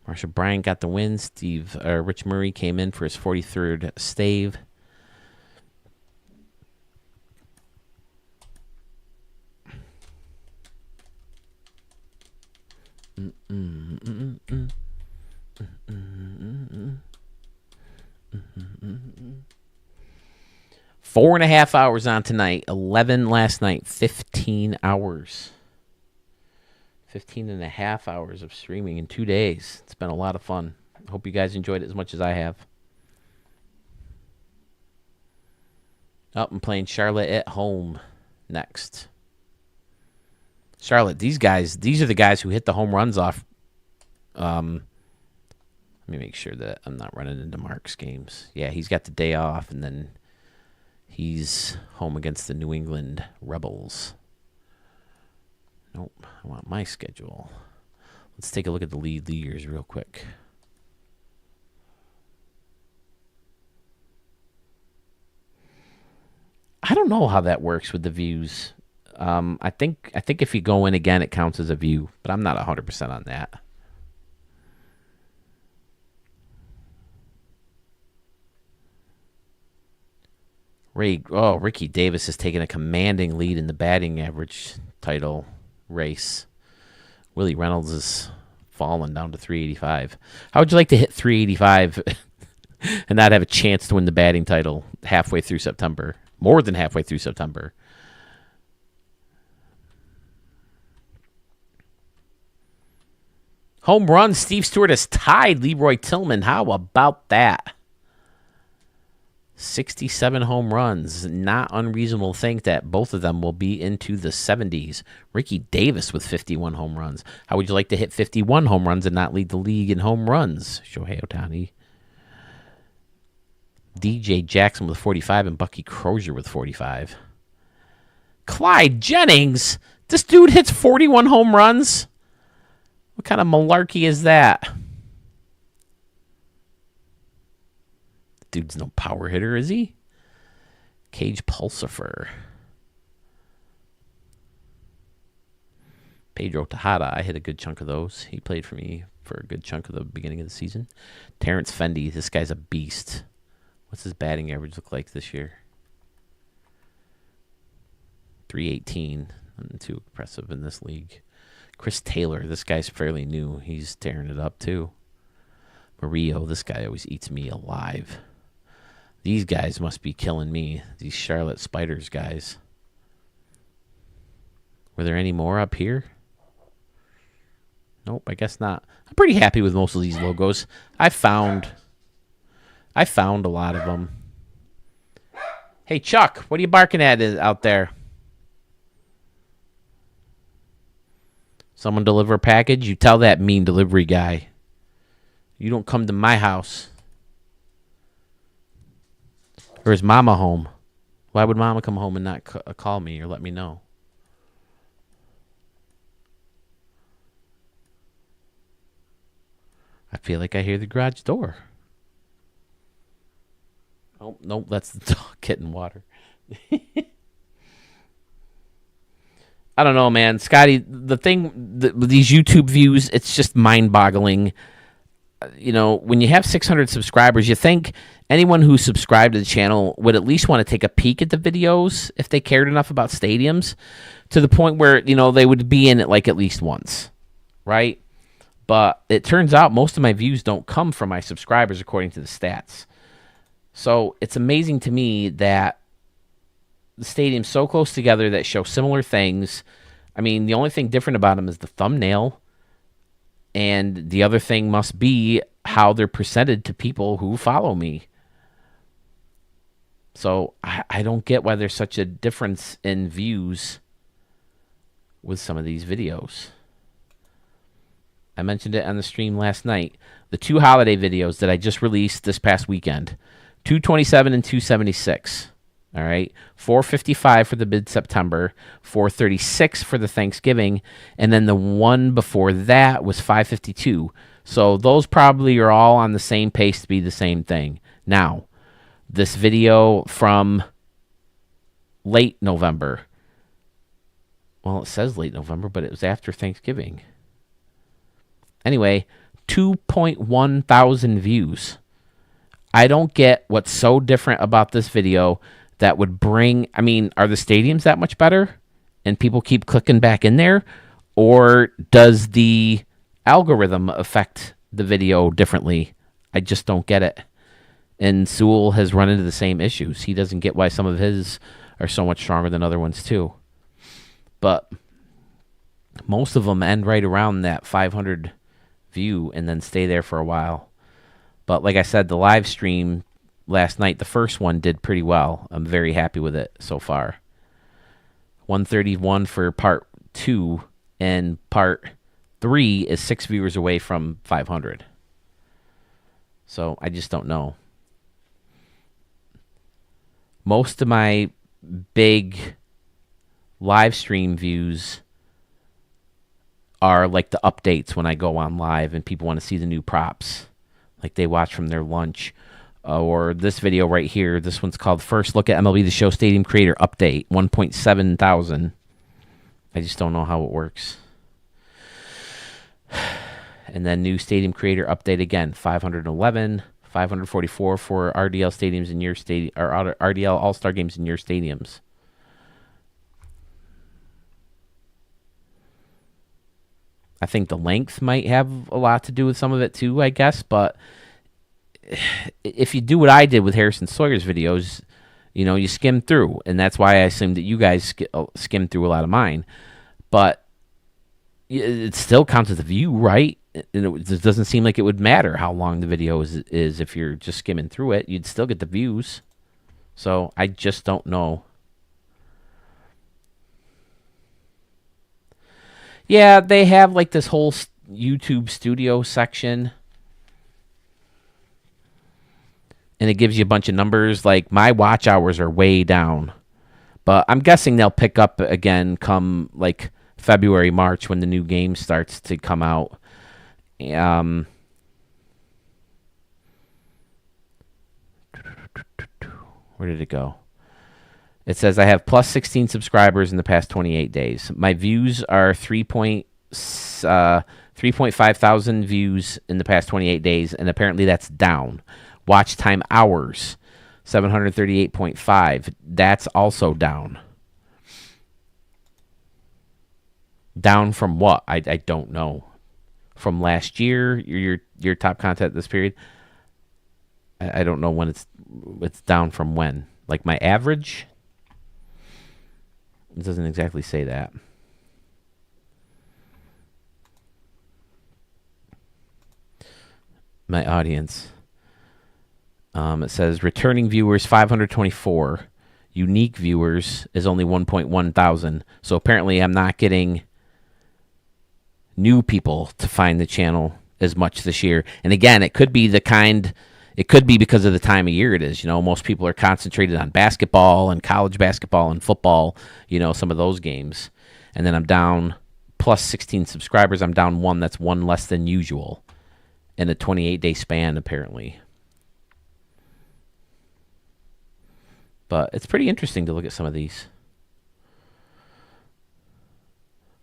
Marshall Bryant got the win. Rich Murray came in for his 43rd stave. Four and a half hours on tonight, 11 last night, 15 hours. 15 and a half hours of streaming in 2 days. It's been a lot of fun. I hope you guys enjoyed it as much as I have. I'm playing Charlotte at home next. Charlotte, these are the guys who hit the home runs off. Let me make sure that I'm not running into Mark's games. Yeah, he's got the day off, and then he's home against the New England Rebels. Nope, I want my schedule. Let's take a look at the lead leaders real quick. I don't know how that works with the views. I think if you go in again, it counts as a view, but I'm not 100% on that. Ricky Davis has taken a commanding lead in the batting average title race. Willie Reynolds is fallen down to 385. How would you like to hit 385 and not have a chance to win the batting title halfway through September? More than halfway through September. Home run, Steve Stewart has tied Leroy Tillman. How about that? 67 home runs. Not unreasonable to think that both of them will be into the 70s. Ricky Davis with 51 home runs. How would you like to hit 51 home runs and not lead the league in home runs? Shohei Ohtani. DJ Jackson with 45 and Bucky Crozier with 45. Clyde Jennings? This dude hits 41 home runs? What kind of malarkey is that? Dude's no power hitter, is he? Cage Pulsifer. Pedro Tejada, I hit a good chunk of those. He played for me for a good chunk of the beginning of the season. Terrence Fendy, this guy's a beast. What's his batting average look like this year? 318. Nothing too impressive in this league. Chris Taylor, this guy's fairly new. He's tearing it up too. Murillo, this guy always eats me alive. These guys must be killing me. These Charlotte Spiders guys. Were there any more up here? Nope, I guess not. I'm pretty happy with most of these logos. I found a lot of them. Hey, Chuck, what are you barking at out there? Someone deliver a package? You tell that mean delivery guy. You don't come to my house. Or is Mama home? Why would Mama come home and not call me or let me know? I feel like I hear the garage door. Oh, nope, that's the dog getting water. I don't know, man. Scotty, the thing with these YouTube views, it's just mind-boggling. You know, when you have 600 subscribers, you think anyone who subscribed to the channel would at least want to take a peek at the videos if they cared enough about stadiums, to the point where, you know, they would be in it like at least once, right? But it turns out most of my views don't come from my subscribers according to the stats. So it's amazing to me that the stadium's so close together that show similar things. I mean, the only thing different about them is the thumbnail. And the other thing must be how they're presented to people who follow me. So I don't get why there's such a difference in views with some of these videos. I mentioned it on the stream last night. The 2 holiday videos that I just released this past weekend, 227 and 276. All right, 455 for the mid-September, 436 for the Thanksgiving, and then the one before that was 552. So those probably are all on the same pace to be the same thing. Now, this video from late November. Well, it says late November, but it was after Thanksgiving. Anyway, 2.1 thousand views. I don't get what's so different about this video that would bring, I mean, are the stadiums that much better and people keep clicking back in there? Or does the algorithm affect the video differently? I just don't get it. And Sewell has run into the same issues. He doesn't get why some of his are so much stronger than other ones too. But most of them end right around that 500 view and then stay there for a while. But like I said, the live stream last night, the first one did pretty well. I'm very happy with it so far. 131 for part 2, and part 3 is 6 viewers away from 500. So I just don't know. Most of my big live stream views are like the updates when I go on live and people want to see the new props. Like they watch from their lunch. Or this video right here. This one's called First Look at MLB The Show Stadium Creator Update. 1.7 thousand. I just don't know how it works. And then new Stadium Creator Update again. 511. 544 for RDL stadiums in your stadium, or RDL All-Star games in your stadiums. I think the length might have a lot to do with some of it too, I guess, but if you do what I did with Harrison Sawyer's videos, you know, you skim through, and that's why I assumed that you guys skim through a lot of mine. But it still counts as a view, right? And it doesn't seem like it would matter how long the video is if you're just skimming through it. You'd still get the views. So I just don't know. Yeah, they have like this whole YouTube studio section. And it gives you a bunch of numbers. Like my watch hours are way down. But I'm guessing they'll pick up again come like February, March when the new game starts to come out. Where did it go? It says I have plus 16 subscribers in the past 28 days. My views are 3.5 thousand views in the past 28 days, and apparently that's down. Watch time hours, 738.5. That's also down. Down from what? I don't know. From last year, your top content this period. I don't know when it's down from when. Like my average. It doesn't exactly say that. My audience. It says returning viewers 524. Unique viewers is only 1.1 thousand. So apparently I'm not getting new people to find the channel as much this year. And again, it could be because of the time of year it is. Most people are concentrated on basketball and college basketball and football, some of those games. And then I'm down plus 16 subscribers. I'm down one. That's one less than usual in a 28-day span, apparently. But it's pretty interesting to look at some of these.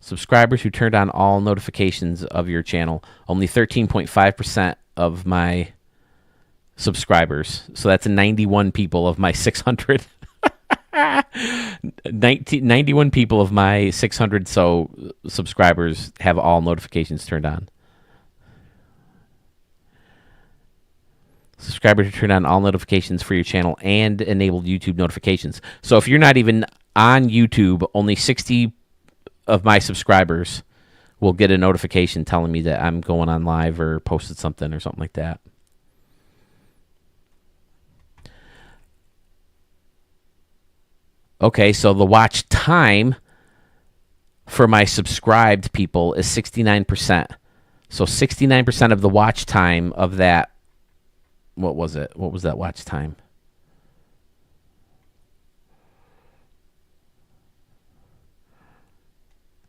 Subscribers who turned on all notifications of your channel. Only 13.5% of my subscribers. So that's 91 people of my 600. 91 people of my 600 subscribers have all notifications turned on. Subscribers who turn on all notifications for your channel and enabled YouTube notifications. So if you're not even on YouTube, only 60 of my subscribers will get a notification telling me that I'm going on live or posted something or something like that. Okay, so the watch time for my subscribed people is 69%. So 69% of the watch time of that, what was it? What was that watch time?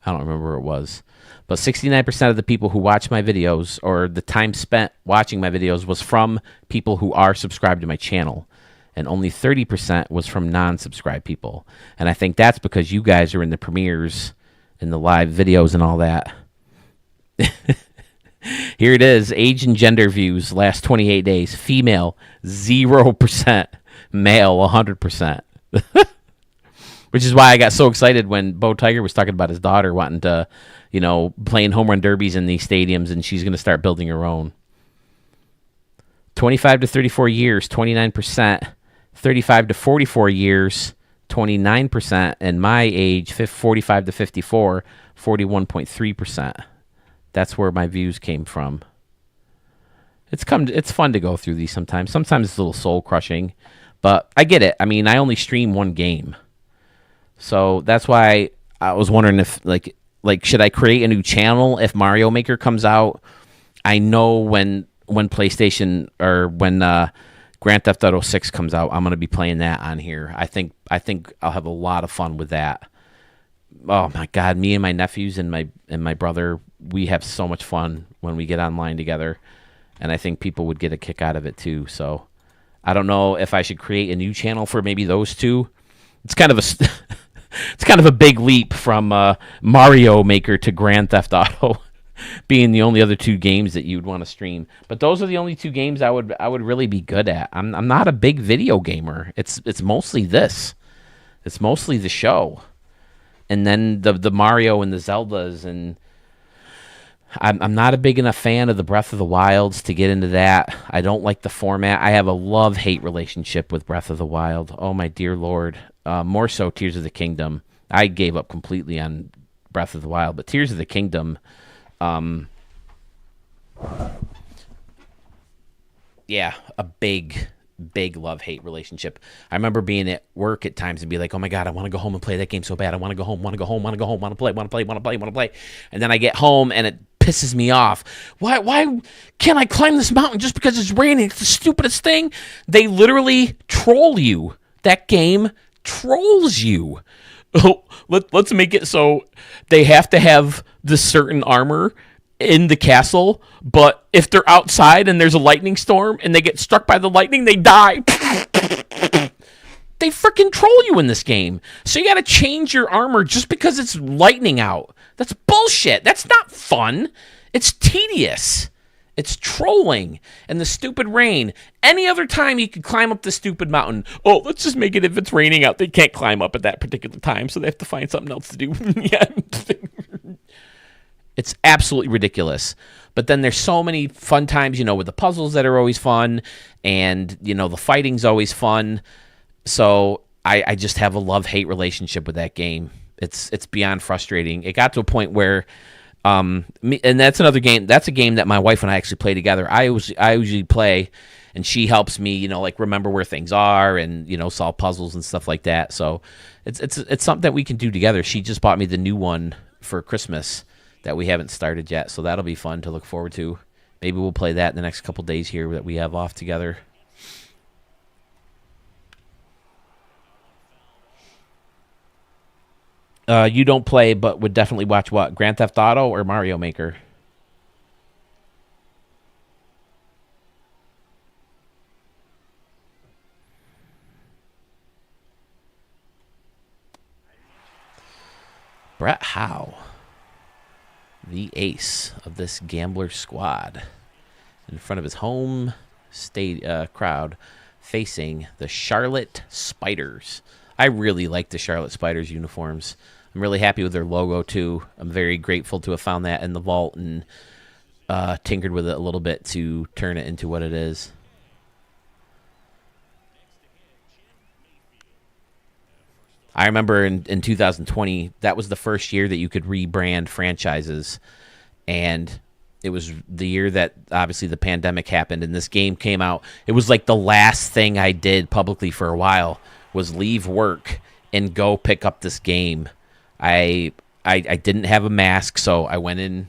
I don't remember what it was. But 69% of the people who watch my videos, or the time spent watching my videos, was from people who are subscribed to my channel. And only 30% was from non-subscribed people. And I think that's because you guys are in the premieres and the live videos and all that. Here it is. Age and gender views last 28 days. Female, 0%. Male, 100%. Which is why I got so excited when Bo Tiger was talking about his daughter wanting to, playing home run derbies in these stadiums, and she's going to start building her own. 25 to 34 years, 29%. 35 to 44 years, 29%. And my age, 45 to 54, 41.3%. That's where my views came from. It's fun to go through these sometimes. Sometimes it's a little soul crushing, but I get it. I mean, I only stream one game. So that's why I was wondering if like should I create a new channel if Mario Maker comes out? I know when PlayStation or when Grand Theft Auto 6 comes out, I'm going to be playing that on here. I think I'll have a lot of fun with that. Oh my God, me and my nephews and my brother, we have so much fun when we get online together, and I think people would get a kick out of it too. So I don't know if I should create a new channel for maybe those two. It's kind of a big leap from Mario Maker to Grand Theft Auto being the only other two games that you'd want to stream. But those are the only two games I would really be good at. I'm not a big video gamer. It's mostly this. It's mostly the show. And then the Mario and the Zeldas, and I'm not a big enough fan of the Breath of the Wilds to get into that. I don't like the format. I have a love-hate relationship with Breath of the Wild. Oh my dear Lord. More so Tears of the Kingdom. I gave up completely on Breath of the Wild, but Tears of the Kingdom, yeah, a big love-hate relationship. I remember being at work at times and be like, oh my God, I want to go home and play that game so bad. I want to go home, want to play. And then I get home and it pisses me off. Why can't I climb this mountain just because it's raining? It's the stupidest thing. They literally troll you. That game trolls you. Let's make it so they have to have this certain armor in the castle, but if they're outside and there's a lightning storm and they get struck by the lightning, they die. They freaking troll you in this game. So you got to change your armor just because it's lightning out. That's bullshit. That's not fun. It's tedious. It's trolling. And the stupid rain. Any other time you could climb up the stupid mountain. Oh, let's just make it if it's raining out. They can't climb up at that particular time, so they have to find something else to do. Yeah. It's absolutely ridiculous. But then there's so many fun times, with the puzzles that are always fun. And, the fighting's always fun. So I just have a love-hate relationship with that game. It's beyond frustrating. It got to a point where, and that's another game. That's a game that my wife and I actually play together. I usually play, and she helps me, remember where things are and solve puzzles and stuff like that. So it's something that we can do together. She just bought me the new one for Christmas that we haven't started yet, so that'll be fun to look forward to. Maybe we'll play that in the next couple days here that we have off together. You don't play, but would definitely watch what? Grand Theft Auto or Mario Maker? Brett Howe, the ace of this gambler squad, in front of his home crowd, facing the Charlotte Spiders. I really like the Charlotte Spiders uniforms. I'm really happy with their logo, too. I'm very grateful to have found that in the vault and tinkered with it a little bit to turn it into what it is. I remember in 2020, that was the first year that you could rebrand franchises. And it was the year that, obviously, the pandemic happened, and this game came out. It was like the last thing I did publicly for a while was leave work and go pick up this game. I didn't have a mask, so I went in.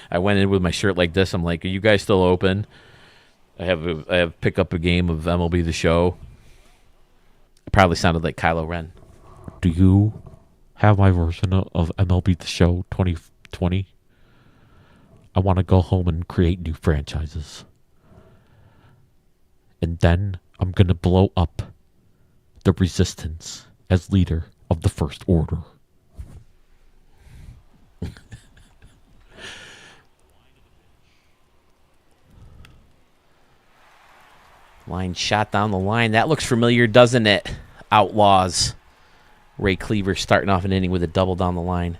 I went in with my shirt like this. I'm like, "Are you guys still open?" I have pick up a game of MLB The Show. It probably sounded like Kylo Ren. Do you have my version of MLB The Show 2020? I want to go home and create new franchises, and then I'm gonna blow up the Resistance as leader of the First Order. Line shot down the line. That looks familiar, doesn't it? Outlaws. Ray Cleaver starting off an inning with a double down the line.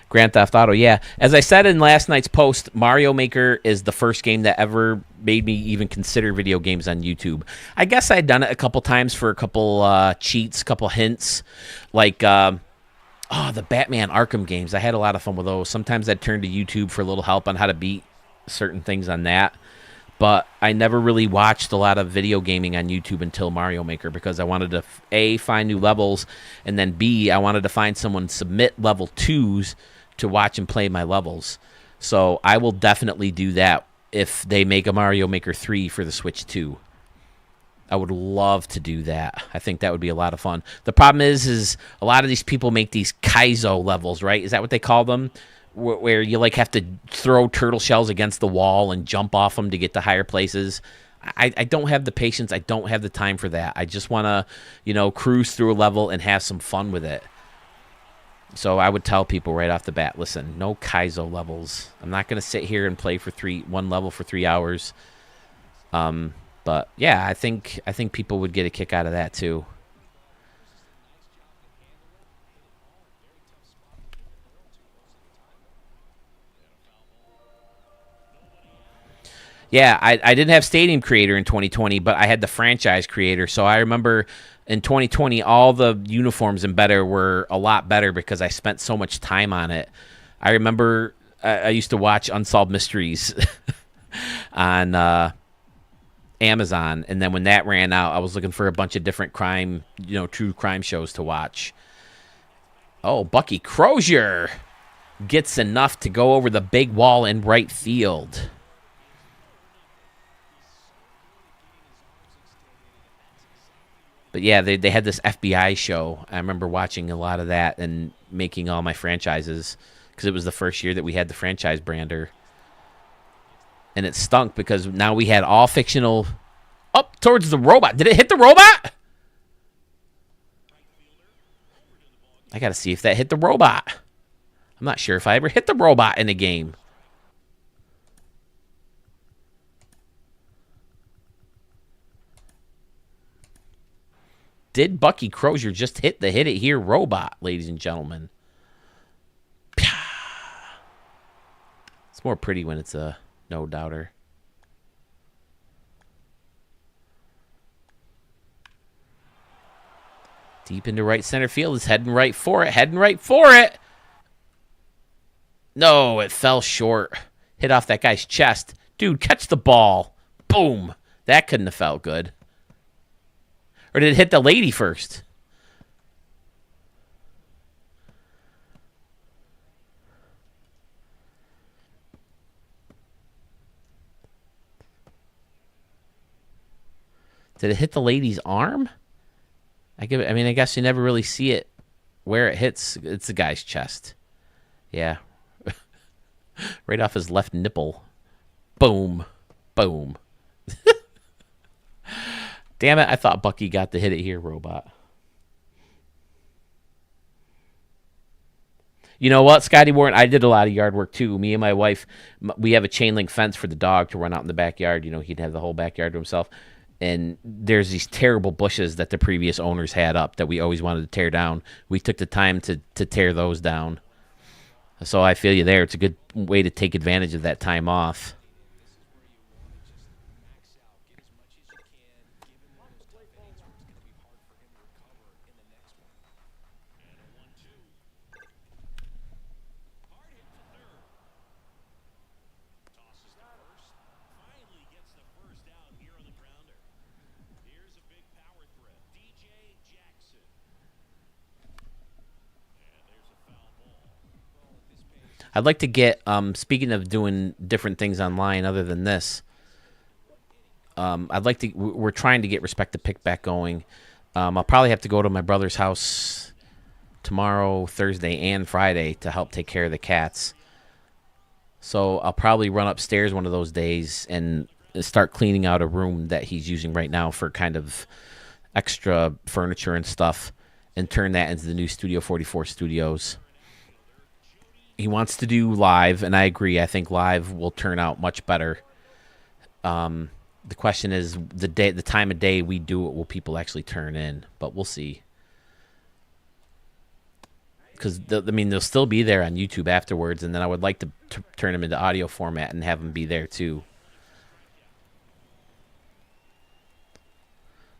Grand Theft Auto, yeah. As I said in last night's post, Mario Maker is the first game that ever made me even consider video games on YouTube. I guess I'd done it a couple times for a couple cheats, couple hints. Like, the Batman Arkham games. I had a lot of fun with those. Sometimes I'd turn to YouTube for a little help on how to beat certain things on that. But I never really watched a lot of video gaming on YouTube until Mario Maker because I wanted to, A, find new levels, and then B, I wanted to find someone submit level 2s to watch and play my levels. So I will definitely do that if they make a Mario Maker 3 for the Switch 2. I would love to do that. I think that would be a lot of fun. The problem is a lot of these people make these Kaizo levels, right? Is that what they call them? Where you like have to throw turtle shells against the wall and jump off them to get to higher places. I don't have the patience. I don't have the time for that. I just want to, cruise through a level and have some fun with it. So I would tell people right off the bat, listen, no Kaizo levels. I'm not going to sit here and play for one level for 3 hours. But yeah, I think people would get a kick out of that too. Yeah, I didn't have Stadium Creator in 2020, but I had the Franchise Creator. So I remember in 2020, all the uniforms and better were a lot better because I spent so much time on it. I remember I used to watch Unsolved Mysteries on Amazon, and then when that ran out, I was looking for a bunch of different crime, true crime shows to watch. Oh, Bucky Crozier gets enough to go over the big wall in right field. But yeah, they had this FBI show. I remember watching a lot of that and making all my franchises because it was the first year that we had the franchise brander. And it stunk because now we had all fictional up towards the robot. Did it hit the robot? I got to see if that hit the robot. I'm not sure if I ever hit the robot in a game. Did Bucky Crozier just hit the hit it here robot, ladies and gentlemen? It's more pretty when it's a no doubter. Deep into right center field. It's heading right for it. Heading right for it. No, it fell short. Hit off that guy's chest. Dude, catch the ball. Boom. That couldn't have felt good. Or did it hit the lady first? Did it hit the lady's arm? I guess you never really see it where it hits. It's the guy's chest. Yeah. Right off his left nipple. Boom. Boom. Damn it, I thought Bucky got the hit it here robot. You know what, Scotty Warren? I did a lot of yard work too. Me and my wife, we have a chain link fence for the dog to run out in the backyard. You know, he'd have the whole backyard to himself. And there's these terrible bushes that the previous owners had up that we always wanted to tear down. We took the time to tear those down. So I feel you there. It's a good way to take advantage of that time off. I'd like to get, speaking of doing different things online other than this, we're trying to get Respect the Pick back going. I'll probably have to go to my brother's house tomorrow, Thursday, and Friday to help take care of the cats. So I'll probably run upstairs one of those days and start cleaning out a room that he's using right now for kind of extra furniture and stuff and turn that into the new Studio 44 studios. He wants to do live, and I agree. I think live will turn out much better. The question is the time of day we do it, will people actually turn in? But we'll see. Because they'll still be there on YouTube afterwards, and then I would like to turn them into audio format and have them be there too.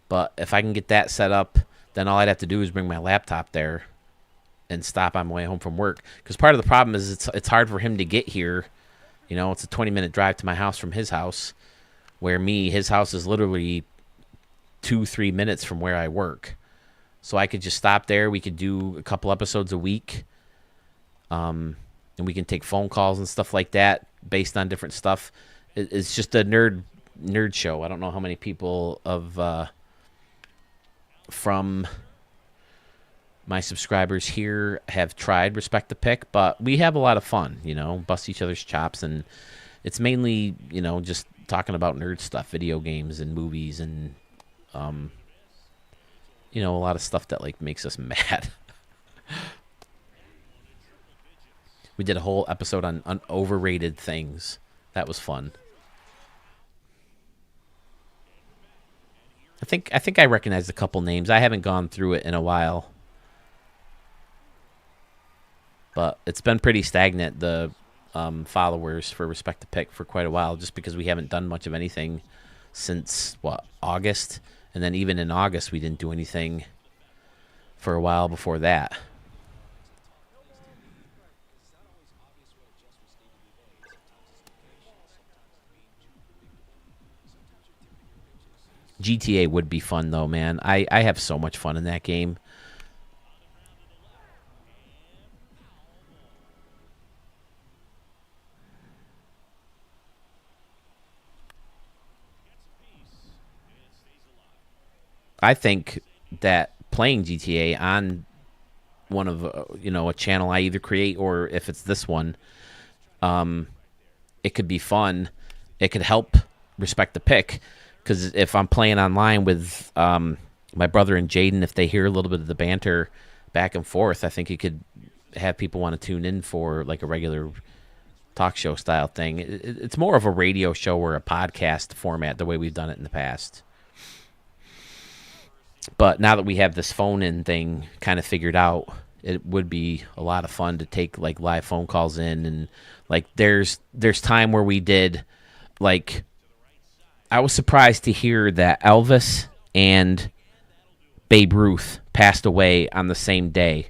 But if I can get that set up, then all I'd have to do is bring my laptop there and stop on my way home from work. Because part of the problem is it's hard for him to get here. You know, it's a 20-minute drive to my house from his house, where his house is literally 2-3 minutes from where I work. So I could just stop there. We could do a couple episodes a week. And we can take phone calls and stuff like that based on different stuff. It's just a nerd show. I don't know how many people from my subscribers here have tried Respect the Pick, but we have a lot of fun, you know, bust each other's chops, and it's mainly, you know, just talking about nerd stuff, video games and movies and, you know, a lot of stuff that, like, makes us mad. We did a whole episode on overrated things. That was fun. I think I recognized a couple names. I haven't gone through it in a while. But it's been pretty stagnant, the followers for Respect the Pick for quite a while, just because we haven't done much of anything since, August? And then even in August, we didn't do anything for a while before that. GTA would be fun, though, man. I have so much fun in that game. I think that playing GTA on one of a channel I either create, or if it's this one, it could be fun. It could help Respect the Pick, because if I'm playing online with my brother and Jaden, if they hear a little bit of the banter back and forth. I think you could have people want to tune in for like a regular talk show style thing. It's more of a radio show or a podcast format, the way we've done it in the past. But now that we have this phone in thing kind of figured out, it would be a lot of fun to take like live phone calls in. And like there's time where we did, like, I was surprised to hear that Elvis and Babe Ruth passed away on the same day,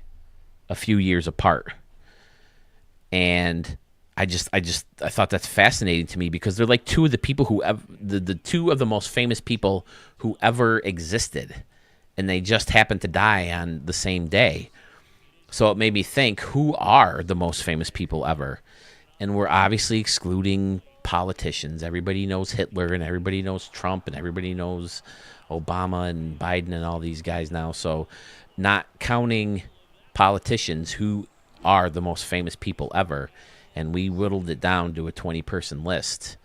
a few years apart. And I thought that's fascinating to me, because they're like two of the people who the two of the most famous people who ever existed, and they just happened to die on the same day. So it made me think, who are the most famous people ever? And we're obviously excluding politicians. Everybody knows Hitler, and everybody knows Trump, and everybody knows Obama and Biden and all these guys now. So not counting politicians, who are the most famous people ever. And we whittled it down to a 20-person list.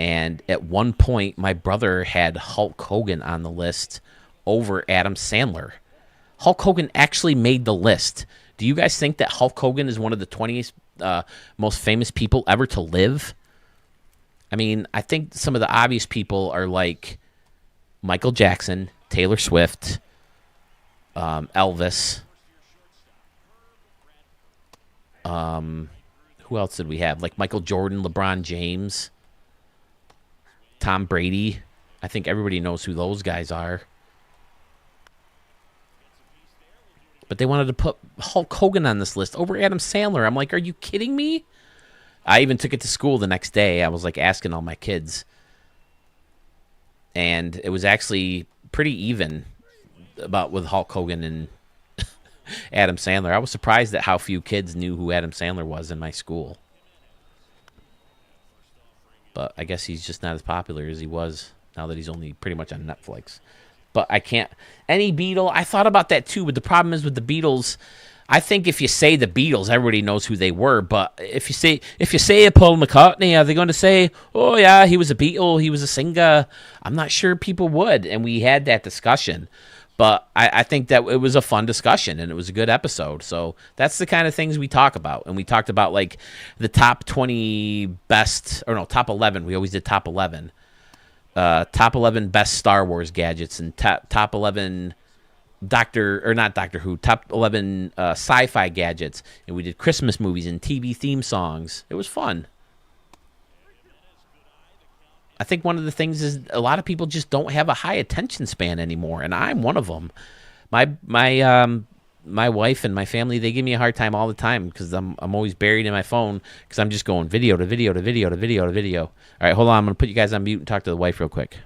And at one point, my brother had Hulk Hogan on the list over Adam Sandler. Hulk Hogan actually made the list. Do you guys think that Hulk Hogan is one of the 20 most famous people ever to live? I mean, I think some of the obvious people are like Michael Jackson, Taylor Swift, Elvis. Who else did we have? Like Michael Jordan, LeBron James, Tom Brady. I think everybody knows who those guys are. But they wanted to put Hulk Hogan on this list over Adam Sandler. I'm like, are you kidding me? I even took it to school the next day. I was like asking all my kids. And it was actually pretty even about with Hulk Hogan and Adam Sandler. I was surprised at how few kids knew who Adam Sandler was in my school. But I guess he's just not as popular as he was now that he's only pretty much on Netflix. But I can't. Any Beatle, I thought about that too, but the problem is with the Beatles, I think if you say the Beatles, everybody knows who they were. But if you say Paul McCartney, are they going to say, oh yeah, he was a Beatle, he was a singer? I'm not sure people would. And we had that discussion. But I think that it was a fun discussion, and it was a good episode. So that's the kind of things we talk about. And we talked about like the top 20 best, or no, top 11. We always did top 11. Top 11 best Star Wars gadgets, and top 11 top 11 sci-fi gadgets. And we did Christmas movies and TV theme songs. It was fun. I think one of the things is a lot of people just don't have a high attention span anymore, and I'm one of them. My wife and my family, they give me a hard time all the time because I'm always buried in my phone because I'm just going video to video to video to video to video. All right, hold on. I'm going to put you guys on mute and talk to the wife real quick.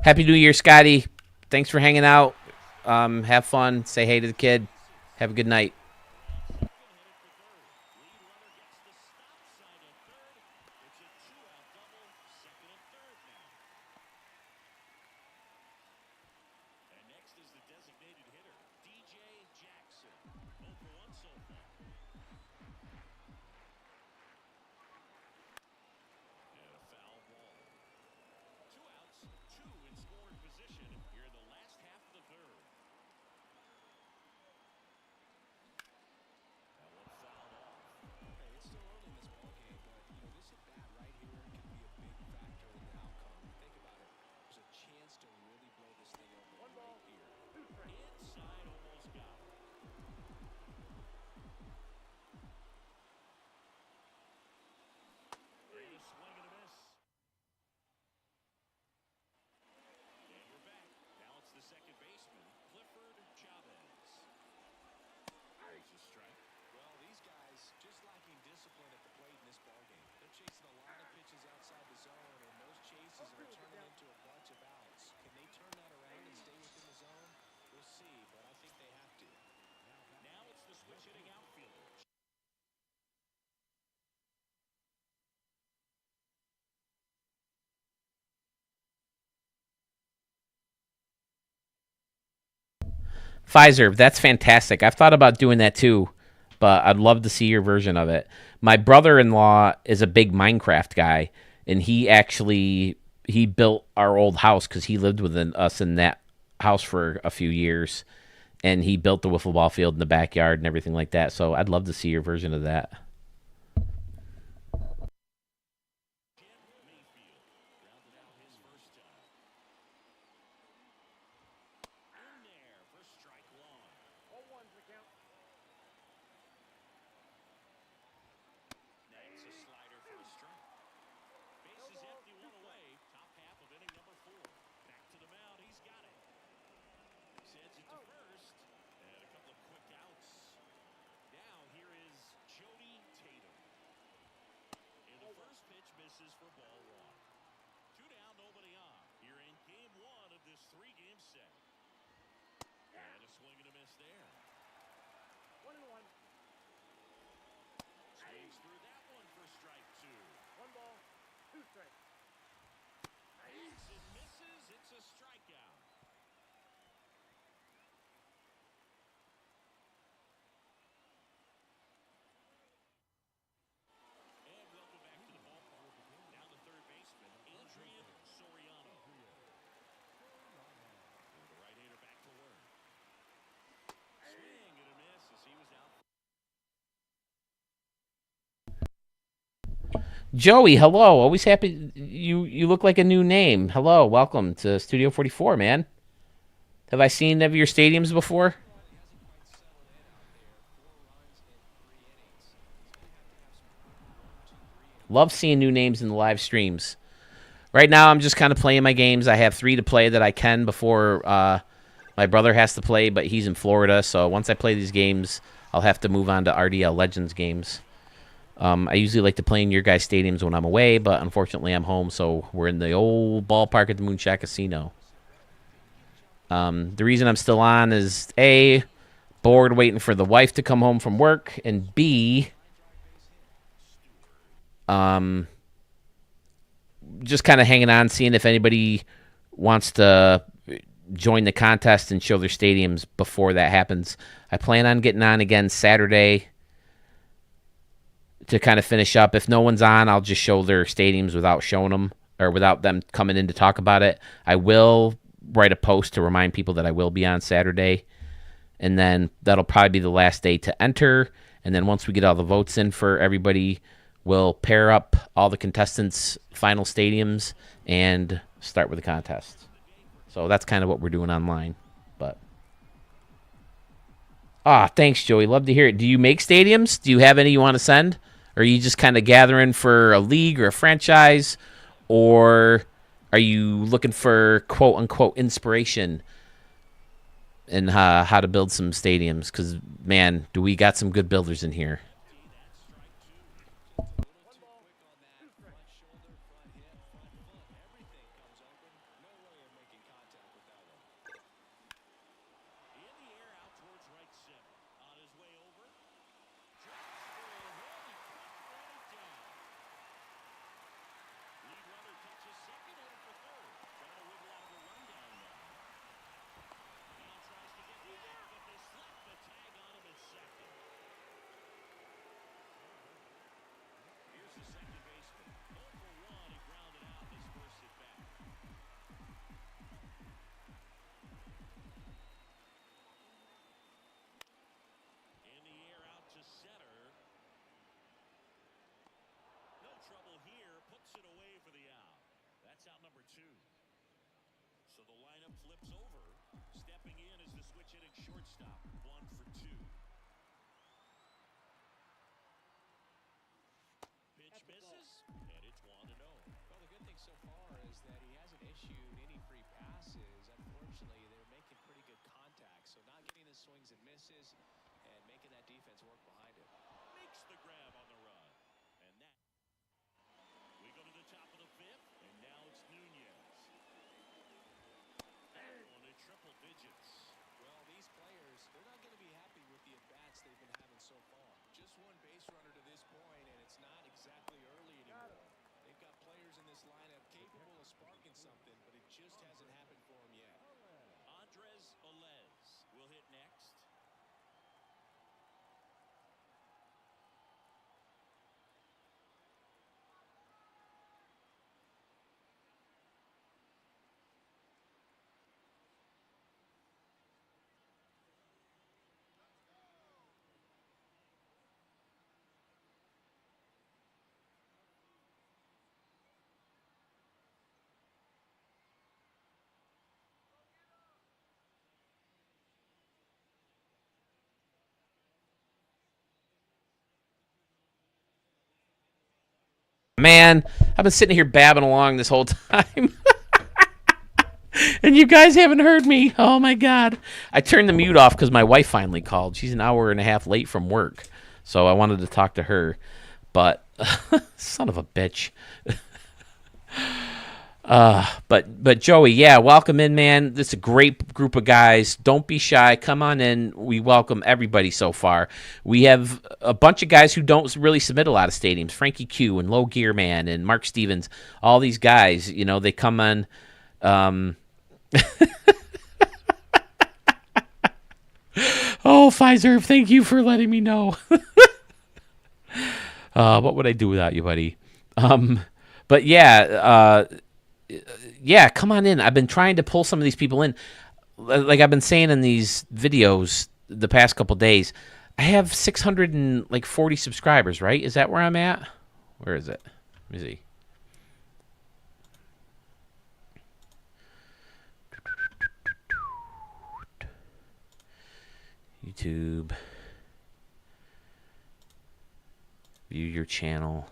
Happy New Year, Scotty. Thanks for hanging out. Have fun. Say hey to the kid. Have a good night. Two outs, two in scoring position here in the last half of the third. Pfizer, that's fantastic. I've thought about doing that too, but I'd love to see your version of it. My brother-in-law is a big Minecraft guy, and he built our old house because he lived with us in that house for a few years, and he built the wiffle ball field in the backyard and everything like that. So I'd love to see your version of that. Joey, hello. Always happy. You look like a new name. Hello, welcome to Studio 44, man. Have I seen any of your stadiums before? Love seeing new names in the live streams. Right now, I'm just kind of playing my games. I have 3 to play that I can before my brother has to play, but he's in Florida. So once I play these games, I'll have to move on to RDL Legends games. I usually like to play in your guys' stadiums when I'm away, but unfortunately I'm home, so we're in the old ballpark at the Moonshack Casino. The reason I'm still on is A, bored waiting for the wife to come home from work, and B, just kind of hanging on, seeing if anybody wants to join the contest and show their stadiums before that happens. I plan on getting on again Saturday to kind of finish up. If no one's on, I'll just show their stadiums without showing them or without them coming in to talk about it. I will write a post to remind people that I will be on Saturday, and then that'll probably be the last day to enter. And then once we get all the votes in for everybody, we'll pair up all the contestants' final stadiums and start with the contest. So that's kind of what we're doing online. But thanks, Joey. Love to hear it. Do you make stadiums? Do you have any you want to send? Or are you just kind of gathering for a league or a franchise? Or are you looking for quote-unquote inspiration in how to build some stadiums? Because, man, do we got some good builders in here. So the lineup flips over. Stepping in is the switch hitting shortstop. 1 for 2. Pitch misses, and it's 1-0. Well, the good thing so far is that he hasn't issued any free passes. Unfortunately, they're making pretty good contact, so not getting the swings and misses and making that defense work behind it. Makes the grab on the run. And that. We go to the top of the 5th, and now it's Nunez. That one in triple digits. Well, these players, they're not going to be happy with the at-bats they've been having so far. Just one base runner to this point, and it's not exactly early anymore. They've got players in this lineup capable of sparking something, but it just hasn't happened for them yet. Andres Olez will hit next. Man, I've been sitting here babbing along this whole time. And you guys haven't heard me. Oh, my God. I turned the mute off because my wife finally called. She's an hour and a half late from work. So I wanted to talk to her. But, son of a bitch. But Joey, yeah, welcome in, man. This is a great group of guys. Don't be shy. Come on in. We welcome everybody so far. We have a bunch of guys who don't really submit a lot of stadiums. Frankie Q and Low Gear Man and Mark Stevens. All these guys, you know, they come on. Oh, Pfizer, thank you for letting me know. What would I do without you, buddy? But yeah, yeah, come on in. I've been trying to pull some of these people in. Like I've been saying in these videos the past couple days, I have 640 subscribers, right? Is that where I'm at? Where is it? Let me see. YouTube. View your channel.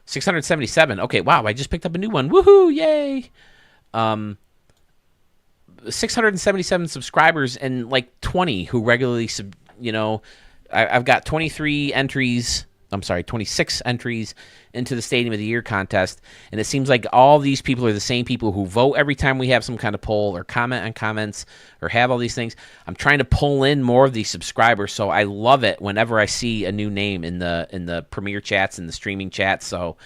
677. Okay, wow, I just picked up a new one. Woohoo, yay. 677 subscribers and like 20 who regularly, I've got 26 entries into the Stadium of the Year contest, and it seems like all these people are the same people who vote every time we have some kind of poll or comment on comments or have all these things. I'm trying to pull in more of these subscribers, so I love it whenever I see a new name in the premiere chats and the streaming chats. So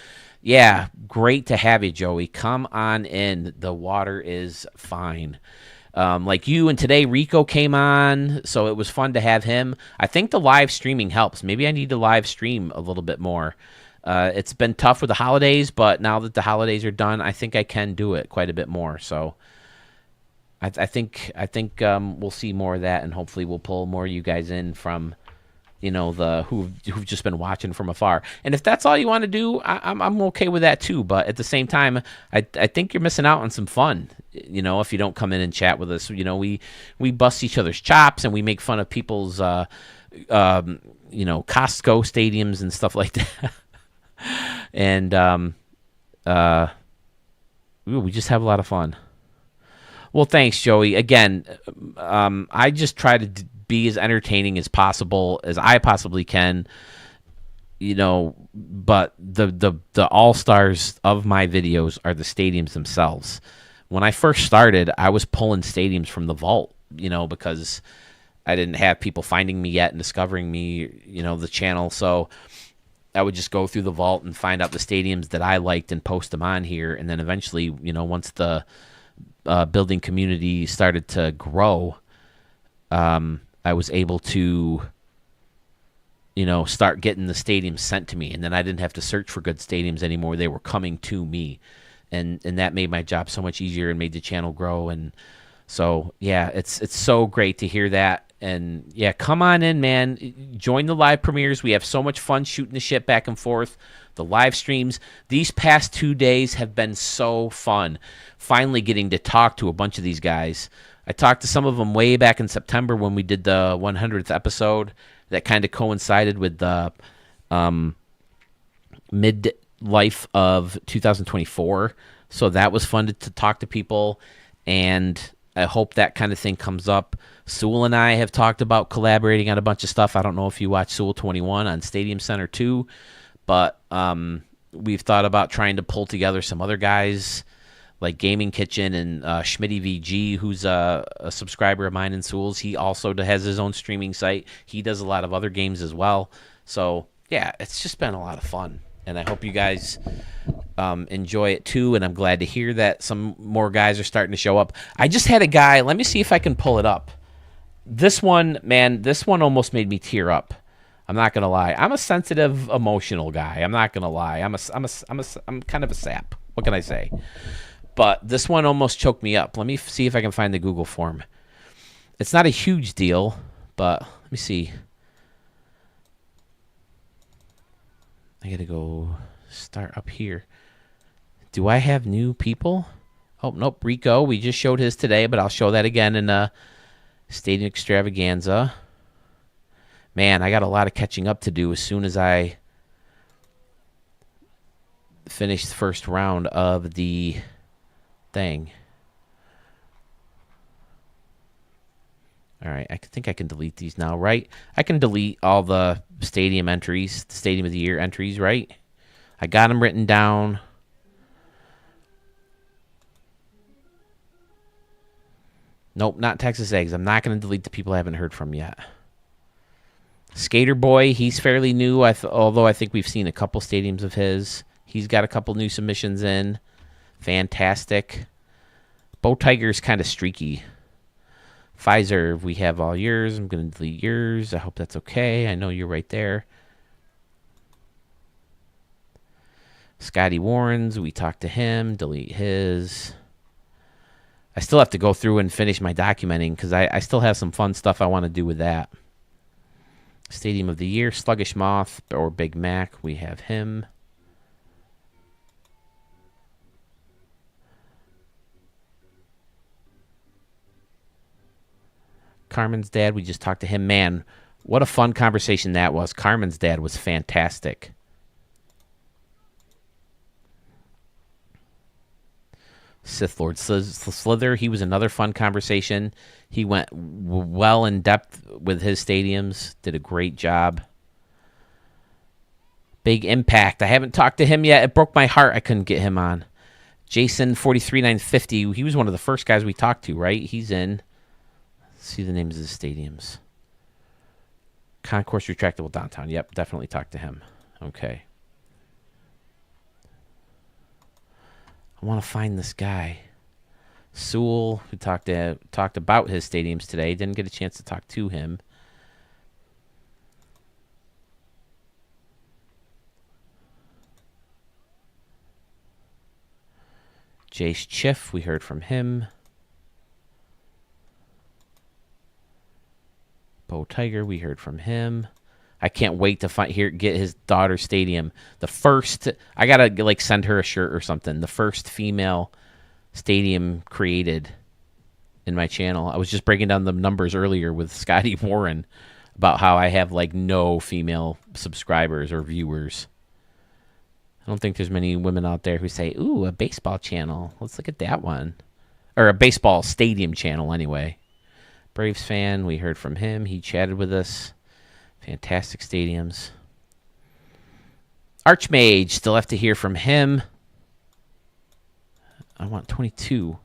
yeah, great to have you, Joey. Come on in. The water is fine. Like you, and today Rico came on, so it was fun to have him. I think the live streaming helps. Maybe I need to live stream a little bit more. It's been tough with the holidays, but now that the holidays are done, I think I can do it quite a bit more. So I think we'll see more of that, and hopefully we'll pull more of you guys in from, who've just been watching from afar. And if that's all you want to do, I'm okay with that too. But at the same time, I think you're missing out on some fun. If you don't come in and chat with us, we bust each other's chops and we make fun of people's Costco stadiums and stuff like that. And we just have a lot of fun. Well, thanks, Joey. Again, I just try to be as entertaining as possible as I possibly can. But the all-stars of my videos are the stadiums themselves. When I first started, I was pulling stadiums from the vault, because I didn't have people finding me yet and discovering me, the channel. So I would just go through the vault and find out the stadiums that I liked and post them on here. And then eventually, once the building community started to grow, I was able to, start getting the stadiums sent to me. And then I didn't have to search for good stadiums anymore. They were coming to me. And that made my job so much easier and made the channel grow. And so, yeah, it's so great to hear that. And yeah, come on in, man. Join the live premieres. We have so much fun shooting the shit back and forth. The live streams. These past 2 days have been so fun. Finally getting to talk to a bunch of these guys. I talked to some of them way back in September when we did the 100th episode. That kind of coincided with the mid-life of 2024. So that was fun to talk to people. And I hope that kind of thing comes up. Sewell and I have talked about collaborating on a bunch of stuff. I don't know if you watch Sewell 21 on Stadium Center 2, but we've thought about trying to pull together some other guys like Gaming Kitchen and Schmitty VG, who's a subscriber of mine in Sewell's. He also has his own streaming site. He does a lot of other games as well. So, yeah, it's just been a lot of fun. And I hope you guys enjoy it too, and I'm glad to hear that some more guys are starting to show up. I just had a guy, let me see if I can pull it up. This one almost made me tear up. I'm not gonna lie. I'm a sensitive, emotional guy. I'm not gonna lie. I'm kind of a sap. What can I say? But this one almost choked me up. Let me see if I can find the Google form. It's not a huge deal, but let me see. I gotta go start up here. Do I have new people? Oh, nope. Rico, we just showed his today, but I'll show that again in Stadium Extravaganza. Man, I got a lot of catching up to do as soon as I finish the first round of the thing. All right, I think I can delete these now, right? I can delete all the stadium entries, the Stadium of the Year entries, right? I got them written down. Nope, not Texas Eggs. I'm not going to delete the people I haven't heard from yet. Skater Boy, he's fairly new, although I think we've seen a couple stadiums of his. He's got a couple new submissions in. Fantastic. Bow Tiger's kind of streaky. Pfizer, we have all yours. I'm going to delete yours. I hope that's okay. I know you're right there. Scotty Warrens, we talked to him. Delete his. I still have to go through and finish my documenting because I still have some fun stuff I want to do with that. Stadium of the Year, Sluggish Moth or Big Mac, we have him. Carmen's dad, we just talked to him. Man, what a fun conversation that was. Carmen's dad was fantastic. Sith Lord Slither, he was another fun conversation. He went well in depth with his stadiums, did a great job. Big Impact, I haven't talked to him yet. It broke my heart I couldn't get him on. Jason 43950, he was one of the first guys we talked to, right? He's in. Let's see the names of the stadiums. Concourse Retractable Downtown. Yep, definitely talked to him. Okay. I want to find this guy. Sewell, who talked about his stadiums today. Didn't get a chance to talk to him. Jace Chiff, we heard from him. Bo Tiger, we heard from him. I can't wait to get his daughter's stadium. The first, I gotta send her a shirt or something. The first female stadium created in my channel. I was just breaking down the numbers earlier with Scotty Warren about how I have no female subscribers or viewers. I don't think there's many women out there who say, "Ooh, a baseball channel. Let's look at that one," or a baseball stadium channel anyway. Braves fan, we heard from him. He chatted with us. Fantastic stadiums. Archmage, still have to hear from him. I want 22.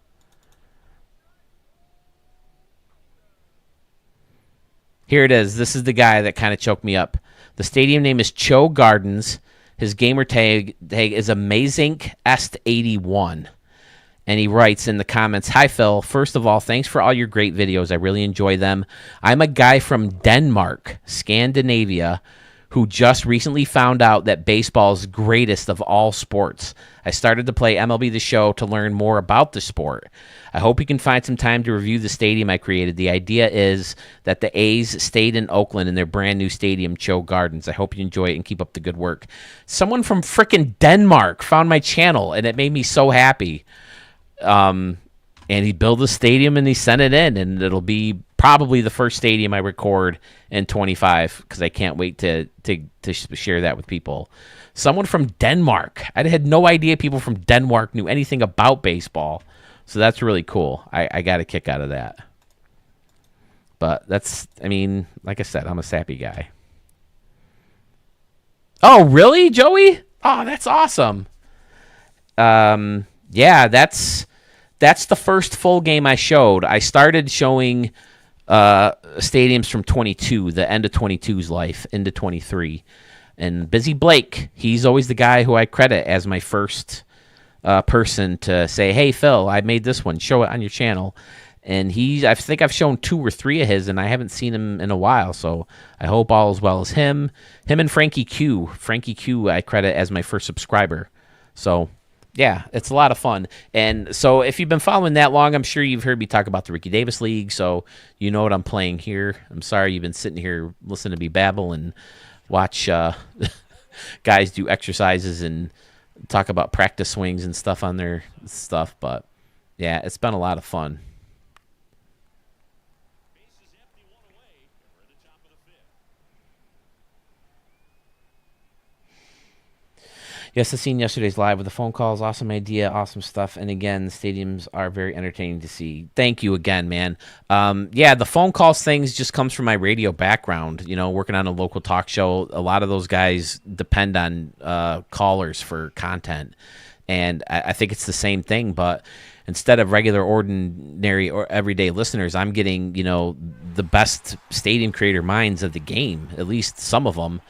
Here it is. This is the guy that kind of choked me up. The stadium name is Cho Gardens. His gamer tag is AmazingEst81. And he writes in the comments, "Hi, Phil. First of all, thanks for all your great videos. I really enjoy them. I'm a guy from Denmark, Scandinavia, who just recently found out that baseball is greatest of all sports. I started to play MLB The Show to learn more about the sport. I hope you can find some time to review the stadium I created. The idea is that the A's stayed in Oakland in their brand new stadium, Cho Gardens. I hope you enjoy it and keep up the good work. Someone from frickin' Denmark found my channel, and it made me so happy. And he built a stadium and he sent it in, and it'll be probably the first stadium I record in 25 because I can't wait to share that with people. Someone from Denmark. I had no idea people from Denmark knew anything about baseball, so that's really cool. I got a kick out of that. But that's, I mean, like I said, I'm a sappy guy. Oh, really, Joey? Oh, that's awesome. Yeah, that's the first full game I showed. I started showing stadiums from 22, the end of 22's life, into 23. And Busy Blake, he's always the guy who I credit as my first person to say, hey, Phil, I made this one. Show it on your channel. And I think I've shown 2 or 3 of his, and I haven't seen him in a while. So I hope all is well as him. Him and Frankie Q. Frankie Q I credit as my first subscriber. So yeah, it's a lot of fun. And so if you've been following that long, I'm sure you've heard me talk about the Ricky Davis League, so you know what I'm playing here. I'm sorry you've been sitting here listening to me babble and watch guys do exercises and talk about practice swings and stuff on their stuff, but yeah, it's been a lot of fun. Yes, I seen yesterday's live with the phone calls. Awesome idea, awesome stuff. And again, the stadiums are very entertaining to see. Thank you again, man. Yeah, the phone calls things just comes from my radio background. You know, working on a local talk show, a lot of those guys depend on callers for content. And I think it's the same thing, but instead of regular, ordinary, or everyday listeners, I'm getting, you know, the best stadium creator minds of the game, at least some of them.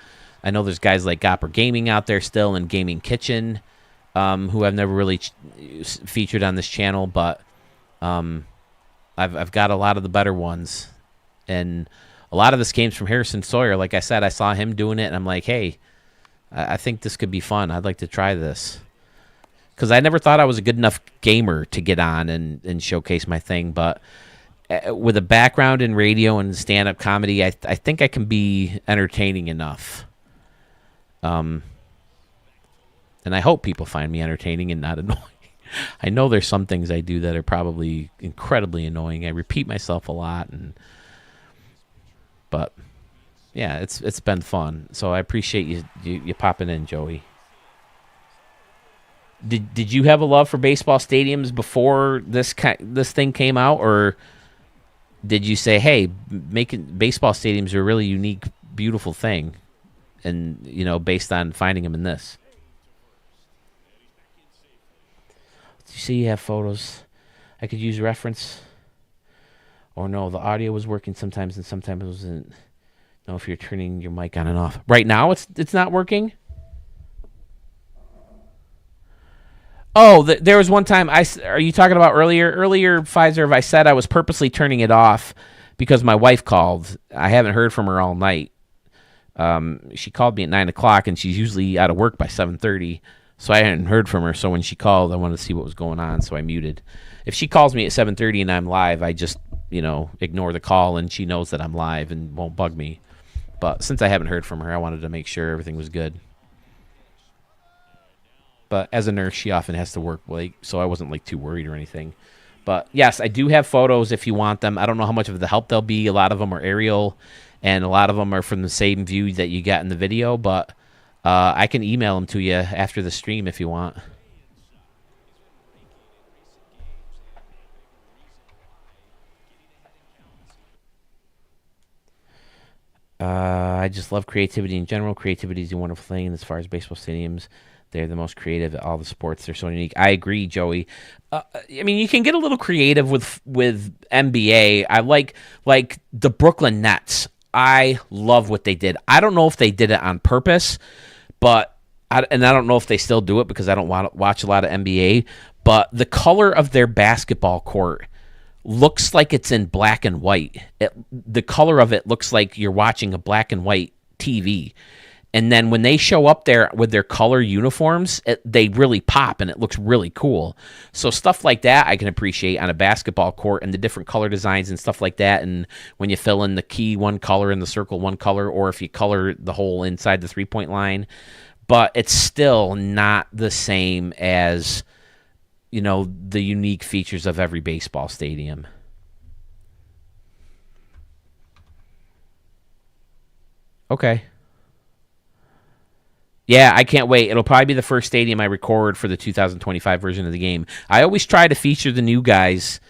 I know there's guys like Gopper Gaming out there still, and Gaming Kitchen, who I've never really featured on this channel, but I've got a lot of the better ones, and a lot of this came from Harrison Sawyer. Like I said, I saw him doing it, and I'm like, hey, I think this could be fun. I'd like to try this, because I never thought I was a good enough gamer to get on and showcase my thing, but with a background in radio and stand-up comedy, I think I can be entertaining enough. And I hope people find me entertaining and not annoying. I know there's some things I do that are probably incredibly annoying. I repeat myself a lot, but yeah, it's been fun. So I appreciate you popping in, Joey. Did you have a love for baseball stadiums before this thing came out, or did you say, hey, making baseball stadiums are a really unique, beautiful thing? And, you know, based on finding them in this. You see you have photos. I could use reference. Or no, the audio was working sometimes and sometimes it wasn't. No, if you're turning your mic on and off. Right now it's not working? Oh, there was one time, are you talking about earlier? Earlier, Pfizer, I said I was purposely turning it off because my wife called. I haven't heard from her all night. She called me at 9 o'clock, and she's usually out of work by 7:30, so I hadn't heard from her. So when she called, I wanted to see what was going on, so I muted. If she calls me at 7:30 and I'm live, I just, you know, ignore the call, and she knows that I'm live and won't bug me. But since I haven't heard from her, I wanted to make sure everything was good. But as a nurse, she often has to work late, so I wasn't like too worried or anything. But yes, I do have photos if you want them. I don't know how much of the help they'll be. A lot of them are aerial, and a lot of them are from the same view that you got in the video, but I can email them to you after the stream if you want. I just love creativity in general. Creativity is a wonderful thing, and as far as baseball stadiums, they're the most creative at all the sports. They're so unique. I agree, Joey. I mean, you can get a little creative with NBA. I like the Brooklyn Nets. I love what they did. I don't know if they did it on purpose, but I don't know if they still do it because I don't watch a lot of NBA. But the color of their basketball court looks like it's in black and white. The color of it looks like you're watching a black and white TV. And then when they show up there with their color uniforms, they really pop and it looks really cool. So stuff like that I can appreciate on a basketball court, and the different color designs and stuff like that. And when you fill in the key one color and the circle one color, or if you color the hole inside the 3-point line. But it's still not the same as, the unique features of every baseball stadium. Okay. Yeah, I can't wait. It'll probably be the first stadium I record for the 2025 version of the game. I always try to feature the new guys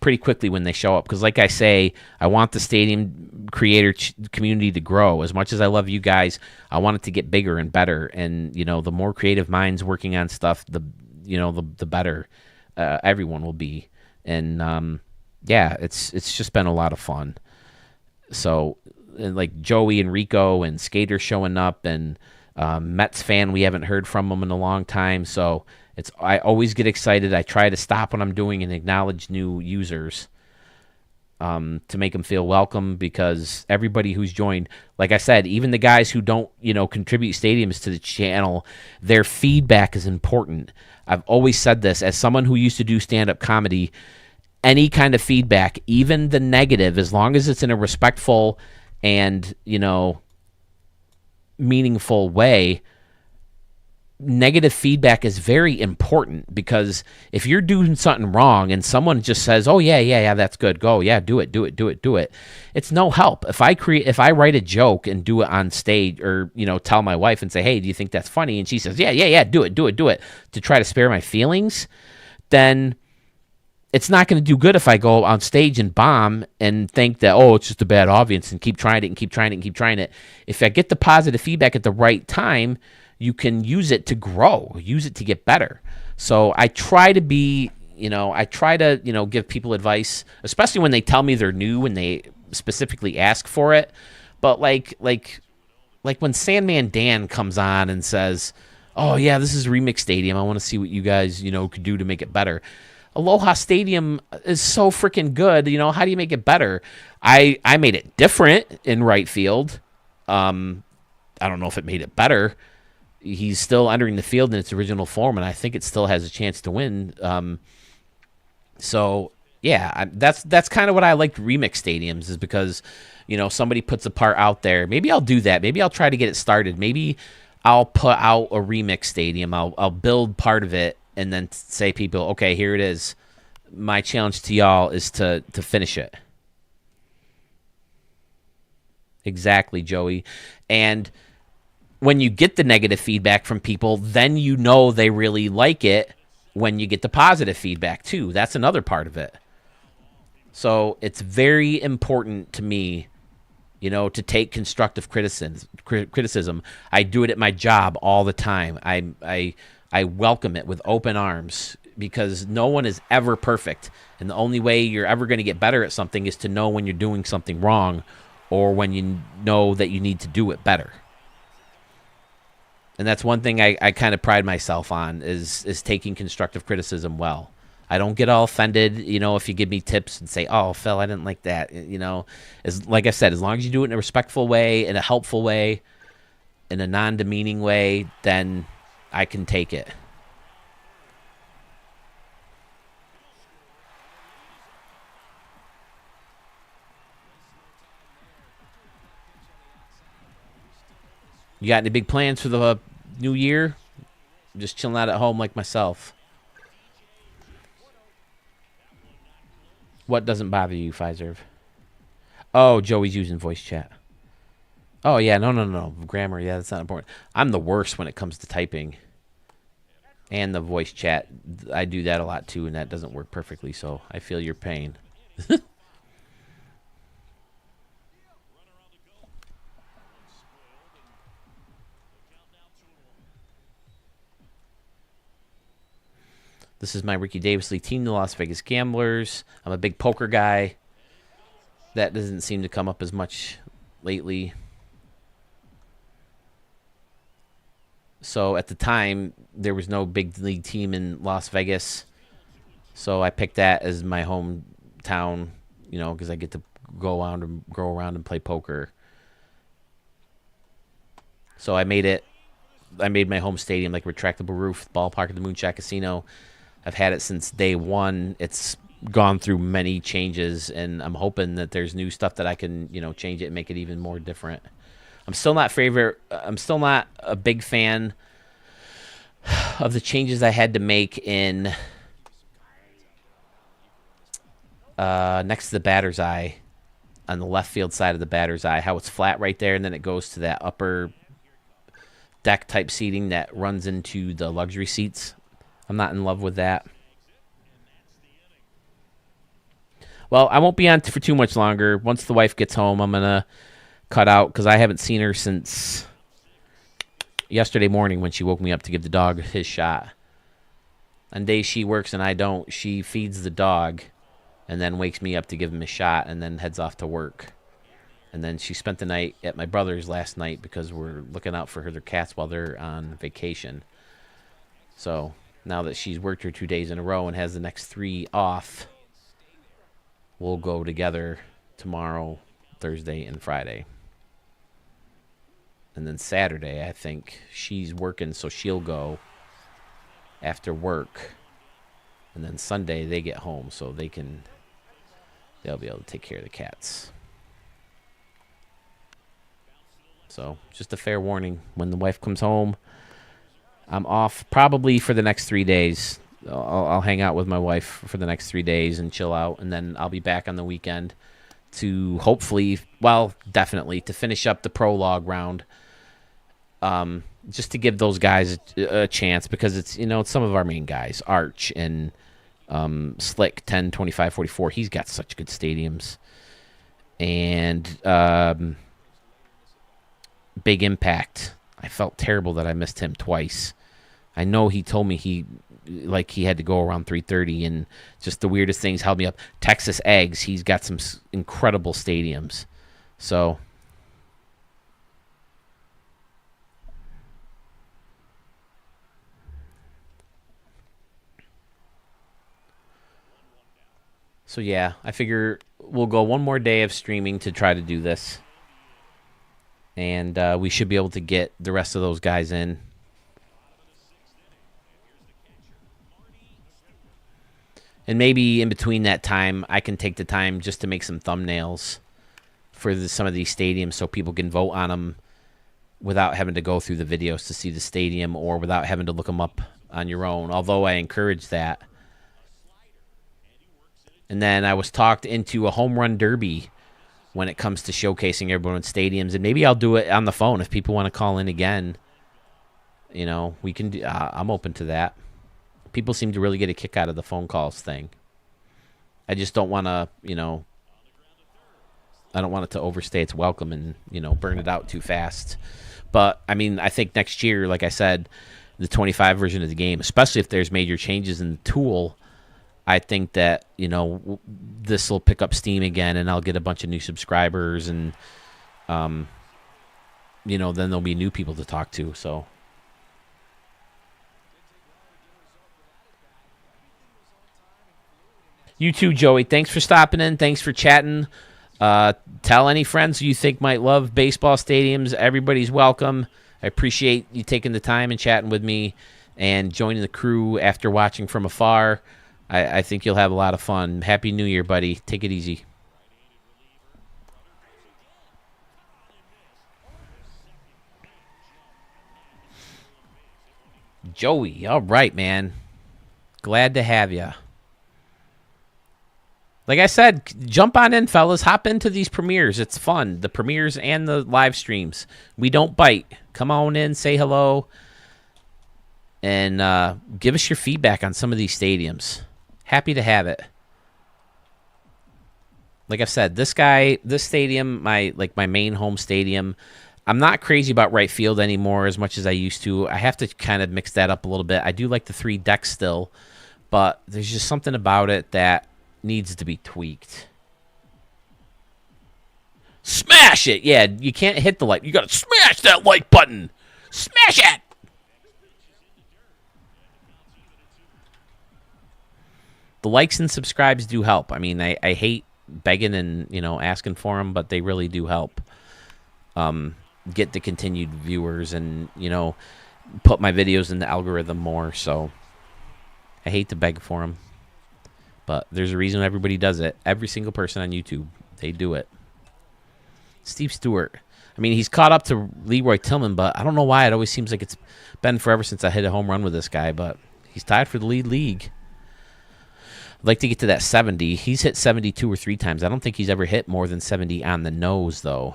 pretty quickly when they show up, because like I say, I want the stadium creator community to grow. As much as I love you guys, I want it to get bigger and better. And, the more creative minds working on stuff, the better everyone will be. And, yeah, it's just been a lot of fun. So, and like Joey and Rico and Skater showing up, and Mets fan, we haven't heard from them in a long time, so I always get excited. I try to stop what I'm doing and acknowledge new users to make them feel welcome, because everybody who's joined, like I said, even the guys who don't contribute stadiums to the channel, their feedback is important. I've always said this as someone who used to do stand-up comedy. Any kind of feedback, even the negative, as long as it's in a respectful and meaningful way, negative feedback is very important, because if you're doing something wrong and someone just says, "Oh yeah, that's good, go, yeah, do it," it's no help. If I write a joke and do it on stage, or tell my wife and say, "Hey, do you think that's funny?" and she says, "Yeah, do it," to try to spare my feelings, then it's not going to do good if I go on stage and bomb and think that, it's just a bad audience, and keep trying it. If I get the positive feedback at the right time, you can use it to grow, use it to get better. So I try to be, give people advice, especially when they tell me they're new and they specifically ask for it. But like when Sandman Dan comes on and says, "Oh yeah, this is Remix Stadium. I want to see what you guys, could do to make it better." Aloha Stadium is so freaking good. How do you make it better? I made it different in right field. I don't know if it made it better. He's still entering the field in its original form, and I think it still has a chance to win. So yeah, that's kind of what I liked Remix Stadiums, is because somebody puts a part out there. Maybe I'll do that. Maybe I'll try to get it started. Maybe I'll put out a Remix Stadium. I'll build part of it, and then say, people, okay, here it is. My challenge to y'all is to finish it. Exactly, Joey. And when you get the negative feedback from people, then they really like it when you get the positive feedback too. That's another part of it. So it's very important to me, to take constructive criticism. I do it at my job all the time. I welcome it with open arms, because no one is ever perfect. And the only way you're ever going to get better at something is to know when you're doing something wrong, or when you know that you need to do it better. And that's one thing I kind of pride myself on, is taking constructive criticism well. I don't get all offended, if you give me tips and say, "Oh, Phil, I didn't like that." Like I said, as long as you do it in a respectful way, in a helpful way, in a non-demeaning way, then I can take it. You got any big plans for the new year? Just chilling out at home like myself. What doesn't bother you, Fiserv? Oh, Joey's using voice chat. Oh, yeah, no. Grammar, yeah, that's not important. I'm the worst when it comes to typing. And the voice chat. I do that a lot, too, and that doesn't work perfectly, so I feel your pain. This is my Ricky Davis League team, the Las Vegas Gamblers. I'm a big poker guy. That doesn't seem to come up as much lately. So at the time, there was no big league team in Las Vegas. So I picked that as my hometown, because I get to go around and play poker. So I made my home stadium like retractable roof ballpark at the Moonshot Casino. I've had it since day one. It's gone through many changes, and I'm hoping that there's new stuff that I can, change it and make it even more different. I'm still not a big fan of the changes I had to make in next to the batter's eye, on the left field side of the batter's eye, how it's flat right there, and then it goes to that upper deck type seating that runs into the luxury seats. I'm not in love with that. Well, I won't be on for too much longer. Once the wife gets home, I'm going to cut out because I haven't seen her since yesterday morning when she woke me up to give the dog his shot. On days she works and I don't, she feeds the dog and then wakes me up to give him a shot and then heads off to work. And then she spent the night at my brother's last night because we're looking out for their cats while they're on vacation. So now that she's worked her 2 days in a row and has the next 3 off, we'll go together tomorrow, Thursday, and Friday. And then Saturday, I think she's working, so she'll go after work. And then Sunday, they get home, so they'll be able to take care of the cats. So just a fair warning, when the wife comes home, I'm off probably for the next 3 days. I'll hang out with my wife for the next 3 days and chill out, and then I'll be back on the weekend to definitely to finish up the prologue round. Just to give those guys a chance, because it's some of our main guys, Arch and Slick 10, 25, 44. He's got such good stadiums, and Big Impact. I felt terrible that I missed him twice. I know he told me he had to go around 3:30, and just the weirdest things held me up. Texas Eggs, he's got some incredible stadiums. So yeah, I figure we'll go one more day of streaming to try to do this. And we should be able to get the rest of those guys in. And maybe in between that time, I can take the time just to make some thumbnails for some of these stadiums so people can vote on them without having to go through the videos to see the stadium, or without having to look them up on your own, although I encourage that. And then I was talked into a home run derby when it comes to showcasing everyone's stadiums, and maybe I'll do it on the phone if people want to call in again. We can do. I'm open to that. People seem to really get a kick out of the phone calls thing. I just don't want to, I don't want it to overstay its welcome and, burn it out too fast. But, I think next year, like I said, the 25 version of the game, especially if there's major changes in the tool, I think that, this will pick up steam again, and I'll get a bunch of new subscribers, and, then there'll be new people to talk to, so. You too, Joey. Thanks for stopping in. Thanks for chatting. Tell any friends who you think might love baseball stadiums. Everybody's welcome. I appreciate you taking the time and chatting with me and joining the crew after watching from afar. I think you'll have a lot of fun. Happy New Year, buddy. Take it easy. Joey, all right, man. Glad to have you. Like I said, jump on in, fellas. Hop into these premieres. It's fun. The premieres and the live streams. We don't bite. Come on in, say hello, and give us your feedback on some of these stadiums. Happy to have it. Like I've said, this stadium, my main home stadium, I'm not crazy about right field anymore as much as I used to. I have to kind of mix that up a little bit. I do like the 3 decks still, but there's just something about it that needs to be tweaked. Smash it! Yeah, you can't hit the like. You gotta smash that like button! Smash it! The likes and subscribes do help. I hate begging and, asking for them, but they really do help. get the continued viewers and, put my videos in the algorithm more. So I hate to beg for them, but there's a reason everybody does it. Every single person on YouTube, they do it. Steve Stewart. I mean, he's caught up to Leroy Tillman, but I don't know why. It always seems like it's been forever since I hit a home run with this guy, but he's tied for the lead league. I'd like to get to that 70. He's hit 70 2 or 3 times. I don't think he's ever hit more than 70 on the nose, though.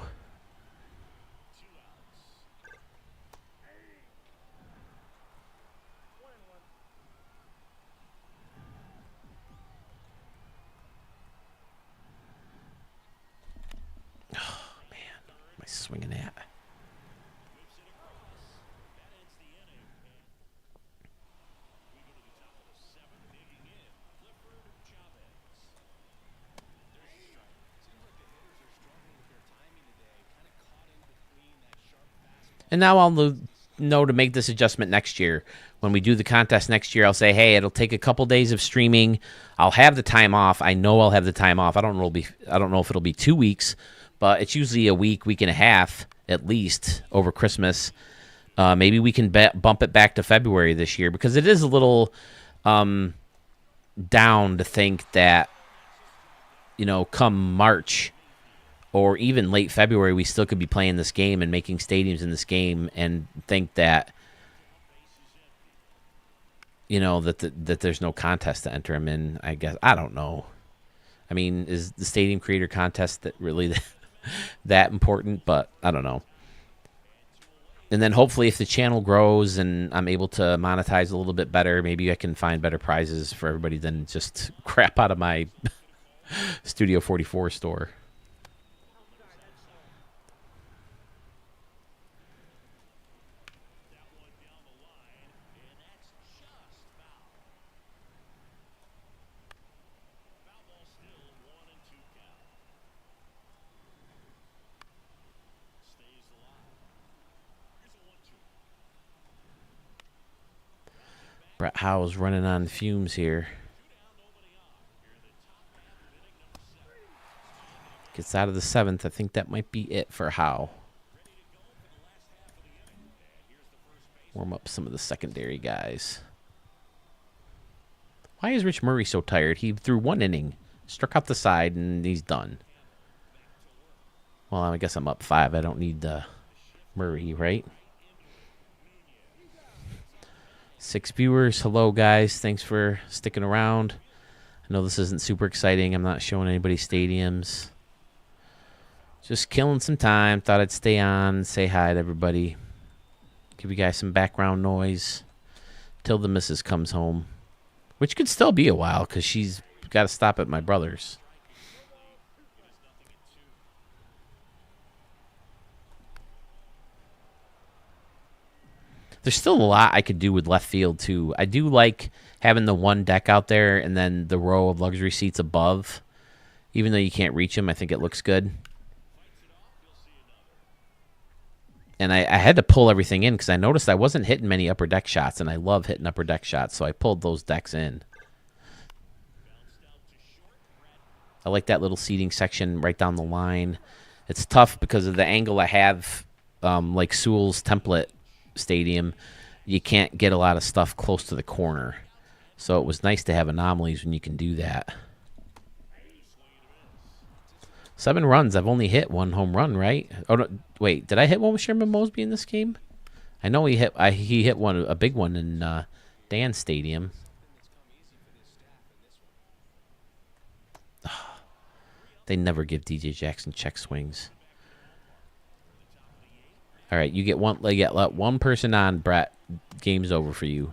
Swinging at. And now I'll know to make this adjustment next year. When we do the contest next year, I'll say, hey, it'll take a couple days of streaming. I'll have the time off. I know I'll have the time off. I don't know if it'll be 2 weeks. But it's usually a week and a half, at least, over Christmas. Maybe we can bump it back to February this year, because it is a little down to think that, come March or even late February, we still could be playing this game and making stadiums in this game, and think that, that there's no contest to enter them in, I guess. I don't know. I mean, is the Stadium Creator Contest that really that important? But I don't know. And then hopefully if the channel grows and I'm able to monetize a little bit better, maybe I can find better prizes for everybody than just crap out of my Studio 44 store. Brett Howe's running on fumes here. Gets out of the 7th. I think that might be it for Howe. Warm up some of the secondary guys. Why is Rich Murray so tired? He threw 1 inning, struck out the side, and he's done. Well, I guess I'm up 5. I don't need Murray, right? 6 viewers. Hello, guys. Thanks for sticking around. I know this isn't super exciting. I'm not showing anybody stadiums. Just killing some time. Thought I'd stay on, say hi to everybody. Give you guys some background noise till the missus comes home, which could still be a while because she's got to stop at my brother's. There's still a lot I could do with left field, too. I do like having the one deck out there and then the row of luxury seats above. Even though you can't reach them, I think it looks good. And I had to pull everything in because I noticed I wasn't hitting many upper deck shots, and I love hitting upper deck shots, so I pulled those decks in. I like that little seating section right down the line. It's tough because of the angle I have, like Sewell's template stadium. You can't get a lot of stuff close to the corner. So it was nice to have anomalies when you can do that. 7 runs. I've only hit 1 home run, right? Oh, no, wait. Did I hit one with Sherman Mosby in this game? I know he hit a big one in Dan Stadium. They never give DJ Jackson check swings. All right, you get let one person on, Brett. Game's over for you.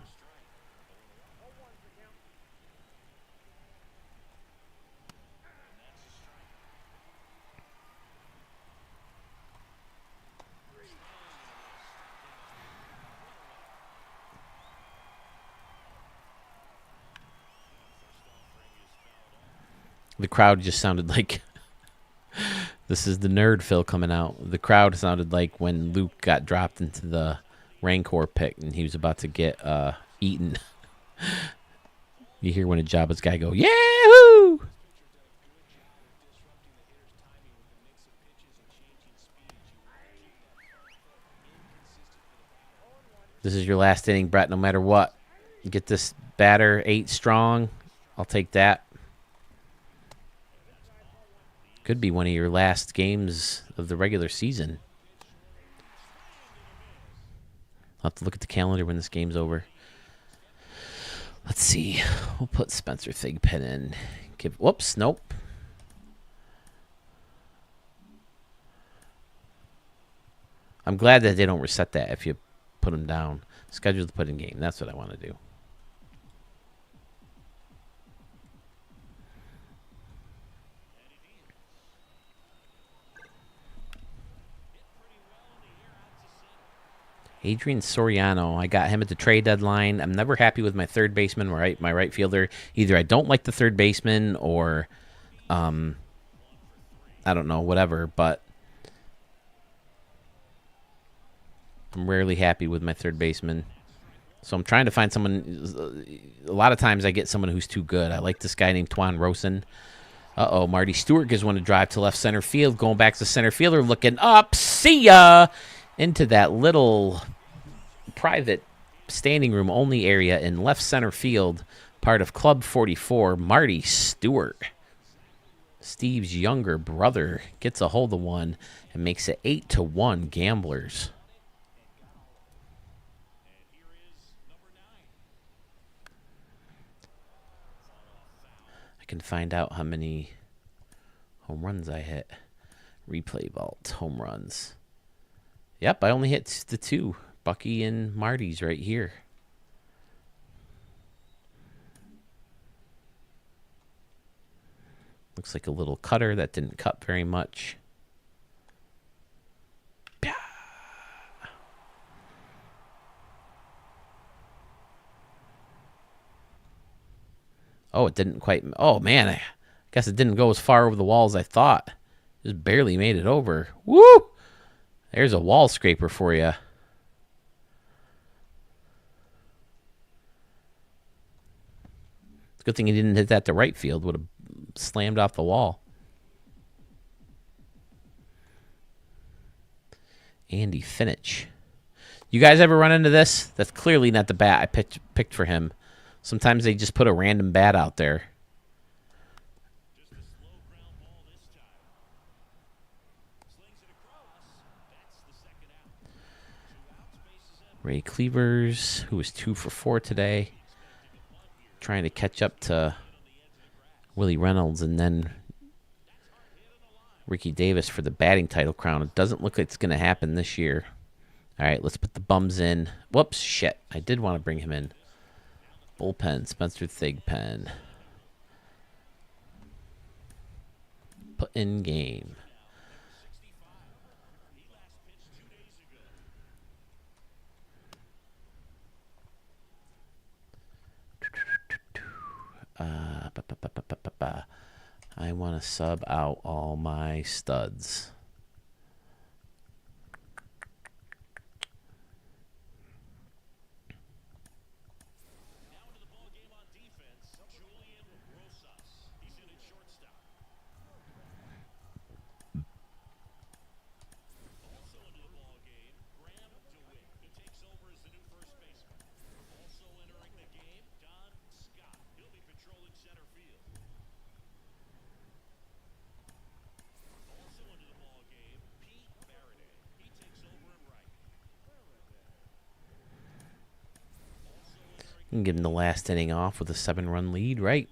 The crowd just sounded like this is the nerd Phil coming out. The crowd sounded like when Luke got dropped into the Rancor pit and he was about to get eaten. You hear when a Jabba's guy go, Yahoo! This is your last inning, Brett, no matter what. Get this batter 8 strong. I'll take that. Could be one of your last games of the regular season. I'll have to look at the calendar when this game's over. Let's see. We'll put Spencer Thigpen in. Whoops, nope. I'm glad that they don't reset that if you put him down. Schedule the put in game. That's what I want to do. Adrian Soriano. I got him at the trade deadline. I'm never happy with my third baseman, my right fielder. Either I don't like the third baseman or I don't know, whatever, but I'm rarely happy with my third baseman. So I'm trying to find someone. A lot of times I get someone who's too good. I like this guy named Twan Rosen. Uh-oh, Marty Stewart gives one to drive to left center field. Going back to center fielder, looking up. See ya! Into that little private standing room only area in left center field, part of Club 44. Marty Stewart, Steve's younger brother, gets a hold of one and makes it 8-1 Gamblers. I can find out how many home runs I hit. Replay vault, home runs. Yep, I only hit the 2. Bucky and Marty's right here. Looks like a little cutter that didn't cut very much. Oh, it didn't quite. Oh, man. I guess it didn't go as far over the wall as I thought. Just barely made it over. Woo! There's a wall scraper for you. It's a good thing he didn't hit that to right field. Would have slammed off the wall. Andy Finich. You guys ever run into this? That's clearly not the bat I picked for him. Sometimes they just put a random bat out there. Ray Cleavers, who was 2 for 4 today, trying to catch up to Willie Reynolds and then Ricky Davis for the batting title crown. It doesn't look like it's going to happen this year. All right, let's put the bums in. Whoops, shit. I did want to bring him in. Bullpen, Spencer Thigpen. Put in game. I want to sub out all my studs. And give him the last inning off with a 7-run lead, right?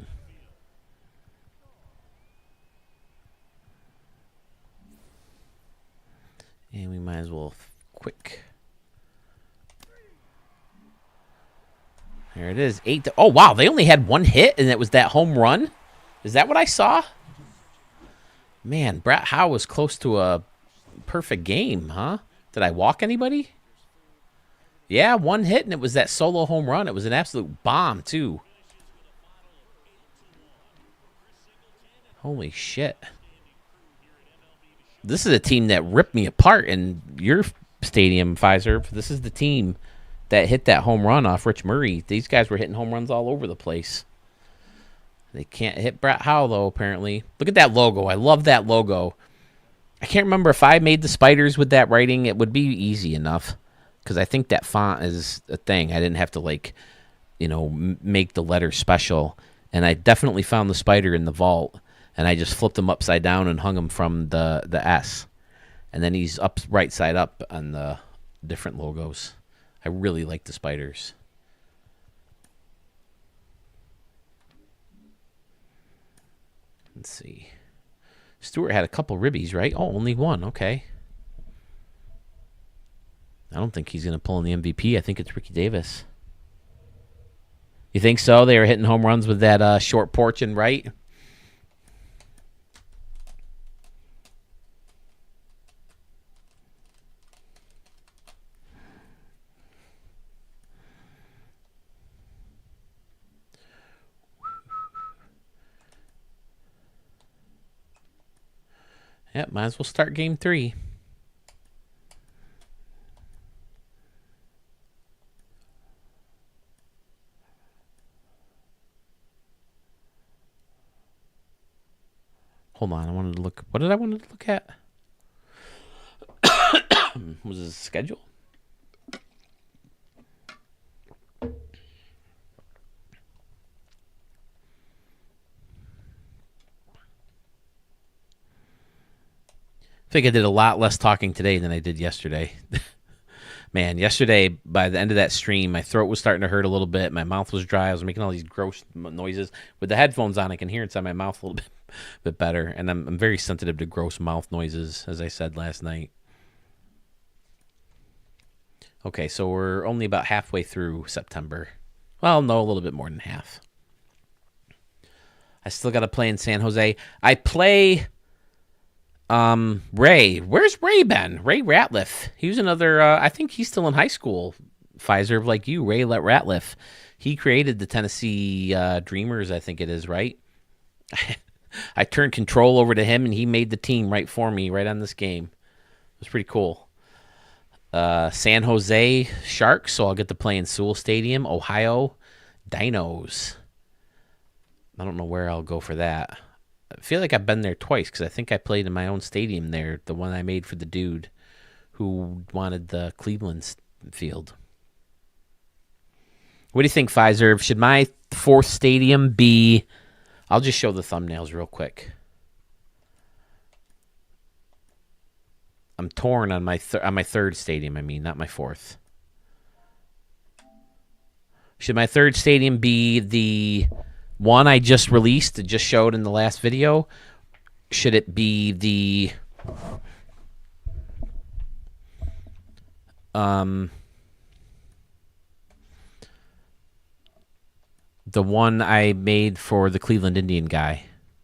And we might as well quick. There it is. 8 to, oh, wow. They only had 1 hit, and it was that home run? Is that what I saw? Man, Brett Howe was close to a perfect game, huh? Did I walk anybody? Yeah, 1 hit, and it was that solo home run. It was an absolute bomb, too. Holy shit. This is a team that ripped me apart in your stadium, Pfizer. This is the team that hit that home run off Rich Murray. These guys were hitting home runs all over the place. They can't hit Brett Howe, though, apparently. Look at that logo. I love that logo. I can't remember if I made the spiders with that writing. It would be easy enough. because I think that font is a thing. I didn't have to make the letter special. And I definitely found the spider in the vault, and I just flipped him upside down and hung him from the S. And then he's up right side up on the different logos. I really like the spiders. Let's see. Stewart had a couple ribbies, right? Oh, only one. Okay. I don't think he's going to pull in the MVP. I think it's Ricky Davis. You think so? They were hitting home runs with that short porch and right? Yep, might as well start game 3. Hold on, I wanted to look. What did I want to look at? Was it schedule? I think I did a lot less talking today than I did yesterday. Man, yesterday, by the end of that stream, my throat was starting to hurt a little bit. My mouth was dry. I was making all these gross noises. With the headphones on, I can hear inside my mouth a little bit better. And I'm very sensitive to gross mouth noises, as I said last night. Okay, so we're only about halfway through September. Well, no, a little bit more than half. I still got to play in San Jose. I play Ray. Where's Ray been? Ray Ratliff. He was another, I think he's still in high school. Pfizer, like you, Ray Ratliff. He created the Tennessee Dreamers, I think it is, right? I turned control over to him, and he made the team right for me, right on this game. It was pretty cool. San Jose Sharks, so I'll get to play in Sewell Stadium. Ohio Dinos. I don't know where I'll go for that. I feel like I've been there twice because I think I played in my own stadium there, the one I made for the dude who wanted the Cleveland field. What do you think, Pfizer? Should my 4th stadium be... I'll just show the thumbnails real quick. I'm torn on my 3rd stadium, not my 4th. Should my 3rd stadium be the one I just released, just showed in the last video? Should it be the one I made for the Cleveland Indian guy,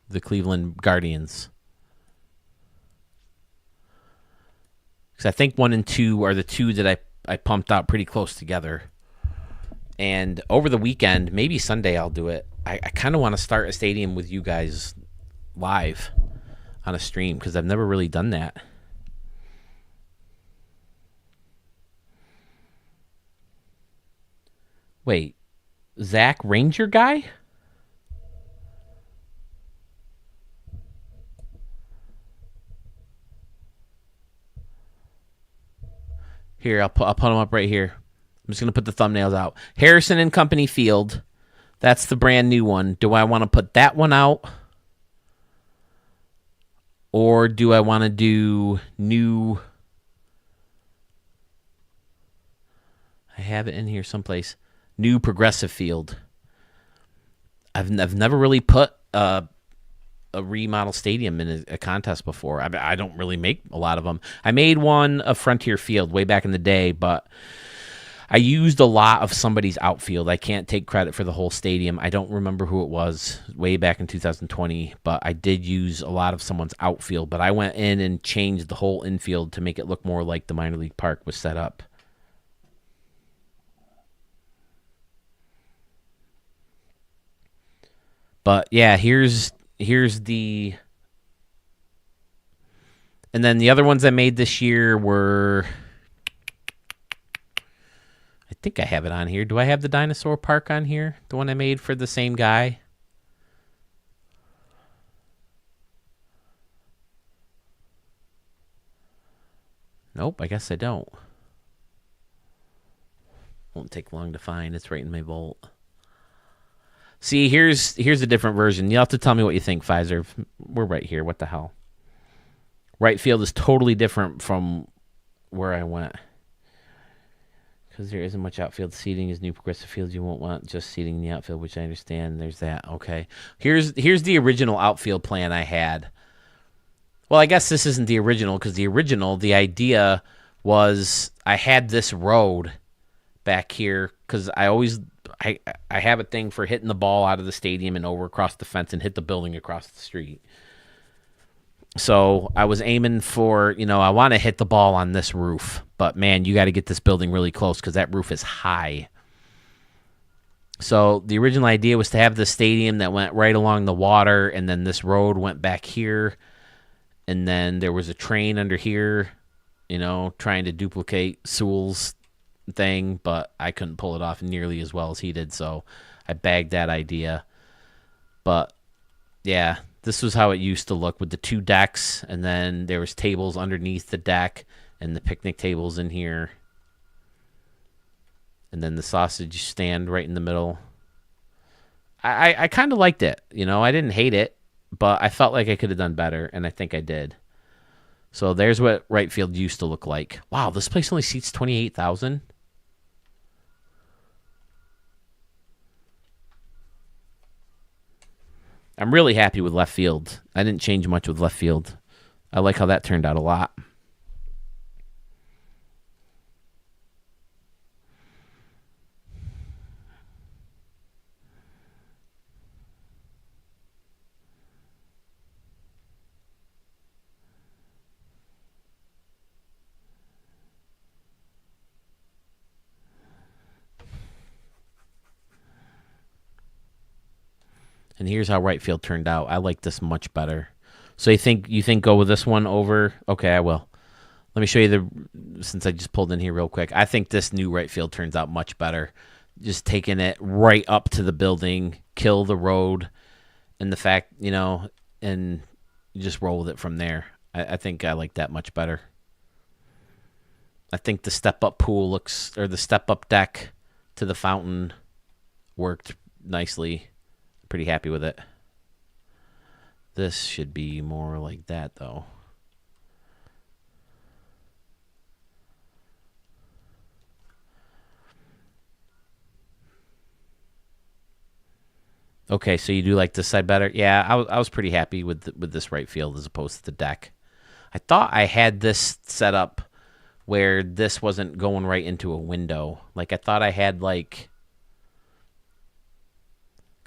the Cleveland Guardians? Because I think 1 and 2 are the two that I pumped out pretty close together. And over the weekend, maybe Sunday I'll do it. I kind of want to start a stadium with you guys live on a stream because I've never really done that. Wait, Zach Ranger guy? Here, I'll put them up right here. I'm just going to put the thumbnails out. Harrison and Company Field. That's the brand new one. Do I want to put that one out? Or do I want to do new... I have it in here someplace. New Progressive Field. I've never really put a remodel stadium in a contest before. I don't really make a lot of them. I made one of Frontier Field way back in the day, but I used a lot of somebody's outfield. I can't take credit for the whole stadium. I don't remember who it was way back in 2020, but I did use a lot of someone's outfield. But I went in and changed the whole infield to make it look more like the minor league park was set up. But yeah, here's the... And then the other ones I made this year were... I think I have it on here. Do I have the dinosaur park on here? The one I made for the same guy? Nope, I guess I don't. Won't take long to find. It's right in my vault. See, here's a different version. You'll have to tell me what you think, Pfizer. We're right here. What the hell? Right field is totally different from where I went. Because there isn't much outfield seating as new progressive fields. You won't want just seating in the outfield, which I understand. There's that. Okay. Here's the original outfield plan I had. Well, I guess this isn't the original, because the idea was I had this road back here, because I have a thing for hitting the ball out of the stadium and over across the fence and hit the building across the street. So I was aiming for, I want to hit the ball on this roof. But, man, you got to get this building really close because that roof is high. So the original idea was to have the stadium that went right along the water, and then this road went back here. And then there was a train under here, trying to duplicate Sewell's thing, but I couldn't pull it off nearly as well as he did, so I bagged that idea. But yeah, this was how it used to look with the 2 decks, and then there was tables underneath the deck and the picnic tables in here, and then the sausage stand right in the middle. I kind of liked it. I didn't hate it, but I felt like I could have done better, and I think I did. So there's what right field used to look like. Wow, this place only seats 28,000. I'm really happy with left field. I didn't change much with left field. I like how that turned out a lot. And here's how right field turned out. I like this much better. So you think go with this one over? Okay, I will. Let me show you since I just pulled in here real quick. I think this new right field turns out much better. Just taking it right up to the building, kill the road, and the fact, and just roll with it from there. I think I like that much better. I think the step-up pool the step-up deck to the fountain worked nicely. Pretty happy with it. This should be more like that, though. Okay, so you do like this side better? Yeah, I was pretty happy with this right field as opposed to the deck. I thought I had this set up where this wasn't going right into a window. Like, I thought I had, because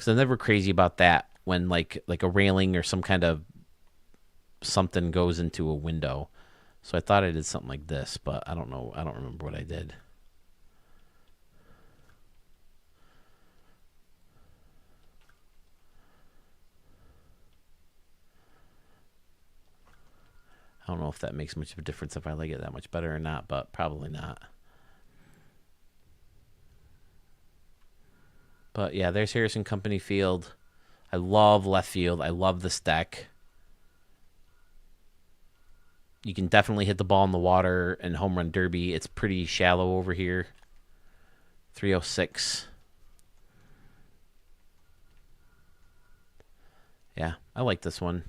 I'm never crazy about that when, like a railing or some kind of something goes into a window. So I thought I did something like this, but I don't know. I don't remember what I did. I don't know if that makes much of a difference if I like it that much better or not, but probably not. But yeah, there's Harrison Company Field. I love left field. I love this deck. You can definitely hit the ball in the water and home run derby. It's pretty shallow over here. 306. Yeah, I like this one.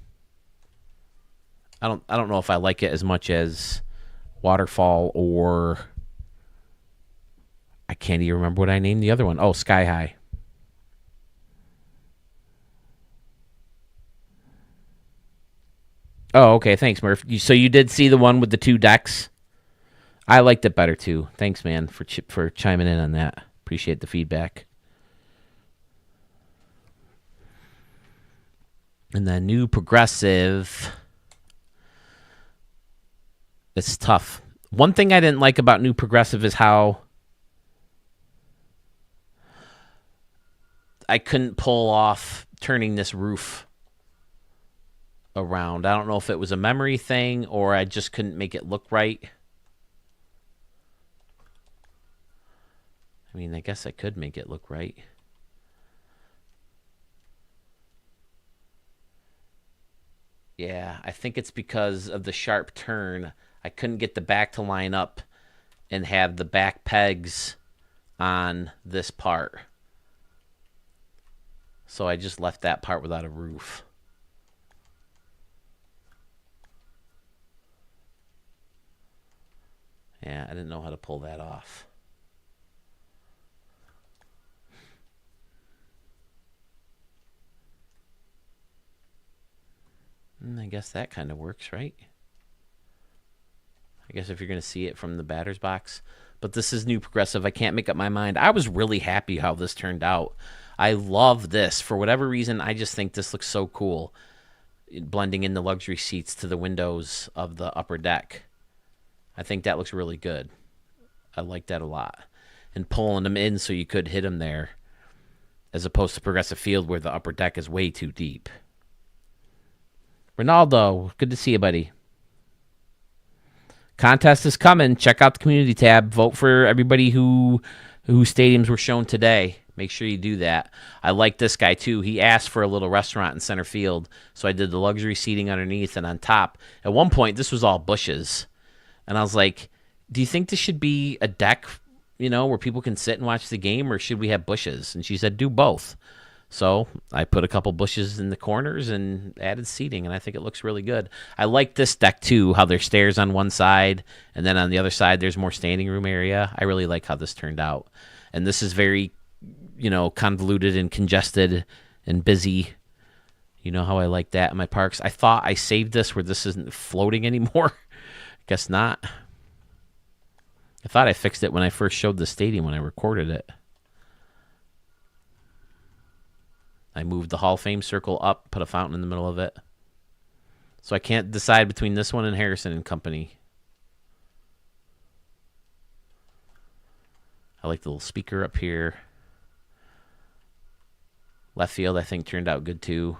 I don't know if I like it as much as Waterfall or I can't even remember what I named the other one. Oh, Sky High. Oh, okay. Thanks, Murph. So you did see the one with the 2 decks? I liked it better too. Thanks, man, for chiming in on that. Appreciate the feedback. And the new progressive. It's tough. One thing I didn't like about new progressive is how I couldn't pull off turning this roof around. I don't know if it was a memory thing or I just couldn't make it look right. I mean, I guess I could make it look right. Yeah, I think it's because of the sharp turn. I couldn't get the back to line up and have the back pegs on this part. So I just left that part without a roof. Yeah, I didn't know how to pull that off. And I guess that kind of works, right? I guess if you're going to see it from the batter's box. But this is new progressive. I can't make up my mind. I was really happy how this turned out. I love this. For whatever reason, I just think this looks so cool. Blending in the luxury seats to the windows of the upper deck. I think that looks really good. I like that a lot. And pulling them in so you could hit them there, as opposed to Progressive Field where the upper deck is way too deep. Ronaldo, good to see you, buddy. Contest is coming. Check out the community tab. Vote for everybody whose stadiums were shown today. Make sure you do that. I like this guy, too. He asked for a little restaurant in center field, so I did the luxury seating underneath and on top. At one point, this was all bushes. And I was like, do you think this should be a deck, where people can sit and watch the game, or should we have bushes? And she said, do both. So I put a couple bushes in the corners and added seating, and I think it looks really good. I like this deck, too, how there's stairs on one side, and then on the other side there's more standing room area. I really like how this turned out. And this is very, convoluted and congested and busy. You know how I like that in my parks. I thought I saved this where this isn't floating anymore. Guess not. I thought I fixed it when I first showed the stadium when I recorded it. I moved the Hall of Fame circle up, put a fountain in the middle of it. So I can't decide between this one and Harrison and Company. I like the little speaker up here. Left field, I think, turned out good, too.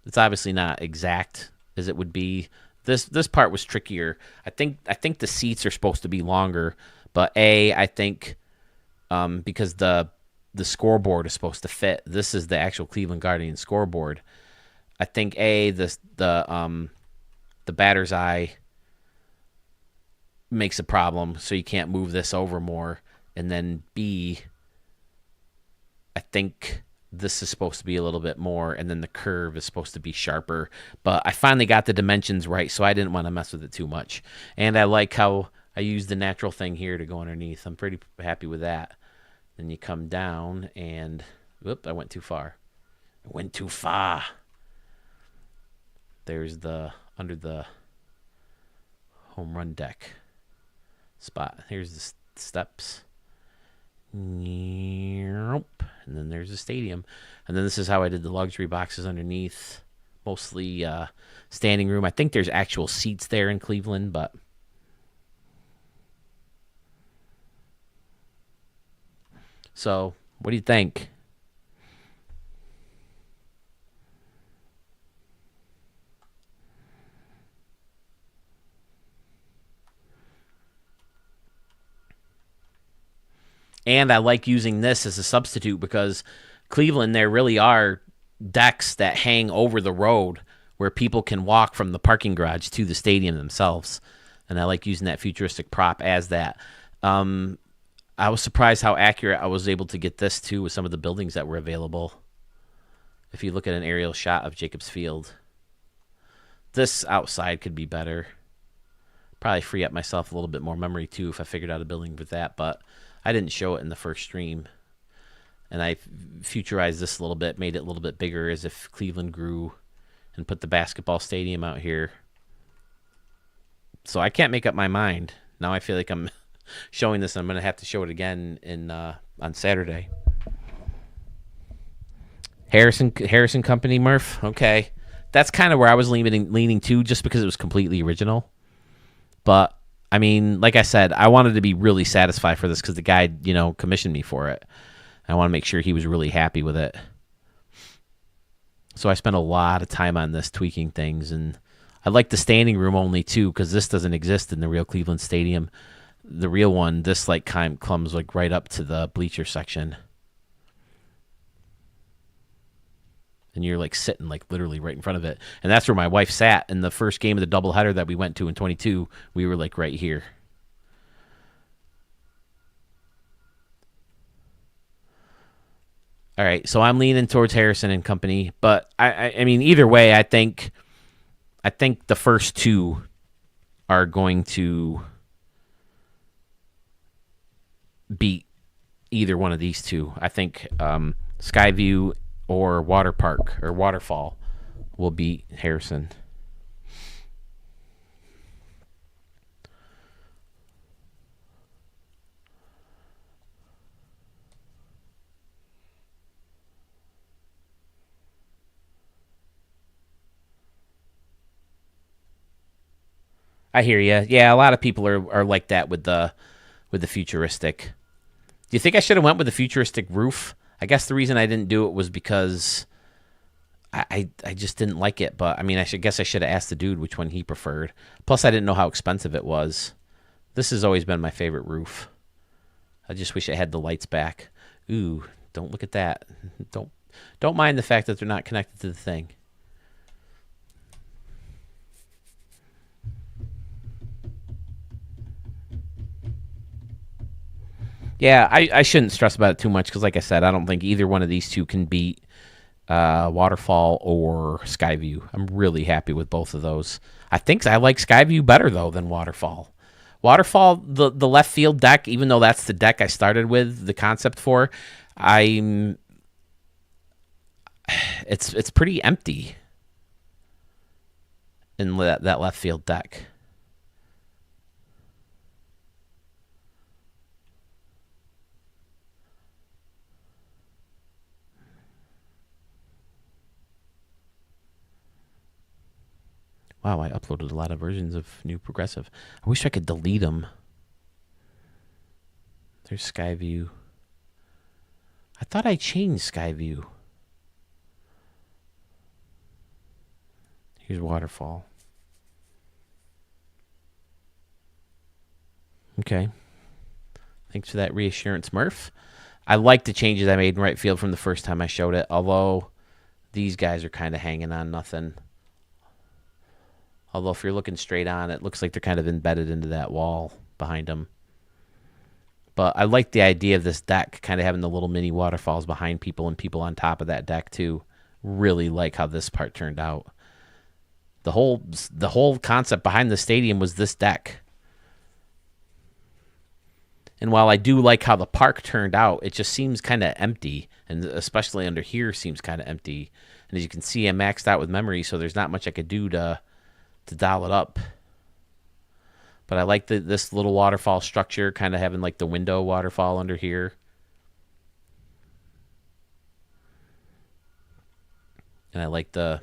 It's obviously not exact as it would be. This part was trickier. I think the seats are supposed to be longer, but I think because the scoreboard is supposed to fit. This is the actual Cleveland Guardians scoreboard. I think the batter's eye makes a problem, so you can't move this over more. And then B, I think this is supposed to be a little bit more, and then the curve is supposed to be sharper. But I finally got the dimensions right, so I didn't want to mess with it too much. And I like how I used the natural thing here to go underneath. I'm pretty happy with that. Then you come down and, whoop, I went too far. I went too far. There's under the home run deck spot. Here's the steps. And then there's the stadium. And then this is how I did the luxury boxes underneath. Mostly standing room. I think there's actual seats there in Cleveland, but so what do you think? And I like using this as a substitute because Cleveland, there really are decks that hang over the road where people can walk from the parking garage to the stadium themselves. And I like using that futuristic prop as that. I was surprised how accurate I was able to get this, too, with some of the buildings that were available. If you look at an aerial shot of Jacobs Field. This outside could be better. Probably free up myself a little bit more memory, too, if I figured out a building with that. But I didn't show it in the first stream. And I futurized this a little bit, made it a little bit bigger as if Cleveland grew, and put the basketball stadium out here. So I can't make up my mind. Now I feel like I'm showing this, and I'm going to have to show it again on Saturday. Harrison Company, Murph? Okay. That's kind of where I was leaning to, just because it was completely original. But I mean, like I said, I wanted to be really satisfied for this because the guy, commissioned me for it. I want to make sure he was really happy with it. So I spent a lot of time on this, tweaking things. And I like the standing room only, too, because this doesn't exist in the real Cleveland Stadium. The real one, this comes right up to the bleacher section. And you're sitting literally right in front of it. And that's where my wife sat in the first game of the doubleheader that we went to in 22. We were right here. All right, so I'm leaning towards Harrison and Company, but I mean, either way, I think the first two are going to beat either one of these two. I think Skyview or Water Park or Waterfall will beat Harrison. I hear you. Yeah, a lot of people are like that with the futuristic. Do you think I should have went with the futuristic roof? I guess the reason I didn't do it was because I just didn't like it. But I mean, I guess I should have asked the dude which one he preferred. Plus, I didn't know how expensive it was. This has always been my favorite roof. I just wish it had the lights back. Ooh, don't look at that. Don't mind the fact that they're not connected to the thing. Yeah, I shouldn't stress about it too much because, like I said, I don't think either one of these two can beat Waterfall or Skyview. I'm really happy with both of those. I think I like Skyview better, though, than Waterfall. Waterfall, the left field deck, even though that's the deck I started with, the concept for, it's pretty empty in that left field deck. Wow, I uploaded a lot of versions of New Progressive. I wish I could delete them. There's Skyview. I thought I changed Skyview. Here's Waterfall. Okay. Thanks for that reassurance, Murph. I like the changes I made in right field from the first time I showed it, although these guys are kind of hanging on nothing. Although if you're looking straight on, it looks like they're kind of embedded into that wall behind them. But I like the idea of this deck kind of having the little mini waterfalls behind people and people on top of that deck too. Really like how this part turned out. The whole concept behind the stadium was this deck. And while I do like how the park turned out, it just seems kind of empty, and especially under here seems kind of empty. And as you can see, I'm maxed out with memory, so there's not much I could do to dial it up. But I like this little waterfall structure, kind of having like the window waterfall under here. And I like the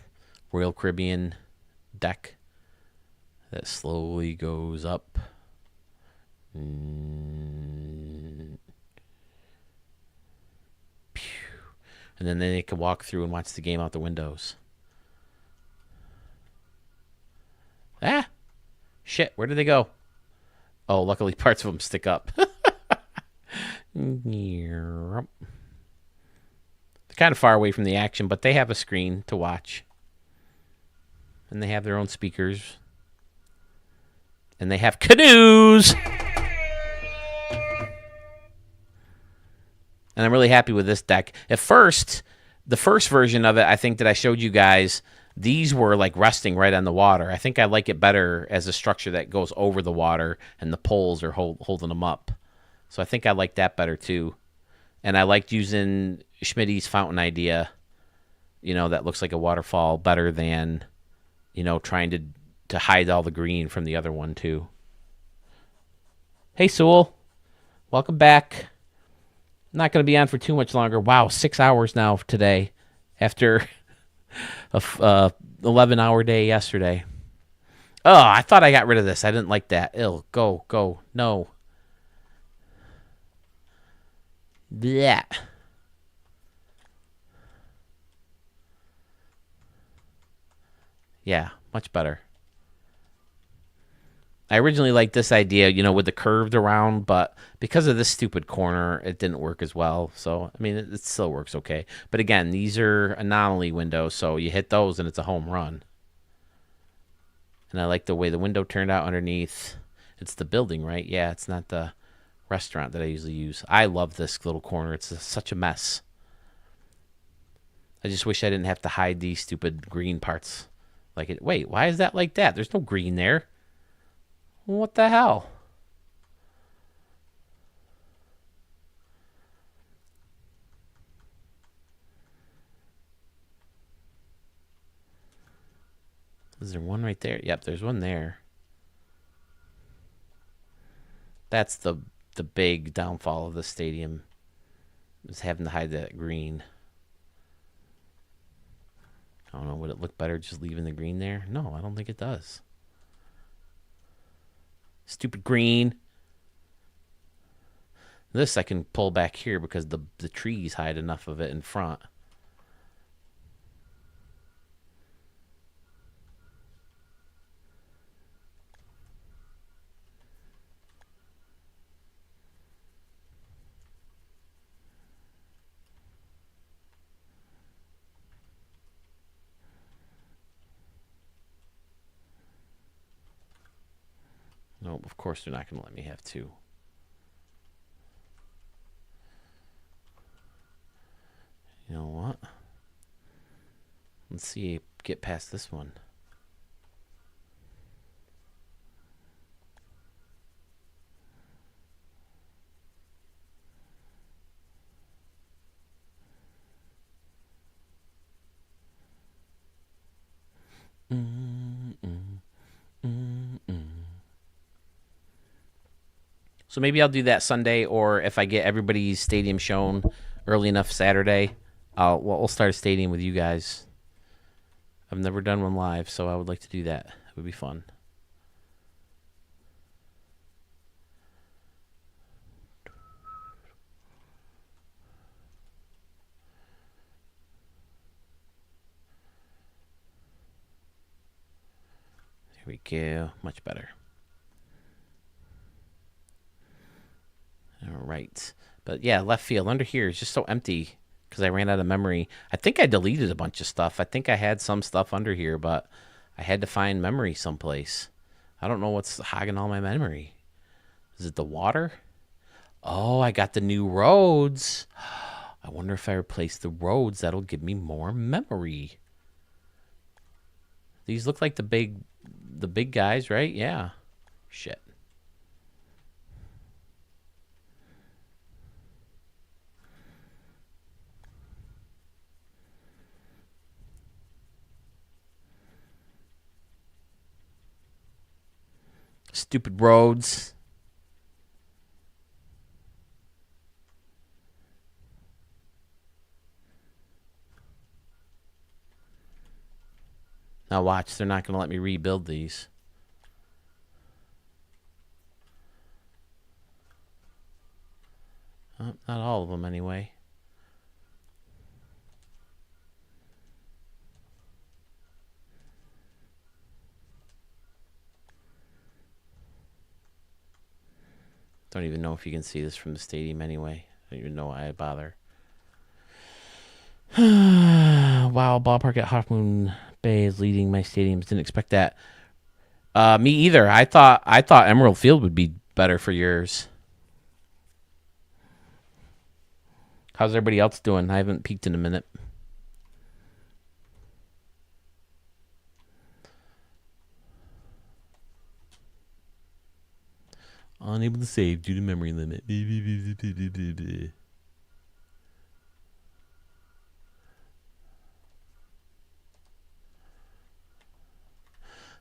Royal Caribbean deck that slowly goes up. And then they can walk through and watch the game out the windows. Ah! Shit, where did they go? Oh, luckily parts of them stick up. They're kind of far away from the action, but they have a screen to watch. And they have their own speakers. And they have canoes! And I'm really happy with this deck. At first, the first version of it, I think that I showed you guys, these were like resting right on the water. I think I like it better as a structure that goes over the water and the poles are holding them up. So I think I like that better too. And I liked using Schmitty's fountain idea, that looks like a waterfall better than, trying to hide all the green from the other one too. Hey, Sewell. Welcome back. Not going to be on for too much longer. Wow, 6 hours now today after a 11-hour day yesterday. Oh, I thought I got rid of this. I didn't like that. Ill. Go. No. Blech. Yeah, much better. I originally liked this idea, with the curved around, but because of this stupid corner, it didn't work as well. So, I mean, it still works okay. But again, these are anomaly windows, so you hit those and it's a home run. And I like the way the window turned out underneath. It's the building, right? Yeah, it's not the restaurant that I usually use. I love this little corner. It's such a mess. I just wish I didn't have to hide these stupid green parts. Wait, why is that like that? There's no green there. What the hell? Is there one right there? Yep, there's one there. That's the big downfall of the stadium, is having to hide that green. I don't know, would it look better just leaving the green there? No, I don't think it does. Stupid green. This I can pull back here because the trees hide enough of it in front. No, of course they're not going to let me have two. You know what? Let's see, get past this one. So maybe I'll do that Sunday, or if I get everybody's stadium shown early enough Saturday, we'll start a stadium with you guys. I've never done one live, so I would like to do that. It would be fun. Here we go. Much better. All right. But yeah, left field under here is just so empty because I ran out of memory. I think I deleted a bunch of stuff. I think I had some stuff under here, but I had to find memory someplace. I don't know what's hogging all my memory. Is it the water? Oh, I got the new roads. I wonder if I replace the roads, that'll give me more memory. These look like the big guys, right? Yeah. Shit. Stupid roads. Now watch, they're not going to let me rebuild these. Not all of them anyway. Don't even know if you can see this from the stadium anyway. I don't even know why I bother. Wow, ballpark at Half Moon Bay is leading my stadiums. Didn't expect that. Me either. I thought Emerald Field would be better for yours. How's everybody else doing? I haven't peeked in a minute. Unable to save due to memory limit. And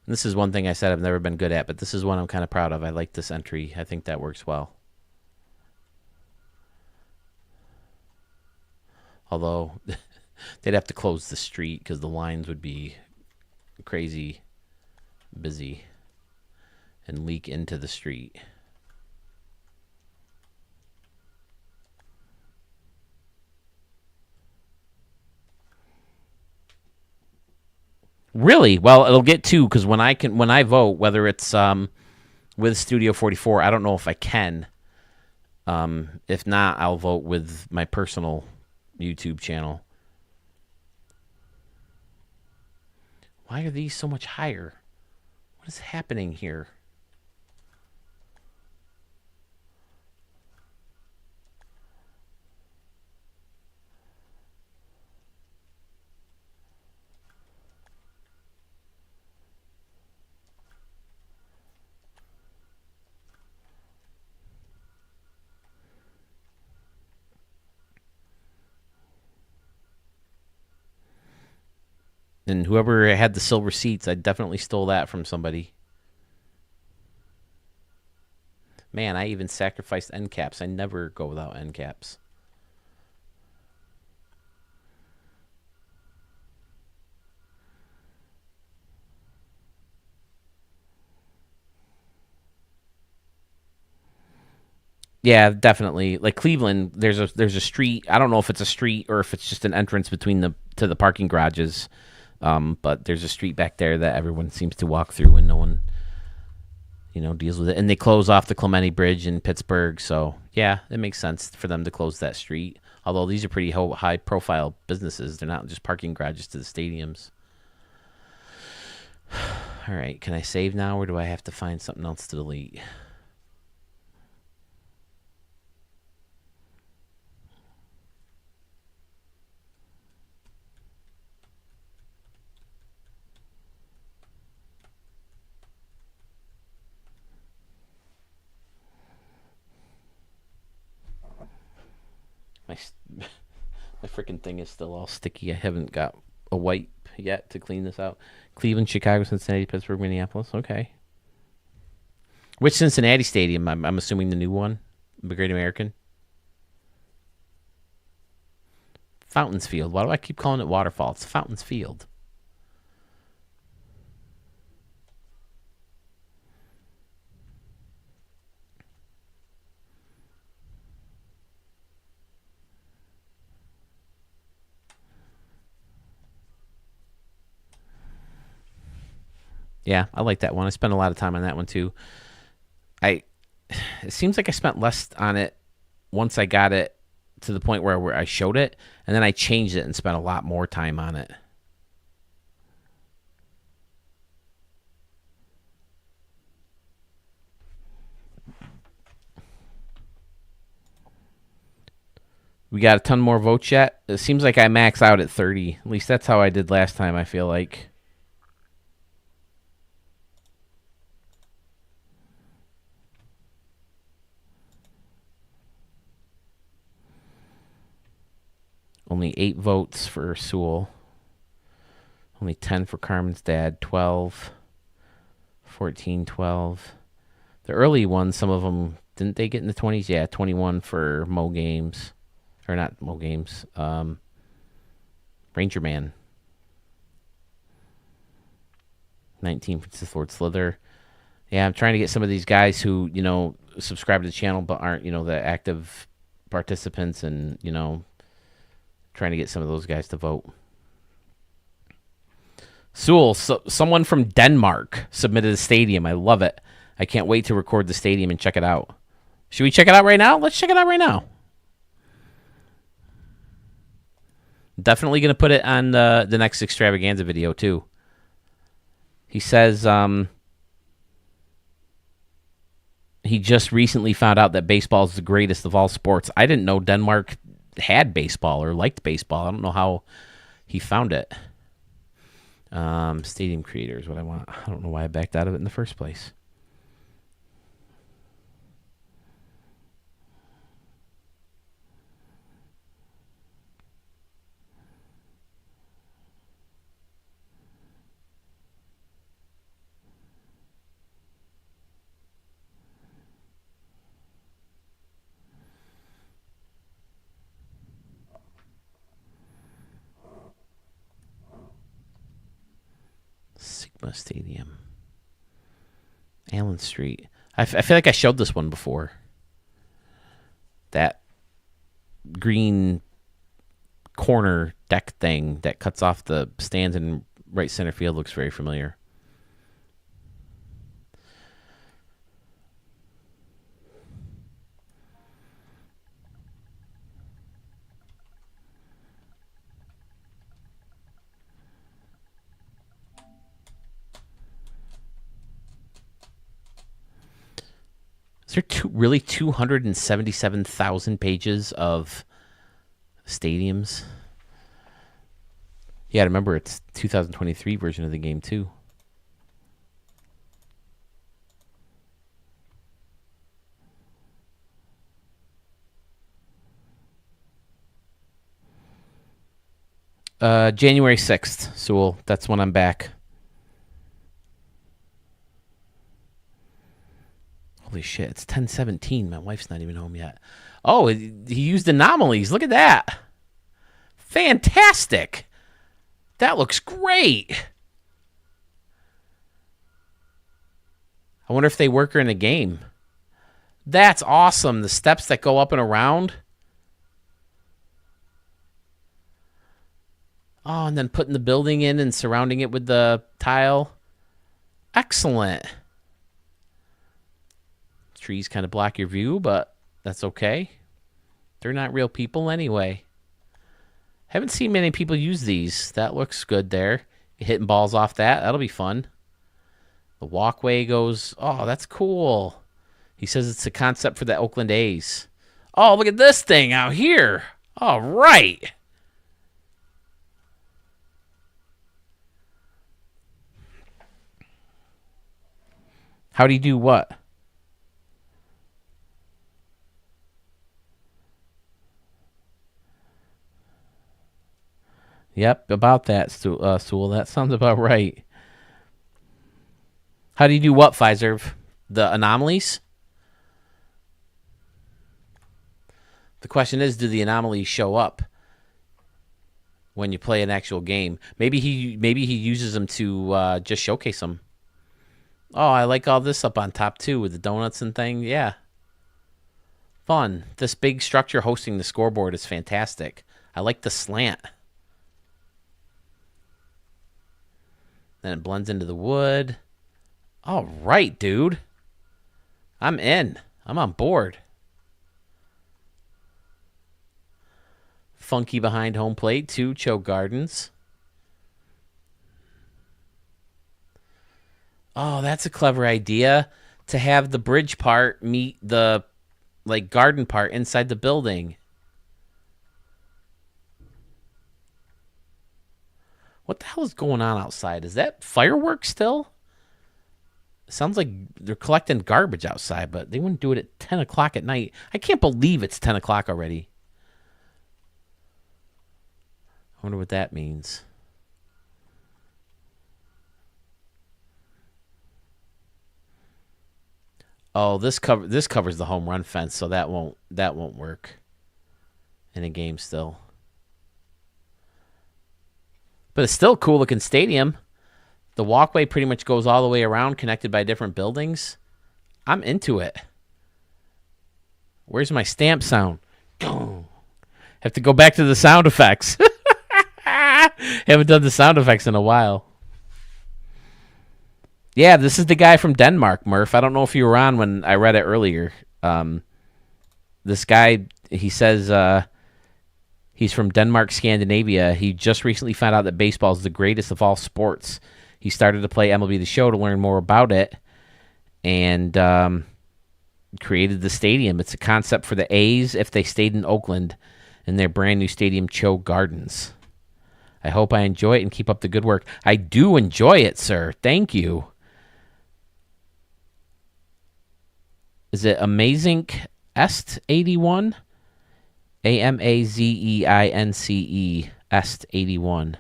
this is one thing I said I've never been good at, but this is one I'm kind of proud of. I like this entry. I think that works well. Although they'd have to close the street because the lines would be crazy busy and leak into the street. Really? Well, it'll get two because when I vote, whether it's with Studio 44, I don't know if I can. If not, I'll vote with my personal YouTube channel. Why are these so much higher? What is happening here? And whoever had the silver seats, I definitely stole that from somebody. Man, I even sacrificed end caps. I never go without end caps. Yeah, definitely. Like Cleveland, there's a street. I don't know if it's a street or if it's just an entrance between the parking garages. But there's a street back there that everyone seems to walk through, and no one, deals with it. And they close off the Clementi Bridge in Pittsburgh, so yeah, it makes sense for them to close that street. Although these are pretty high-profile businesses, they're not just parking garages to the stadiums. All right, can I save now, or do I have to find something else to delete? My freaking thing is still all sticky. I haven't got a wipe yet to clean this out. Cleveland, Chicago, Cincinnati, Pittsburgh, Minneapolis. Okay. Which Cincinnati stadium? I'm assuming the new one, the Great American. Fountains Field. Why do I keep calling it Waterfall? It's Fountains Field. Yeah, I like that one. I spent a lot of time on that one too. It seems like I spent less on it once I got it to the point where I showed it, and then I changed it and spent a lot more time on it. We got a ton more votes yet. It seems like I max out at 30. At least that's how I did last time, I feel like. Only 8 votes for Sewell. Only 10 for Carmen's dad. 12. 14, 12. The early ones, some of them, didn't they get in the 20s? Yeah, 21 for Mo Games. Or not Mo Games. Ranger Man. 19 for Sith Lord Slither. Yeah, I'm trying to get some of these guys who, subscribe to the channel but aren't, the active participants, and, trying to get some of those guys to vote. Sewell, someone from Denmark submitted a stadium. I love it. I can't wait to record the stadium and check it out. Should we check it out right now? Let's check it out right now. Definitely going to put it on the next extravaganza video, too. He says he just recently found out that baseball is the greatest of all sports. I didn't know Denmark had baseball or liked baseball. I don't know how he found it. Stadium creator is what I want. I don't know why I backed out of it in the first place. Sigma Stadium. Allen Street. I feel like I showed this one before. That green corner deck thing that cuts off the stands in right center field looks very familiar. Is there really 277,000 pages of stadiums? Yeah, remember it's 2023 version of the game too. January 6th, Sewell. That's when I'm back. Holy shit, it's 10:17. My wife's not even home yet. Oh, he used anomalies. Look at that. Fantastic. That looks great. I wonder if they work her in a game. That's awesome. The steps that go up and around. Oh, and then putting the building in and surrounding it with the tile. Excellent. Trees kind of block your view, but that's okay. They're not real people anyway. Haven't seen many people use these. That looks good there. Hitting balls off that. That'll be fun. The walkway goes... Oh, that's cool. He says it's a concept for the Oakland A's. Oh, look at this thing out here. All right. How do you do what? Yep, about that, Sewell. That sounds about right. How do you do what, Pfizer? The anomalies? The question is, do the anomalies show up when you play an actual game? Maybe he uses them to just showcase them. Oh, I like all this up on top, too, with the donuts and thing. Yeah. Fun. This big structure hosting the scoreboard is fantastic. I like the slant. Then it blends into the wood. All right, dude. I'm in. I'm on board. Funky behind home plate, too. Cho Gardens. Oh, that's a clever idea to have the bridge part meet the garden part inside the building. What the hell is going on outside? Is that fireworks still? It sounds like they're collecting garbage outside, but they wouldn't do it at 10 o'clock at night. I can't believe it's 10 o'clock already. I wonder what that means. Oh, this covers the home run fence, so that won't work in a game still. But it's still a cool looking stadium. The walkway pretty much goes all the way around, connected by different buildings. I'm into it. Where's my stamp sound? Have to go back to the sound effects. Haven't done the sound effects in a while. Yeah, this is the guy from Denmark, Murph. I don't know if you were on when I read it earlier. This guy, he says he's from Denmark, Scandinavia. He just recently found out that baseball is the greatest of all sports. He started to play MLB The Show to learn more about it and created the stadium. It's a concept for the A's if they stayed in Oakland in their brand new stadium, Cho Gardens. I hope I enjoy it and keep up the good work. I do enjoy it, sir. Thank you. Is it Amazing Est 81? AMAZEINCE Est 81.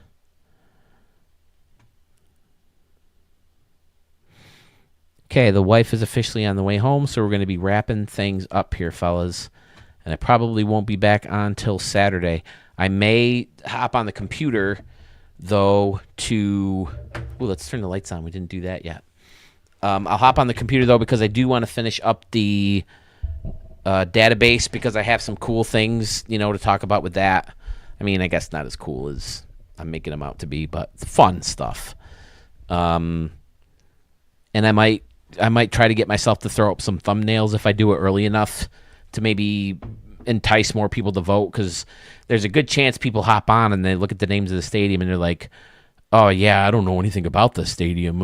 Okay, the wife is officially on the way home, so we're going to be wrapping things up here, fellas. And I probably won't be back on till Saturday. I may hop on the computer, though, to... Ooh, let's turn the lights on. We didn't do that yet. I'll hop on the computer, though, because I do want to finish up the database because I have some cool things, to talk about with that. I mean, I guess not as cool as I'm making them out to be, but fun stuff. And I might try to get myself to throw up some thumbnails if I do it early enough to maybe entice more people to vote, because there's a good chance people hop on and they look at the names of the stadium and they're like, oh, yeah, I don't know anything about the stadium,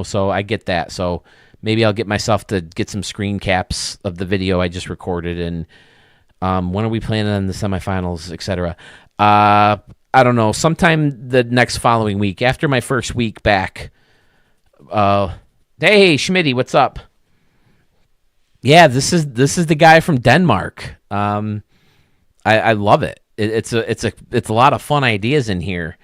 so I get that. So maybe I'll get myself to get some screen caps of the video I just recorded, and when are we planning on the semifinals, etc. I don't know, sometime the next following week, after my first week back. Hey, Schmitty, what's up? Yeah, this is the guy from Denmark. I love it. it's a lot of fun ideas in here.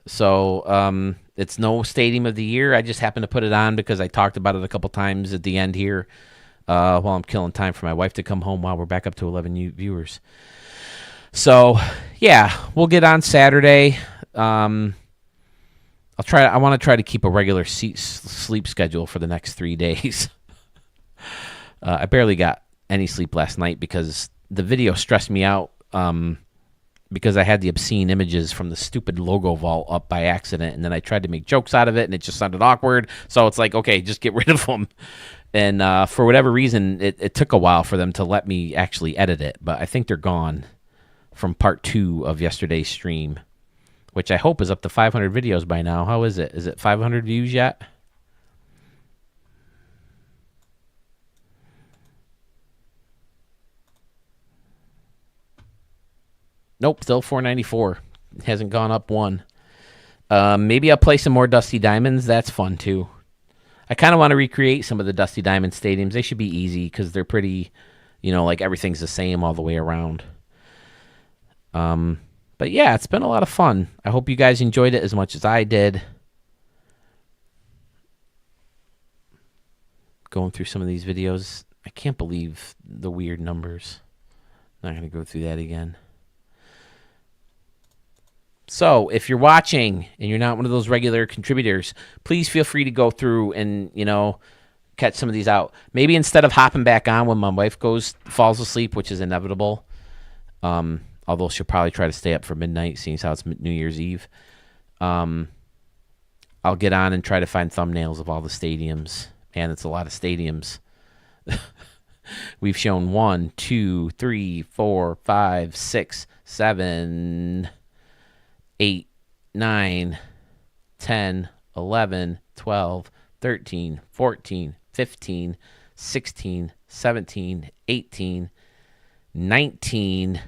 So it's no Stadium of the Year. I just happened to put it on because I talked about it a couple times at the end here while I'm killing time for my wife to come home while we're back up to 11 viewers. So, yeah, we'll get on Saturday. I want to try to keep a regular sleep schedule for the next 3 days. I barely got any sleep last night because the video stressed me out because I had the obscene images from the stupid logo vault up by accident, and then I tried to make jokes out of it, and it just sounded awkward. So it's like, okay, just get rid of them. And for whatever reason, it took a while for them to let me actually edit it, but I think they're gone from part 2 of yesterday's stream, which I hope is up to 500 videos by now. How is it? Is it 500 views yet? Nope, still 494. It hasn't gone up one. Maybe I'll play some more Dusty Diamonds. That's fun, too. I kind of want to recreate some of the Dusty Diamond stadiums. They should be easy because they're pretty, like everything's the same all the way around. But yeah, it's been a lot of fun. I hope you guys enjoyed it as much as I did. Going through some of these videos. I can't believe the weird numbers. Not going to go through that again. So, if you're watching and you're not one of those regular contributors, please feel free to go through and, catch some of these out. Maybe instead of hopping back on when my wife falls asleep, which is inevitable, although she'll probably try to stay up for midnight, seeing as how it's New Year's Eve, I'll get on and try to find thumbnails of all the stadiums. Man, it's a lot of stadiums. We've shown 1, 2, 3, 4, 5, 6, 7... 8, 9, 10, 11, 12, 13, 14, 15, 16, 17, 18, 19,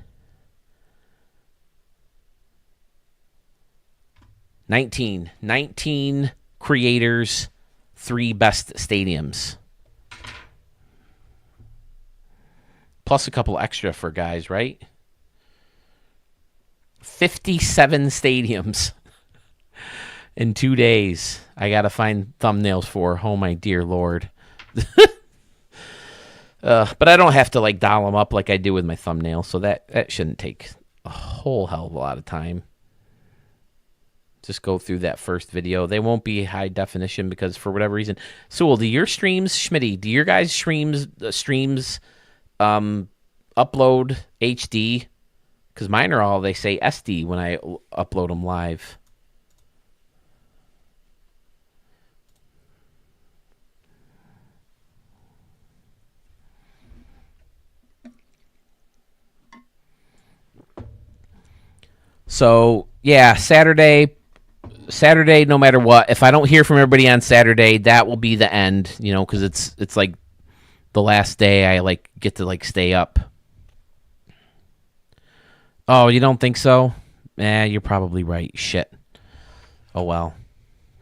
19 creators, 3 best stadiums. Plus a couple extra for guys, right? 57 stadiums in 2 days. I got to find thumbnails for. Oh, my dear Lord. But I don't have to dial them up like I do with my thumbnails, so that shouldn't take a whole hell of a lot of time. Just go through that first video. They won't be high definition because for whatever reason. Sewell, do your streams, Schmitty, do your guys' streams upload HD? Because mine are all, they say SD when I upload them live. So, yeah, Saturday, no matter what, if I don't hear from everybody on Saturday, that will be the end, because it's like the last day I get to stay up. Oh, you don't think so? You're probably right. Shit. Oh, well.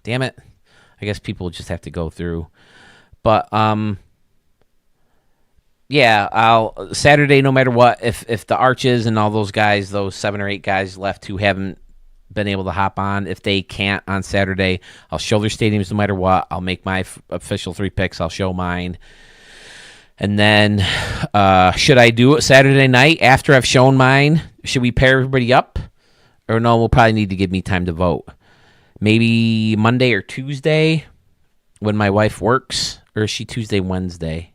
Damn it. I guess people just have to go through. But, yeah, I'll Saturday, no matter what, if the Arches and all those guys, those 7 or 8 guys left who haven't been able to hop on, if they can't on Saturday, I'll show their stadiums no matter what. I'll make my official 3 picks. I'll show mine. And then, should I do it Saturday night after I've shown mine? Should we pair everybody up? Or no, we'll probably need to give me time to vote. Maybe Monday or Tuesday when my wife works? Or is she Tuesday, Wednesday?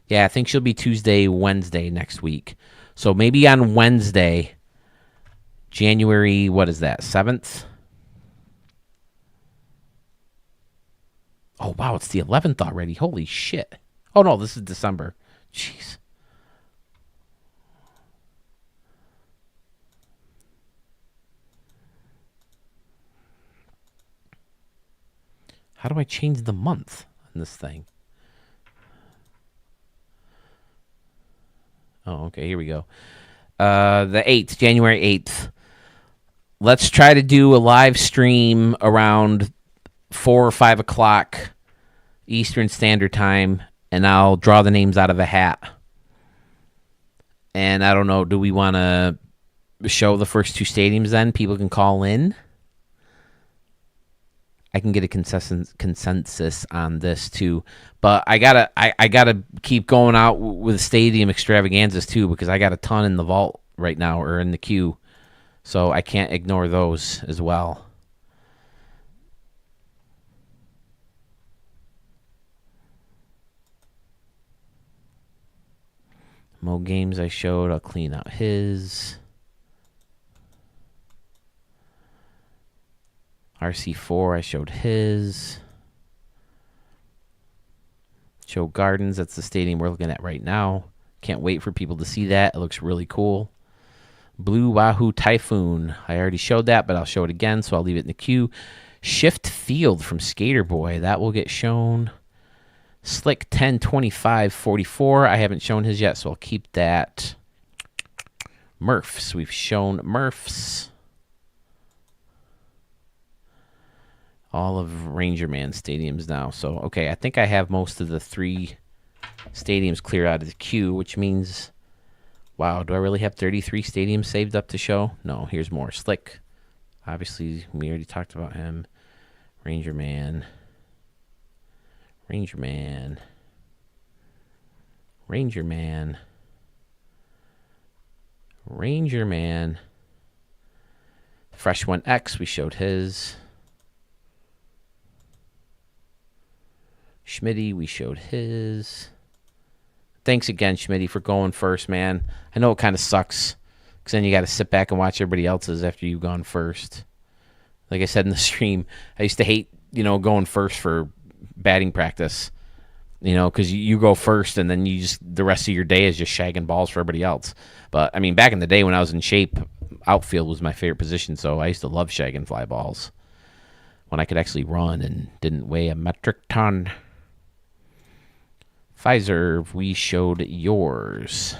Yeah, I think she'll be Tuesday, Wednesday next week. So maybe on Wednesday, January, what is that, 7th? Oh, wow, it's the 11th already. Holy shit. Oh, no, this is December. Jeez. How do I change the month on this thing? Oh, okay, here we go. The 8th, January 8th. Let's try to do a live stream around 4 or 5 o'clock Eastern Standard Time, and I'll draw the names out of a hat. And I don't know, do we want to show the first two stadiums then? People can call in. I can get a consensus on this too, but I gotta keep going out with stadium extravaganzas too, because I got a ton in the vault right now, or in the queue, so I can't ignore those as well. Mo games I showed, I'll clean out his. RC4, I showed his. Cho Gardens, that's the stadium we're looking at right now. Can't wait for people to see that. It looks really cool. Blue Wahoo Typhoon. I already showed that, but I'll show it again, so I'll leave it in the queue. Shift Field from Skater Boy. That will get shown. Slick 102544. I haven't shown his yet, so I'll keep that. Murphs. We've shown Murphs. All of Ranger Man stadiums now. So, okay, I think I have most of the 3 stadiums clear out of the queue, which means, wow, do I really have 33 stadiums saved up to show? No, here's more. Slick. Obviously, we already talked about him. Ranger Man. Ranger Man. Ranger Man. Ranger Man. Fresh One X, we showed his. Schmitty, we showed his. Thanks again, Schmitty, for going first, man. I know it kind of sucks, because then you got to sit back and watch everybody else's after you've gone first. Like I said in the stream, I used to hate, going first for batting practice, because you go first, and then you just, the rest of your day is just shagging balls for everybody else. But, I mean, back in the day when I was in shape, outfield was my favorite position, so I used to love shagging fly balls when I could actually run and didn't weigh a metric ton. Pfizer, we showed yours.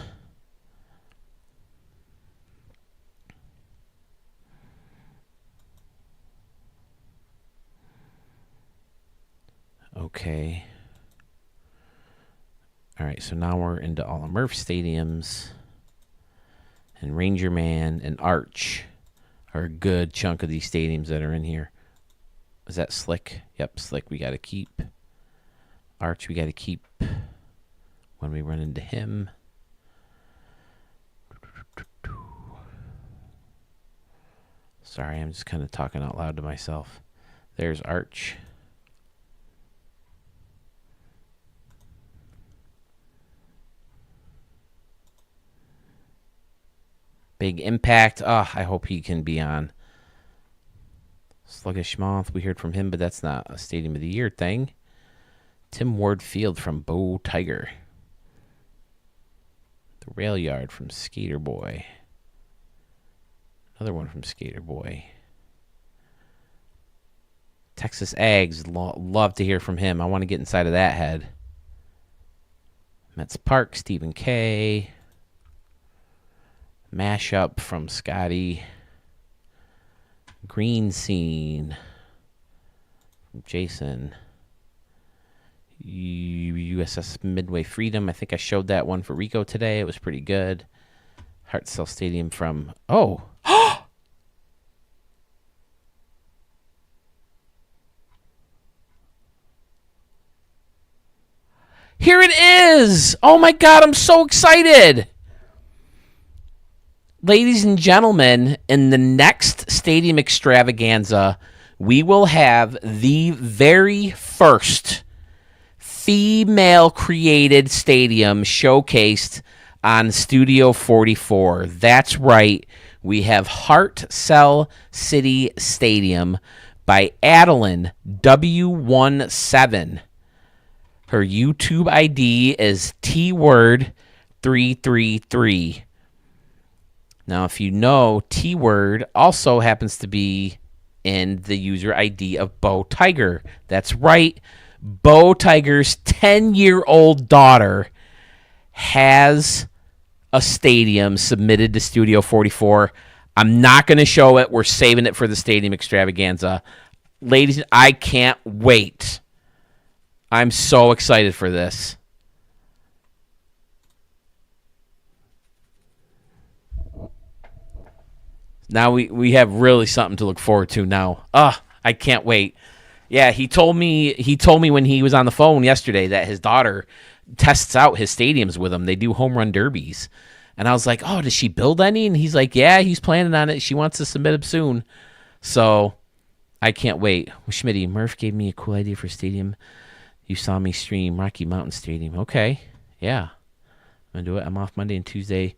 Okay. All right, so now we're into all the Murph stadiums. And Ranger Man and Arch are a good chunk of these stadiums that are in here. Is that Slick? Yep, Slick we got to keep. Arch we got to keep when we run into him. Sorry, I'm just kind of talking out loud to myself. There's Arch. Big Impact. Oh, I hope he can be on. Sluggish Moth, we heard from him, but that's not a Stadium of the Year thing. Tim Ward Field from Bo Tiger. The Rail Yard from Skater Boy. Another one from Skater Boy. Texas Ags, love to hear from him. I want to get inside of that head. Mets Park, Stephen K. Mashup from Scotty. Green Scene from Jason. USS Midway Freedom. I think I showed that one for Rico today. It was pretty good. Hartselle Stadium from... Oh! Here it is! Oh my God, I'm so excited! Ladies and gentlemen, in the next Stadium Extravaganza, we will have the very first female-created stadium showcased on Studio 44. That's right. We have Hartselle City Stadium by Adeline W17. Her YouTube ID is TWord333. Now, if you know, T-Word also happens to be in the user ID of Bo Tiger. That's right. Bo Tiger's 10-year-old daughter has a stadium submitted to Studio 44. I'm not going to show it. We're saving it for the Stadium Extravaganza. Ladies, I can't wait. I'm so excited for this. Now we have really something to look forward to now. I can't wait. Yeah, he told me when he was on the phone yesterday that his daughter tests out his stadiums with him. They do home run derbies. And I was like, "Oh, does she build any?" And he's like, "Yeah, he's planning on it. She wants to submit them soon." So, I can't wait. Well, Schmitty, Murph gave me a cool idea for a stadium. You saw me stream Rocky Mountain Stadium. Okay. Yeah. I'm going to do it. I'm off Monday and Tuesday.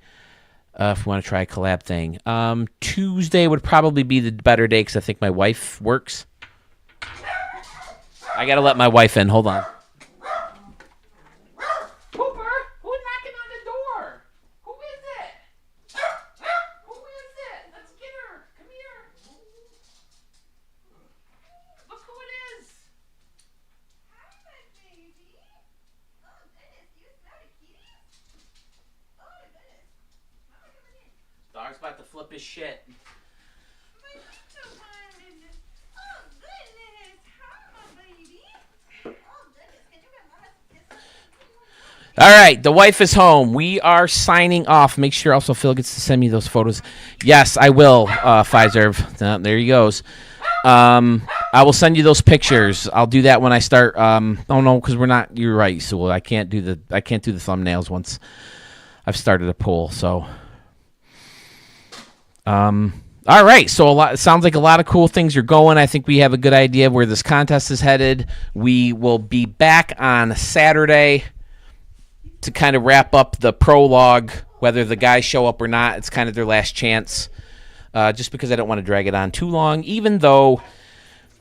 If we want to try a collab thing. Tuesday would probably be the better day because I think my wife works. I got to let my wife in. Hold on. Cooper, who's knocking on the door? Who is it? Who is it? Let's get her. Come here. Look who it is. Hi, my baby. Oh, goodness. You smell the kitty? Oh, goodness. Mama coming in. Dog's about to flip his shit. My little one. Oh, goodness. Hi, my baby. Oh, goodness. Can you get Mama's kisses? All right, the wife is home. We are signing off. Make sure also Phil gets to send me those photos. Yes, I will, Pfizer. There he goes. I will send you those pictures. I'll do that when I start. Oh no, because we're not. You're right, Sewell. I can't do the thumbnails once I've started a poll. So, all right. So it sounds like a lot of cool things are going. I think we have a good idea of where this contest is headed. We will be back on Saturday to kind of wrap up the prologue, whether the guys show up or not. It's kind of their last chance, just because I don't want to drag it on too long, even though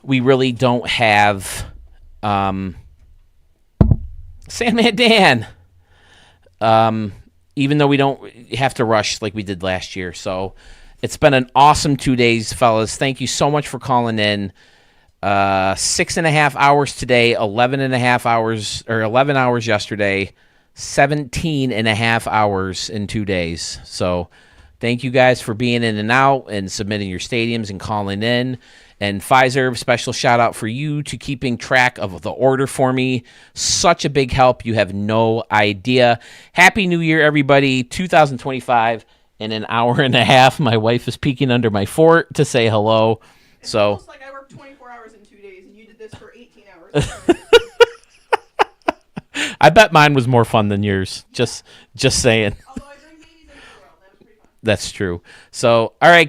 we really don't have Sandman Dan, even though we don't have to rush like we did last year. So it's been an awesome 2 days, fellas. Thank you so much for calling in. 6.5 hours today, 11.5 hours, or 11 hours yesterday, 17.5 hours in 2 days. So thank you guys for being in and out and submitting your stadiums and calling in. And Pfizer, special shout out for you to keeping track of the order for me. Such a big help. You have no idea. Happy New Year, everybody. 2025 in an hour and a half. My wife is peeking under my fort to say hello. It's So almost like I worked 24 hours in 2 days and you did this for 18 hours. I bet mine was more fun than yours. Just saying. Although I bring babies into the world, that was pretty fun. That's true. So, all right, guys.